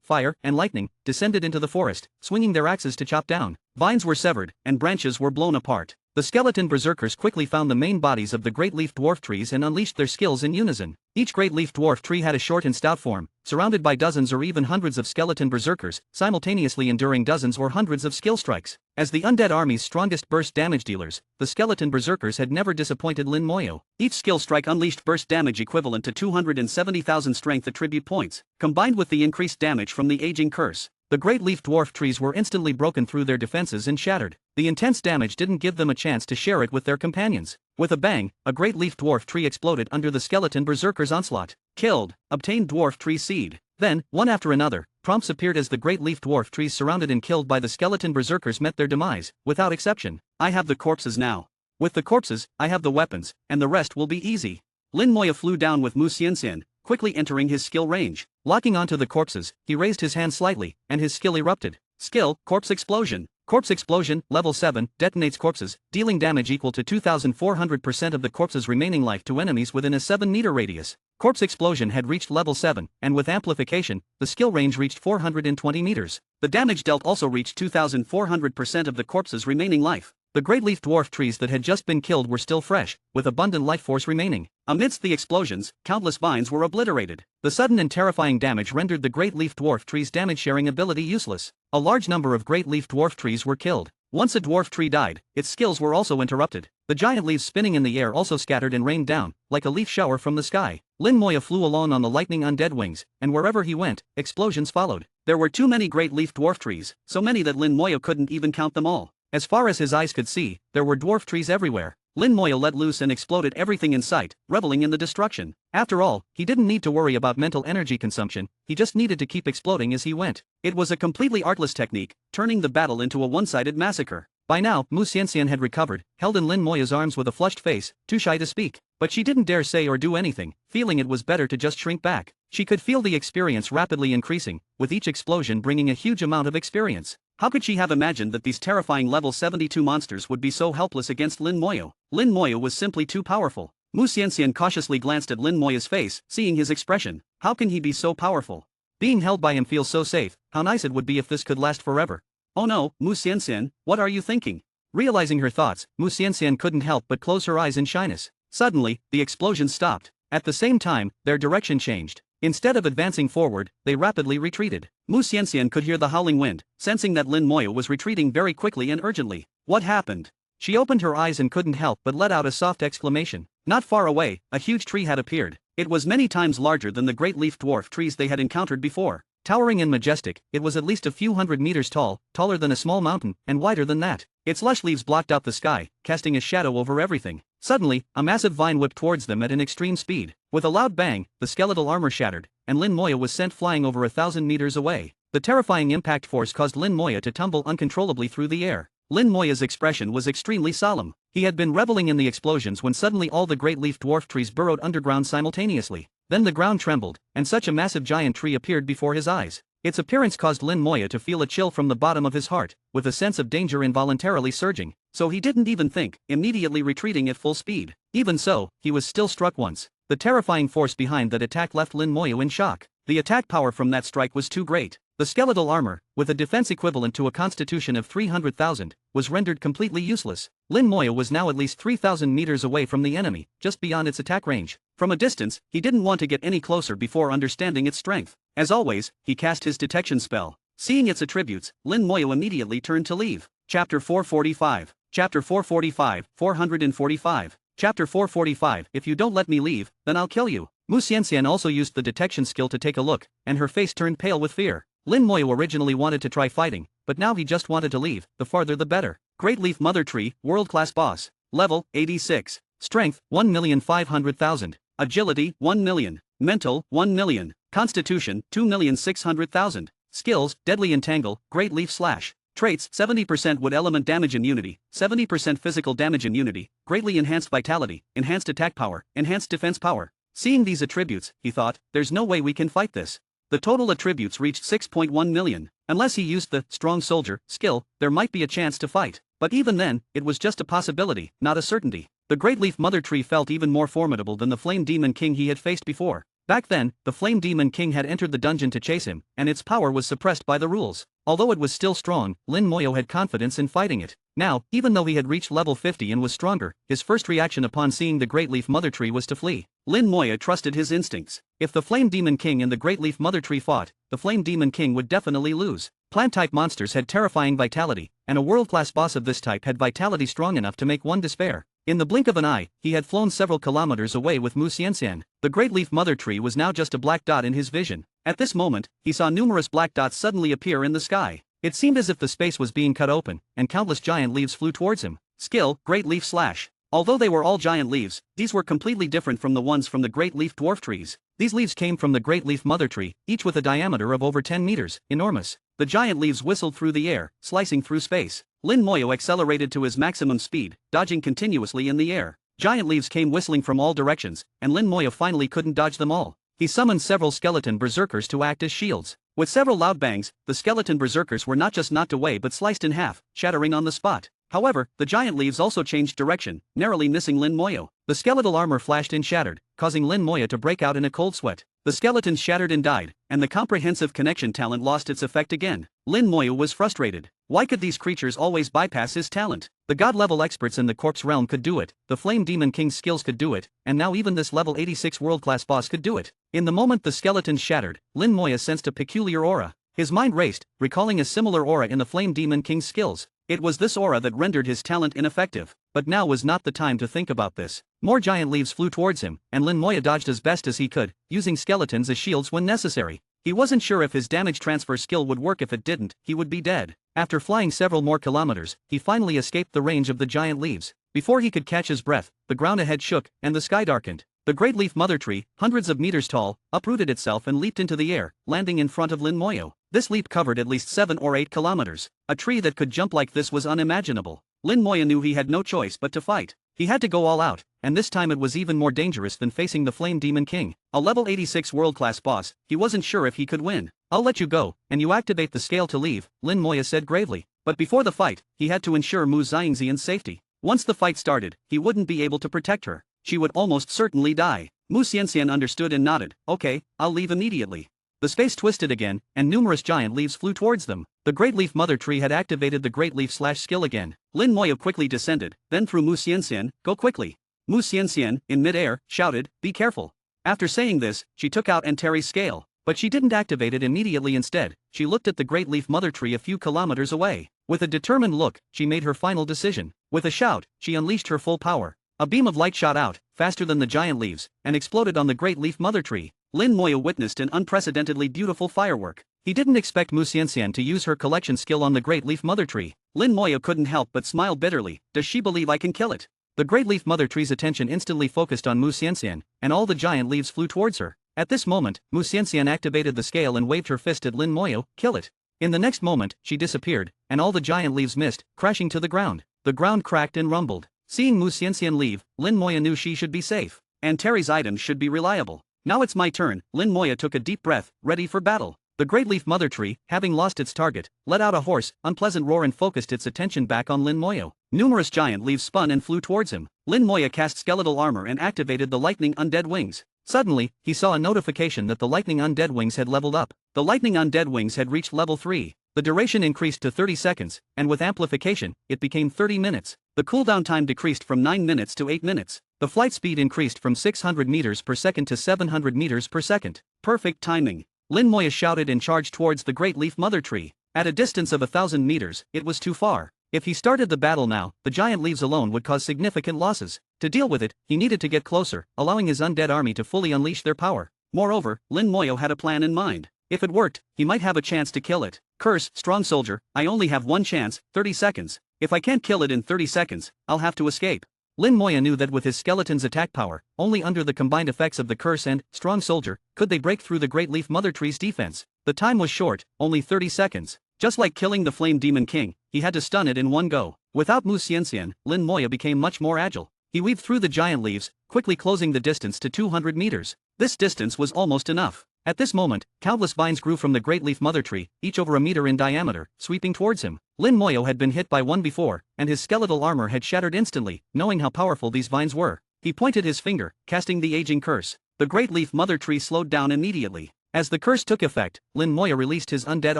B: fire, and lightning, descended into the forest, swinging their axes to chop down. Vines were severed, and branches were blown apart. The skeleton berserkers quickly found the main bodies of the great leaf dwarf trees and unleashed their skills in unison. Each great leaf dwarf tree had a short and stout form, surrounded by dozens or even hundreds of skeleton berserkers, simultaneously enduring dozens or hundreds of skill strikes. As the undead army's strongest burst damage dealers, the skeleton berserkers had never disappointed Lin Moya. Each skill strike unleashed burst damage equivalent to 270,000 strength attribute points, combined with the increased damage from the aging curse. The great leaf dwarf trees were instantly broken through their defenses and shattered. The intense damage didn't give them a chance to share it with their companions. With a bang, a great leaf dwarf tree exploded under the skeleton berserker's onslaught. Killed. Obtained dwarf tree seed. Then, one after another, prompts appeared as the great leaf dwarf trees surrounded and killed by the skeleton berserkers met their demise, without exception. I have the corpses now. With the corpses, I have the weapons, and the rest will be easy. Lin Moya flew down with Mu Xianxian, quickly entering his skill range. Locking onto the corpses, he raised his hand slightly, and his skill erupted. Skill, Corpse Explosion. Corpse Explosion, level 7, detonates corpses, dealing damage equal to 2,400% of the corpse's remaining life to enemies within a 7-meter radius. Corpse Explosion had reached level 7, and with amplification, the skill range reached 420 meters. The damage dealt also reached 2,400% of the corpse's remaining life. The great leaf dwarf trees that had just been killed were still fresh, with abundant life force remaining. Amidst the explosions, countless vines were obliterated. The sudden and terrifying damage rendered the great leaf dwarf tree's damage-sharing ability useless. A large number of great leaf dwarf trees were killed. Once a dwarf tree died, its skills were also interrupted. The giant leaves spinning in the air also scattered and rained down, like a leaf shower from the sky. Lin Moya flew alone on the lightning undead wings, and wherever he went, explosions followed. There were too many great leaf dwarf trees, so many that Lin Moya couldn't even count them all. As far as his eyes could see, there were dwarf trees everywhere. Lin Moya let loose and exploded everything in sight, reveling in the destruction. After all, he didn't need to worry about mental energy consumption, he just needed to keep exploding as he went. It was a completely artless technique, turning the battle into a one-sided massacre. By now, Mu Xianxian had recovered, held in Lin Moya's arms with a flushed face, too shy to speak. But she didn't dare say or do anything, feeling it was better to just shrink back. She could feel the experience rapidly increasing, with each explosion bringing a huge amount of experience. How could she have imagined that these terrifying level 72 monsters would be so helpless against Lin Moya? Lin Moya was simply too powerful. Mu Xianxian cautiously glanced at Lin Moya's face, seeing his expression. How can he be so powerful? Being held by him feels so safe, how nice it would be if this could last forever. Oh no, Mu Xianxian, what are you thinking? Realizing her thoughts, Mu Xianxian couldn't help but close her eyes in shyness. Suddenly, the explosion stopped. At the same time, their direction changed. Instead of advancing forward, they rapidly retreated. Mu Xianxian could hear the howling wind, sensing that Lin Moya was retreating very quickly and urgently. What happened? She opened her eyes and couldn't help but let out a soft exclamation. Not far away, a huge tree had appeared. It was many times larger than the great leaf dwarf trees they had encountered before. Towering and majestic, it was at least a few hundred meters tall, taller than a small mountain, and wider than that. Its lush leaves blocked out the sky, casting a shadow over everything. Suddenly, a massive vine whipped towards them at an extreme speed. With a loud bang, the skeletal armor shattered, and Lin Moya was sent flying over 1,000 meters away. The terrifying impact force caused Lin Moya to tumble uncontrollably through the air. Lin Moya's expression was extremely solemn. He had been reveling in the explosions when suddenly all the great leaf dwarf trees burrowed underground simultaneously. Then the ground trembled, and such a massive giant tree appeared before his eyes. Its appearance caused Lin Moya to feel a chill from the bottom of his heart, with a sense of danger involuntarily surging. So he didn't even think, immediately retreating at full speed. Even so, he was still struck once. The terrifying force behind that attack left Lin Moya in shock. The attack power from that strike was too great. The skeletal armor, with a defense equivalent to a constitution of 300,000, was rendered completely useless. Lin Moya was now at least 3,000 meters away from the enemy, just beyond its attack range. From a distance, he didn't want to get any closer before understanding its strength. As always, he cast his detection spell. Seeing its attributes, Lin Moya immediately turned to leave. Chapter 445. Chapter 445, 445. Chapter 445. If you don't let me leave, then I'll kill you. Mu Xianxian also used the detection skill to take a look, and her face turned pale with fear. Lin Moya originally wanted to try fighting, but now he just wanted to leave, the farther the better. Great Leaf Mother Tree, World-Class Boss. Level, 86. Strength, 1,500,000. Agility, 1 million. Mental, 1 million. Constitution, 2,600,000. Skills, Deadly Entangle, Great Leaf Slash. Traits, 70% wood element damage immunity, 70% physical damage immunity, greatly enhanced vitality, enhanced attack power, enhanced defense power. Seeing these attributes, he thought, there's no way we can fight this. The total attributes reached 6.1 million. Unless he used the strong soldier skill, there might be a chance to fight. But even then, it was just a possibility, not a certainty. The Great Leaf Mother Tree felt even more formidable than the Flame Demon King he had faced before. Back then, the Flame Demon King had entered the dungeon to chase him, and its power was suppressed by the rules. Although it was still strong, Lin Moya had confidence in fighting it. Now, even though he had reached level 50 and was stronger, his first reaction upon seeing the Great Leaf Mother Tree was to flee. Lin Moya trusted his instincts. If the Flame Demon King and the Great Leaf Mother Tree fought, the Flame Demon King would definitely lose. Plant-type monsters had terrifying vitality, and a world-class boss of this type had vitality strong enough to make one despair. In the blink of an eye, he had flown several kilometers away with Mu Xianxian. The Great Leaf Mother Tree was now just a black dot in his vision. At this moment, he saw numerous black dots suddenly appear in the sky. It seemed as if the space was being cut open, and countless giant leaves flew towards him. Skill, Great Leaf Slash. Although they were all giant leaves, these were completely different from the ones from the Great Leaf Dwarf trees. These leaves came from the Great Leaf Mother Tree, each with a diameter of over 10 meters, enormous. The giant leaves whistled through the air, slicing through space. Lin Moya accelerated to his maximum speed, dodging continuously in the air. Giant leaves came whistling from all directions, and Lin Moya finally couldn't dodge them all. He summoned several skeleton berserkers to act as shields. With several loud bangs, the skeleton berserkers were not just knocked away but sliced in half, shattering on the spot. However, the giant leaves also changed direction, narrowly missing Lin Moya. The skeletal armor flashed and shattered, causing Lin Moya to break out in a cold sweat. The skeletons shattered and died, and the comprehensive connection talent lost its effect again. Lin Moya was frustrated. Why could these creatures always bypass his talent? The god-level experts in the corpse realm could do it, the Flame Demon King's skills could do it, and now even this level 86 world-class boss could do it. In the moment the skeletons shattered, Lin Moya sensed a peculiar aura. His mind raced, recalling a similar aura in the Flame Demon King's skills. It was this aura that rendered his talent ineffective. But now was not the time to think about this. More giant leaves flew towards him, and Lin Moya dodged as best as he could, using skeletons as shields when necessary. He wasn't sure if his damage transfer skill would work. If it didn't, he would be dead. After flying several more kilometers, he finally escaped the range of the giant leaves. Before he could catch his breath, the ground ahead shook, and the sky darkened. The Great Leaf Mother Tree, hundreds of meters tall, uprooted itself and leaped into the air, landing in front of Lin Moya. This leap covered at least 7 or 8 kilometers. A tree that could jump like this was unimaginable. Lin Moya knew he had no choice but to fight. He had to go all out, and this time it was even more dangerous than facing the Flame Demon King. A level 86 world-class boss, he wasn't sure if he could win. "I'll let you go, and you activate the scale to leave," Lin Moya said gravely. But before the fight, he had to ensure Mu Xianxian's safety. Once the fight started, he wouldn't be able to protect her. She would almost certainly die. Mu Xianxian understood and nodded. "Okay, I'll leave immediately." The space twisted again, and numerous giant leaves flew towards them. The Great Leaf Mother Tree had activated the Great Leaf Slash skill again. Lin Moya quickly descended, then through Mu Xianxian, "Go quickly." Mu Xianxian, in mid-air, shouted, "Be careful." After saying this, she took out Antares' scale. But she didn't activate it immediately. Instead, she looked at the Great Leaf Mother Tree a few kilometers away. With a determined look, she made her final decision. With a shout, she unleashed her full power. A beam of light shot out, faster than the giant leaves, and exploded on the Great Leaf Mother Tree. Lin Moya witnessed an unprecedentedly beautiful firework. He didn't expect Mu Xianxian to use her collection skill on the Great Leaf Mother Tree. Lin Moyo couldn't help but smile bitterly. Does she believe I can kill it? The Great Leaf Mother Tree's attention instantly focused on Mu Xianxian, and all the giant leaves flew towards her. At this moment, Mu Xianxian activated the scale and waved her fist at Lin Moyo. Kill it. In the next moment, she disappeared, and all the giant leaves missed, crashing to the ground. The ground cracked and rumbled. Seeing Mu Xianxian leave, Lin Moyo knew she should be safe, and Terry's items should be reliable. Now it's my turn. Lin Moyo took a deep breath, ready for battle. The Great Leaf Mother Tree, having lost its target, let out a hoarse, unpleasant roar and focused its attention back on Lin Moyo. Numerous giant leaves spun and flew towards him. Lin Moyo cast skeletal armor and activated the lightning undead wings. Suddenly, he saw a notification that the lightning undead wings had leveled up. The lightning undead wings had reached level 3. The duration increased to 30 seconds, and with amplification, it became 30 minutes. The cooldown time decreased from 9 minutes to 8 minutes. The flight speed increased from 600 meters per second to 700 meters per second. Perfect timing. Lin Moyo shouted and charged towards the Great Leaf Mother Tree. At a distance of 1,000 meters, it was too far. If he started the battle now, the giant leaves alone would cause significant losses. To deal with it, he needed to get closer, allowing his undead army to fully unleash their power. Moreover, Lin Moyo had a plan in mind. If it worked, he might have a chance to kill it. Curse, strong soldier, I only have one chance, 30 seconds. If I can't kill it in 30 seconds, I'll have to escape. Lin Moyo knew that with his skeleton's attack power, only under the combined effects of the curse and strong soldier could they break through the Great Leaf Mother Tree's defense. The time was short, only 30 seconds. Just like killing the Flame Demon King, he had to stun it in one go. Without Mu Xianxian, Lin Moyo became much more agile. He weaved through the giant leaves, quickly closing the distance to 200 meters. This distance was almost enough. At this moment, countless vines grew from the Great Leaf Mother Tree, each over a meter in diameter, sweeping towards him. Lin Moyo had been hit by one before, and his skeletal armor had shattered instantly, knowing how powerful these vines were. He pointed his finger, casting the aging curse. The Great Leaf Mother Tree slowed down immediately. As the curse took effect, Lin Moyo released his undead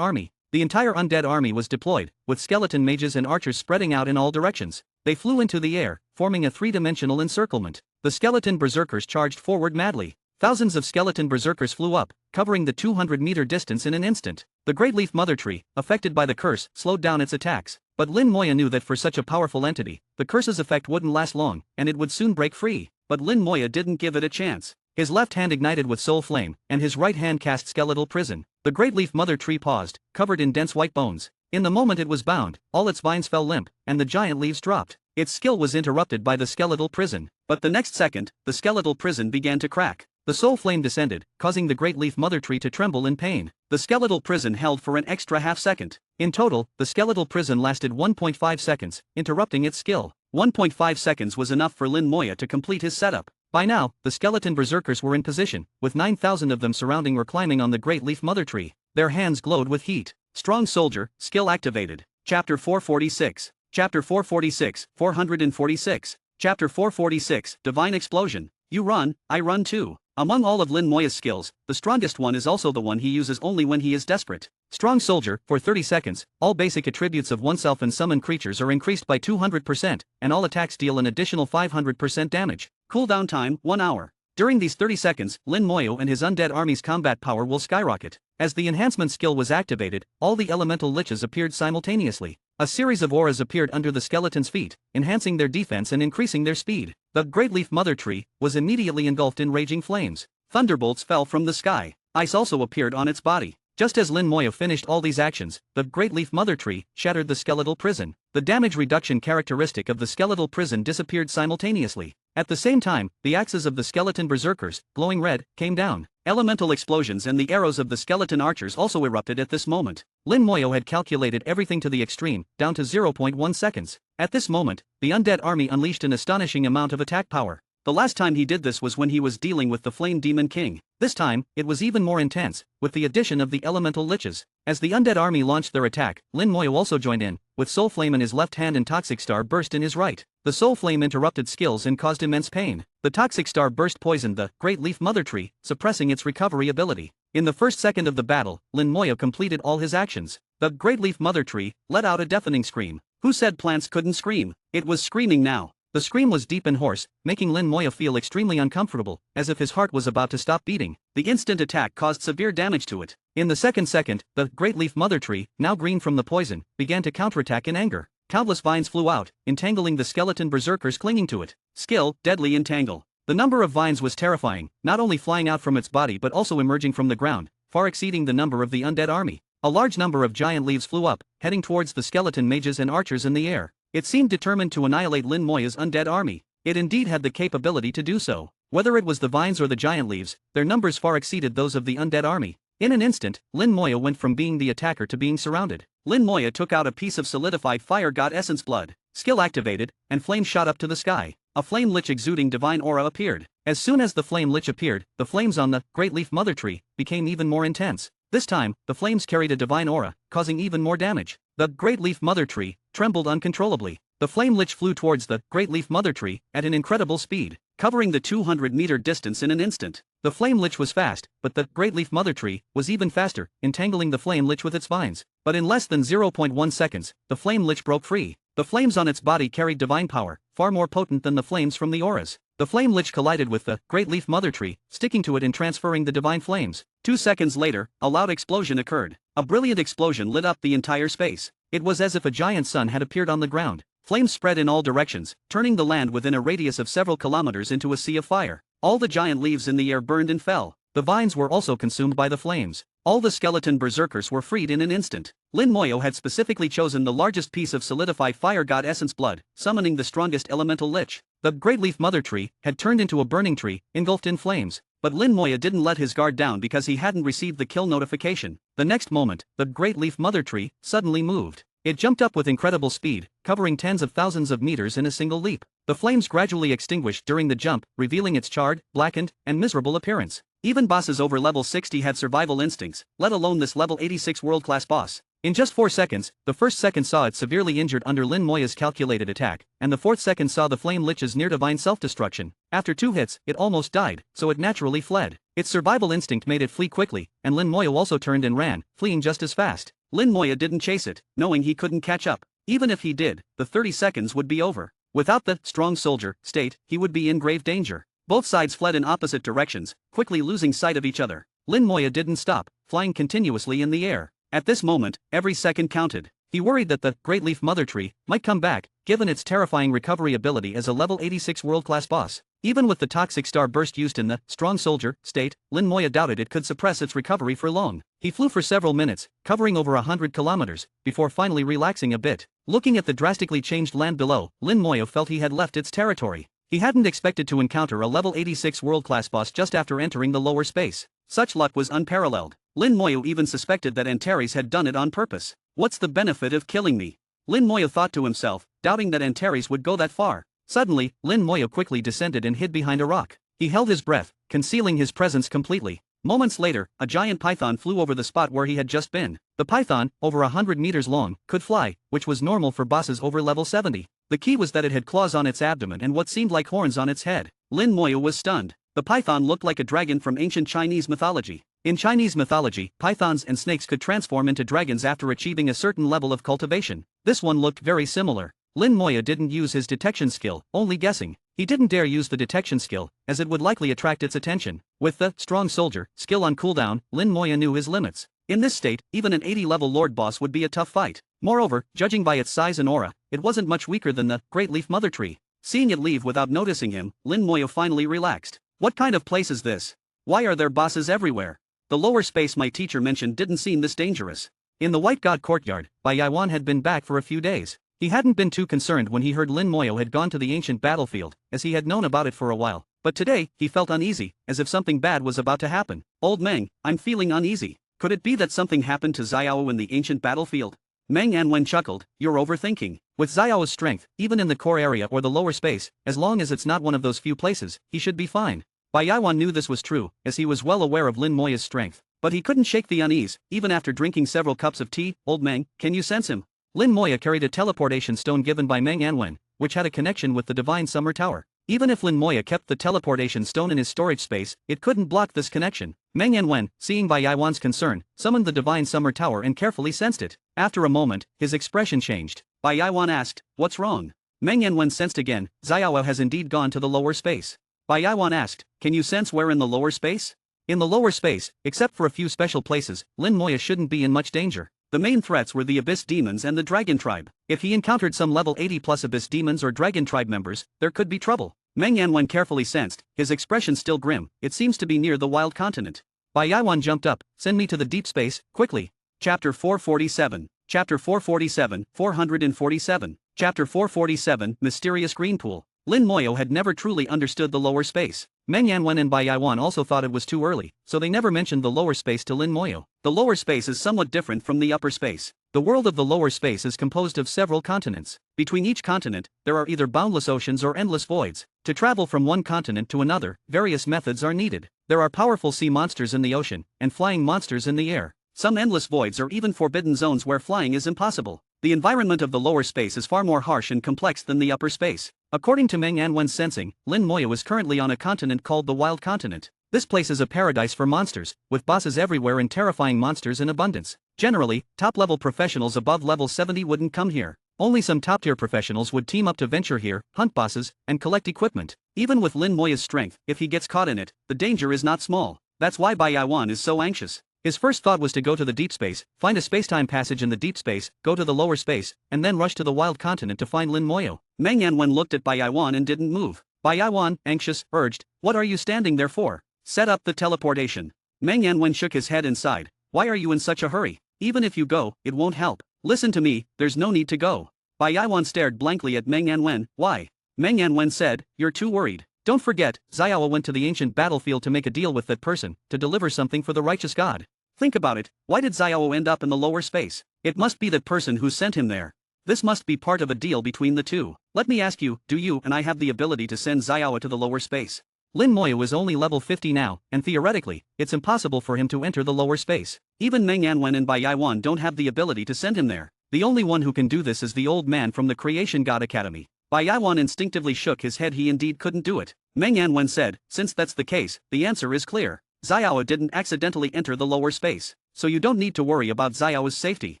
B: army. The entire undead army was deployed, with skeleton mages and archers spreading out in all directions. They flew into the air, forming a three-dimensional encirclement. The skeleton berserkers charged forward madly. Thousands of skeleton berserkers flew up, covering the 200-meter distance in an instant. The Great Leaf Mother Tree, affected by the curse, slowed down its attacks. But Lin Moyo knew that for such a powerful entity, the curse's effect wouldn't last long, and it would soon break free. But Lin Moyo didn't give it a chance. His left hand ignited with soul flame, and his right hand cast skeletal prison. The Great Leaf Mother Tree paused, covered in dense white bones. In the moment it was bound, all its vines fell limp, and the giant leaves dropped. Its skill was interrupted by the skeletal prison. But the next second, the skeletal prison began to crack. The soul flame descended, causing the Great Leaf Mother Tree to tremble in pain. The skeletal prison held for an extra half second. In total, the skeletal prison lasted 1.5 seconds, interrupting its skill. 1.5 seconds was enough for Lin Moyo to complete his setup. By now, the skeleton berserkers were in position, with 9,000 of them surrounding or climbing on the Great Leaf Mother Tree. Their hands glowed with heat. Strong soldier, skill activated. Chapter 446. Chapter 446, 446. Chapter 446, Divine Explosion. You run, I run too. Among all of Lin Moyo's skills, the strongest one is also the one he uses only when he is desperate. Strong soldier, for 30 seconds, all basic attributes of oneself and summoned creatures are increased by 200%, and all attacks deal an additional 500% damage. Cooldown time, 1 hour. During these 30 seconds, Lin Moyo and his undead army's combat power will skyrocket. As the enhancement skill was activated, all the elemental liches appeared simultaneously. A series of auras appeared under the skeleton's feet, enhancing their defense and increasing their speed. The Great Leaf Mother Tree was immediately engulfed in raging flames. Thunderbolts fell from the sky. Ice also appeared on its body. Just as Lin Moyo finished all these actions, the Great Leaf Mother Tree shattered the skeletal prison. The damage reduction characteristic of the skeletal prison disappeared simultaneously. At the same time, the axes of the skeleton berserkers, glowing red, came down. Elemental explosions and the arrows of the skeleton archers also erupted at this moment. Lin Moyo had calculated everything to the extreme, down to 0.1 seconds. At this moment, the undead army unleashed an astonishing amount of attack power. The last time he did this was when he was dealing with the Flame Demon King. This time, it was even more intense, with the addition of the elemental liches. As the undead army launched their attack, Lin Moyo also joined in, with Soul Flame in his left hand and Toxic Star burst in his right. The Soul Flame interrupted skills and caused immense pain. The Toxic Star burst poisoned the Great Leaf Mother Tree, suppressing its recovery ability. In the first second of the battle, Lin Moyo completed all his actions. The Great Leaf Mother Tree let out a deafening scream. Who said plants couldn't scream? It was screaming now. The scream was deep and hoarse, making Lin Moyo feel extremely uncomfortable, as if his heart was about to stop beating. The instant attack caused severe damage to it. In the second, the Great Leaf Mother Tree, now green from the poison, began to counterattack in anger. Countless vines flew out, entangling the skeleton berserkers clinging to it. Skill, Deadly Entangle. The number of vines was terrifying, not only flying out from its body but also emerging from the ground, far exceeding the number of the undead army. A large number of giant leaves flew up, heading towards the skeleton mages and archers in the air. It seemed determined to annihilate Lin Moya's undead army. It indeed had the capability to do so. Whether it was the vines or the giant leaves, their numbers far exceeded those of the undead army. In an instant, Lin Moya went from being the attacker to being surrounded. Lin Moya took out a piece of solidified fire god essence blood. Skill activated, and flame shot up to the sky. A flame lich exuding divine aura appeared. As soon as the flame lich appeared, the flames on the Great Leaf Mother Tree became even more intense. This time, the flames carried a divine aura, causing even more damage. The Great Leaf Mother Tree trembled uncontrollably. The flame lich flew towards the Great Leaf Mother Tree at an incredible speed, covering the 200-meter distance in an instant. The flame lich was fast, but the Great Leaf Mother Tree was even faster, entangling the flame lich with its vines. But in less than 0.1 seconds, the flame lich broke free. The flames on its body carried divine power, far more potent than the flames from the auras. The flame lich collided with the Great Leaf Mother Tree, sticking to it and transferring the divine flames. 2 seconds later, a loud explosion occurred. A brilliant explosion lit up the entire space. It was as if a giant sun had appeared on the ground. Flames spread in all directions, turning the land within a radius of several kilometers into a sea of fire. All the giant leaves in the air burned and fell. The vines were also consumed by the flames. All the skeleton berserkers were freed in an instant. Lin Moyo had specifically chosen the largest piece of solidified fire god essence blood, summoning the strongest elemental lich. The Great Leaf Mother Tree had turned into a burning tree, engulfed in flames. But Lin Moya didn't let his guard down because he hadn't received the kill notification. The next moment, the Great Leaf Mother Tree suddenly moved. It jumped up with incredible speed, covering tens of thousands of meters in a single leap. The flames gradually extinguished during the jump, revealing its charred, blackened, and miserable appearance. Even bosses over level 60 had survival instincts, let alone this level 86 world-class boss. In just 4 seconds, the first second saw it severely injured under Lin Moya's calculated attack, and the fourth second saw the flame lich's near-divine self-destruction. After 2 hits, it almost died, so it naturally fled. Its survival instinct made it flee quickly, and Lin Moya also turned and ran, fleeing just as fast. Lin Moya didn't chase it, knowing he couldn't catch up. Even if he did, the 30 seconds would be over. Without the strong soldier state, he would be in grave danger. Both sides fled in opposite directions, quickly losing sight of each other. Lin Moya didn't stop, flying continuously in the air. At this moment, every second counted. He worried that the Great Leaf Mother Tree might come back, given its terrifying recovery ability as a level 86 world-class boss. Even with the toxic star burst used in the strong soldier state, Lin Moya doubted it could suppress its recovery for long. He flew for several minutes, covering over 100 kilometers, before finally relaxing a bit. Looking at the drastically changed land below, Lin Moya felt he had left its territory. He hadn't expected to encounter a level 86 world-class boss just after entering the lower space. Such luck was unparalleled. Lin Moya even suspected that Antares had done it on purpose. What's the benefit of killing me? Lin Moya thought to himself, doubting that Antares would go that far. Suddenly, Lin Moya quickly descended and hid behind a rock. He held his breath, concealing his presence completely. Moments later, a giant python flew over the spot where he had just been. The python, over 100 meters long, could fly, which was normal for bosses over level 70. The key was that it had claws on its abdomen and what seemed like horns on its head. Lin Moya was stunned. The python looked like a dragon from ancient Chinese mythology. In Chinese mythology, pythons and snakes could transform into dragons after achieving a certain level of cultivation. This one looked very similar. Lin Moya didn't use his detection skill, only guessing. He didn't dare use the detection skill, as it would likely attract its attention. With the strong soldier skill on cooldown, Lin Moya knew his limits. In this state, even an 80-level Lord boss would be a tough fight. Moreover, judging by its size and aura, it wasn't much weaker than the Great Leaf Mother Tree. Seeing it leave without noticing him, Lin Moya finally relaxed. What kind of place is this? Why are there bosses everywhere? The lower space my teacher mentioned didn't seem this dangerous. In the White God Courtyard, Bai Yaiwan had been back for a few days. He hadn't been too concerned when he heard Lin Moya had gone to the ancient battlefield, as he had known about it for a while. But today, he felt uneasy, as if something bad was about to happen. Old Meng, I'm feeling uneasy. Could it be that something happened to Xiao in the ancient battlefield? Meng Anwen chuckled, you're overthinking. With Xiao's strength, even in the core area or the lower space, as long as it's not one of those few places, he should be fine. Bai Yaiwan knew this was true, as he was well aware of Lin Moya's strength. But he couldn't shake the unease, even after drinking several cups of tea. Old Meng, can you sense him? Lin Moya carried a teleportation stone given by Meng Anwen, which had a connection with the Divine Summer Tower. Even if Lin Moya kept the teleportation stone in his storage space, it couldn't block this connection. Meng Anwen, seeing Bai Yaiwan's concern, summoned the Divine Summer Tower and carefully sensed it. After a moment, his expression changed. Bai Yaiwan asked, what's wrong? Meng Anwen sensed again, Xiao has indeed gone to the lower space. Bai Yaiwan asked, can you sense where in the lower space? In the lower space, except for a few special places, Lin Moya shouldn't be in much danger. The main threats were the Abyss Demons and the Dragon Tribe. If he encountered some level 80+ Abyss Demons or Dragon Tribe members, there could be trouble. Meng Yanwen carefully sensed, his expression still grim, it seems to be near the Wild Continent. Bai Yaiwan jumped up. Send me to the deep space, quickly. Chapter 447. Chapter 447, 447. Chapter 447, Mysterious Green Pool. Lin Moyo had never truly understood the lower space. Meng Yanwen and Bai Yaiwan also thought it was too early, so they never mentioned the lower space to Lin Moyo. The lower space is somewhat different from the upper space. The world of the lower space is composed of several continents. Between each continent, there are either boundless oceans or endless voids. To travel from one continent to another, various methods are needed. There are powerful sea monsters in the ocean, and flying monsters in the air. Some endless voids or even forbidden zones where flying is impossible. The environment of the lower space is far more harsh and complex than the upper space. According to Meng Yanwen's sensing, Lin Moyo is currently on a continent called the Wild Continent. This place is a paradise for monsters, with bosses everywhere and terrifying monsters in abundance. Generally, top-level professionals above level 70 wouldn't come here. Only some top-tier professionals would team up to venture here, hunt bosses, and collect equipment. Even with Lin Moyo's strength, if he gets caught in it, the danger is not small. That's why Bai Yaiwan is so anxious. His first thought was to go to the deep space, find a space-time passage in the deep space, go to the lower space, and then rush to the Wild Continent to find Lin Moyo. Meng Yanwen looked at Bai Yaiwan and didn't move. Bai Yaiwan, anxious, urged, "What are you standing there for? Set up the teleportation." Meng Yanwen shook his head and sighed. "Why are you in such a hurry? Even if you go, it won't help. Listen to me, there's no need to go." Bai Yaiwan stared blankly at Meng Yanwen. "Why?" Meng Yanwen said, "You're too worried. Don't forget, Xiao went to the ancient battlefield to make a deal with that person, to deliver something for the righteous god. Think about it, why did Xiao end up in the lower space? It must be that person who sent him there. This must be part of a deal between the two. Let me ask you, do you and I have the ability to send Xiao to the lower space?" Lin Moyo is only level 50 now, and theoretically, it's impossible for him to enter the lower space. Even Meng Yanwen and Bai Yaiwan don't have the ability to send him there. The only one who can do this is the old man from the Creation God Academy. Bai Yaiwan instinctively shook his head. He indeed couldn't do it. Meng Yanwen said, "Since that's the case, the answer is clear. Xiao didn't accidentally enter the lower space, so you don't need to worry about Xiao's safety.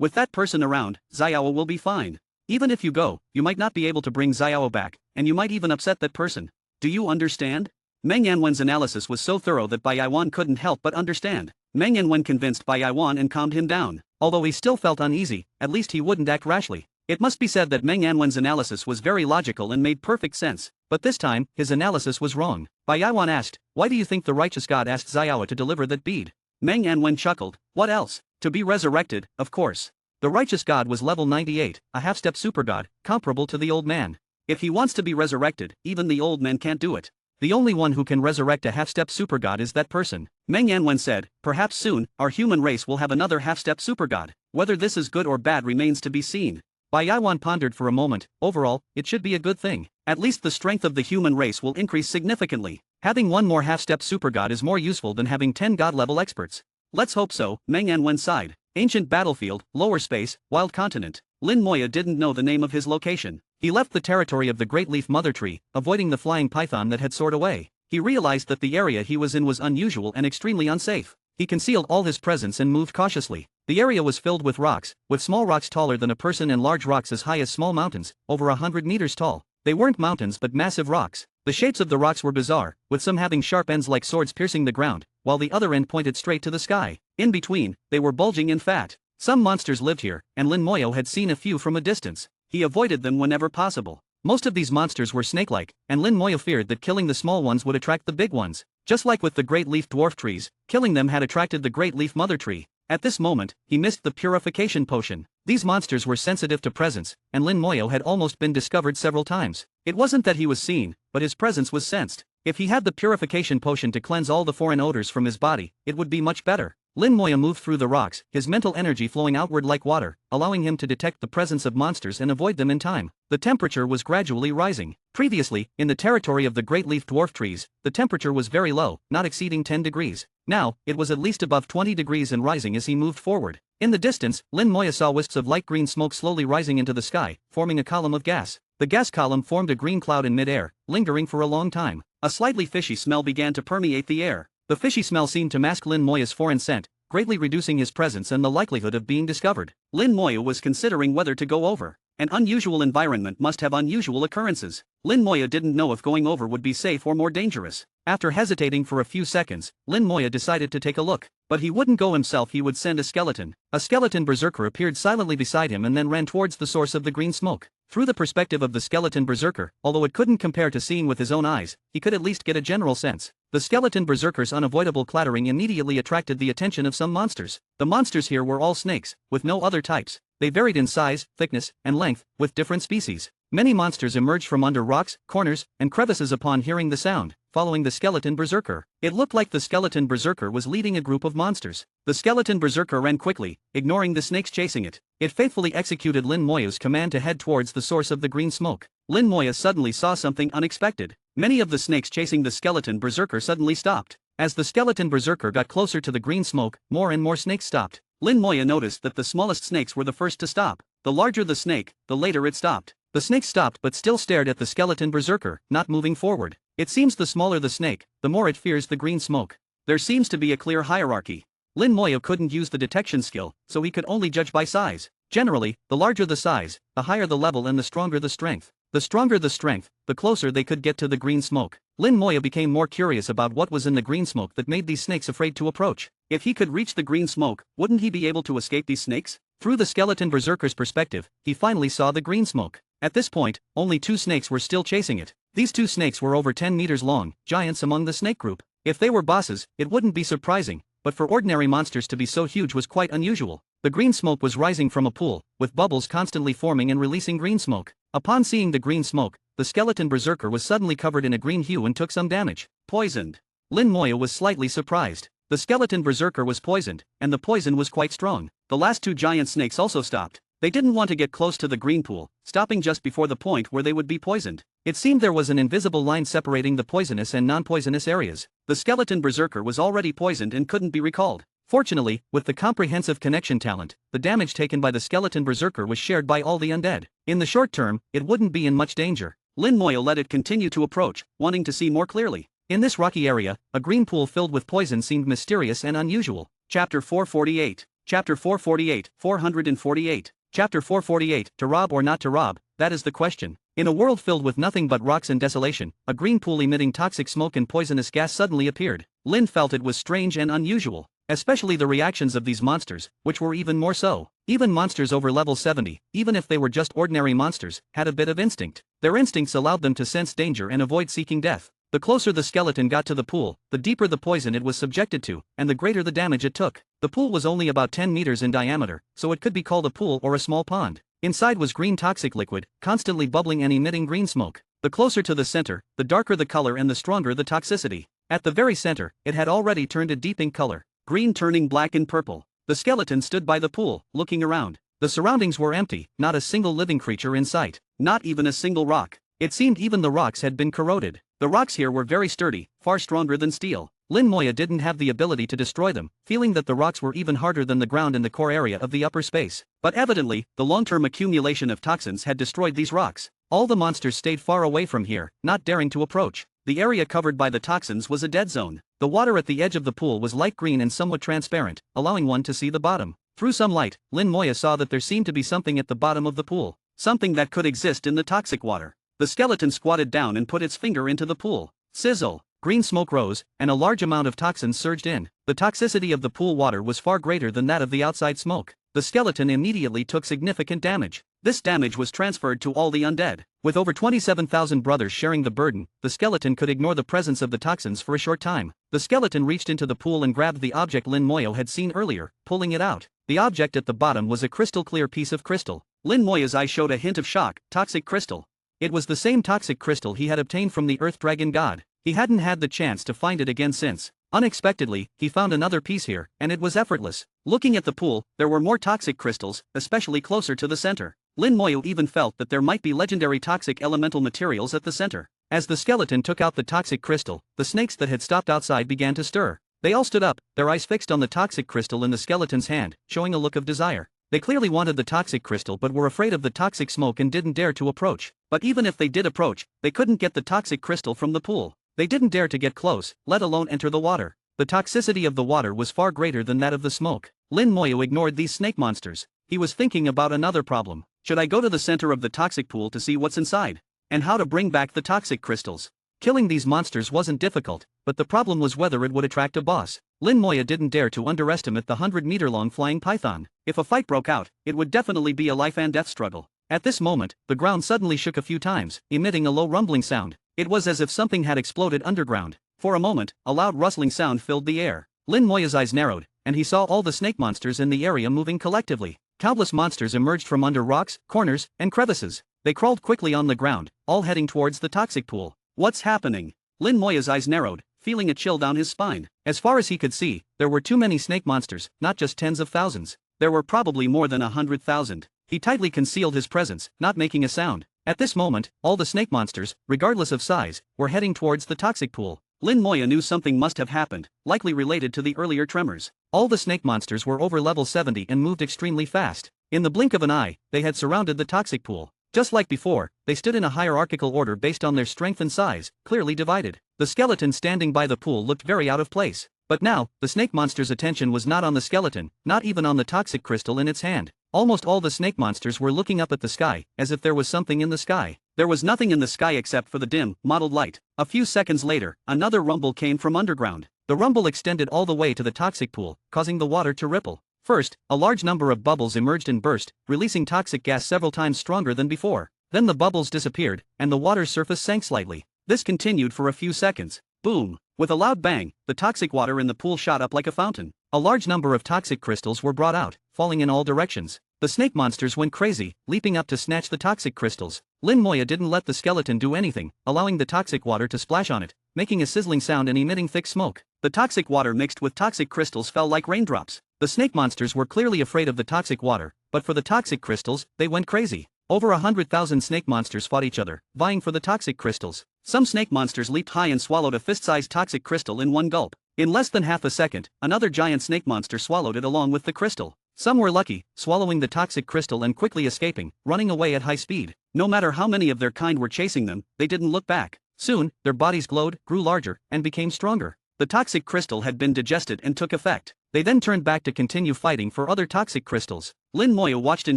B: With that person around, Xiao will be fine. Even if you go, you might not be able to bring Xiao back, and you might even upset that person. Do you understand?" Meng Yanwen's analysis was so thorough that Bai Yaiwan couldn't help but understand. Meng Yanwen convinced Bai Yaiwan and calmed him down. Although he still felt uneasy, at least he wouldn't act rashly. It must be said that Meng Yanwen's analysis was very logical and made perfect sense, but this time, his analysis was wrong. Bai Yaiwan asked, "Why do you think the righteous god asked Xiao to deliver that bead?" Meng Yanwen chuckled, "What else? To be resurrected, of course. The righteous god was level 98, a half-step supergod, comparable to the old man. If he wants to be resurrected, even the old man can't do it. The only one who can resurrect a half-step supergod is that person." Meng Yanwen said, "Perhaps soon, our human race will have another half-step supergod. Whether this is good or bad remains to be seen." Bai Yaiwan pondered for a moment. Overall, it should be a good thing. At least the strength of the human race will increase significantly. Having one more half-step supergod is more useful than having 10 god-level experts. Let's hope so. Meng Yanwen sighed. Ancient battlefield, lower space, wild continent. Lin Moyo didn't know the name of his location. He left the territory of the Great Leaf Mother Tree, avoiding the flying python that had soared away. He realized that the area he was in was unusual and extremely unsafe. He concealed all his presence and moved cautiously. The area was filled with rocks, with small rocks taller than a person and large rocks as high as small mountains, over 100 meters tall. They weren't mountains but massive rocks. The shapes of the rocks were bizarre, with some having sharp ends like swords piercing the ground, while the other end pointed straight to the sky. In between, they were bulging and fat. Some monsters lived here, and Lin Moyo had seen a few from a distance. He avoided them whenever possible. Most of these monsters were snake-like, and Lin Moyo feared that killing the small ones would attract the big ones. Just like with the great leaf dwarf trees, killing them had attracted the great leaf mother tree. At this moment, he missed the purification potion. These monsters were sensitive to presence, and Lin Moyo had almost been discovered several times. It wasn't that he was seen, but his presence was sensed. If he had the purification potion to cleanse all the foreign odors from his body, it would be much better. Lin Moyo moved through the rocks, his mental energy flowing outward like water, allowing him to detect the presence of monsters and avoid them in time. The temperature was gradually rising. Previously, in the territory of the great leaf dwarf trees, the temperature was very low, not exceeding 10 degrees. Now, it was at least above 20 degrees and rising as he moved forward. In the distance, Lin Moyo saw wisps of light green smoke slowly rising into the sky, forming a column of gas. The gas column formed a green cloud in mid-air, lingering for a long time. A slightly fishy smell began to permeate the air. The fishy smell seemed to mask Lin Moyo's foreign scent, greatly reducing his presence and the likelihood of being discovered. Lin Moyo was considering whether to go over. An unusual environment must have unusual occurrences. Lin Moyo didn't know if going over would be safe or more dangerous. After hesitating for a few seconds, Lin Moyo decided to take a look. But he wouldn't go himself, he would send a skeleton. A skeleton berserker appeared silently beside him and then ran towards the source of the green smoke. Through the perspective of the skeleton berserker, although it couldn't compare to seeing with his own eyes, he could at least get a general sense. The skeleton berserker's unavoidable clattering immediately attracted the attention of some monsters. The monsters here were all snakes, with no other types. They varied in size, thickness, and length, with different species. Many monsters emerged from under rocks, corners, and crevices upon hearing the sound, following the skeleton berserker. It looked like the skeleton berserker was leading a group of monsters. The skeleton berserker ran quickly, ignoring the snakes chasing it. It faithfully executed Lin Moya's command to head towards the source of the green smoke. Lin Moya suddenly saw something unexpected. Many of the snakes chasing the skeleton berserker suddenly stopped. As the skeleton berserker got closer to the green smoke, more and more snakes stopped. Lin Moya noticed that the smallest snakes were the first to stop. The larger the snake, the later it stopped. The snake stopped but still stared at the skeleton berserker, not moving forward. It seems the smaller the snake, the more it fears the green smoke. There seems to be a clear hierarchy. Lin Moya couldn't use the detection skill, so he could only judge by size. Generally, the larger the size, the higher the level and the stronger the strength. The stronger the strength, the closer they could get to the green smoke. Lin Moya became more curious about what was in the green smoke that made these snakes afraid to approach. If he could reach the green smoke, wouldn't he be able to escape these snakes? Through the skeleton berserker's perspective, he finally saw the green smoke. At this point, only 2 snakes were still chasing it. These 2 snakes were over 10 meters long, giants among the snake group. If they were bosses, it wouldn't be surprising, but for ordinary monsters to be so huge was quite unusual. The green smoke was rising from a pool, with bubbles constantly forming and releasing green smoke. Upon seeing the green smoke, the skeleton berserker was suddenly covered in a green hue and took some damage. Poisoned. Lin Moya was slightly surprised. The skeleton berserker was poisoned, and the poison was quite strong. The last 2 giant snakes also stopped. They didn't want to get close to the green pool, stopping just before the point where they would be poisoned. It seemed there was an invisible line separating the poisonous and non-poisonous areas. The skeleton berserker was already poisoned and couldn't be recalled. Fortunately, with the comprehensive connection talent, the damage taken by the skeleton berserker was shared by all the undead. In the short term, it wouldn't be in much danger. Lin Moya let it continue to approach, wanting to see more clearly. In this rocky area, a green pool filled with poison seemed mysterious and unusual. Chapter 448. Chapter 448, 448. Chapter 448, to rob or not to rob, that is the question. In a world filled with nothing but rocks and desolation, a green pool emitting toxic smoke and poisonous gas suddenly appeared. Lin felt it was strange and unusual. Especially the reactions of these monsters, which were even more so. Even monsters over level 70, even if they were just ordinary monsters, had a bit of instinct. Their instincts allowed them to sense danger and avoid seeking death. The closer the skeleton got to the pool, the deeper the poison it was subjected to, and the greater the damage it took. The pool was only about 10 meters in diameter, so it could be called a pool or a small pond. Inside was green toxic liquid, constantly bubbling and emitting green smoke. The closer to the center, the darker the color and the stronger the toxicity. At the very center, it had already turned a deep ink color. Green turning black and purple. The skeleton stood by the pool, looking around. The surroundings were empty, not a single living creature in sight. Not even a single rock. It seemed even the rocks had been corroded. The rocks here were very sturdy, far stronger than steel. Lin Moya didn't have the ability to destroy them, feeling that the rocks were even harder than the ground in the core area of the upper space. But evidently, the long-term accumulation of toxins had destroyed these rocks. All the monsters stayed far away from here, not daring to approach. The area covered by the toxins was a dead zone. The water at the edge of the pool was light green and somewhat transparent, allowing one to see the bottom. Through some light, Lin Moya saw that there seemed to be something at the bottom of the pool. Something that could exist in the toxic water. The skeleton squatted down and put its finger into the pool. Sizzle. Green smoke rose, and a large amount of toxins surged in. The toxicity of the pool water was far greater than that of the outside smoke. The skeleton immediately took significant damage. This damage was transferred to all the undead. With over 27,000 brothers sharing the burden, the skeleton could ignore the presence of the toxins for a short time. The skeleton reached into the pool and grabbed the object Lin Moya had seen earlier, pulling it out. The object at the bottom was a crystal-clear piece of crystal. Lin Moya's eye showed a hint of shock. Toxic crystal. It was the same toxic crystal he had obtained from the Earth Dragon God. He hadn't had the chance to find it again since. Unexpectedly, he found another piece here, and it was effortless. Looking at the pool, there were more toxic crystals, especially closer to the center. Lin Moya even felt that there might be legendary toxic elemental materials at the center. As the skeleton took out the toxic crystal, the snakes that had stopped outside began to stir. They all stood up, their eyes fixed on the toxic crystal in the skeleton's hand, showing a look of desire. They clearly wanted the toxic crystal but were afraid of the toxic smoke and didn't dare to approach. But even if they did approach, they couldn't get the toxic crystal from the pool. They didn't dare to get close, let alone enter the water. The toxicity of the water was far greater than that of the smoke. Lin Moya ignored these snake monsters. He was thinking about another problem. Should I go to the center of the toxic pool to see what's inside? And how to bring back the toxic crystals? Killing these monsters wasn't difficult, but the problem was whether it would attract a boss. Lin Moya didn't dare to underestimate the 100-meter-long flying python. If a fight broke out, it would definitely be a life-and-death struggle. At this moment, the ground suddenly shook a few times, emitting a low rumbling sound. It was as if something had exploded underground. For a moment, a loud rustling sound filled the air. Lin Moya's eyes narrowed, and he saw all the snake monsters in the area moving collectively. Countless monsters emerged from under rocks, corners, and crevices. They crawled quickly on the ground, all heading towards the toxic pool. What's happening? Lin Moya's eyes narrowed, feeling a chill down his spine. As far as he could see, there were too many snake monsters, not just tens of thousands. There were probably more than 100,000. He tightly concealed his presence, not making a sound. At this moment, all the snake monsters, regardless of size, were heading towards the toxic pool. Lin Moya knew something must have happened, likely related to the earlier tremors. All the snake monsters were over level 70 and moved extremely fast. In the blink of an eye, they had surrounded the toxic pool. Just like before, they stood in a hierarchical order based on their strength and size, clearly divided. The skeleton standing by the pool looked very out of place. But now, the snake monster's attention was not on the skeleton, not even on the toxic crystal in its hand. Almost all the snake monsters were looking up at the sky, as if there was something in the sky. There was nothing in the sky except for the dim, mottled light. A few seconds later, another rumble came from underground. The rumble extended all the way to the toxic pool, causing the water to ripple. First, a large number of bubbles emerged and burst, releasing toxic gas several times stronger than before. Then the bubbles disappeared, and the water's surface sank slightly. This continued for a few seconds. Boom! With a loud bang, the toxic water in the pool shot up like a fountain. A large number of toxic crystals were brought out, falling in all directions. The snake monsters went crazy, leaping up to snatch the toxic crystals. Lin Moya didn't let the skeleton do anything, allowing the toxic water to splash on it, making a sizzling sound and emitting thick smoke. The toxic water mixed with toxic crystals fell like raindrops. The snake monsters were clearly afraid of the toxic water, but for the toxic crystals, they went crazy. Over 100,000 snake monsters fought each other, vying for the toxic crystals. Some snake monsters leaped high and swallowed a fist-sized toxic crystal in one gulp. In less than half a second, another giant snake monster swallowed it along with the crystal. Some were lucky, swallowing the toxic crystal and quickly escaping, running away at high speed. No matter how many of their kind were chasing them, they didn't look back. Soon, their bodies glowed, grew larger, and became stronger. The toxic crystal had been digested and took effect. They then turned back to continue fighting for other toxic crystals. Lin Moya watched in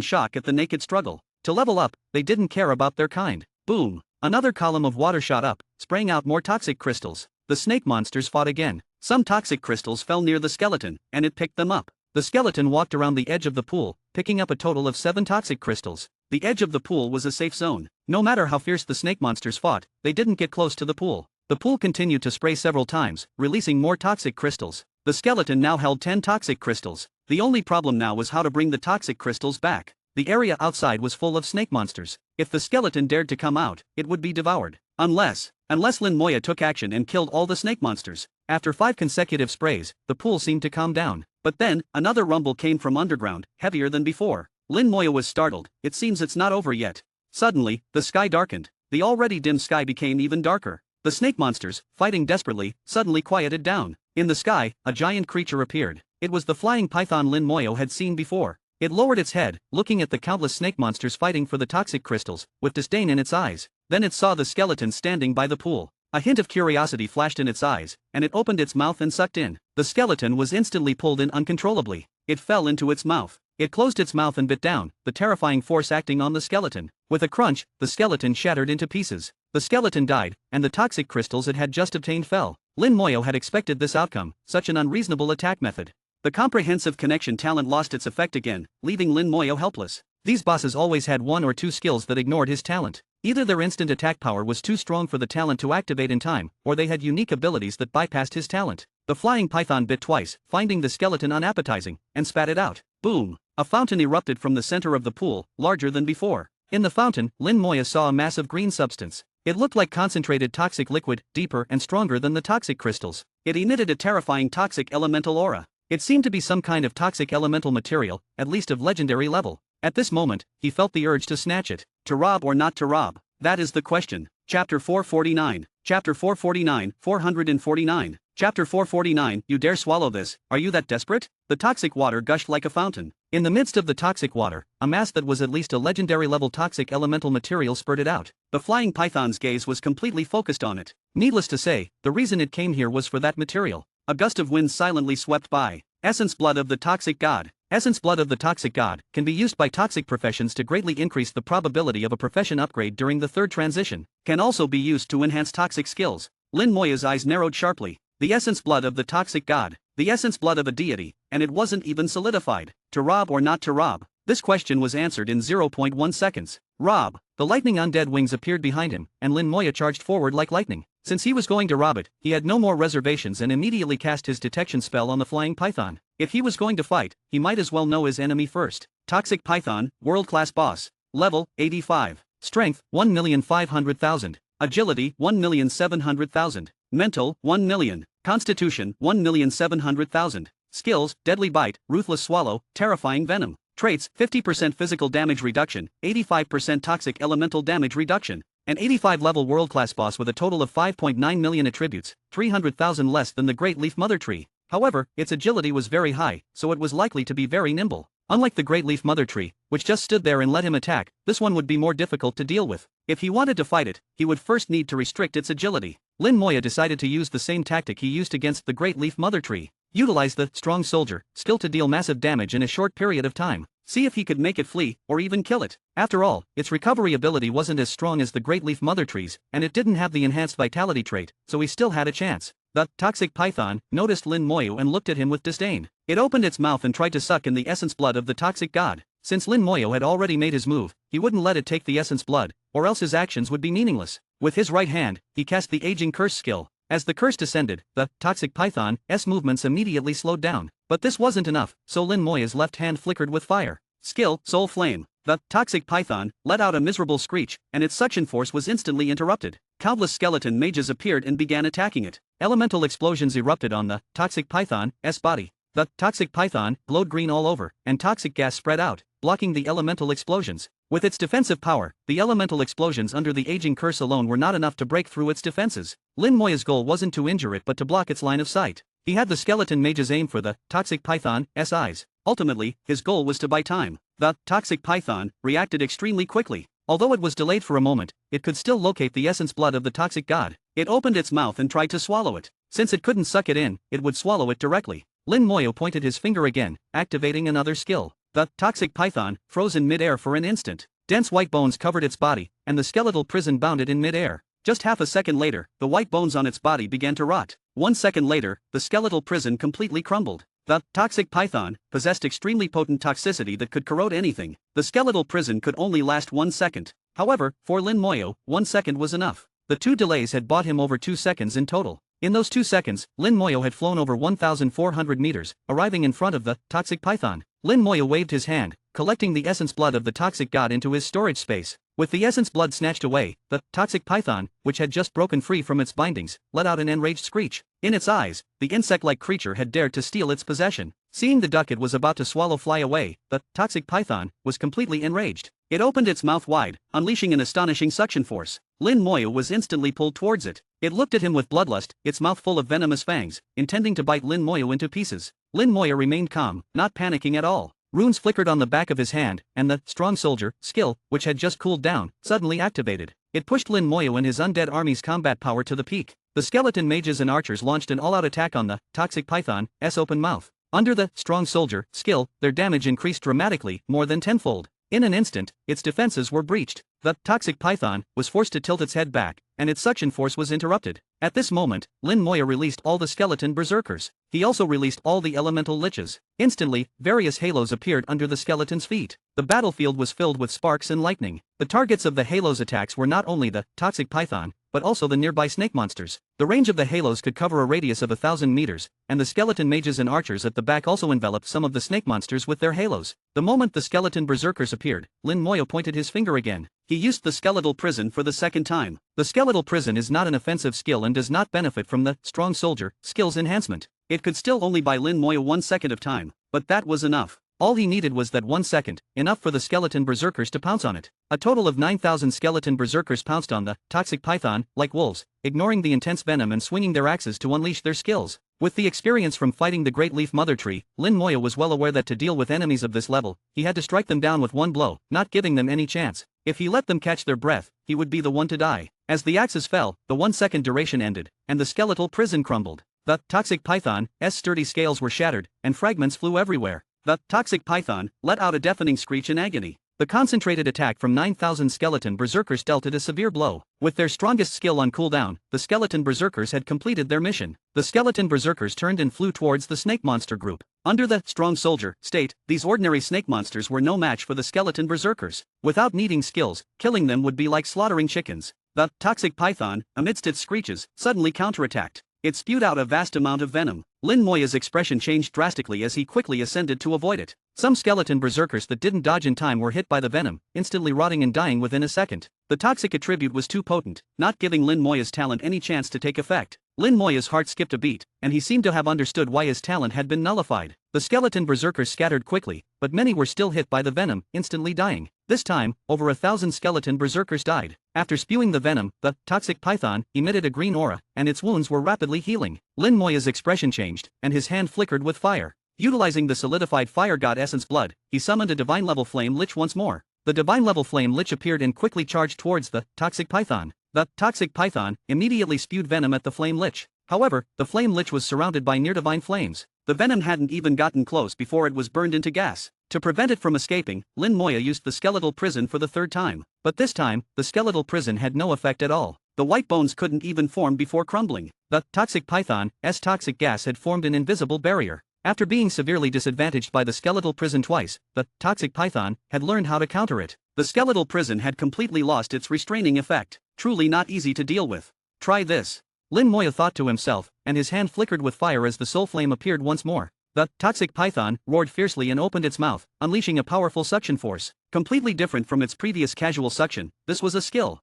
B: shock at the naked struggle. To level up, they didn't care about their kind. Boom! Another column of water shot up, spraying out more toxic crystals. The snake monsters fought again. Some toxic crystals fell near the skeleton, and it picked them up. The skeleton walked around the edge of the pool, picking up a total of 7 toxic crystals. The edge of the pool was a safe zone. No matter how fierce the snake monsters fought, they didn't get close to the pool. The pool continued to spray several times, releasing more toxic crystals. The skeleton now held 10 toxic crystals. The only problem now was how to bring the toxic crystals back. The area outside was full of snake monsters. If the skeleton dared to come out, it would be devoured. Unless Lin Moya took action and killed all the snake monsters. After 5 consecutive sprays, the pool seemed to calm down. But then, another rumble came from underground, heavier than before. Lin Moya was startled. It seems it's not over yet. Suddenly, the sky darkened. The already dim sky became even darker. The snake monsters, fighting desperately, suddenly quieted down. In the sky, a giant creature appeared. It was the flying python Lin Moya had seen before. It lowered its head, looking at the countless snake monsters fighting for the toxic crystals, with disdain in its eyes. Then it saw the skeleton standing by the pool. A hint of curiosity flashed in its eyes, and it opened its mouth and sucked in. The skeleton was instantly pulled in uncontrollably. It fell into its mouth. It closed its mouth and bit down, the terrifying force acting on the skeleton. With a crunch, the skeleton shattered into pieces. The skeleton died, and the toxic crystals it had just obtained fell. Lin Moya had expected this outcome, such an unreasonable attack method. The comprehensive connection talent lost its effect again, leaving Lin Moya helpless. These bosses always had 1 or 2 skills that ignored his talent. Either their instant attack power was too strong for the talent to activate in time, or they had unique abilities that bypassed his talent. The flying python bit twice, finding the skeleton unappetizing, and spat it out. Boom! A fountain erupted from the center of the pool, larger than before. In the fountain, Lin Moya saw a mass of green substance. It looked like concentrated toxic liquid, deeper and stronger than the toxic crystals. It emitted a terrifying toxic elemental aura. It seemed to be some kind of toxic elemental material, at least of legendary level. At this moment, he felt the urge to snatch it. To rob or not to rob? That is the question. Chapter 449. Chapter 449, 449. Chapter 449. You dare swallow this? Are you that desperate? The toxic water gushed like a fountain. In the midst of the toxic water, a mass that was at least a legendary level toxic elemental material spurted out. The flying python's gaze was completely focused on it. Needless to say, the reason it came here was for that material. A gust of wind silently swept by. Essence blood of the toxic god. Essence blood of the toxic god can be used by toxic professions to greatly increase the probability of a profession upgrade during the 3rd transition. Can also be used to enhance toxic skills. Lin Moya's eyes narrowed sharply. The essence blood of the toxic god. The essence blood of a deity, and it wasn't even solidified. To rob or not to rob? This question was answered in zero point 0.1 seconds. Rob. The lightning undead wings appeared behind him, and Lin Moya charged forward like lightning. Since he was going to rob it, he had no more reservations and immediately cast his detection spell on the flying python. If he was going to fight, he might as well know his enemy first. Toxic Python, world-class boss. Level, 85. Strength, 1,500,000. Agility, 1,700,000. Mental, 1 million. Constitution, 1,700,000. Skills, Deadly Bite, Ruthless Swallow, Terrifying Venom. Traits, 50% physical damage reduction, 85% toxic elemental damage reduction. An 85-level world-class boss with a total of 5.9 million attributes, 300,000 less than the Great Leaf Mother Tree. However, its agility was very high, so it was likely to be very nimble. Unlike the Great Leaf Mother Tree, which just stood there and let him attack, this one would be more difficult to deal with. If he wanted to fight it, he would first need to restrict its agility. Lin Moya decided to use the same tactic he used against the Great Leaf Mother Tree. Utilize the Strong Soldier skill to deal massive damage in a short period of time. See if he could make it flee, or even kill it. After all, its recovery ability wasn't as strong as the Great Leaf Mother Tree's, and it didn't have the enhanced vitality trait, so he still had a chance. The Toxic Python noticed Lin Moya and looked at him with disdain. It opened its mouth and tried to suck in the essence blood of the Toxic God. Since Lin Moya had already made his move, he wouldn't let it take the essence blood, or else his actions would be meaningless. With his right hand, he cast the Aging Curse skill. As the curse descended, the Toxic Python's movements immediately slowed down. But this wasn't enough, so Lin Moya's left hand flickered with fire. Skill, Soul Flame. The Toxic Python let out a miserable screech, and its suction force was instantly interrupted. Countless skeleton mages appeared and began attacking it. Elemental explosions erupted on the Toxic Python's body. The Toxic Python glowed green all over, and toxic gas spread out, blocking the elemental explosions. With its defensive power, the elemental explosions under the Aging Curse alone were not enough to break through its defenses. Lin Moya's goal wasn't to injure it but to block its line of sight. He had the skeleton mages aim for the Toxic Python's eyes. Ultimately, his goal was to buy time. The Toxic Python reacted extremely quickly. Although it was delayed for a moment, it could still locate the essence blood of the Toxic God. It opened its mouth and tried to swallow it. Since it couldn't suck it in, it would swallow it directly. Lin Moya pointed his finger again, activating another skill. The Toxic Python froze in mid-air for an instant. Dense white bones covered its body, and the skeletal prison bounded in mid-air. Just half a second later, the white bones on its body began to rot. 1 second later, the skeletal prison completely crumbled. The Toxic Python possessed extremely potent toxicity that could corrode anything. The skeletal prison could only last 1 second. However, for Lin Moya, 1 second was enough. The 2 delays had bought him over 2 seconds in total. In those 2 seconds, Lin Moya had flown over 1,400 meters, arriving in front of the Toxic Python. Lin Moya waved his hand, collecting the essence blood of the Toxic God into his storage space. With the essence blood snatched away, the Toxic Python, which had just broken free from its bindings, let out an enraged screech. In its eyes, the insect-like creature had dared to steal its possession. Seeing the duck it was about to swallow fly away, the Toxic Python was completely enraged. It opened its mouth wide, unleashing an astonishing suction force. Lin Moya was instantly pulled towards it. It looked at him with bloodlust, its mouth full of venomous fangs, intending to bite Lin Moya into pieces. Lin Moya remained calm, not panicking at all. Runes flickered on the back of his hand, and the Strong Soldier skill, which had just cooled down, suddenly activated. It pushed Lin Moya and his undead army's combat power to the peak. The skeleton mages and archers launched an all-out attack on the Toxic Python's open mouth. Under the Strong Soldier skill, their damage increased dramatically, more than tenfold. In an instant, its defenses were breached. The Toxic Python was forced to tilt its head back, and its suction force was interrupted. At this moment, Lin Moya released all the skeleton berserkers. He also released all the elemental liches. Instantly, various halos appeared under the skeleton's feet. The battlefield was filled with sparks and lightning. The targets of the halos' attacks were not only the Toxic Python, but also the nearby snake monsters. The range of the halos could cover a radius of 1,000 meters, and the skeleton mages and archers at the back also enveloped some of the snake monsters with their halos. The moment the skeleton berserkers appeared, Lin Moya pointed his finger again. He used the skeletal prison for the second time. The skeletal prison is not an offensive skill and does not benefit from the Strong Soldier skill's enhancement. It could still only buy Lin Moya 1 second of time, but that was enough. All he needed was that 1 second, enough for the skeleton berserkers to pounce on it. A total of 9,000 skeleton berserkers pounced on the Toxic Python, like wolves, ignoring the intense venom and swinging their axes to unleash their skills. With the experience from fighting the Great Leaf Mother Tree, Lin Moya was well aware that to deal with enemies of this level, he had to strike them down with one blow, not giving them any chance. If he let them catch their breath, he would be the one to die. As the axes fell, the 1 second duration ended, and the skeletal prison crumbled. The Toxic Python's sturdy scales were shattered, and fragments flew everywhere. The Toxic Python let out a deafening screech in agony. The concentrated attack from 9,000 skeleton berserkers dealt it a severe blow. With their strongest skill on cooldown, the skeleton berserkers had completed their mission. The skeleton berserkers turned and flew towards the snake monster group. Under the strong soldier state, these ordinary snake monsters were no match for the skeleton berserkers. Without needing skills, killing them would be like slaughtering chickens. The toxic python, amidst its screeches, suddenly counterattacked. It spewed out a vast amount of venom. Lin Moya's expression changed drastically as he quickly ascended to avoid it. Some skeleton berserkers that didn't dodge in time were hit by the venom, instantly rotting and dying within a second. The toxic attribute was too potent, not giving Lin Moya's talent any chance to take effect. Lin Moya's heart skipped a beat, and he seemed to have understood why his talent had been nullified. The skeleton berserkers scattered quickly, but many were still hit by the venom, instantly dying. This time, over 1,000 skeleton berserkers died. After spewing the venom, the toxic python emitted a green aura, and its wounds were rapidly healing. Lin Moya's expression changed, and his hand flickered with fire. Utilizing the solidified fire god essence blood, he summoned a divine level flame lich once more. The divine level flame lich appeared and quickly charged towards the toxic python. The toxic python immediately spewed venom at the flame lich. However, the flame lich was surrounded by near-divine flames. The venom hadn't even gotten close before it was burned into gas. To prevent it from escaping, Lin Moya used the skeletal prison for the third time. But this time, the skeletal prison had no effect at all. The white bones couldn't even form before crumbling. The toxic python's toxic gas had formed an invisible barrier. After being severely disadvantaged by the skeletal prison twice, the toxic python had learned how to counter it. The skeletal prison had completely lost its restraining effect. Truly not easy to deal with. Try this. Lin Moya thought to himself, and his hand flickered with fire as the soul flame appeared once more. The toxic python roared fiercely and opened its mouth, unleashing a powerful suction force. Completely different from its previous casual suction, this was a skill,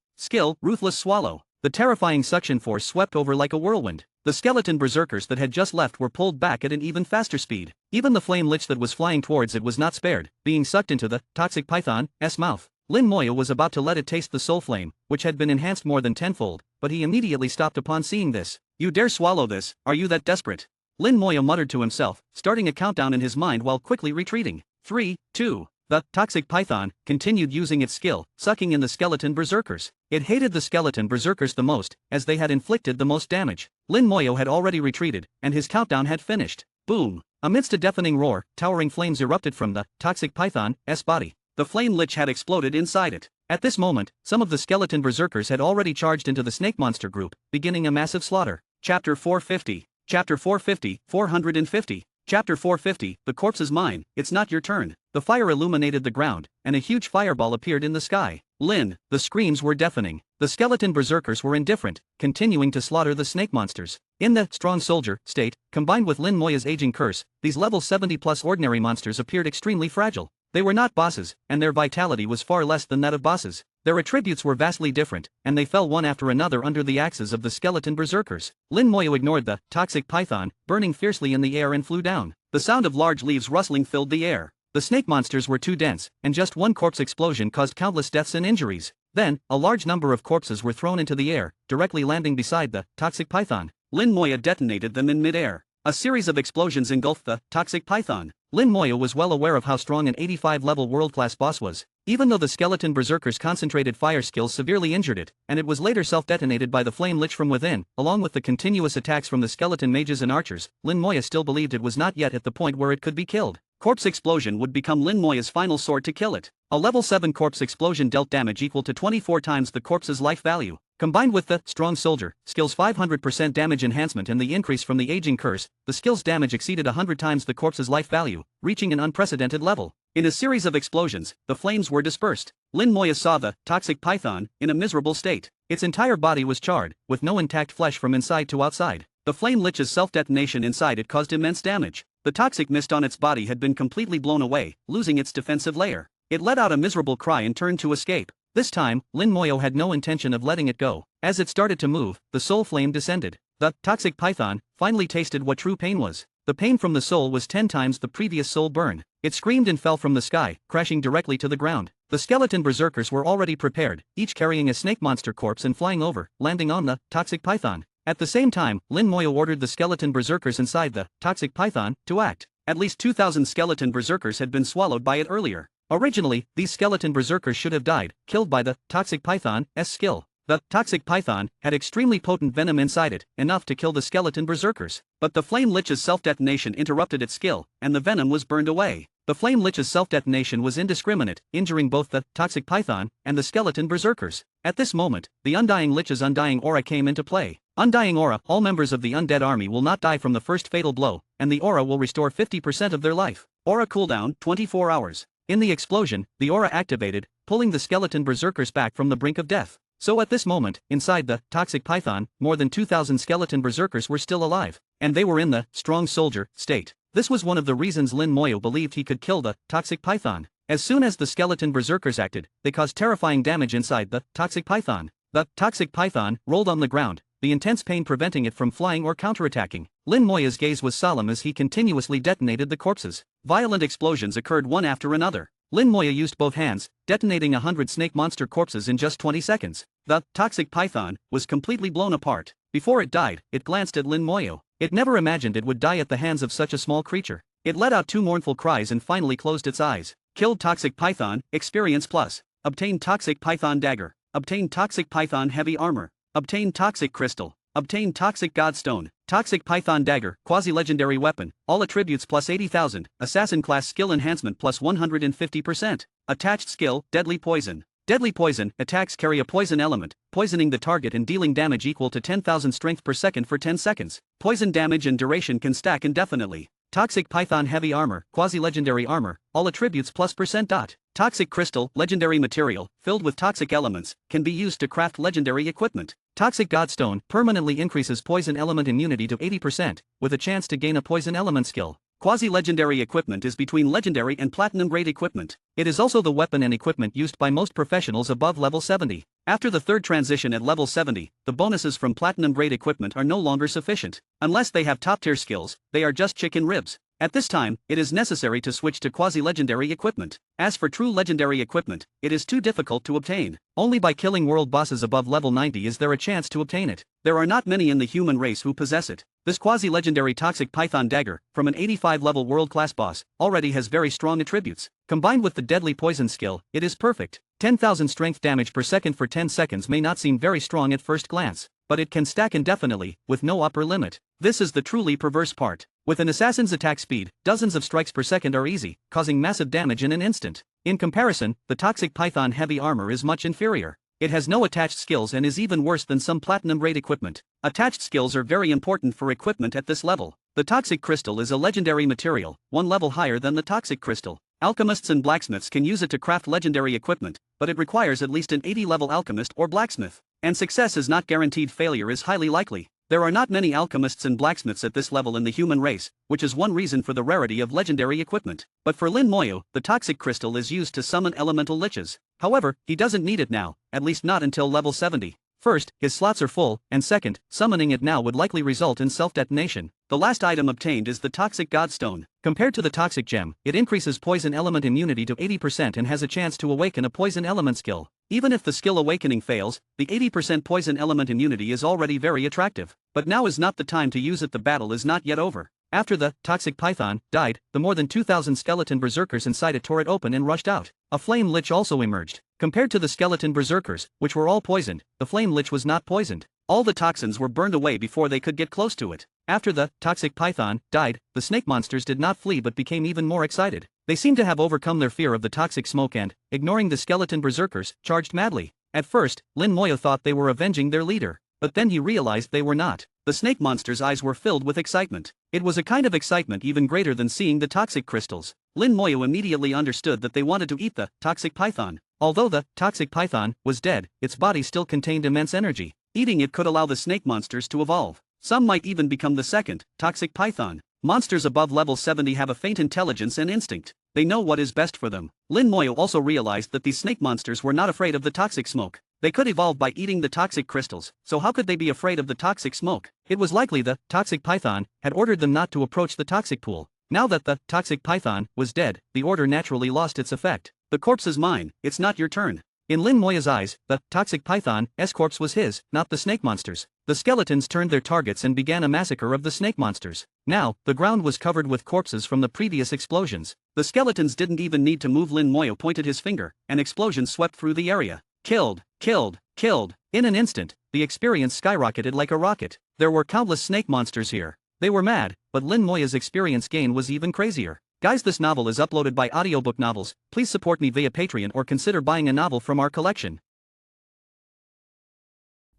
B: ruthless swallow. The terrifying suction force swept over like a whirlwind. The skeleton berserkers that had just left were pulled back at an even faster speed. Even the flame lich that was flying towards it was not spared, being sucked into the toxic python's mouth. Lin Moya was about to let it taste the soul flame, which had been enhanced more than tenfold, but he immediately stopped upon seeing this. You dare swallow this, are you that desperate? Lin Moya muttered to himself, starting a countdown in his mind while quickly retreating. 3, 2. The toxic python continued using its skill, sucking in the skeleton berserkers. It hated the skeleton berserkers the most, as they had inflicted the most damage. Lin Moya had already retreated, and his countdown had finished. Boom! Amidst a deafening roar, towering flames erupted from the toxic python's body. The flame lich had exploded inside it. At this moment, some of the skeleton berserkers had already charged into the snake monster group, beginning a massive slaughter. Chapter 450. Chapter 450, 450. Chapter 450, the corpse is mine, it's not your turn. The fire illuminated the ground, and a huge fireball appeared in the sky. Lin, the screams were deafening. The skeleton berserkers were indifferent, continuing to slaughter the snake monsters. In the strong soldier state, combined with Lin Moya's aging curse, these level 70 plus ordinary monsters appeared extremely fragile. They were not bosses, and their vitality was far less than that of bosses. Their attributes were vastly different, and they fell one after another under the axes of the skeleton berserkers. Lin Moya ignored the toxic python, burning fiercely in the air, and flew down. The sound of large leaves rustling filled the air. The snake monsters were too dense, and just one corpse explosion caused countless deaths and injuries. Then, a large number of corpses were thrown into the air, directly landing beside the toxic python. Lin Moya detonated them in mid-air. A series of explosions engulfed the toxic python. Lin Moya was well aware of how strong an 85-level world-class boss was. Even though the skeleton berserker's concentrated fire skills severely injured it, and it was later self-detonated by the flame lich from within, along with the continuous attacks from the skeleton mages and archers, Lin Moya still believed it was not yet at the point where it could be killed. Corpse explosion would become Lin Moya's final sword to kill it. A level 7 corpse explosion dealt damage equal to 24 times the corpse's life value. Combined with the strong soldier skill's 500% damage enhancement and the increase from the aging curse, the skill's damage exceeded 100 times the corpse's life value, reaching an unprecedented level. In a series of explosions, the flames were dispersed. Lin Moya saw the toxic python in a miserable state. Its entire body was charred, with no intact flesh from inside to outside. The flame lich's self-detonation inside it caused immense damage. The toxic mist on its body had been completely blown away, losing its defensive layer. It let out a miserable cry and turned to escape. This time, Lin Moya had no intention of letting it go. As it started to move, the soul flame descended. The toxic python finally tasted what true pain was. The pain from the soul was 10 times the previous soul burn. It screamed and fell from the sky, crashing directly to the ground. The skeleton berserkers were already prepared, each carrying a snake monster corpse and flying over, landing on the toxic python. At the same time, Lin Moya ordered the skeleton berserkers inside the toxic python to act. At least 2,000 skeleton berserkers had been swallowed by it earlier. Originally, these skeleton berserkers should have died, killed by the toxic python's skill. The toxic python had extremely potent venom inside it, enough to kill the skeleton berserkers. But the flame lich's self-detonation interrupted its skill, and the venom was burned away. The Flame Lich's self-detonation was indiscriminate, injuring both the toxic python and the skeleton berserkers. At this moment, the Undying Lich's Undying Aura came into play. Undying Aura: all members of the undead army will not die from the first fatal blow, and the aura will restore 50% of their life. Aura cooldown, 24 hours. In the explosion, the aura activated, pulling the skeleton berserkers back from the brink of death. So at this moment, inside the toxic python, more than 2,000 skeleton berserkers were still alive, and they were in the strong soldier state. This was one of the reasons Lin Moyo believed he could kill the toxic python. As soon as the skeleton berserkers acted, they caused terrifying damage inside the toxic python. The toxic python rolled on the ground, the intense pain preventing it from flying or counterattacking. Lin Moya's gaze was solemn as he continuously detonated the corpses. Violent explosions occurred one after another. Lin Moya used both hands, detonating 100 snake monster corpses in just 20 seconds. The toxic python was completely blown apart. Before it died, it glanced at Lin Moyo. It never imagined it would die at the hands of such a small creature. It let out 2 mournful cries and finally closed its eyes. Killed toxic python, experience plus. Obtain toxic python dagger. Obtain toxic python heavy armor. Obtain toxic crystal. Obtain toxic godstone. Toxic python dagger, quasi-legendary weapon, all attributes plus 80,000, assassin class skill enhancement plus 150%. Attached skill, deadly poison. Deadly poison, attacks carry a poison element, poisoning the target and dealing damage equal to 10,000 strength per second for 10 seconds. Poison damage and duration can stack indefinitely. Toxic python heavy armor, quasi-legendary armor, all attributes plus %. Toxic crystal, legendary material, filled with toxic elements, can be used to craft legendary equipment. Toxic godstone permanently increases poison element immunity to 80%, with a chance to gain a poison element skill. Quasi-legendary equipment is between legendary and platinum grade equipment. It is also the weapon and equipment used by most professionals above level 70. After the third transition at level 70, the bonuses from platinum grade equipment are no longer sufficient. Unless they have top tier skills, they are just chicken ribs. At this time, it is necessary to switch to quasi-legendary equipment. As for true legendary equipment, it is too difficult to obtain. Only by killing world bosses above level 90 is there a chance to obtain it. There are not many in the human race who possess it. This quasi-legendary toxic python dagger, from an 85 level world-class boss, already has very strong attributes. Combined with the deadly poison skill, it is perfect. 10,000 strength damage per second for 10 seconds may not seem very strong at first glance, but it can stack indefinitely, with no upper limit. This is the truly perverse part. With an assassin's attack speed, dozens of strikes per second are easy, causing massive damage in an instant. In comparison, the toxic python heavy armor is much inferior. It has no attached skills and is even worse than some platinum grade equipment. Attached skills are very important for equipment at this level. The toxic crystal is a legendary material, one level higher than the toxic crystal. Alchemists and blacksmiths can use it to craft legendary equipment, but it requires at least an 80 level alchemist or blacksmith. And success is not guaranteed, failure is highly likely. There are not many alchemists and blacksmiths at this level in the human race, which is one reason for the rarity of legendary equipment. But for Lin Moyo, the toxic crystal is used to summon elemental liches. However, he doesn't need it now, at least not until level 70. First, his slots are full, and second, summoning it now would likely result in self-detonation. The last item obtained is the Toxic Godstone. Compared to the Toxic Gem, it increases poison element immunity to 80% and has a chance to awaken a poison element skill. Even if the skill awakening fails, the 80% poison element immunity is already very attractive. But now is not the time to use it, the battle is not yet over. After the toxic python died, the more than 2,000 skeleton berserkers inside it tore it open and rushed out. A flame lich also emerged. Compared to the skeleton berserkers, which were all poisoned, the flame lich was not poisoned. All the toxins were burned away before they could get close to it. After the toxic python died, the snake monsters did not flee but became even more excited. They seemed to have overcome their fear of the toxic smoke and, ignoring the skeleton berserkers, charged madly. At first, Lin Moyo thought they were avenging their leader, but then he realized they were not. The snake monster's eyes were filled with excitement. It was a kind of excitement even greater than seeing the toxic crystals. Lin Moyo immediately understood that they wanted to eat the toxic python. Although the toxic python was dead, its body still contained immense energy. Eating it could allow the snake monsters to evolve. Some might even become the second toxic python. Monsters above level 70 have a faint intelligence and instinct. They know what is best for them. Lin Moyo also realized that these snake monsters were not afraid of the toxic smoke. They could evolve by eating the toxic crystals, so how could they be afraid of the toxic smoke? It was likely the toxic python had ordered them not to approach the toxic pool. Now that the toxic python was dead, the order naturally lost its effect. The corpse is mine, it's not your turn. In Lin Moya's eyes, the toxic python's corpse was his, not the snake monsters. The skeletons turned their targets and began a massacre of the snake monsters. Now, the ground was covered with corpses from the previous explosions. The skeletons didn't even need to move. Lin Moyo pointed his finger, and explosions swept through the area. Killed, killed, killed. In an instant, the experience skyrocketed like a rocket. There were countless snake monsters here. They were mad, but Lin Moya's experience gain was even crazier. Guys, this novel is uploaded by Audiobook Novels. Please support me via Patreon or consider buying a novel from our collection.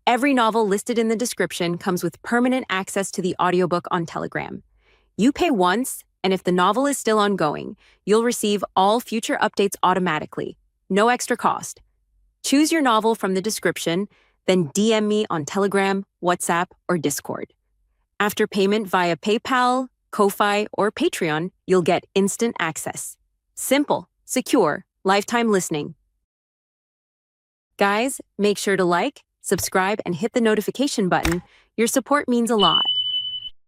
A: Every novel listed in the description comes with permanent access to the audiobook on Telegram. You pay once, and if the novel is still ongoing, you'll receive all future updates automatically. No extra cost. Choose your novel from the description, then DM me on Telegram, WhatsApp, or Discord. After payment via PayPal, Ko-Fi, or Patreon, you'll get instant access. Simple, secure, lifetime listening. Guys, make sure to like, subscribe, and hit the notification button. Your support means a lot.